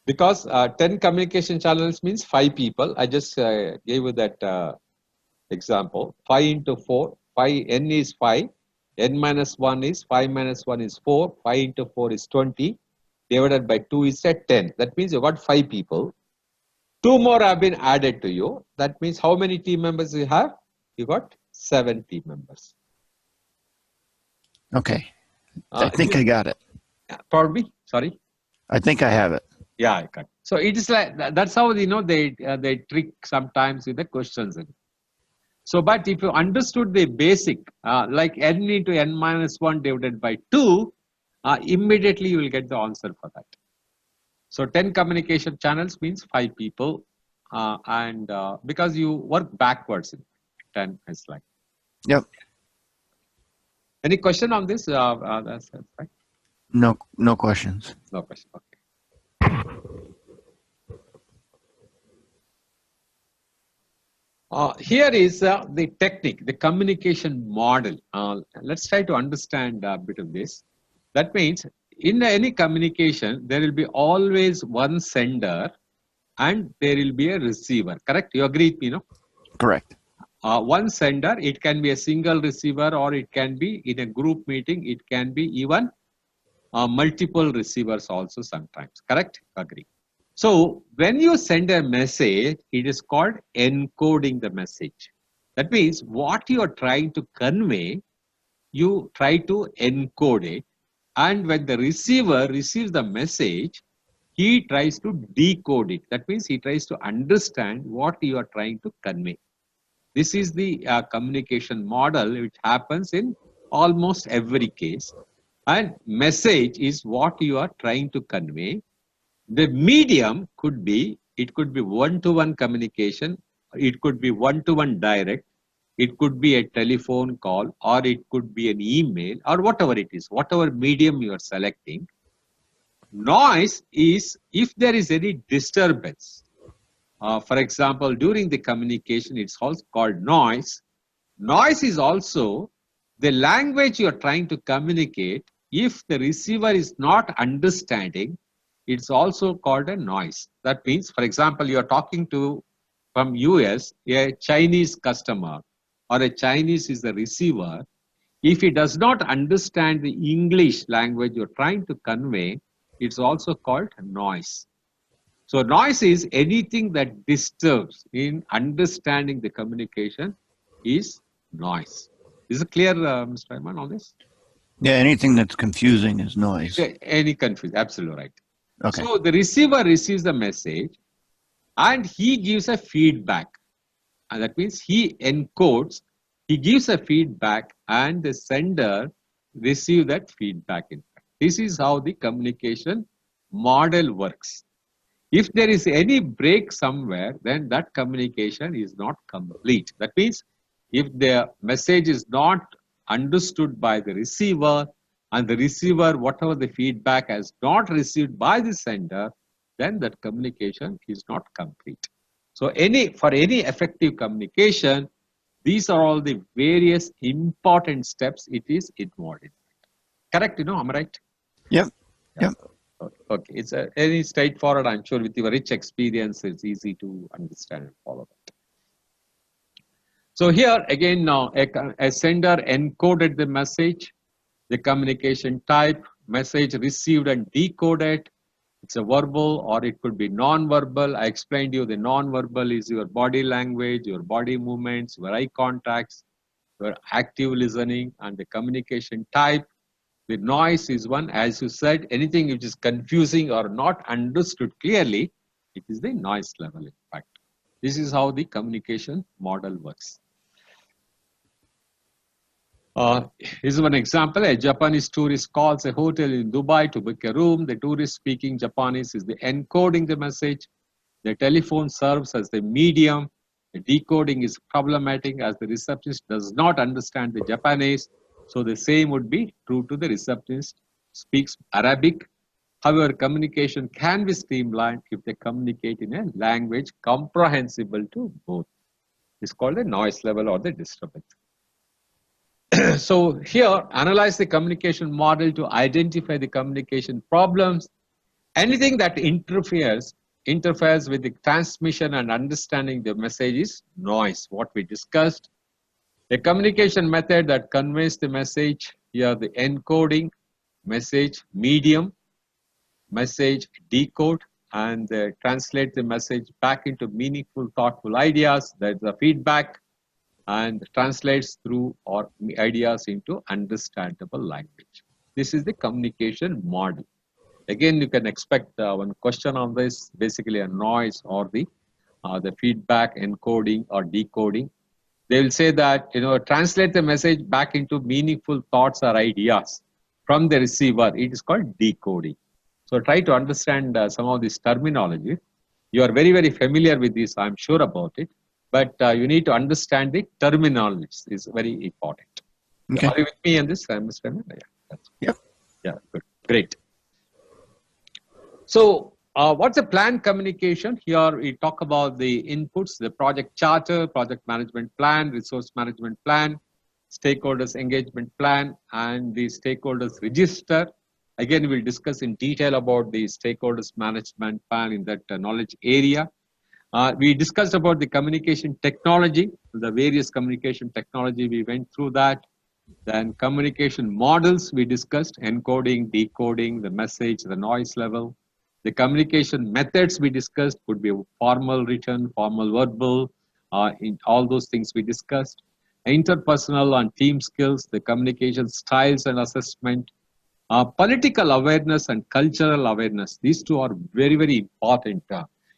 Because 10 communication channels means 5 people. I just gave you that example. 5 into 4. 5, n is 5. N minus 1 is 5 minus 1 is 4. 5 into 4 is 20. Divided by 2 is at 10. That means you got 5 people. 2 more have been added to you. That means how many team members you have? You got 7 team members. Okay. I think I got it. Probably. Sorry. I think I have it. Yeah, I got it. So it is like that's how they trick sometimes with the questions. So, but if you understood the basic, like n into n minus 1 divided by 2, immediately you will get the answer for that. So 10 communication channels means 5 people, and because you work backwards, 10 is like. Yep. Any question on this? That's right. No questions. No question. Okay. Here is the technique, the communication model. Let's try to understand a bit of this. That means in any communication, there will be always one sender and there will be a receiver. Correct? You agree with me, no? Correct. One sender, it can be a single receiver or it can be in a group meeting. It can be even multiple receivers also sometimes. Correct? Agree. So when you send a message, it is called encoding the message. That means what you are trying to convey, you try to encode it. And when the receiver receives the message, he tries to decode it. That means he tries to understand what you are trying to convey. This is the communication model which happens in almost every case. And message is what you are trying to convey. The medium could be, it could be one-to-one communication, it could be one-to-one direct, it could be a telephone call, or it could be an email, or whatever it is, whatever medium you are selecting. Noise is if there is any disturbance. For example, during the communication, it's also called noise. Noise is also the language you are trying to communicate. If the receiver is not understanding, it's also called a noise. That means, for example, you are talking to from US, a Chinese customer, or a Chinese is the receiver. If he does not understand the English language you're trying to convey, it's also called noise. So noise is anything that disturbs in understanding the communication is noise. Is it clear, Mr. Iman, on this? Yeah, anything that's confusing is noise. Any confusion, absolutely right. Okay. So the receiver receives the message and he gives a feedback. And that means he encodes, he gives a feedback and the sender receives that feedback. In fact, this is how the communication model works. If there is any break somewhere, then that communication is not complete. That means if the message is not understood by the receiver and the receiver, whatever the feedback has not received by the sender, then that communication is not complete. So for any effective communication, these are all the various important steps it is involved in. Correct, am I right? Yep. Yep. Okay, it's any straightforward. I'm sure with your rich experience, it's easy to understand and follow that. So here again, now a sender encoded the message, the communication type, message received and decoded. It's a verbal or it could be non-verbal. I explained to you the non-verbal is your body language, your body movements, your eye contacts, your active listening, and the communication type. The noise is one, as you said, anything which is confusing or not understood clearly, it is the noise level in fact. This is how the communication model works. Here's one example. A Japanese tourist calls a hotel in Dubai to book a room. The tourist speaking Japanese is the encoding the message. The telephone serves as the medium. The decoding is problematic as the receptionist does not understand the Japanese. So the same would be true to the receptionist speaks Arabic. However, communication can be streamlined if they communicate in a language comprehensible to both. It's called the noise level or the disturbance. So here, analyze the communication model to identify the communication problems. Anything that interferes with the transmission and understanding the message is noise, what we discussed. A communication method that conveys the message, here the encoding, message medium, message decode, and translate the message back into meaningful, thoughtful ideas. That's the feedback, and translates through or ideas into understandable language. This is the communication model. Again, you can expect one question on this, basically a noise or the feedback, encoding or decoding. They will say that, translate the message back into meaningful thoughts or ideas from the receiver. It is called decoding. So try to understand some of this terminology. You are very, very familiar with this, I'm sure about it. But you need to understand the terminology. It's very important. Okay. Are you with me on this, Mr. Chairman? Yeah, yep. Yeah, good. Great. So what's a planned communication? Here we talk about the inputs, the project charter, project management plan, resource management plan, stakeholders engagement plan, and the stakeholders register. Again, we'll discuss in detail about the stakeholders management plan in that knowledge area. We discussed about the communication technology, the various communication technology. We went through that. Then communication models we discussed, encoding, decoding, the message, the noise level. The communication methods we discussed could be formal, written, formal, verbal, in all those things we discussed. Interpersonal and team skills, the communication styles and assessment, political awareness and cultural awareness. These two are very, very important.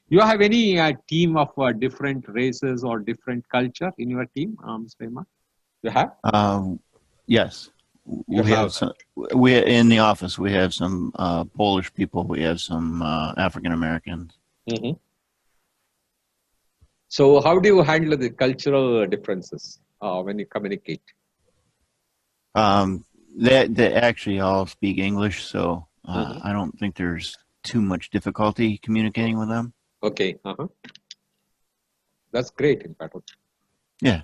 You have any team of different races or different culture in your team, Mr. Imad? You have? Yes, You we have. have some. We in the office we have some Polish people. We have some African Americans. Mm-hmm. So, how do you handle the cultural differences when you communicate? They actually all speak English, so I don't think there's too much difficulty communicating with them. Okay. That's great, in fact. Yeah.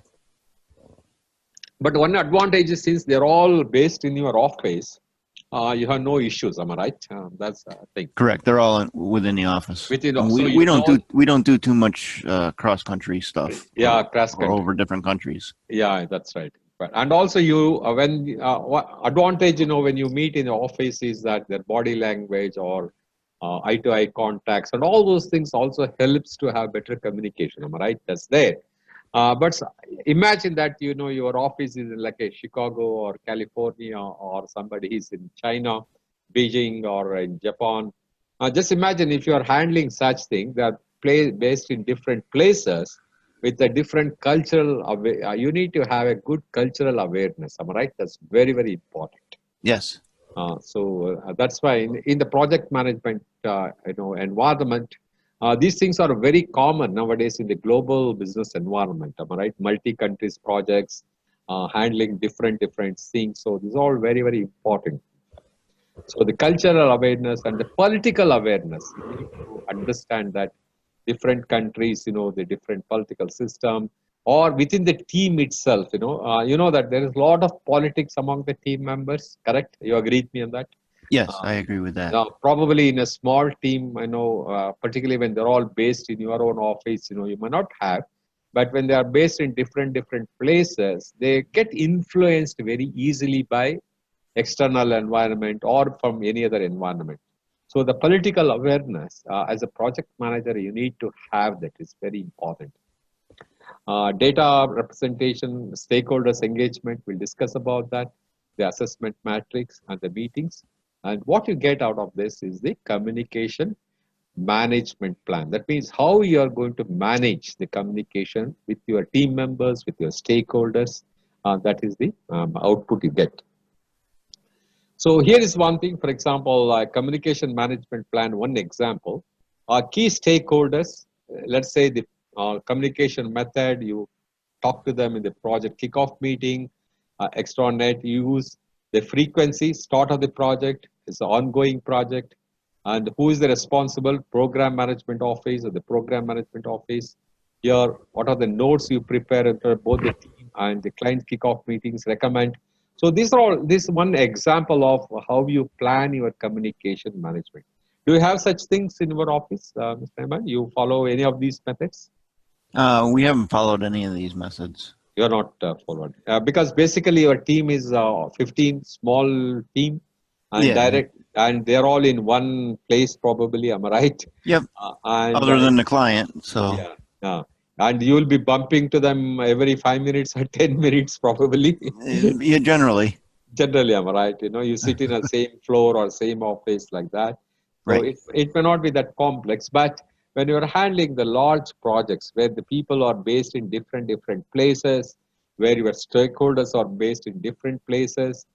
But one advantage is since they're all based in your office, you have no issues. Am I right? That's the thing. Correct. They're all within the office. Within, And so we don't do too much cross country stuff. Yeah, cross country. Or over different countries. Yeah, that's right. And also, you what advantage when you meet in the office is that their body language or eye-to-eye contacts and all those things also helps to have better communication. Am I right? That's there. But imagine that your office is in like a Chicago or California, or somebody is in China, Beijing, or in Japan. Just imagine if you are handling such things that based in different places with a different cultural. You need to have a good cultural awareness. Am I right? That's very, very important. Yes. So that's why in the project management environment, these things are very common nowadays in the global business environment. Am I right? Multi-countries projects, handling different things. So these are all very, very important. So the cultural awareness and the political awareness, you need to understand that different countries, the different political system, or within the team itself, that there is a lot of politics among the team members. Correct? You agree with me on that? Yes, I agree with that. Now, probably in a small team, particularly when they're all based in your own office, you might not have. But when they are based in different places, they get influenced very easily by external environment or from any other environment. So the political awareness as a project manager, you need to have that. Is very important. Data representation, stakeholders engagement, we'll discuss about that, the assessment matrix and the meetings. And what you get out of this is the communication management plan. That means how you are going to manage the communication with your team members, with your stakeholders. That is the output you get. So here is one thing, for example, communication management plan, one example. Key stakeholders, let's say the communication method, you talk to them in the project kickoff meeting, extranet use, the frequency, start of the project, it's an ongoing project, and who is the responsible program management office or the program management office. Here, what are the notes you prepare after both the team and the client kickoff meetings recommend. So these are all, this one example of how you plan your communication management. Do you have such things in your office, Mr. Ahmed? You follow any of these methods? We haven't followed any of these methods. You're not followed because basically your team is 15 small team and direct, and they're all in one place probably. Am I right? Yep. Other than the client, so yeah. And you will be bumping to them every 5 minutes or 10 minutes probably. Yeah, generally. Generally, am I right? You sit in the same floor or same office like that. So right. it may not be that complex, but when you're handling the large projects where the people are based in different places, where your stakeholders are based in different places,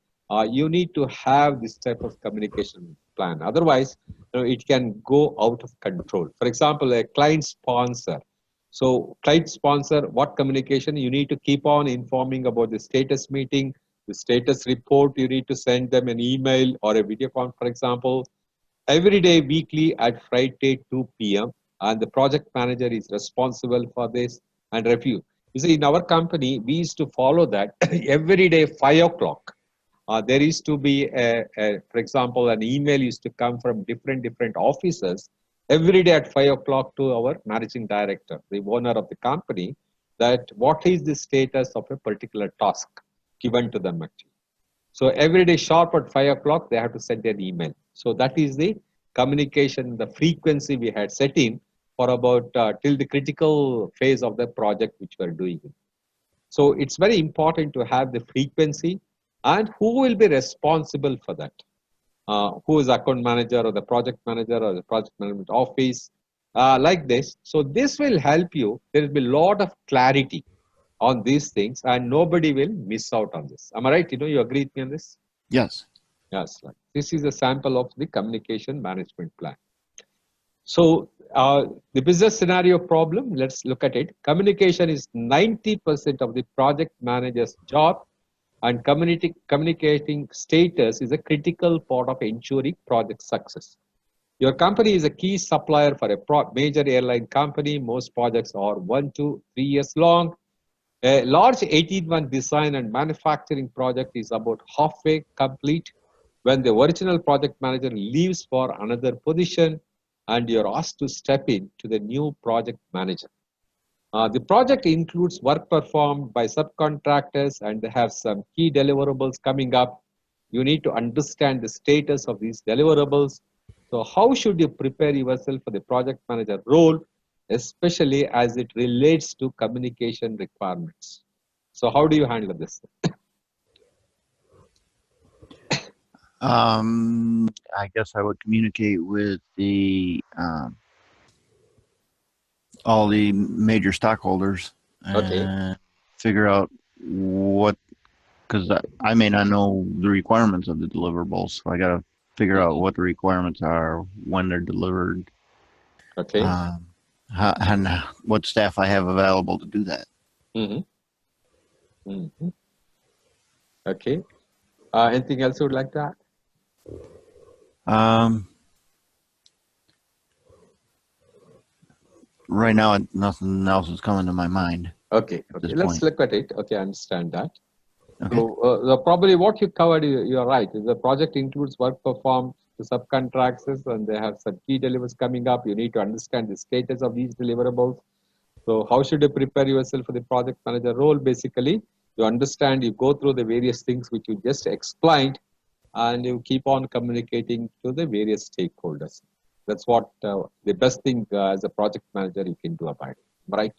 you need to have this type of communication plan. Otherwise, it can go out of control. For example, a client sponsor. So client sponsor, what communication? You need to keep on informing about the status meeting, the status report. You need to send them an email or a video call, for example, every day, weekly at Friday 2 p.m. And the project manager is responsible for this and review. You see, in our company, we used to follow that every day, 5 o'clock. There used to be, for example, an email used to come from different offices every day at 5 o'clock to our managing director, the owner of the company, that what is the status of a particular task given to them actually. So every day sharp at 5 o'clock, they have to send an email. So that is the communication, the frequency we had set in for about till the critical phase of the project which we are doing. So it's very important to have the frequency and who will be responsible for that. Who is account manager or the project manager or the project management office, like this. So this will help you. There will be a lot of clarity on these things and nobody will miss out on this. Am I right? You agree with me on this? Yes. Yes. This is a sample of the communication management plan. So the business scenario problem, let's look at it. Communication is 90% of the project manager's job, and communicating status is a critical part of ensuring project success. Your company is a key supplier for a major airline company. Most projects are 1 to 3 years long. A large 18-month design and manufacturing project is about halfway complete when the original project manager leaves for another position and you're asked to step in to the new project manager. The project includes work performed by subcontractors and they have some key deliverables coming up. You need to understand the status of these deliverables. So how should you prepare yourself for the project manager role, especially as it relates to communication requirements? So how do you handle this? I guess I would communicate with all the major stockholders and figure out what, because I may not know the requirements of the deliverables. So I got to figure out what the requirements are, when they're delivered, and what staff I have available to do that. Okay. Anything else you would like to add? Right now, nothing else is coming to my mind. Okay. Let's look at it. Okay, I understand that. Okay. So probably what you covered, you're right. The project includes work performed to subcontractors and they have some key deliverables coming up. You need to understand the status of these deliverables. So how should you prepare yourself for the project manager role? Basically, you understand, you go through the various things which you just explained and you keep on communicating to the various stakeholders. That's what the best thing as a project manager you can do about it. Right?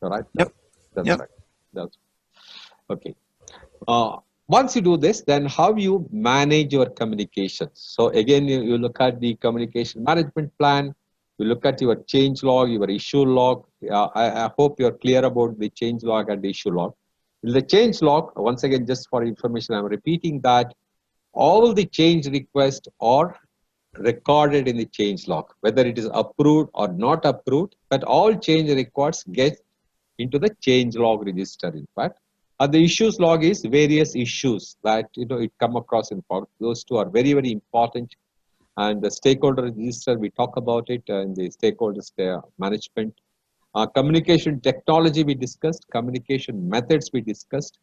Right? Yep. That's right. That's okay. Once you do this, then how you manage your communications. So again, you look at the communication management plan. You look at your change log, your issue log. I hope you're clear about the change log and the issue log. In the change log, once again, just for information, I'm repeating that all the change requests are recorded in the change log, whether it is approved or not approved, but all change requests get into the change log register, in fact. And the issues log is various issues that it come across in fact. Those two are very, very important. And the stakeholder register, we talk about it in the stakeholders management. Communication technology we discussed, communication methods we discussed,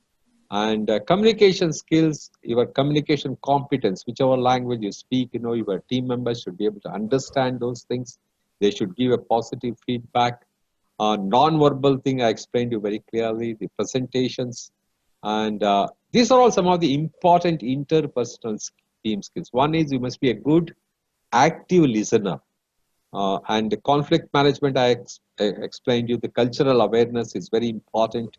and communication skills, your communication competence, whichever language you speak, your team members should be able to understand those things. They should give a positive feedback. Non-verbal thing I explained you very clearly, the presentations. And these are all some of the important interpersonal team skills. One is you must be a good active listener. And the conflict management, I explained you, the cultural awareness is very important.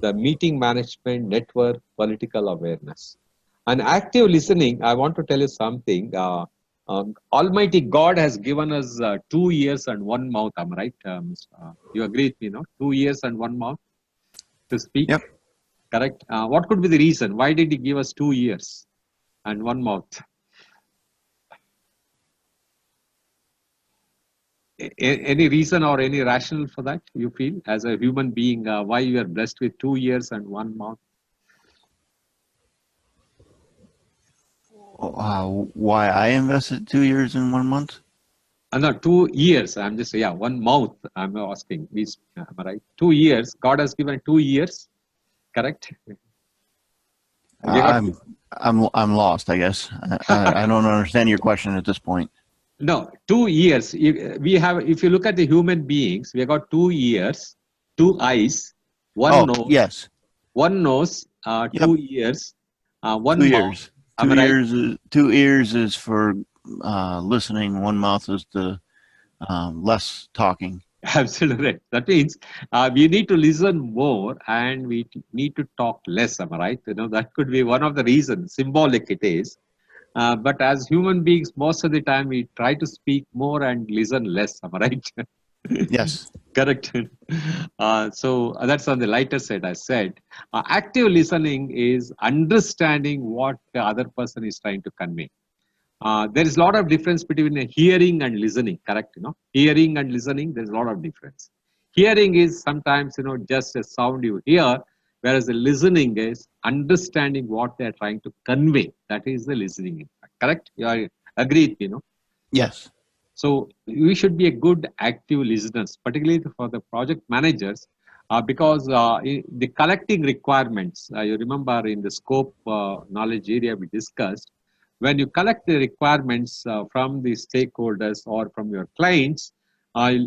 The meeting management, network, political awareness. And active listening, I want to tell you something. Almighty God has given us 2 ears and 1 mouth, am I right? You agree with me, no? 2 ears and 1 mouth to speak? Yep. Correct? What could be the reason? Why did He give us 2 ears and 1 mouth? Any reason or any rationale for that, you feel, as a human being, why you are blessed with 2 ears and 1 mouth? Why I invested 2 years in 1 month? No, 2 years. I'm just, 1 mouth. I'm asking. Am I right? 2 years. God has given 2 years. Correct? I'm lost, I guess. I don't understand your question at this point. No, 2 years. We have, if you look at the human beings, we have got 2 ears, 2 eyes, 1 nose. Yes. 1 nose, 2 ears, One 2 mouth. years. Am I right? 2 ears is for listening. One mouth is the less talking. Absolutely. That means we need to listen more and we need to talk less. Am I right? That could be one of the reasons. Symbolic it is. But as human beings, most of the time we try to speak more and listen less. Am I right? Yes. Correct. So that's on the lighter side, I said. Active listening is understanding what the other person is trying to convey. There is a lot of difference between hearing and listening, correct? Hearing and listening, there's a lot of difference. Hearing is sometimes, just a sound you hear, whereas the listening is understanding what they're trying to convey. That is the listening, in fact, correct? You are agreed, Yes. So we should be a good active listeners, particularly for the project managers, because the collecting requirements, you remember in the scope knowledge area we discussed, when you collect the requirements from the stakeholders or from your clients,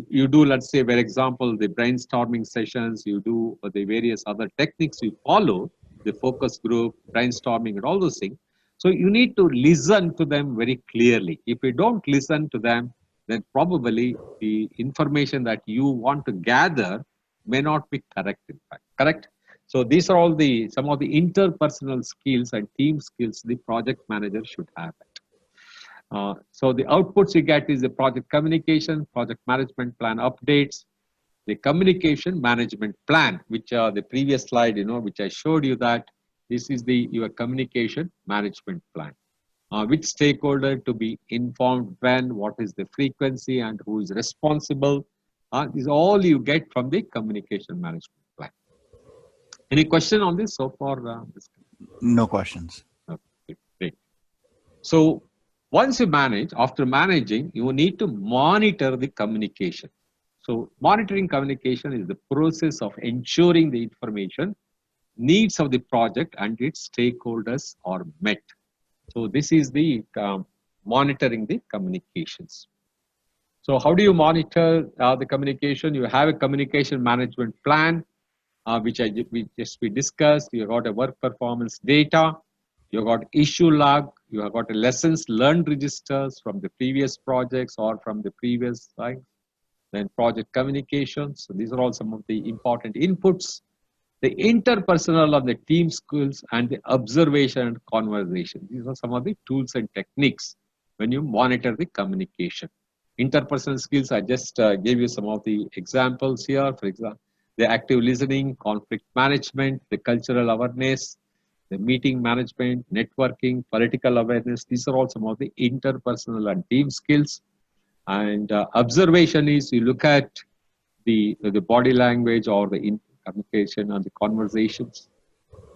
you do, let's say, for example, the brainstorming sessions, you do the various other techniques you follow, the focus group, brainstorming, and all those things. So you need to listen to them very clearly. If you don't listen to them, then probably the information that you want to gather may not be correct, in fact. Correct? So these are all the some of the interpersonal skills and team skills the project manager should have. So the outputs you get is the project communication, project management plan updates, the communication management plan, which the previous slide, which I showed you that this is your communication management plan. Which stakeholder to be informed when, what is the frequency, and who is responsible. Is all you get from the communication management plan. Any question on this so far? No questions. Okay, great. So once you manage, after managing, you need to monitor the communication. So monitoring communication is the process of ensuring the information, needs of the project and its stakeholders are met. So this is the monitoring the communications. So how do you monitor the communication? You have a communication management plan, which we discussed. You got a work performance data. You got issue log. You have got a lessons learned registers from the previous projects or from the previous things. Then project communications. So these are all some of the important inputs. The interpersonal of the team skills and the observation and conversation. These are some of the tools and techniques when you monitor the communication. Interpersonal skills, I just gave you some of the examples here. For example, the active listening, conflict management, the cultural awareness, the meeting management, networking, political awareness. These are all some of the interpersonal and team skills. And observation is you look at the body language or the communication and the conversations.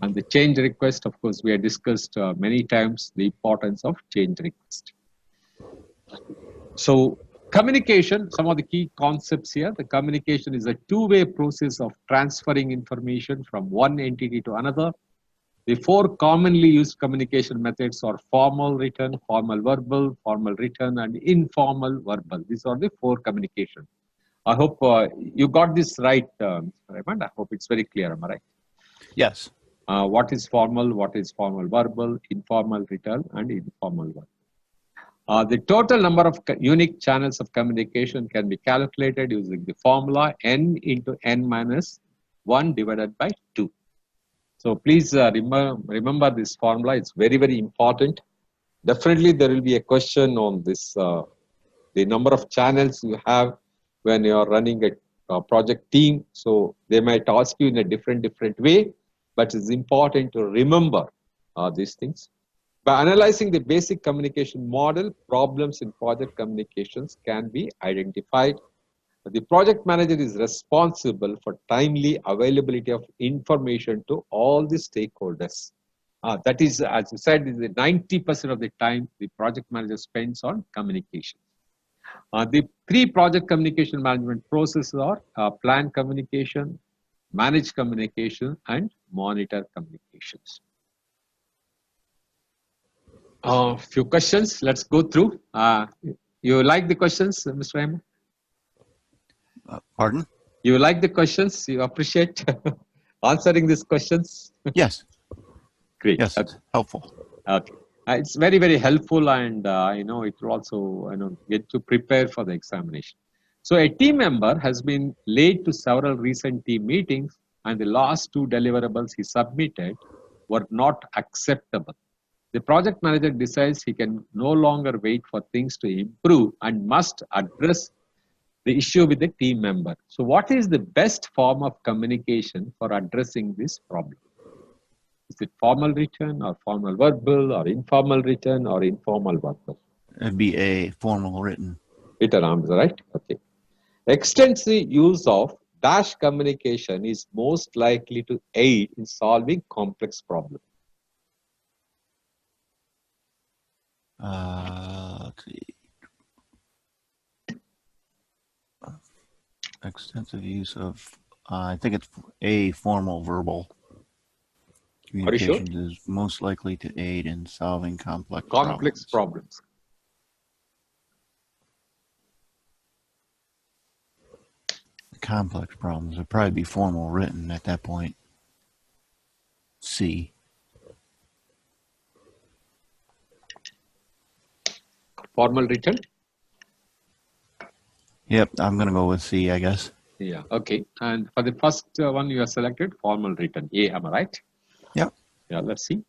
And the change request, of course, we have discussed many times the importance of change request. So communication, some of the key concepts here, the communication is a two-way process of transferring information from one entity to another. The four commonly used communication methods are formal written, formal verbal, formal written, and informal verbal. These are the four communication. I hope you got this right, Mr. Raymond. I hope it's very clear. Am I right? Yes. What is formal verbal, informal written, and informal verbal. The total number of unique channels of communication can be calculated using the formula n into n minus 1 divided by 2. So please remember this formula. It's very, very important. Definitely there will be a question on this, the number of channels you have when you are running a project team. So they might ask you in a different way, but it's important to remember these things. By analyzing the basic communication model, problems in project communications can be identified. The project manager is responsible for timely availability of information to all the stakeholders. That is, as you said, 90% of the time the project manager spends on communication. The three project communication management processes are plan communication, manage communication, and monitor communications. Few questions. Let's go through. You like the questions, Mr. Raymond? Pardon? You like the questions? You appreciate answering these questions? Yes. Great. Yes, it's helpful. Okay. It's very, very helpful, and it will also get to prepare for the examination. So a team member has been late to several recent team meetings, and the last two deliverables he submitted were not acceptable. The project manager decides he can no longer wait for things to improve and must address the issue with the team member. So what is the best form of communication for addressing this problem? Is it formal written or formal verbal or informal written or informal verbal? It'd be a formal written. Written answer, right? Okay. Extensive use of dash communication is most likely to aid in solving complex problems. Let's see. Extensive use of, I think it's a formal verbal. Communication is most likely to aid in solving complex problems. Complex problems would probably be formal written at that point. C. Formal written? Yep, I'm going to go with C, I guess. Yeah, okay. And for the first one you have selected, formal written. A, am I right? Yep. Yeah, let's see.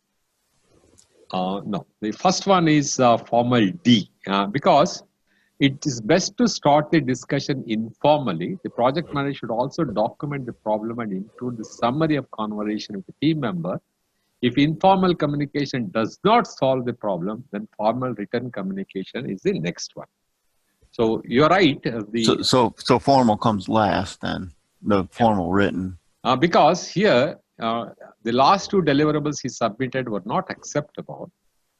No, the first one is formal D, because it is best to start the discussion informally. The project manager should also document the problem and include the summary of conversation with the team member. If informal communication does not solve the problem, then formal written communication is the next one. So you're right. So formal comes last, then the formal written. Because here the last two deliverables he submitted were not acceptable.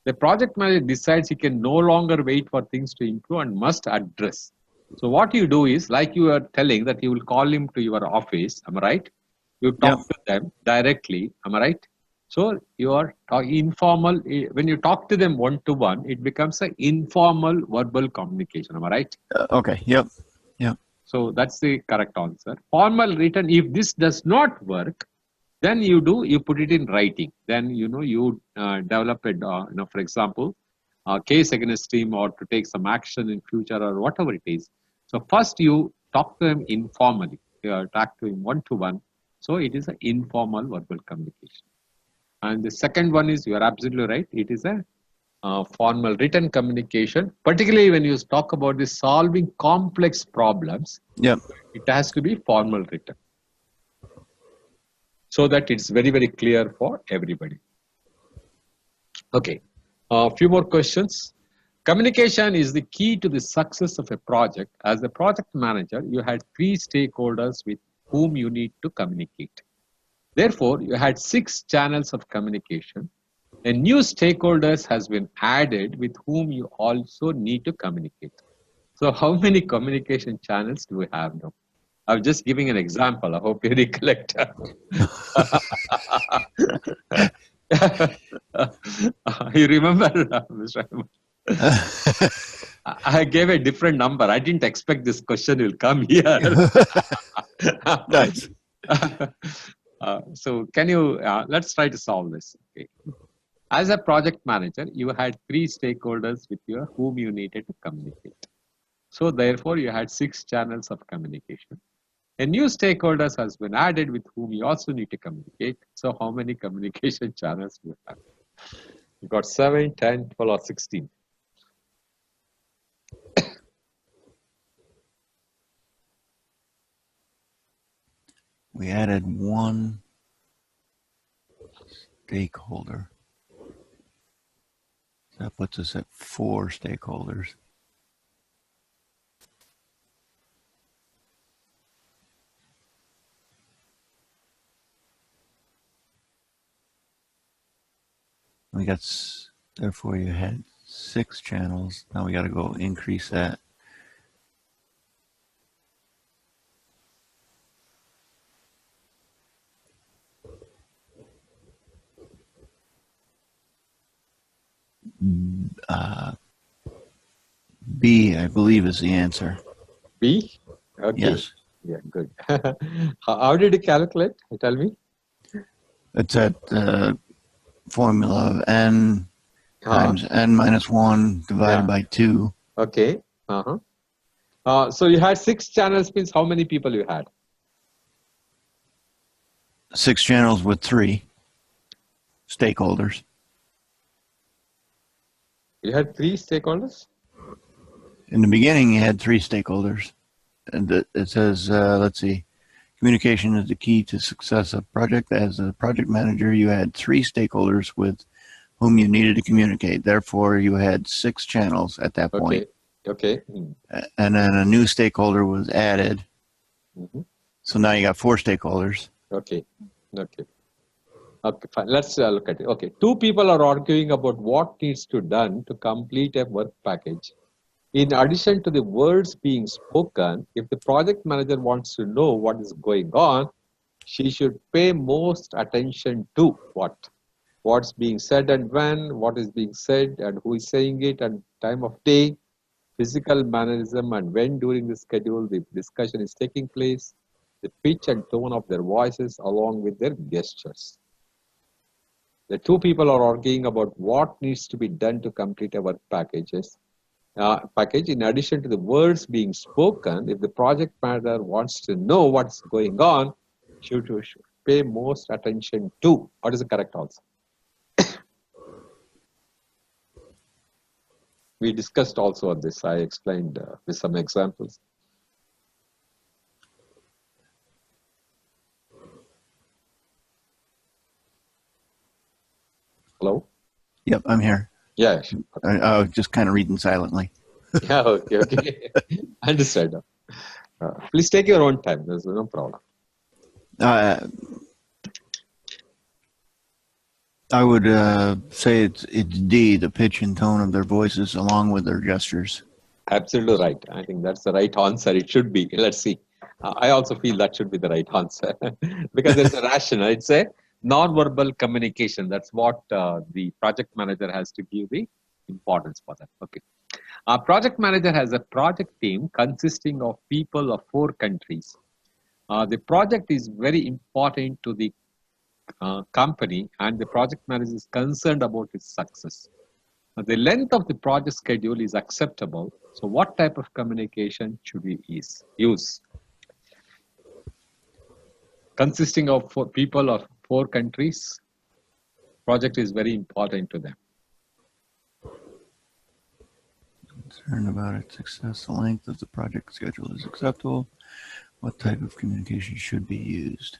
The project manager decides he can no longer wait for things to improve and must address. So what you do is, like you are telling, that you will call him to your office. Am I right? You talk to them directly. Am I right? So you are informal. When you talk to them one-to-one, it becomes an informal verbal communication. Am I right? Okay. Yep. So that's the correct answer. Formal written, if this does not work, then you put it in writing. Then you develop it. For example, a case against him or to take some action in future or whatever it is. So first you talk to him informally. You talk to him one-to-one. So it is an informal verbal communication. And the second one is, you are absolutely right. It is a formal written communication, particularly when you talk about the solving complex problems. Yep. It has to be formal written, so that it's very, very clear for everybody. Okay, a few more questions. Communication is the key to the success of a project. As a project manager, you had 3 stakeholders with whom you need to communicate. Therefore, you had 6 channels of communication. A new stakeholders has been added with whom you also need to communicate. So how many communication channels do we have now? I'm just giving an example. I hope you recollect. You remember, Mr. I gave a different number. I didn't expect this question will come here. Nice. So can you, let's try to solve this. Okay. As a project manager, you had 3 stakeholders with whom you needed to communicate. So therefore, you had 6 channels of communication. A new stakeholders has been added with whom you also need to communicate. So how many communication channels do you have? You got 7, 10, 12, or 16. We added 1 stakeholder. That puts us at 4 stakeholders. We got, therefore you had 6 channels. Now we got to go increase that. B, I believe, is the answer. B? Okay. Yes. Yeah, good. How did you calculate? Tell me. It's at formula of n times n minus 1 divided by 2. Okay. So you had 6 channels, means how many people you had? 6 channels with 3 stakeholders. You had 3 stakeholders? In the beginning, you had 3 stakeholders. And it says, let's see, communication is the key to success of project. As a project manager, you had 3 stakeholders with whom you needed to communicate. Therefore, you had 6 channels at that point. Okay. And then a new stakeholder was added. So now you got 4 stakeholders. Okay, fine. Let's look at it. Okay, 2 people are arguing about what needs to be done to complete a work package. In addition to the words being spoken, if the project manager wants to know what is going on, she should pay most attention to what's being said and when, what is being said and who is saying it, and time of day, physical mannerism, and when during the schedule the discussion is taking place, the pitch and tone of their voices along with their gestures. The 2 people are arguing about what needs to be done to complete a work package. In addition to the words being spoken, if the project manager wants to know what's going on, should pay most attention to. What is the correct answer? We discussed also on this. I explained with some examples. Hello? Yep, I'm here. Yeah, sure. I was just kind of reading silently. Yeah, okay. Understood. Please take your own time. There's no problem. I would say it's D, the pitch and tone of their voices along with their gestures. Absolutely right. I think that's the right answer. It should be. Let's see. I also feel that should be the right answer because there's a rationale. It's a non-verbal communication. That's what the project manager has to give the importance for that. Okay. Our project manager has a project team consisting of people of 4 countries. The project is very important to the company, and the project manager is concerned about its success. The length of the project schedule is acceptable. So what type of communication should we use? Consisting of 4 people of 4 countries, project is very important to them. Concerned about its success, the length of the project schedule is acceptable. What type of communication should be used?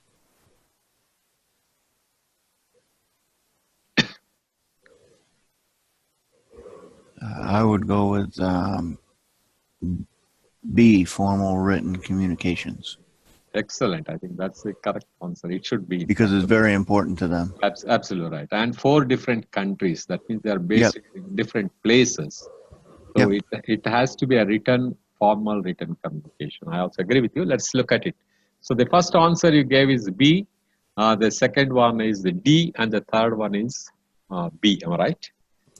I would go with B, formal written communications. Excellent. I think that's the correct answer. It should be. Because it's very important to them. Absolutely right. And 4 different countries. That means they are based in different places. So it has to be a formal written communication. I also agree with you. Let's look at it. So the first answer you gave is B. The second one is the D. And the third one is B. Am I right?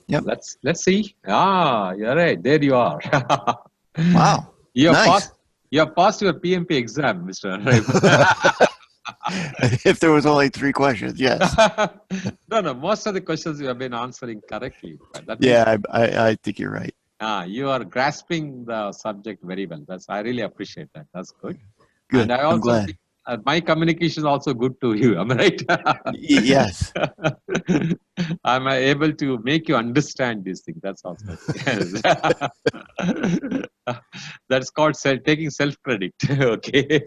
Yep. Let's see. You're right. There you are. Wow. You nice. have passed your PMP exam, Mr. If there was only 3 questions, yes. No. Most of the questions you have been answering correctly. I think you're right. You are grasping the subject very well. I really appreciate that. That's good. Good. And I also I'm glad. think, my communication is also good to you. Am I right? Yes. I'm able to make you understand these things. That's also that's called taking self-credit. Okay.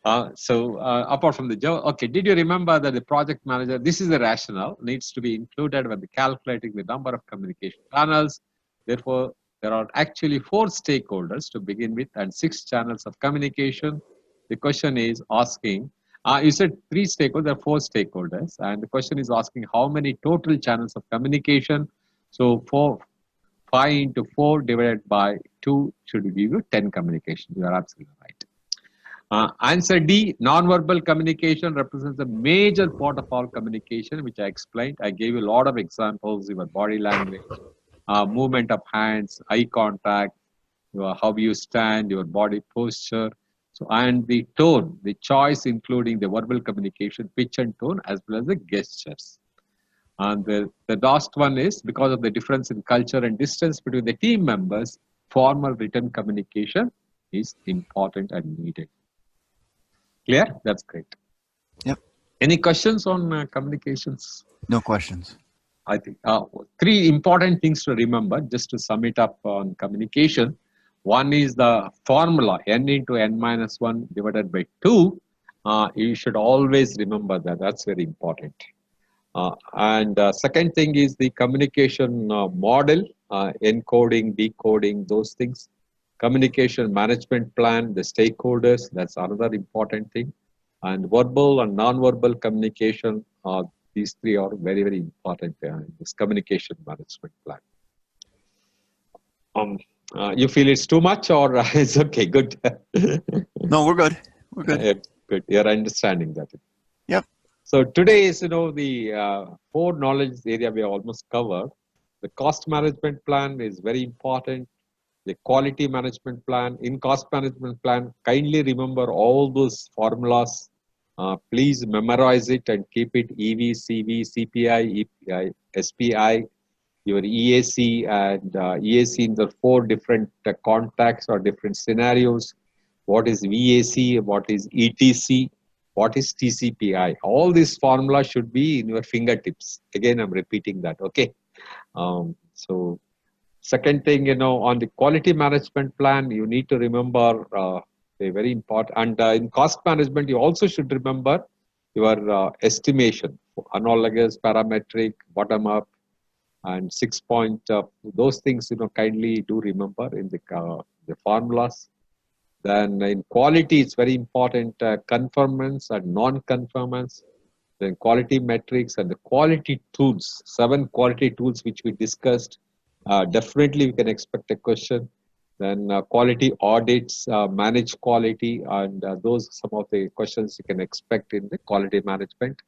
Apart from the job, okay, did you remember that the project manager, this is the rationale, needs to be included when calculating the number of communication channels. Therefore, there are actually 4 stakeholders to begin with and 6 channels of communication. The question is asking, you said 3 stakeholders, there are 4 stakeholders, and the question is asking how many total channels of communication. So 5 into 4 divided by 2 should give you 10 communication. You are absolutely right. Answer D, non-verbal communication represents a major part of all communication, which I explained. I gave you a lot of examples, your body language, movement of hands, eye contact, how you stand, your body posture, So, and the tone, the choice, including the verbal communication, pitch and tone, as well as the gestures. And the last one is because of the difference in culture and distance between the team members, formal written communication is important and needed. Clear? That's great. Yep. Any questions on communications? No questions. I think three important things to remember, just to sum it up on communication. One is the formula, n into n minus 1 divided by 2. You should always remember that. That's very important. And second thing is the communication model, encoding, decoding, those things. Communication management plan, the stakeholders, that's another important thing. And verbal and non-verbal communication, these three are very, very important in this communication management plan. You feel it's too much or it's okay, good? No, we're good. We're good. Good, you're understanding that. Yep. So today is, the 4 knowledge area we have almost covered. The cost management plan is very important. The quality management plan. In cost management plan, kindly remember all those formulas. Please memorize it and keep it EV, CV, CPI, EPI, SPI, your EAC and EAC in the 4 different contacts or different scenarios. What is VAC, what is ETC, what is TCPI. All these formulas should be in your fingertips. Again, I'm repeating that, okay? So second thing, on the quality management plan, you need to remember very important. And in cost management, you also should remember your estimation, analogous, parametric, bottom up, and 6-point. Those things, kindly do remember in the formulas. Then in quality, it's very important, conformance and non-conformance. Then quality metrics and the quality tools, 7 quality tools which we discussed. Definitely we can expect a question. Then quality audits, manage quality, and those some of the questions you can expect in the quality management.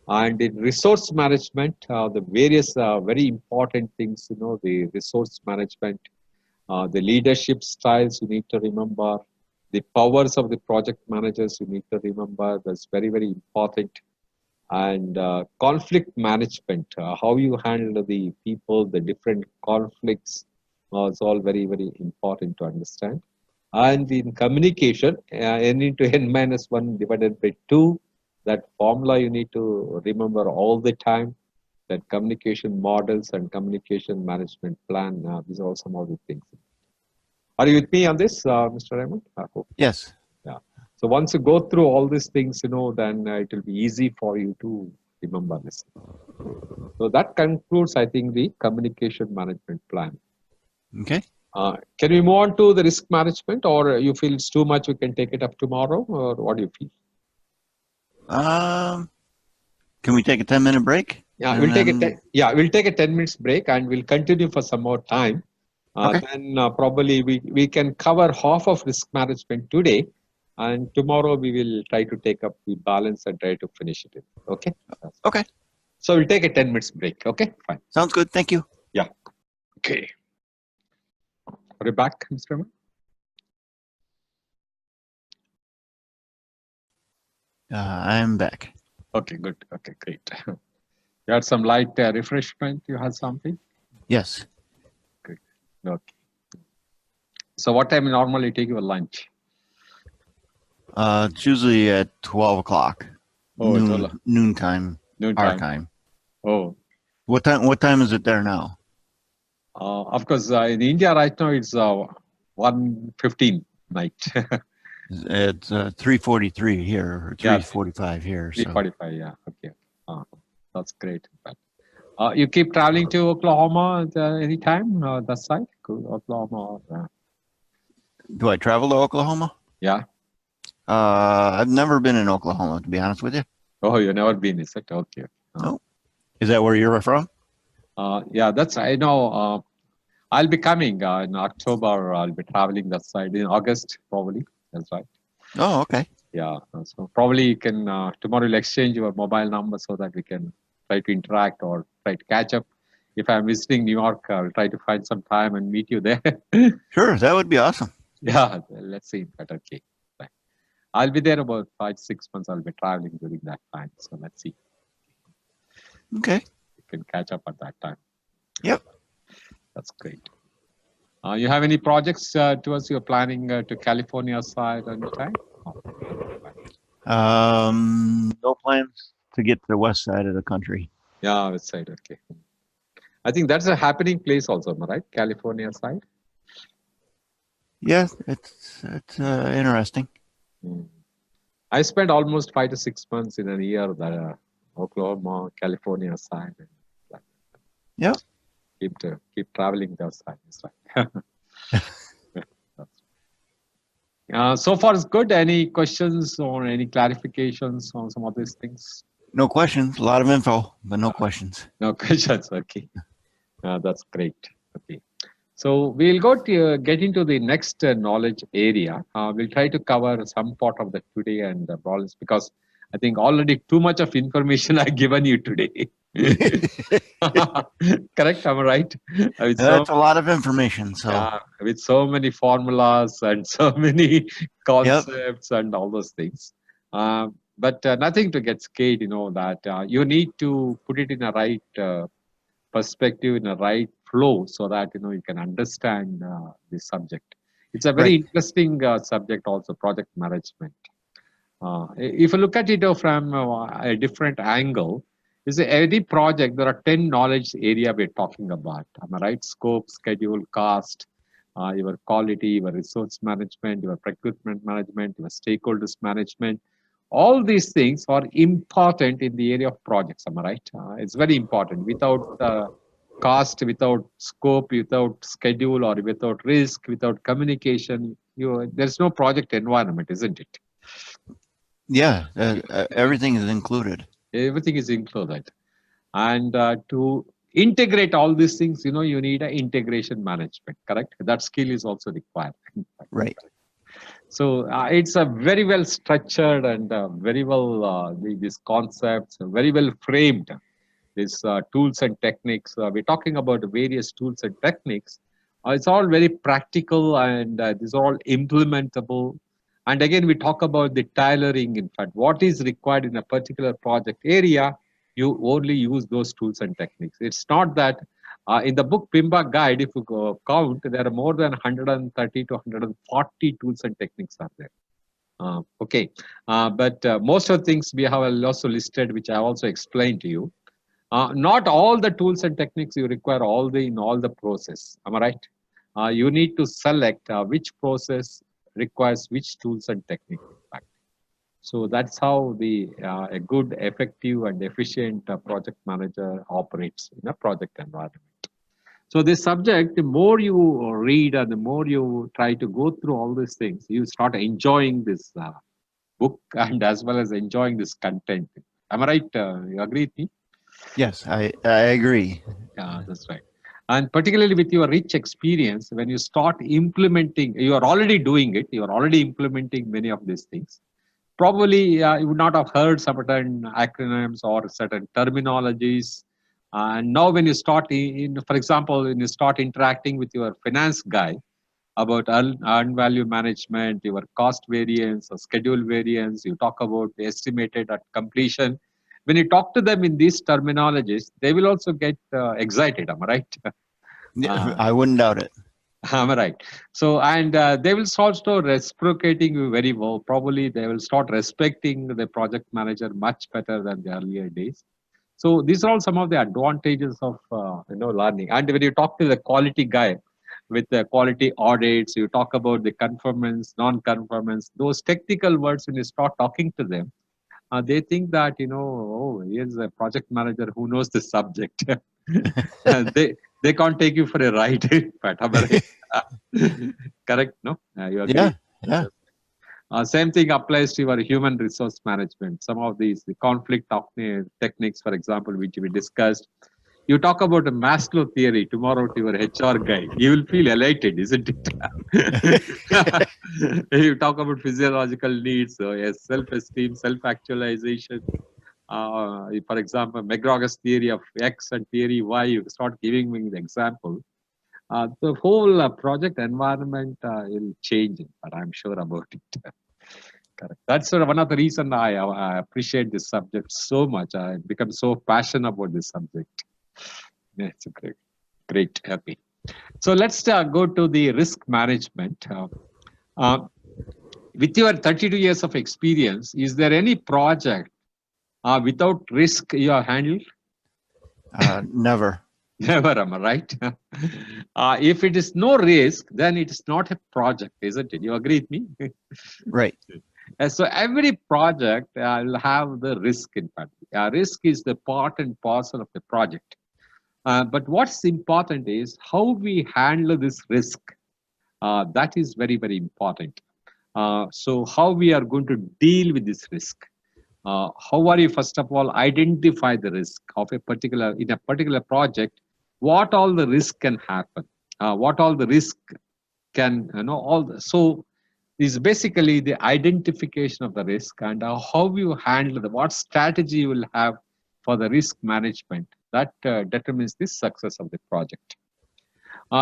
And in resource management, the various very important things, the resource management, the leadership styles you need to remember, the powers of the project managers you need to remember. That's very, very important. And conflict management, how you handle the people, the different conflicts, is all very, very important to understand. And in communication, n into n minus 1 divided by 2, that formula you need to remember all the time. That communication models and communication management plan, these are all some of the things. Are you with me on this, Mr. Raymond? I hope. Yes. Yeah. So once you go through all these things, then it will be easy for you to remember this. So that concludes, I think, the communication management plan. Okay. Can we move on to the risk management, or you feel it's too much, we can take it up tomorrow, or what do you feel? Can we take a 10-minute break? Yeah, we'll take a 10 minutes break and we'll continue for some more time. Okay. Then probably we can cover half of risk management today, and tomorrow we will try to take up the balance and try to finish it. Okay? Okay. So we'll take a 10 minutes break. Okay? Fine. Sounds good. Thank you. Yeah. Okay. Are you back, Mr. Raman? I'm back. Okay, good. Okay, great. You had some light refreshment. You had something? Yes. Good. Okay. So what time normally take your lunch? It's usually at 12 o'clock. Oh, noon time. Our time. Oh. What time is it there now? Of course, in India right now it's 1:15 night. It's 3:43 here, or 3:45 here. 3:45, yeah. Okay. That's great. You keep traveling to Oklahoma anytime that side? Oklahoma. Do I travel to Oklahoma? Yeah. I've never been in Oklahoma, to be honest with you. Oh, you've never been, is it? Okay. No. Is that where you're from? Yeah, I know. I'll be coming in October. I'll be traveling that side in August, probably. That's right. Oh, okay. Yeah. So probably you can, tomorrow you'll exchange your mobile number so that we can try to interact or try to catch up. If I'm visiting New York, I'll try to find some time and meet you there. Sure, that would be awesome. Yeah, let's see. But okay. Bye. I'll be there about 5-6 months. I'll be traveling during that time. So let's see. Okay. You can catch up at that time. Yep. That's great. You have any projects towards you're planning to California side anytime? No plans to get to the west side of the country. Yeah, west side. Okay. I think that's a happening place also, right? California side. Yeah, it's interesting. I spent almost 5 to 6 months in a year that Oklahoma, California side. Yep. Keep traveling those sides, right? So far it's good. Any questions or any clarifications on some of these things? No questions. A lot of info, but no questions. No questions. Okay. That's great. Okay. So we'll go to get into the next knowledge area. We'll try to cover some part of that today and the problems because I think already too much of information I've given you today. Correct? Am I right? That's a lot of information. So with so many formulas and so many concepts and all those things. But nothing to get scared, that you need to put it in a right perspective, in a right flow so that, you can understand this subject. It's a very interesting subject also, project management. If you look at it from a different angle, is every project, there are 10 knowledge area we're talking about. Am I right? Scope, schedule, cost, your quality, your resource management, your procurement management, your stakeholders management. All these things are important in the area of projects. Am I right? It's very important. Without cost, without scope, without schedule, or without risk, without communication, there's no project environment, isn't it? Yeah, everything is included. Everything is included. And to integrate all these things, you need an integration management, correct? That skill is also required. Right. So it's a very well structured and very well, these concepts, very well framed, these tools and techniques. We're talking about various tools and techniques. It's all very practical and these are all implementable. And again, we talk about the tailoring. In fact, what is required in a particular project area, you only use those tools and techniques. It's not that in the book PIMBA guide, if you go count, there are more than 130 to 140 tools and techniques are there. Okay, but most of the things we have also listed, which I also explained to you. Not all the tools and techniques you require in all the process. Am I right? You need to select which process requires which tools and techniques. So that's how a good, effective, and efficient project manager operates in a project environment. So this subject, the more you read and the more you try to go through all these things, you start enjoying this book and as well as enjoying this content. Am I right? You agree with me? Yes, I agree. Yeah, that's right. And particularly with your rich experience, when you start implementing, you are already doing it, you are already implementing many of these things. Probably you would not have heard certain acronyms or certain terminologies. And now when you start, for example, when you start interacting with your finance guy about earned value management, your cost variance or schedule variance, you talk about the estimated at completion. When you talk to them in these terminologies, they will also get excited. Am I right? Yeah, I wouldn't doubt it. Am I right? So, and they will start reciprocating you very well. Probably they will start respecting the project manager much better than the earlier days. So these are all some of the advantages of learning. And when you talk to the quality guy with the quality audits, you talk about the conformance, non-conformance, those technical words. When you start talking to them, they think that here's a project manager who knows the subject. they can't take you for a ride. But correct? No, you agree? Yeah. Same thing applies to your human resource management. Some of the conflict techniques, for example, which we discussed. You talk about a Maslow theory tomorrow to your HR guy. You will feel elated, isn't it? You talk about physiological needs, so yes, self-esteem, self-actualization. For example, McGregor's theory of X and theory Y, you start giving me the example. The whole project environment will change, but I'm sure about it. Correct. That's one of the reasons I appreciate this subject so much. I become so passionate about this subject. Yeah, it's a great, happy. So let's go to the risk management. Uh, with your 32 years of experience, is there any project without risk you have handled? Never. Never, am I right? If it is no risk, then it is not a project, isn't it? You agree with me? Right. So every project will have the risk in fact. Risk is the part and parcel of the project. But what's important is how we handle this risk. That is very, very important. So how we are going to deal with this risk. How are you, first of all, identify the risk of a particular, in a particular project, what all the risk can happen, what all the risk can, so is basically the identification of the risk and how you handle the, what strategy you will have for the risk management that determines the success of the project.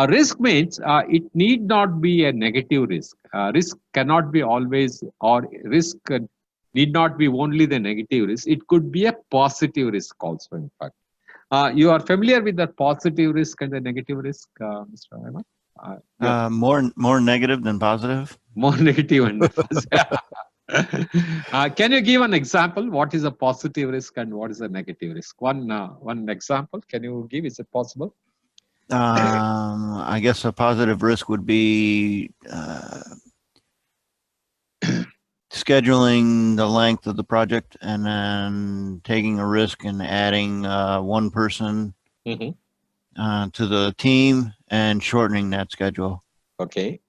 Risk means it need not be a negative risk. Risk cannot be always, or risk need not be only the negative risk. It could be a positive risk also, in fact. You are familiar with the positive risk and the negative risk, Mr. Ahmed? Yeah. More negative than positive. More negative and positive. Can you give an example? What is a positive risk and what is a negative risk? One example. Can you give? Is it possible? I guess a positive risk would be scheduling the length of the project and then taking a risk and adding one person to the team and shortening that schedule. Okay.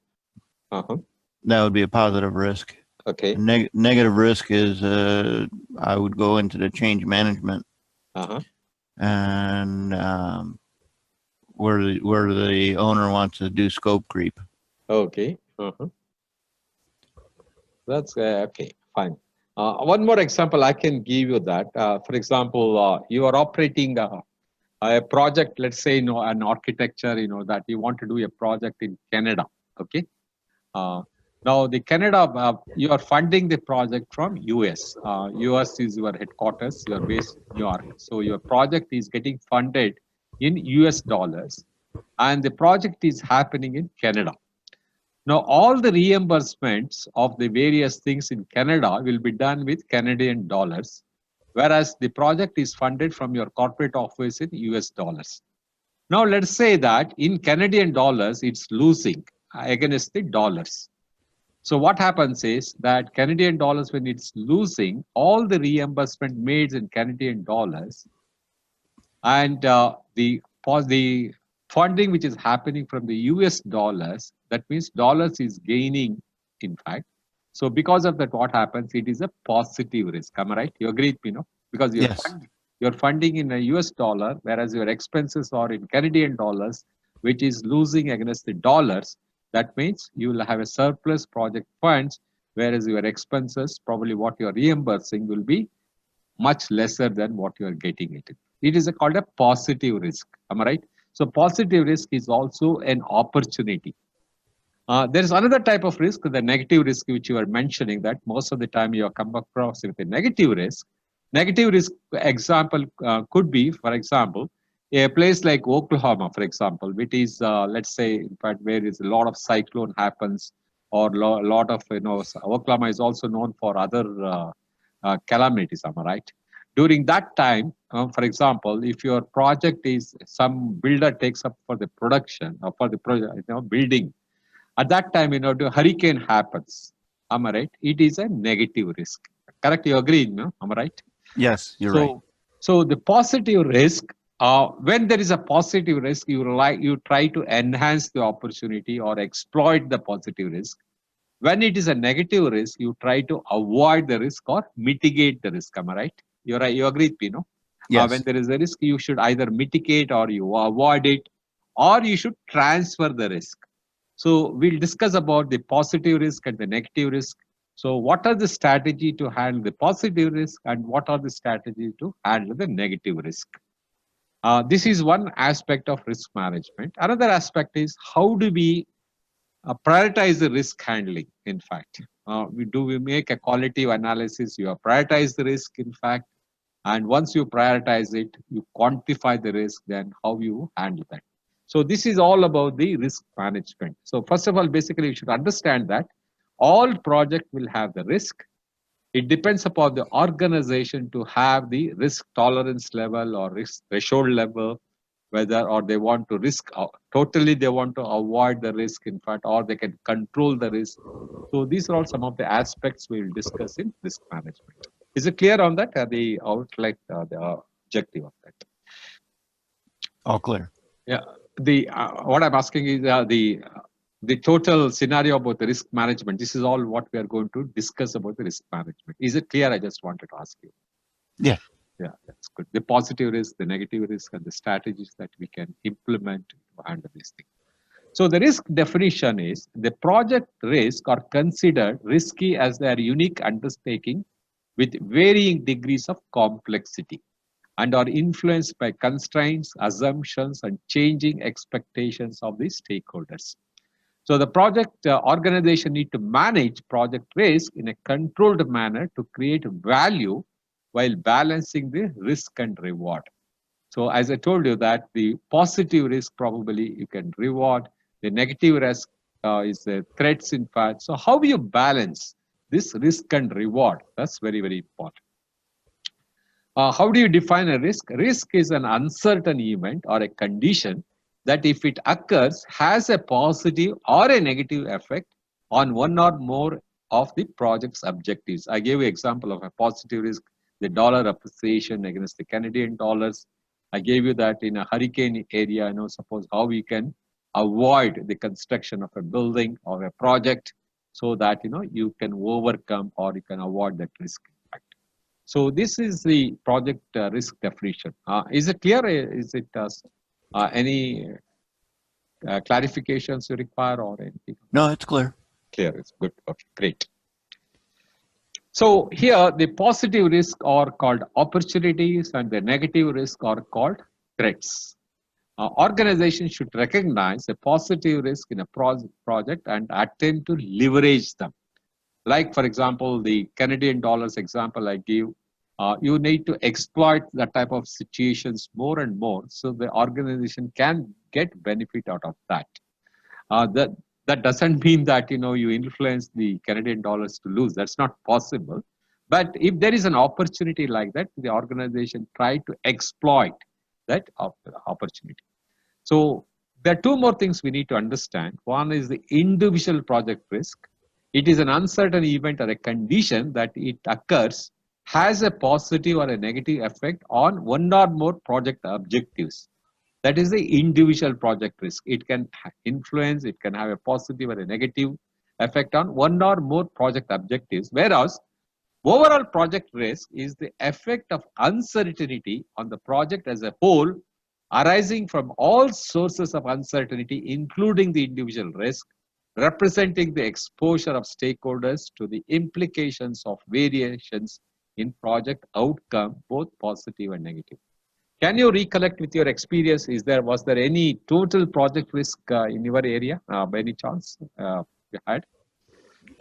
That would be a positive risk. Okay. Negative risk is I would go into the change management and where the owner wants to do scope creep. Okay. That's okay. Fine. One more example I can give you that. For example, you are operating a project. Let's say an architecture. That you want to do a project in Canada. Okay. Now the Canada, you are funding the project from US. US is your headquarters. You are based in New York. So your project is getting funded in US dollars, and the project is happening in Canada. Now, all the reimbursements of the various things in Canada will be done with Canadian dollars, whereas the project is funded from your corporate office in US dollars. Now, let's say that in Canadian dollars, it's losing against the dollars. So what happens is that Canadian dollars, when it's losing, all the reimbursement made in Canadian dollars and the funding which is happening from the US dollars, that means dollars is gaining, in fact. So because of that, what happens? It is a positive risk. Am I right? You agree with me, no? Because you're funding in a US dollar, whereas your expenses are in Canadian dollars, which is losing against the dollars. That means you will have a surplus project funds, whereas your expenses, probably what you're reimbursing, will be much lesser than what you are getting it. It is called a positive risk. Am I right? So positive risk is also an opportunity. There is another type of risk, the negative risk, which you are mentioning, that most of the time you are come across with a negative risk. Negative risk example could be, for example, a place like Oklahoma, for example, which is, let's say, in fact, where is a lot of cyclone happens, or a lot of, Oklahoma is also known for other calamities, am I right? During that time, for example, if your project is some builder takes up for the production or for the project, building, at that time, the hurricane happens. Am I right? It is a negative risk. Correct? You agree? No? Am I right? Yes, you're right. So the positive risk, when there is a positive risk, you try to enhance the opportunity or exploit the positive risk. When it is a negative risk, you try to avoid the risk or mitigate the risk. Am I right? You're right. You agree with me, no? Yes. When there is a risk, you should either mitigate or you avoid it, or you should transfer the risk. So we'll discuss about the positive risk and the negative risk. So what are the strategy to handle the positive risk and what are the strategy to handle the negative risk? This is one aspect of risk management. Another aspect is how do we prioritize the risk handling, in fact. We make a qualitative analysis? You prioritize the risk, in fact, and once you prioritize it, you quantify the risk, then how you handle that. So this is all about the risk management. So first of all, basically, you should understand that all project will have the risk. It depends upon the organization to have the risk tolerance level or risk threshold level, whether or they want to risk totally, they want to avoid the risk, in fact, or they can control the risk. So these are all some of the aspects we will discuss in risk management. Is it clear on that? The outline, the objective of that? All clear. Yeah. The what I'm asking is the total scenario about the risk management. This is all what we are going to discuss about the risk management. Is it clear? I just wanted to ask you. Yeah. Yeah, that's good. The positive risk, the negative risk, and the strategies that we can implement to handle these things. So the risk definition is the project risk are considered risky as they are unique undertaking with varying degrees of complexity and are influenced by constraints, assumptions, and changing expectations of the stakeholders. So the project organization need to manage project risk in a controlled manner to create value while balancing the risk and reward. So as I told you that the positive risk probably you can reward, the negative risk is the threats, in fact. So how do you balance this risk and reward? That's very, very important. How do you define a risk? Risk is an uncertain event or a condition that if it occurs has a positive or a negative effect on one or more of the project's objectives. I gave you an example of a positive risk, the dollar appreciation against the Canadian dollars. I gave you that in a hurricane area, suppose how we can avoid the construction of a building or a project so that, you can overcome or you can avoid that risk. So this is the project risk definition. Is it clear? Is it any clarifications you require or anything? No, it's clear. Clear, it's good. Okay, great. So here the positive risk are called opportunities and the negative risk are called threats. Organizations should recognize a positive risk in a project and attempt to leverage them. Like, for example, the Canadian dollars example I give, you need to exploit that type of situations more and more so the organization can get benefit out of that. That doesn't mean that, you influence the Canadian dollars to lose. That's not possible. But if there is an opportunity like that, the organization try to exploit that opportunity. So there are two more things we need to understand. One is the individual project risk. It is an uncertain event or a condition that it occurs has a positive or a negative effect on one or more project objectives. That is the individual project risk. It can influence, it can have a positive or a negative effect on one or more project objectives. Whereas overall project risk is the effect of uncertainty on the project as a whole arising from all sources of uncertainty, including the individual risk, representing the exposure of stakeholders to the implications of variations in project outcome, both positive and negative. Can you recollect with your experience? Was there any total project risk in your area by any chance you had?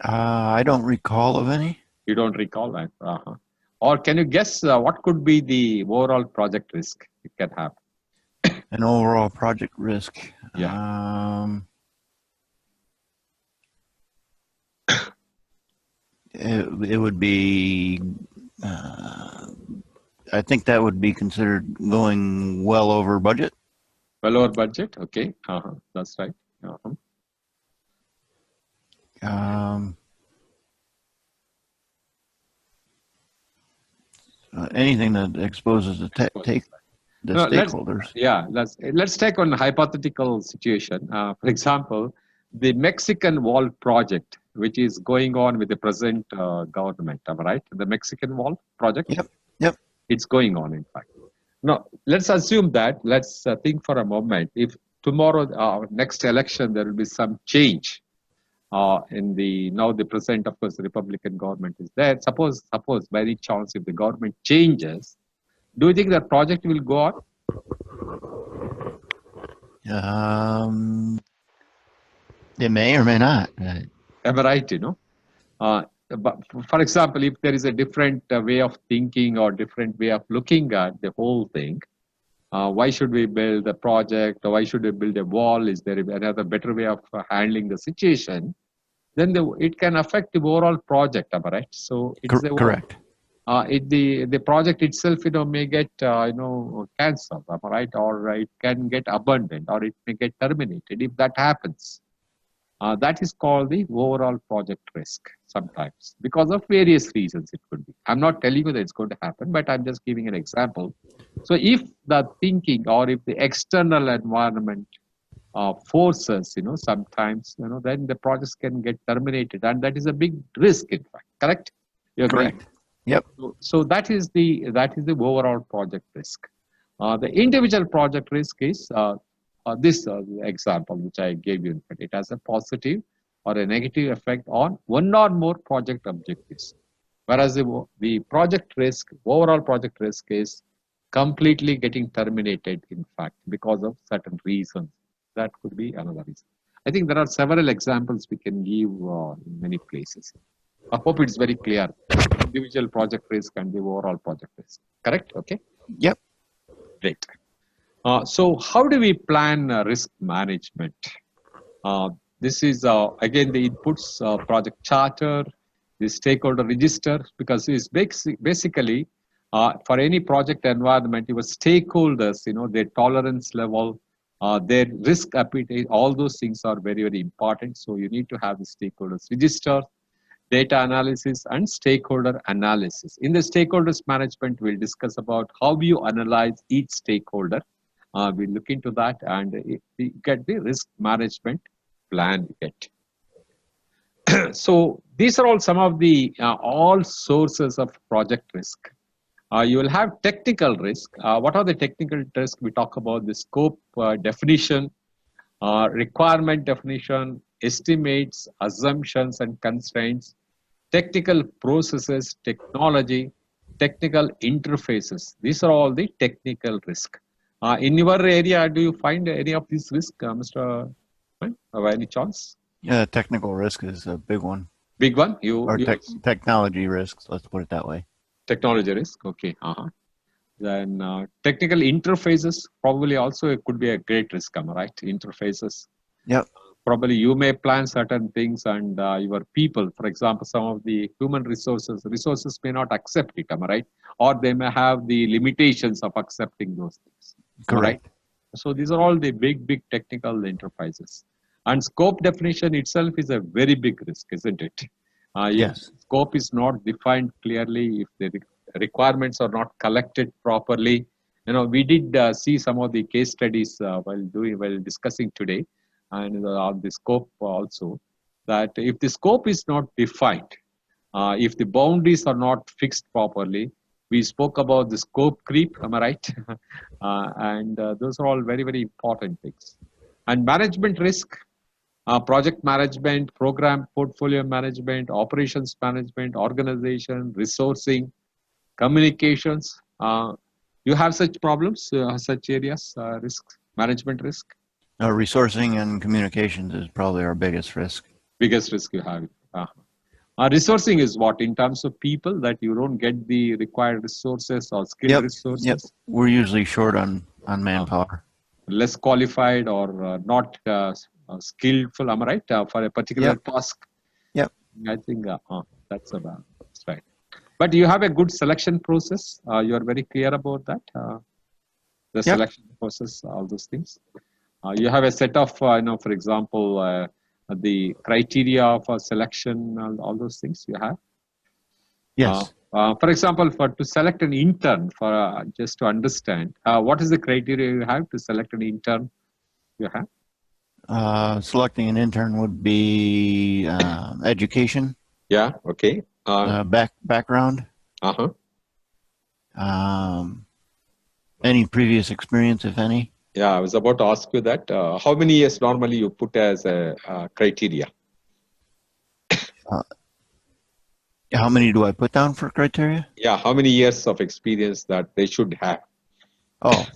I don't recall of any. You don't recall that? Or can you guess what could be the overall project risk it can have? An overall project risk. Yeah. It would be, I think that would be considered going well over budget. Well over budget, okay. That's right. Anything that exposes the stakeholders. Let's take one hypothetical situation. For example, the Mexican Wall project, which is going on with the present government, right? The Mexican Wall project. Yep. It's going on, in fact. Now, let's assume that. Let's think for a moment. If tomorrow, next election, there will be some change in the present, of course, the Republican government is there. Suppose by any chance, if the government changes, do you think that project will go on? It may or may not. Am I right? But for example, if there is a different way of thinking or different way of looking at the whole thing, why should we build a project, or why should we build a wall? Is there another better way of handling the situation? Then it can affect the overall project, am I right? So it's correct. The project itself, may get cancelled, am I right? Or it can get abandoned, or it may get terminated. If that happens, that is called the overall project risk sometimes, because of various reasons it could be. I'm not telling you that it's going to happen, but I'm just giving an example. So if the thinking, or if the external environment forces, sometimes, then the projects can get terminated, and that is a big risk, in fact. Correct? You agree? Correct. Yep. So that is the overall project risk. The individual project risk is this example which I gave you. It has a positive or a negative effect on one or more project objectives, whereas the project risk, overall project risk, is completely getting terminated, in fact, because of certain reasons. That could be another reason. I think there are several examples we can give in many places. I hope it's very clear. Individual project risk and the overall project risk. Correct? Okay. Yep. Great. So how do we plan risk management? This is again the inputs, project charter, the stakeholder register, because it's basically for any project environment, your stakeholders, their tolerance level, their risk appetite, all those things are very, very important. So you need to have the stakeholders register, data analysis, and stakeholder analysis. In the stakeholders management, we'll discuss about how you analyze each stakeholder. We'll look into that, and we get the risk management plan. So these are all some of the all sources of project risk. You will have technical risk. What are the technical risks? We talk about the scope definition, requirement definition, estimates, assumptions and constraints, technical processes, technology, technical interfaces. These are all the technical risk. In your area, do you find any of these risks, Mr. By any chance? Yeah, technical risk is a big one. Big one? Technology risks, let's put it that way. Technology risk, okay. Then technical interfaces probably also it could be a great risk, right? Interfaces. Yep. Probably you may plan certain things, and your people, for example, some of the human resources may not accept it, am I right? Or they may have the limitations of accepting those things. Correct. Right? So these are all the big technical interfaces. And scope definition itself is a very big risk, isn't it? Yes. If scope is not defined clearly, if the requirements are not collected properly, we did see some of the case studies while discussing today, and on the scope also, that if the scope is not defined, if the boundaries are not fixed properly, we spoke about the scope creep, am I right? And those are all very, very important things. And management risk, project management, program portfolio management, operations management, organization, resourcing, communications. You have such problems, such areas, management risk? Resourcing and communications is probably our biggest risk. Biggest risk you have. Resourcing is what, in terms of people, that you don't get the required resources or skilled resources? Yep. We're usually short on manpower. Less qualified or not skillful, am I right, for a particular task? Yep. I think that's right. But you have a good selection process. You are very clear about that. The selection process, all those things. You have a set of, for example, the criteria for selection, all those things you have. Yes. For example, to select an intern, for just to understand, what is the criteria you have to select an intern? You have. Selecting an intern would be education. Yeah. Okay. Background. Any previous experience, if any? Yeah, I was about to ask you that. How many years normally you put as a criteria? How many do I put down for criteria? Yeah, how many years of experience that they should have? Oh,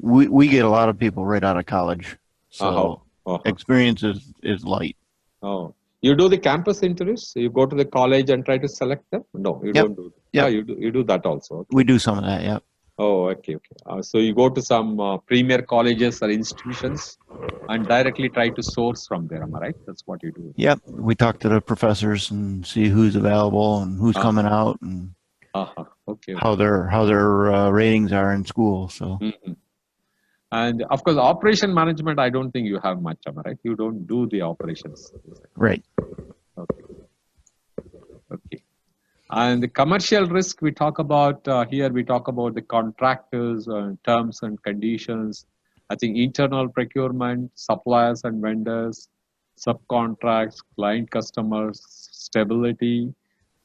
we get a lot of people right out of college, so experience is light. Oh, You do the campus interviews? You go to the college and try to select them? No, you Yep. don't do that. Yep. Ah, you do that also. Okay. We do some of that. Yep. Oh, okay. So you go to some premier colleges or institutions and directly try to source from there. Am I right? That's what you do. Yep. We talk to the professors and see who's available and who's coming out and Okay. how their ratings are in school. So. Mm-hmm. And of course, operation management, I don't think you have much, am I right? You don't do the operations. Right. Okay. And the commercial risk we talk about here, we talk about the contractors, terms and conditions. I think internal procurement, suppliers and vendors, subcontracts, client customers, stability,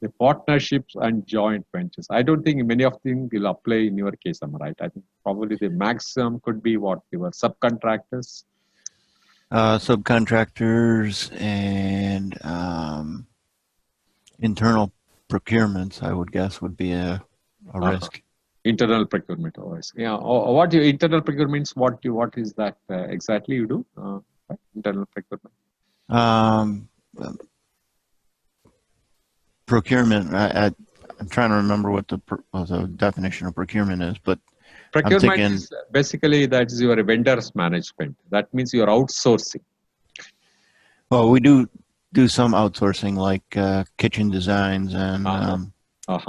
the partnerships and joint ventures. I don't think many of them will apply in your case, am I right? I think probably the maximum could be what your subcontractors. Subcontractors and internal procurements, I would guess, would be a risk. Internal procurement, always. Yeah. What your internal procurement? What is that exactly you do? Internal procurement. Procurement. I'm trying to remember what the definition of procurement is, but procurement is basically that is your vendors management. That means you are outsourcing. Well, we do some outsourcing, like kitchen designs, and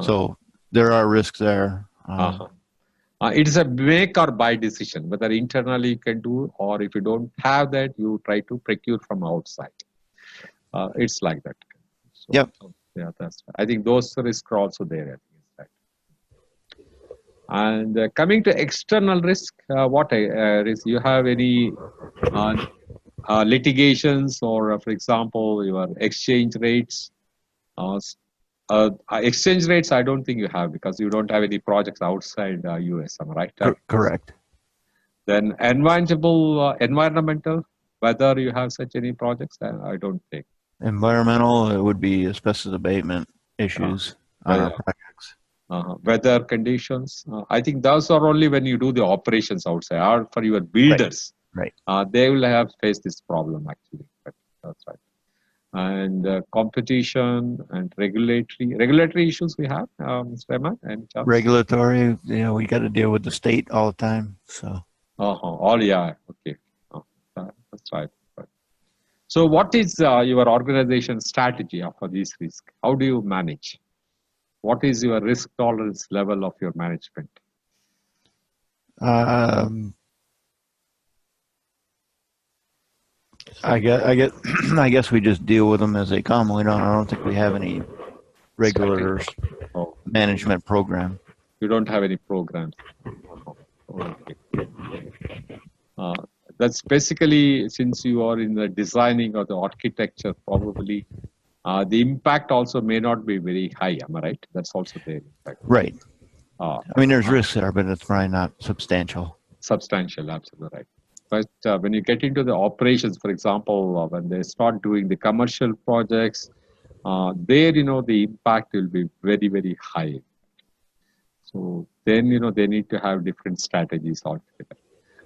so there are risks there. It is a make or buy decision, whether internally you can do, or if you don't have that, you try to procure from outside. It's like that. So, yep. Yeah, that's. I think those risks are also there. And coming to external risk, what risk you have any litigations, or for example, your exchange rates? Exchange rates, I don't think you have because you don't have any projects outside US, am I right? Correct. Then environmental, whether you have such any projects, I don't think. Environmental, it would be asbestos abatement issues on our projects. Weather conditions, I think those are only when you do the operations outside, or for your builders. Right. They will have faced this problem actually. But that's right. And competition and regulatory issues we have, Mr. Emma, and regulatory, we got to deal with the state all the time. So. Yeah. Okay. That's right. So, what is your organization strategy for this risk? How do you manage? What is your risk tolerance level of your management? I guess we just deal with them as they come. I don't think we have any regular management program. You don't have any programs. Okay. That's basically, since you are in the designing or the architecture, probably the impact also may not be very high. Am I right? That's also there. Right. There's risks there, but it's probably not substantial. Substantial, absolutely right. But when you get into the operations, for example, when they start doing the commercial projects, there, the impact will be very, very high. So then, they need to have different strategies altogether.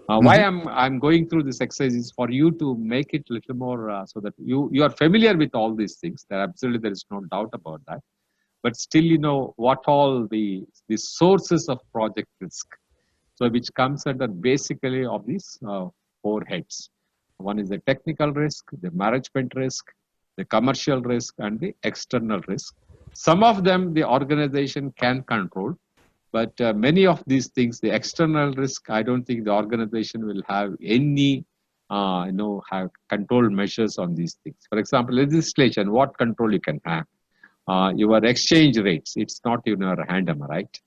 Why I'm going through this exercise is for you to make it a little more so that you are familiar with all these things. There is no doubt about that. But still, what all the sources of project risk. So which comes under basically of these 4 heads. One is the technical risk, the management risk, the commercial risk, and the external risk. Some of them the organization can control, but many of these things, the external risk, I don't think the organization will have any, have control measures on these things. For example, legislation, what control you can have? Your exchange rates, it's not in your hand, am I right?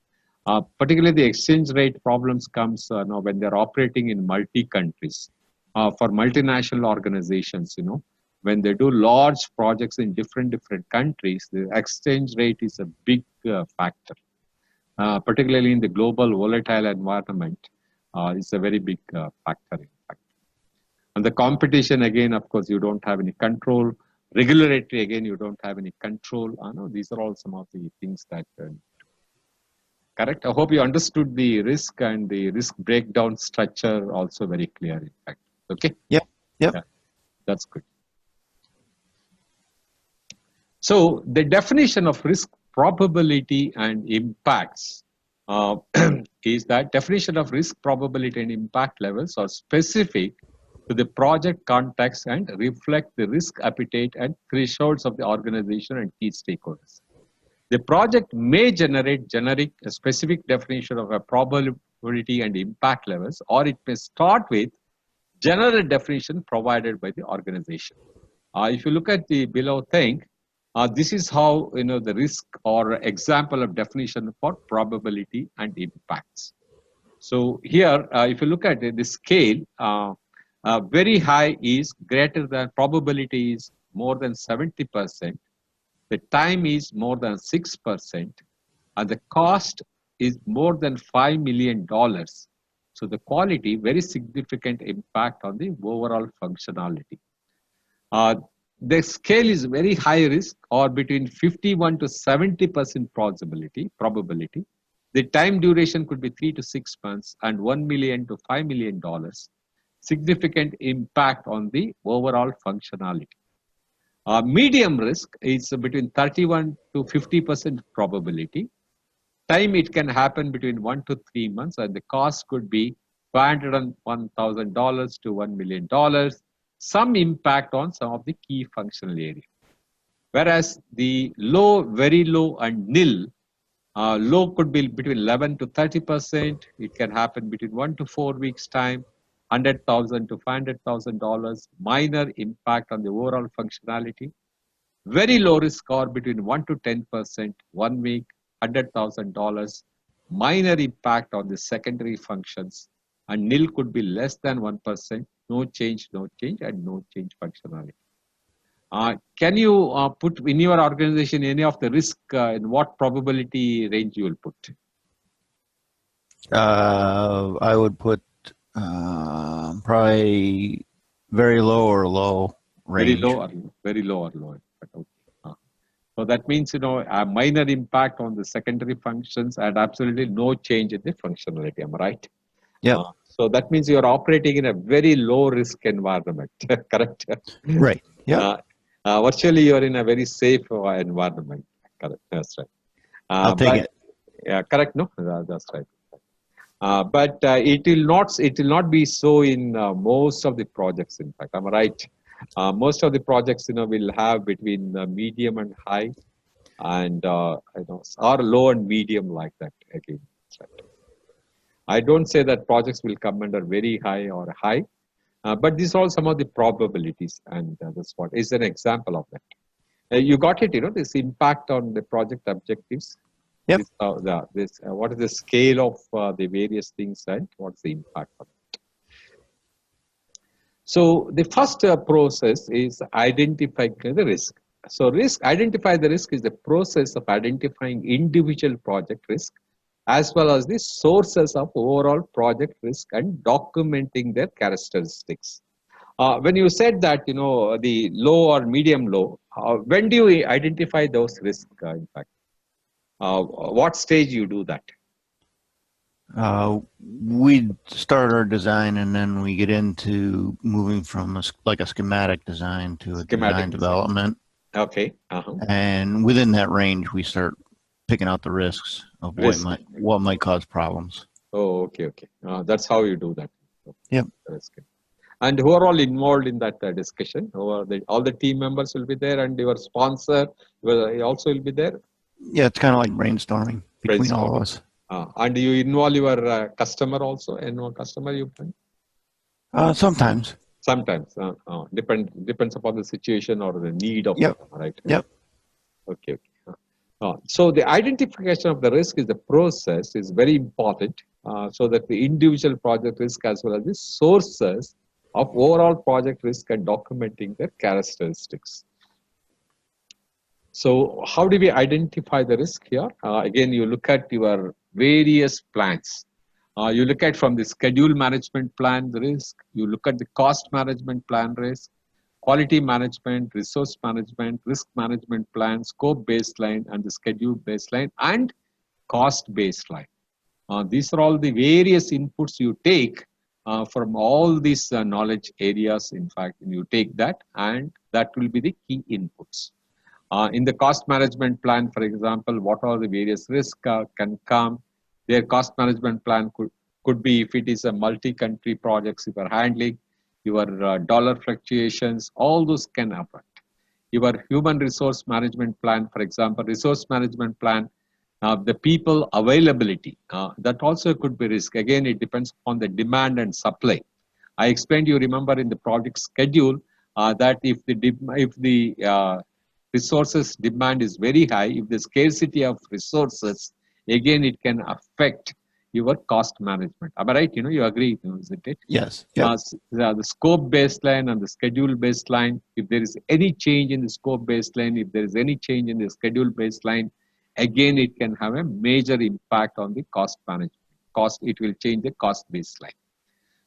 Particularly the exchange rate problems comes when they're operating in multi-countries. For multinational organizations, when they do large projects in different countries, the exchange rate is a big factor. Particularly in the global volatile environment, it's a very big factor, in fact. And the competition, again, of course, you don't have any control. Regulatory, again, you don't have any control. These are all some of the things that correct. I hope you understood the risk and the risk breakdown structure also very clear, in fact. Okay? Yep. Yeah, that's good. So the definition of risk probability and impacts uh, is that definition of risk probability and impact levels are specific to the project context and reflect the risk appetite and thresholds of the organization and key stakeholders. The project may generate generic, a specific definition of a probability and impact levels, or it may start with general definition provided by the organization. If you look at the below thing, this is how the risk or example of definition for probability and impacts. So here, if you look at it, the scale, very high is greater than, probability is more than 70%. The time is more than 6%, and the cost is more than $5 million. So the quality, very significant impact on the overall functionality. The scale is very high risk, or between 51 to 70% probability. The time duration could be 3 to 6 months, and $1 million to $5 million. Significant impact on the overall functionality. Medium risk is between 31 to 50% probability. Time, it can happen between 1 to 3 months, and the cost could be $501,000 to $1 million. Some impact on some of the key functional areas. Whereas the low, very low, and nil, low could be between 11 to 30%. It can happen between 1 to 4 weeks time, $100,000 to $500,000. Minor impact on the overall functionality. Very low risk, or between 1 to 10%, 1 week, $100,000. Minor impact on the secondary functions, and nil could be less than 1%. No change, and no change functionality. Can you put in your organization any of the risk, in what probability range you will put? I would put probably very low or low range. Very low or low. Okay. So that means, a minor impact on the secondary functions and absolutely no change in the functionality. Am I right? Yeah. So that means you are operating in a very low risk environment, correct? Right. Yeah. Virtually, you are in a very safe environment. Correct. That's right. I'll take it. Yeah, correct. No, that's right. But it will not be so in most of the projects. In fact, am I right? Most of the projects, will have between medium and high, and or low and medium, like that. Again, that's right. I don't say that projects will come under very high or high, but these are all some of the probabilities, and that's what is an example of that. You got it, this impact on the project objectives. Yep. What is the scale of the various things, and what's the impact of it? So the first process is identifying the risk. So identify the risk is the process of identifying individual project risk, as well as the sources of overall project risk, and documenting their characteristics. When you said that, the low or medium low, when do you identify those risks, in fact? What stage you do that? We start our design, and then we get into moving from a schematic design to a design development. Okay. And within that range, we start picking out the risks of what might cause problems. Oh, okay. That's how you do that. Okay. Yep. That's good. And who are all involved in that discussion? All the team members will be there, and your sponsor also will be there? Yeah, it's kind of like brainstorming between all of us. And you involve your customer also? Customer you find? Sometimes. Sometimes. Depends upon the situation or the need of Yep. customer, right? Yep. Okay. So the identification of the risk is the process is very important, so that the individual project risk as well as the sources of overall project risk and documenting their characteristics. So how do we identify the risk here? Again, you look at your various plans. You look at from the schedule management plan the risk, you look at the cost management plan risk, quality management, resource management, risk management plan, scope baseline, and the schedule baseline, and cost baseline. These are all the various inputs you take from all these knowledge areas. In fact, you take that, and that will be the key inputs. In the cost management plan, for example, what are the various risks can come. Their cost management plan could be, if it is a multi-country projects you are handling, your dollar fluctuations, all those can affect. Your human resource management plan, for example, resource management plan, the people availability, that also could be risk. Again, it depends on the demand and supply. I explained, you remember in the project schedule, that if the resources demand is very high, if the scarcity of resources, again, it can affect your cost management. Am I right? You agree, isn't it? Yes. Yep. The scope baseline and the schedule baseline, if there is any change in the scope baseline, if there is any change in the schedule baseline, again, it can have a major impact on the cost management. It will change the cost baseline.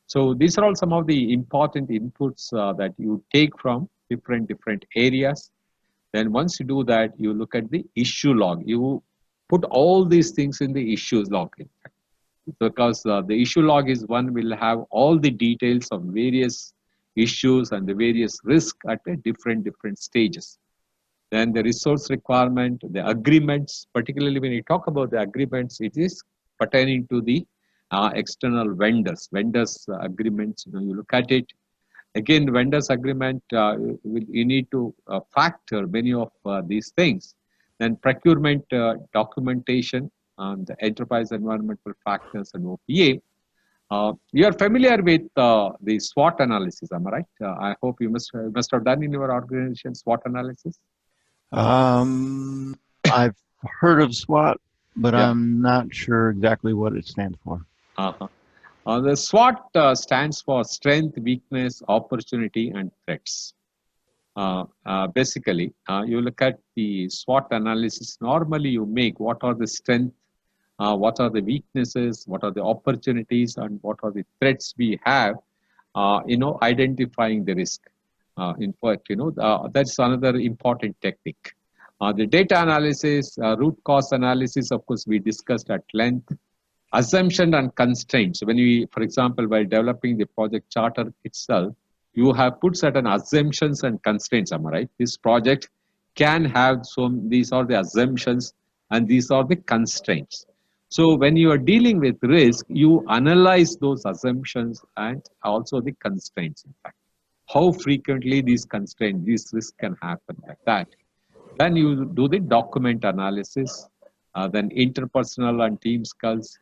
So these are all some of the important inputs that you take from different areas. Then once you do that, you look at the issue log. You put all these things in the issues log, in fact, because the issue log is one will have all the details of various issues and the various risks at a different stages. Then the resource requirement, the agreements, particularly when you talk about the agreements, it is pertaining to the external vendors agreements. You look at it. Again, vendors agreement, you need to factor many of these things. Then procurement documentation, the enterprise environmental factors and OPA. You are familiar with the SWOT analysis, am I right? I hope you must have done in your organization SWOT analysis. I've heard of SWOT, but Yeah. I'm not sure exactly what it stands for. The SWOT stands for strength, weakness, opportunity, and threats. Basically, you look at the SWOT analysis. Normally, you make what are the strengths, what are the weaknesses, what are the opportunities, and what are the threats we have. Identifying the risk. In fact, that's another important technique. The data analysis, root cause analysis, of course, we discussed at length. Assumption and constraints. When we, for example, while developing the project charter itself, you have put certain assumptions and constraints, am I right? This project can have these are the assumptions and these are the constraints. So when you are dealing with risk, you analyze those assumptions and also the constraints, in fact. How frequently these constraints, these risks can happen like that. Then you do the document analysis, then interpersonal and team skills,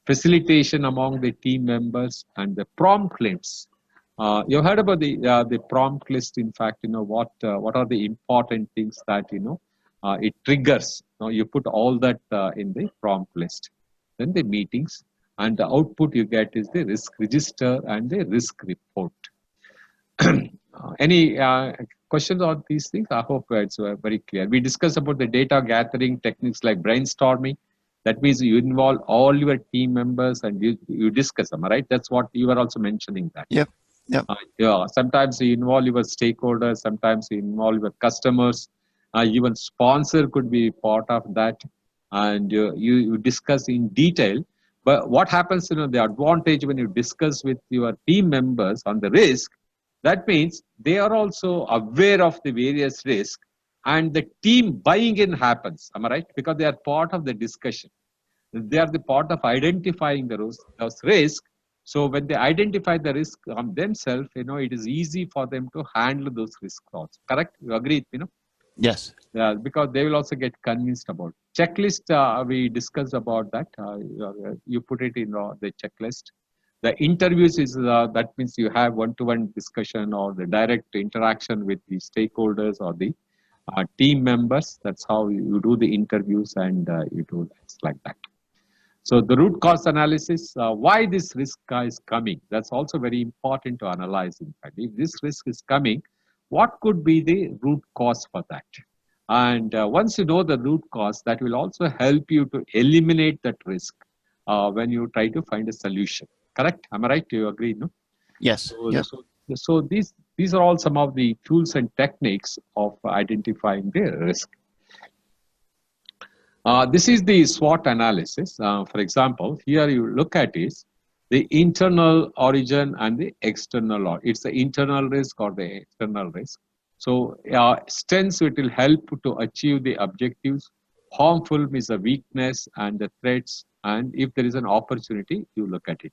facilitation among the team members, and the prompt lists. You heard about the prompt list. In fact, what are the important things that it triggers. You put all that in the prompt list. Then the meetings, and the output you get is the risk register and the risk report. Any questions on these things? I hope it's very clear. We discussed about the data gathering techniques like brainstorming. That means you involve all your team members and you discuss them, right? That's what you were also mentioning that. Yep. Yeah. Sometimes you involve your stakeholders, sometimes you involve your customers. Even sponsor could be part of that, and you discuss in detail. But what happens, the advantage when you discuss with your team members on the risk, that means they are also aware of the various risks, and the team buying in happens. Am I right? Because they are part of the discussion. They are the part of identifying those risks. So when they identify the risk on themselves, it is easy for them to handle those risks also. Correct? You agree? Yes. Because they will also get convinced about checklist. We discussed about that. You put it in the checklist. The interviews is that means you have one-to-one discussion or the direct interaction with the stakeholders or the team members. That's how you do the interviews, and you do things like that. So the root cause analysis, why this risk is coming, that's also very important to analyze. In fact, if this risk is coming, what could be the root cause for that? And once you know the root cause, that will also help you to eliminate that risk when you try to find a solution. Correct? Am I right? Do you agree? No? Yes. Yes. So these are all some of the tools and techniques of identifying the risk. This is the SWOT analysis. For example, here you look at is the internal origin and the external. It's the internal risk or the external risk. So strengths, it will help to achieve the objectives. Harmful is a weakness and the threats. And if there is an opportunity, you look at it.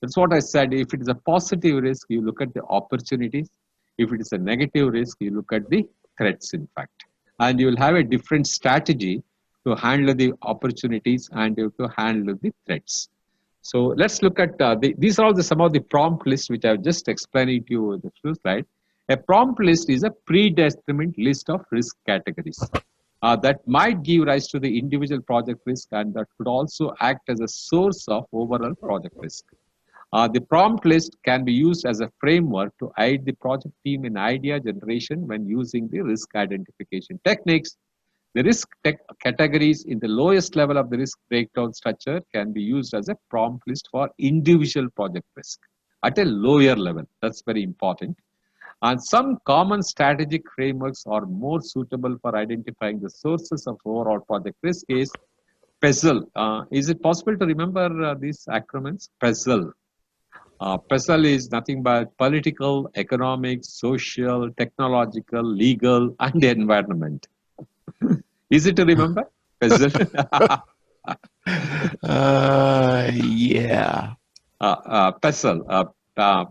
That's what I said. If it is a positive risk, you look at the opportunities. If it is a negative risk, you look at the threats, in fact. And you will have a different strategy to handle the opportunities and to handle the threats. So let's look at these are all some of the prompt lists which I've just explained to you in the few slide. A prompt list is a predetermined list of risk categories that might give rise to the individual project risk and that could also act as a source of overall project risk. The prompt list can be used as a framework to aid the project team in idea generation when using the risk identification techniques. The risk categories in the lowest level of the risk breakdown structure can be used as a prompt list for individual project risk at a lower level. That's very important. And some common strategic frameworks are more suitable for identifying the sources of overall project risk is PESL. Is it possible to remember these acronyms? PESL. PESL is nothing but political, economic, social, technological, legal, and environment. Easy to remember? PESL. Yeah. PESL.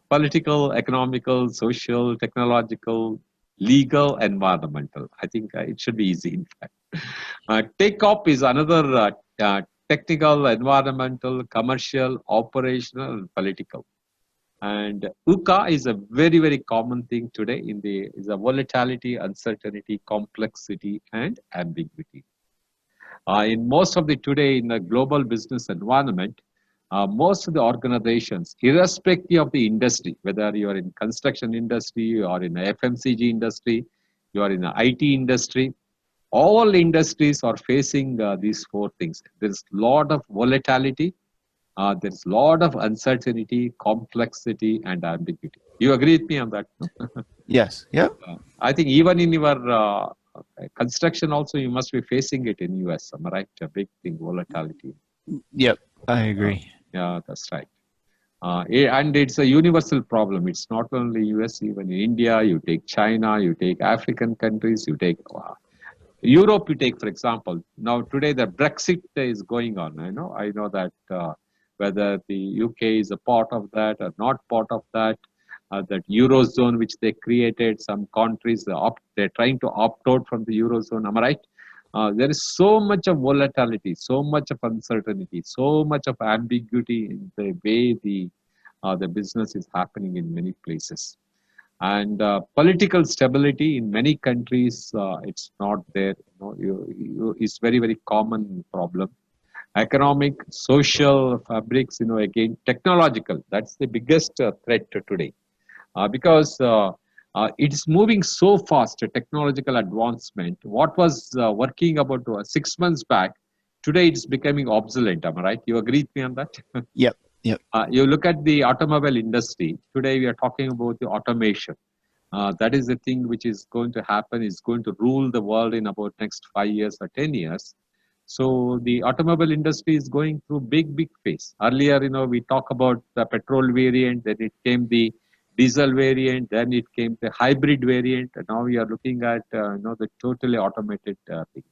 Political, economical, social, technological, legal, environmental. I think it should be easy, in fact. Take-up is another technical, environmental, commercial, operational, and political. And UCA is a very, very common thing today is a volatility, uncertainty, complexity, and ambiguity. In most of the today in the global business environment, most of the organizations, irrespective of the industry, whether you are in construction industry or in the FMCG industry, you are in the IT industry, all industries are facing these four things. There's a lot of volatility, there's a lot of uncertainty, complexity, and ambiguity. You agree with me on that? No? Yes. Yep. I think even in your construction also, you must be facing it in US. Am I right? A big thing, volatility. Yep. I agree. Yeah, that's right. And it's a universal problem. It's not only US, even in India, you take China, you take African countries, you take Europe, you take, for example. Now, today, the Brexit is going on. I know that whether the UK is a part of that or not part of that, that Eurozone which they created, some countries, they're trying to opt out from the Eurozone. Am I right? There is so much of volatility, so much of uncertainty, so much of ambiguity in the way the business is happening in many places. And political stability in many countries, it's not there. It's very, very common problem. Economic, social fabrics, again, technological. That's the biggest threat today. Because it's moving so fast, technological advancement. What was working about 6 months back, today it's becoming obsolete. Am I right? You agree with me on that? Yep. Yep. You look at the automobile industry. Today we are talking about the automation. That is the thing which is going to happen, is going to rule the world in about next 5 years or 10 years. So the automobile industry is going through big phase. Earlier, we talk about the petrol variant, then it came the diesel variant, then it came the hybrid variant, and now we are looking at the totally automated thing.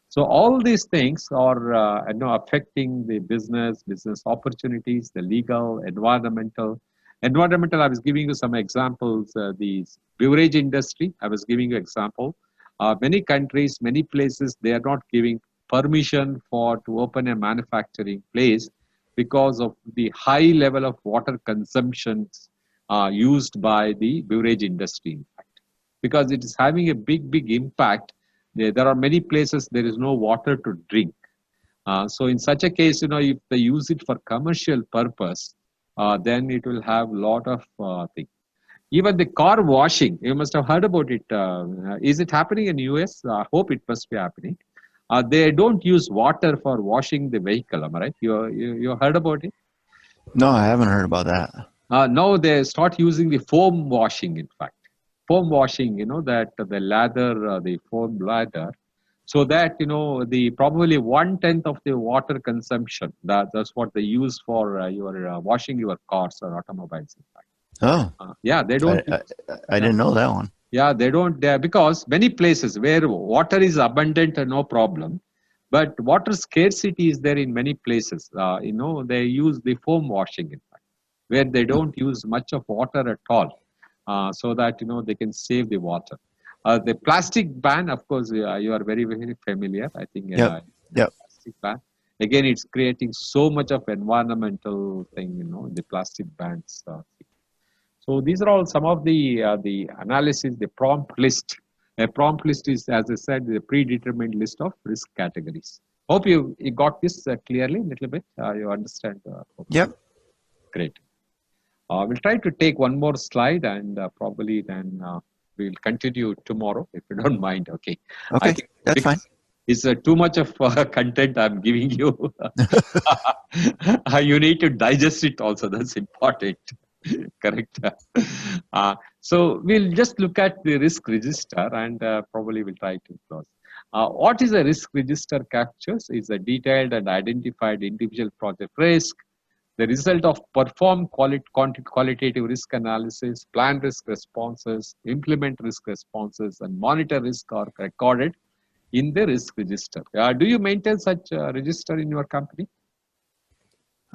So all these things are affecting the business opportunities, the legal, environmental. Environmental, I was giving you some examples. The beverage industry, I was giving you example. Many countries, many places, they are not giving permission to open a manufacturing place because of the high level of water consumptions used by the beverage industry, in fact. Because it is having a big impact. There are many places there is no water to drink. So in such a case, if they use it for commercial purpose, then it will have a lot of things. Even the car washing, you must have heard about it. Is it happening in US? I hope it must be happening. They don't use water for washing the vehicle, am I right? You heard about it? No, I haven't heard about that. Now they start using the foam washing, in fact. Foam washing, that the lather, the foam lather, so that, the probably 1/10 of the water consumption, that's what they use for your washing your cars or automobiles, in fact. Oh. Yeah, they don't. I didn't know that one. Yeah, they don't, because many places where water is abundant, no problem. But water scarcity is there in many places. They use the foam washing, in fact, where they don't use much of water at all, so that they can save the water. The plastic ban, of course, you are very very familiar. I think Yep. Yep. plastic ban. Again, it's creating so much of environmental thing. The plastic bans. So these are all some of the analysis, the prompt list. A prompt list is, as I said, the predetermined list of risk categories. Hope you got this clearly a little bit. You understand? Yep. Great. We'll try to take one more slide, and probably then we'll continue tomorrow, if you don't mind. Okay. I Okay, think that's fine. because it's too much of content I'm giving you. You need to digest it also. That's important. Correct. So we'll just look at the risk register, and probably we'll try to close. What is a risk register captures is a detailed and identified individual project risk, the result of perform qualitative risk analysis, plan risk responses, implement risk responses, and monitor risk are recorded in the risk register. Do you maintain such a register in your company?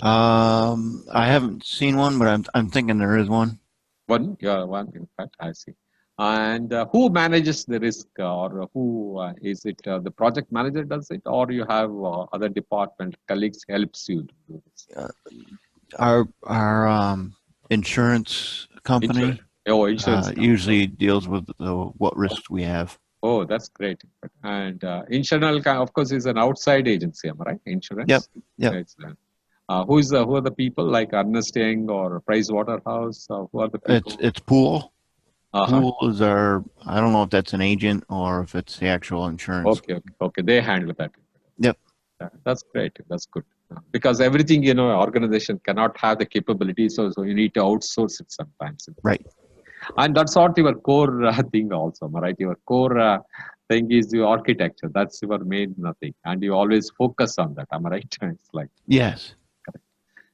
I haven't seen one, but I'm thinking there is one. One, yeah, one. In fact, I see. And who manages the risk, or who is it? The project manager does it, or you have other department colleagues helps you to do this? Our insurance company Insurance company. usually deals with what risks we have. Oh, that's great. And insurance, of course, is an outside agency, am I right? Insurance. Yep. Yep. Who are the people, like Ernst Young or Price Waterhouse? Who are the people? It's Pool. Uh-huh. Pool is I don't know if that's an agent or if it's the actual insurance. Okay. They handle that. Yep. That's great. That's good. Because everything, organization cannot have the capability, so you need to outsource it sometimes. Right. And that's what your core thing also, right? Your core thing is your architecture. That's your main thing. And you always focus on that. Am I right? It's like, yes. Correct.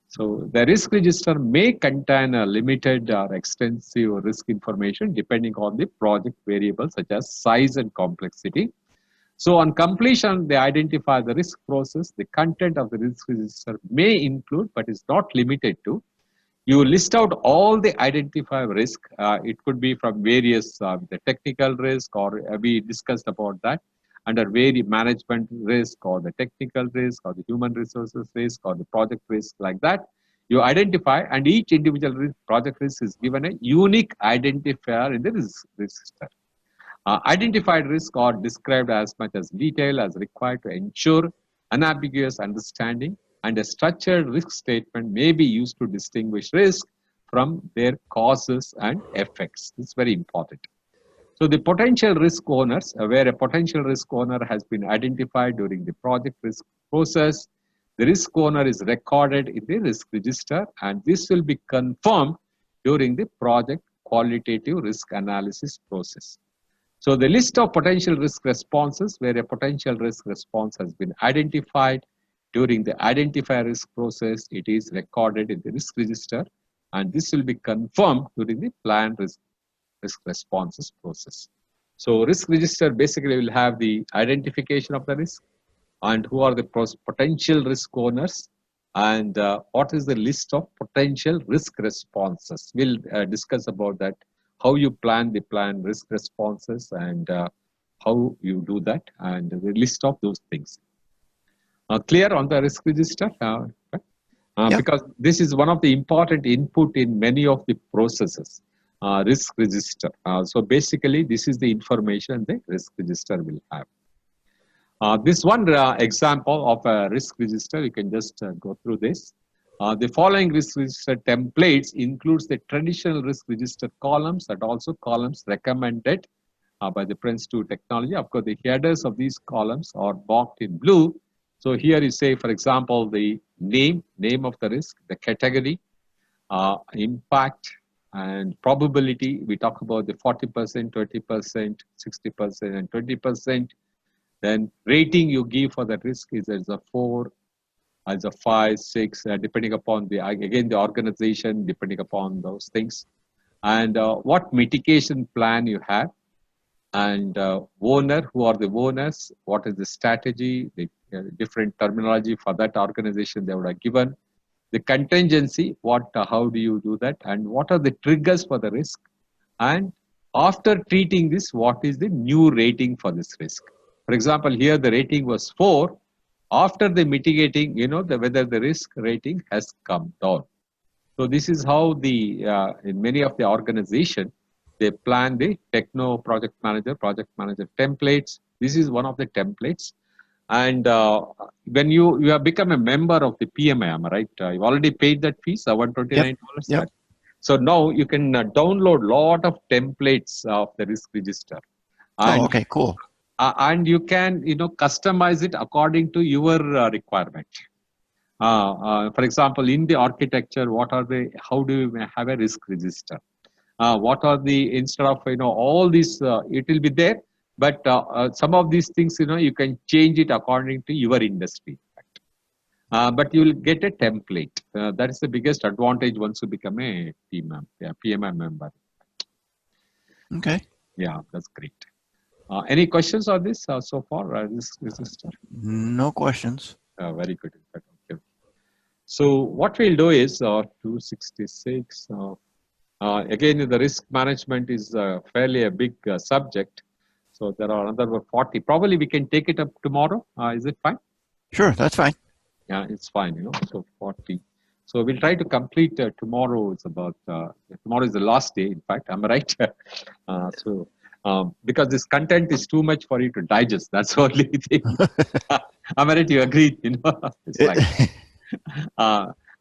So the risk register may contain a limited or extensive risk information depending on the project variables such as size and complexity. So on completion, they identify the risk process. The content of the risk register may include, but is not limited to, you list out all the identified risk. It could be from various the technical risk, or we discussed about that under very management risk, or the technical risk, or the human resources risk, or the project risk, like that. You identify, and each individual project risk is given a unique identifier in the risk register. Identified risks are described as much as detail as required to ensure unambiguous understanding, and a structured risk statement may be used to distinguish risk from their causes and effects. It's very important. So the potential risk owners, where a potential risk owner has been identified during the project risk process, the risk owner is recorded in the risk register, and this will be confirmed during the project qualitative risk analysis process. So the list of potential risk responses, where a potential risk response has been identified during the identify risk process, it is recorded in the risk register, and this will be confirmed during the planned risk responses process. So risk register basically will have the identification of the risk, and who are the potential risk owners, and what is the list of potential risk responses. We'll discuss about that, how you plan risk responses, and how you do that, and the list of those things. Clear on the risk register? Because this is one of the important input in many of the processes, risk register. So basically, this is the information the risk register will have. This one example of a risk register, you can just go through this. The following risk register templates includes the traditional risk register columns and also columns recommended by the Prince2 technology. Of course, the headers of these columns are marked in blue. So here you say, for example, the name of the risk, the category, impact, and probability. We talk about the 40%, 20%, 60%, and 20%. Then rating you give for that risk is as a 4, as a 5, 6, depending upon the, again, the organization, depending upon those things. and what mitigation plan you have, and owner, who are the owners, what is the strategy, the different terminology for that organization they would have given, the contingency, how do you do that, and what are the triggers for the risk, and after treating this, what is the new rating for this risk. For example, here the rating was 4. After the mitigating, whether the risk rating has come down. So this is how in many of the organization, they plan the techno project manager templates. This is one of the templates. And when you have become a member of the PMI, am I right? You've already paid that fees, $129. Yep. So now you can download lot of templates of the risk register. And, okay, cool. And you can, customize it according to your requirement. For example, in the architecture, how do you have a risk register? What are instead of, all these, it will be there, but some of these things, you can change it according to your industry. But you will get a template. That is the biggest advantage once you become a PMI member. Okay. Yeah, that's great. Any questions on this so far? This register? No questions. Very good. Okay. So what we'll do is 266. Again, the risk management is fairly a big subject. So there are another 40. Probably we can take it up tomorrow. Is it fine? Sure, that's fine. Yeah, it's fine. So 40. So we'll try to complete tomorrow. It's about tomorrow is the last day. In fact, I'm right. Because this content is too much for you to digest. That's the only thing. I'm right. You agree? It's like.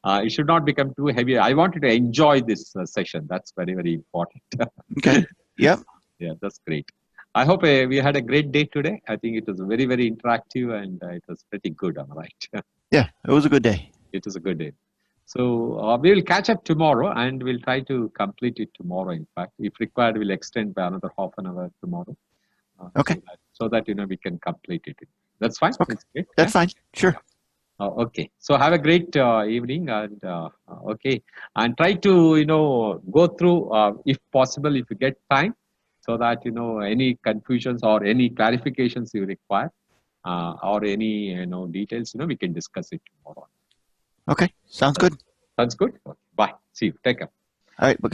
It should not become too heavy. I wanted to enjoy this session. That's very, very important. Okay. Yep. Yeah, that's great. I hope we had a great day today. I think it was very, very interactive and it was pretty good. I'm right. Yeah, it was a good day. It was a good day. So we will catch up tomorrow and we'll try to complete it tomorrow. In fact, if required, we'll extend by another half an hour tomorrow. Okay. So that we can complete it. That's fine. Okay. That's fine. Sure. Okay, so have a great evening, and okay, and try to go through if possible, if you get time, so that any confusions or any clarifications you require, or any details, we can discuss it tomorrow. Okay, sounds good. Sounds good. Okay. Bye. See you. Take care. All right, bye.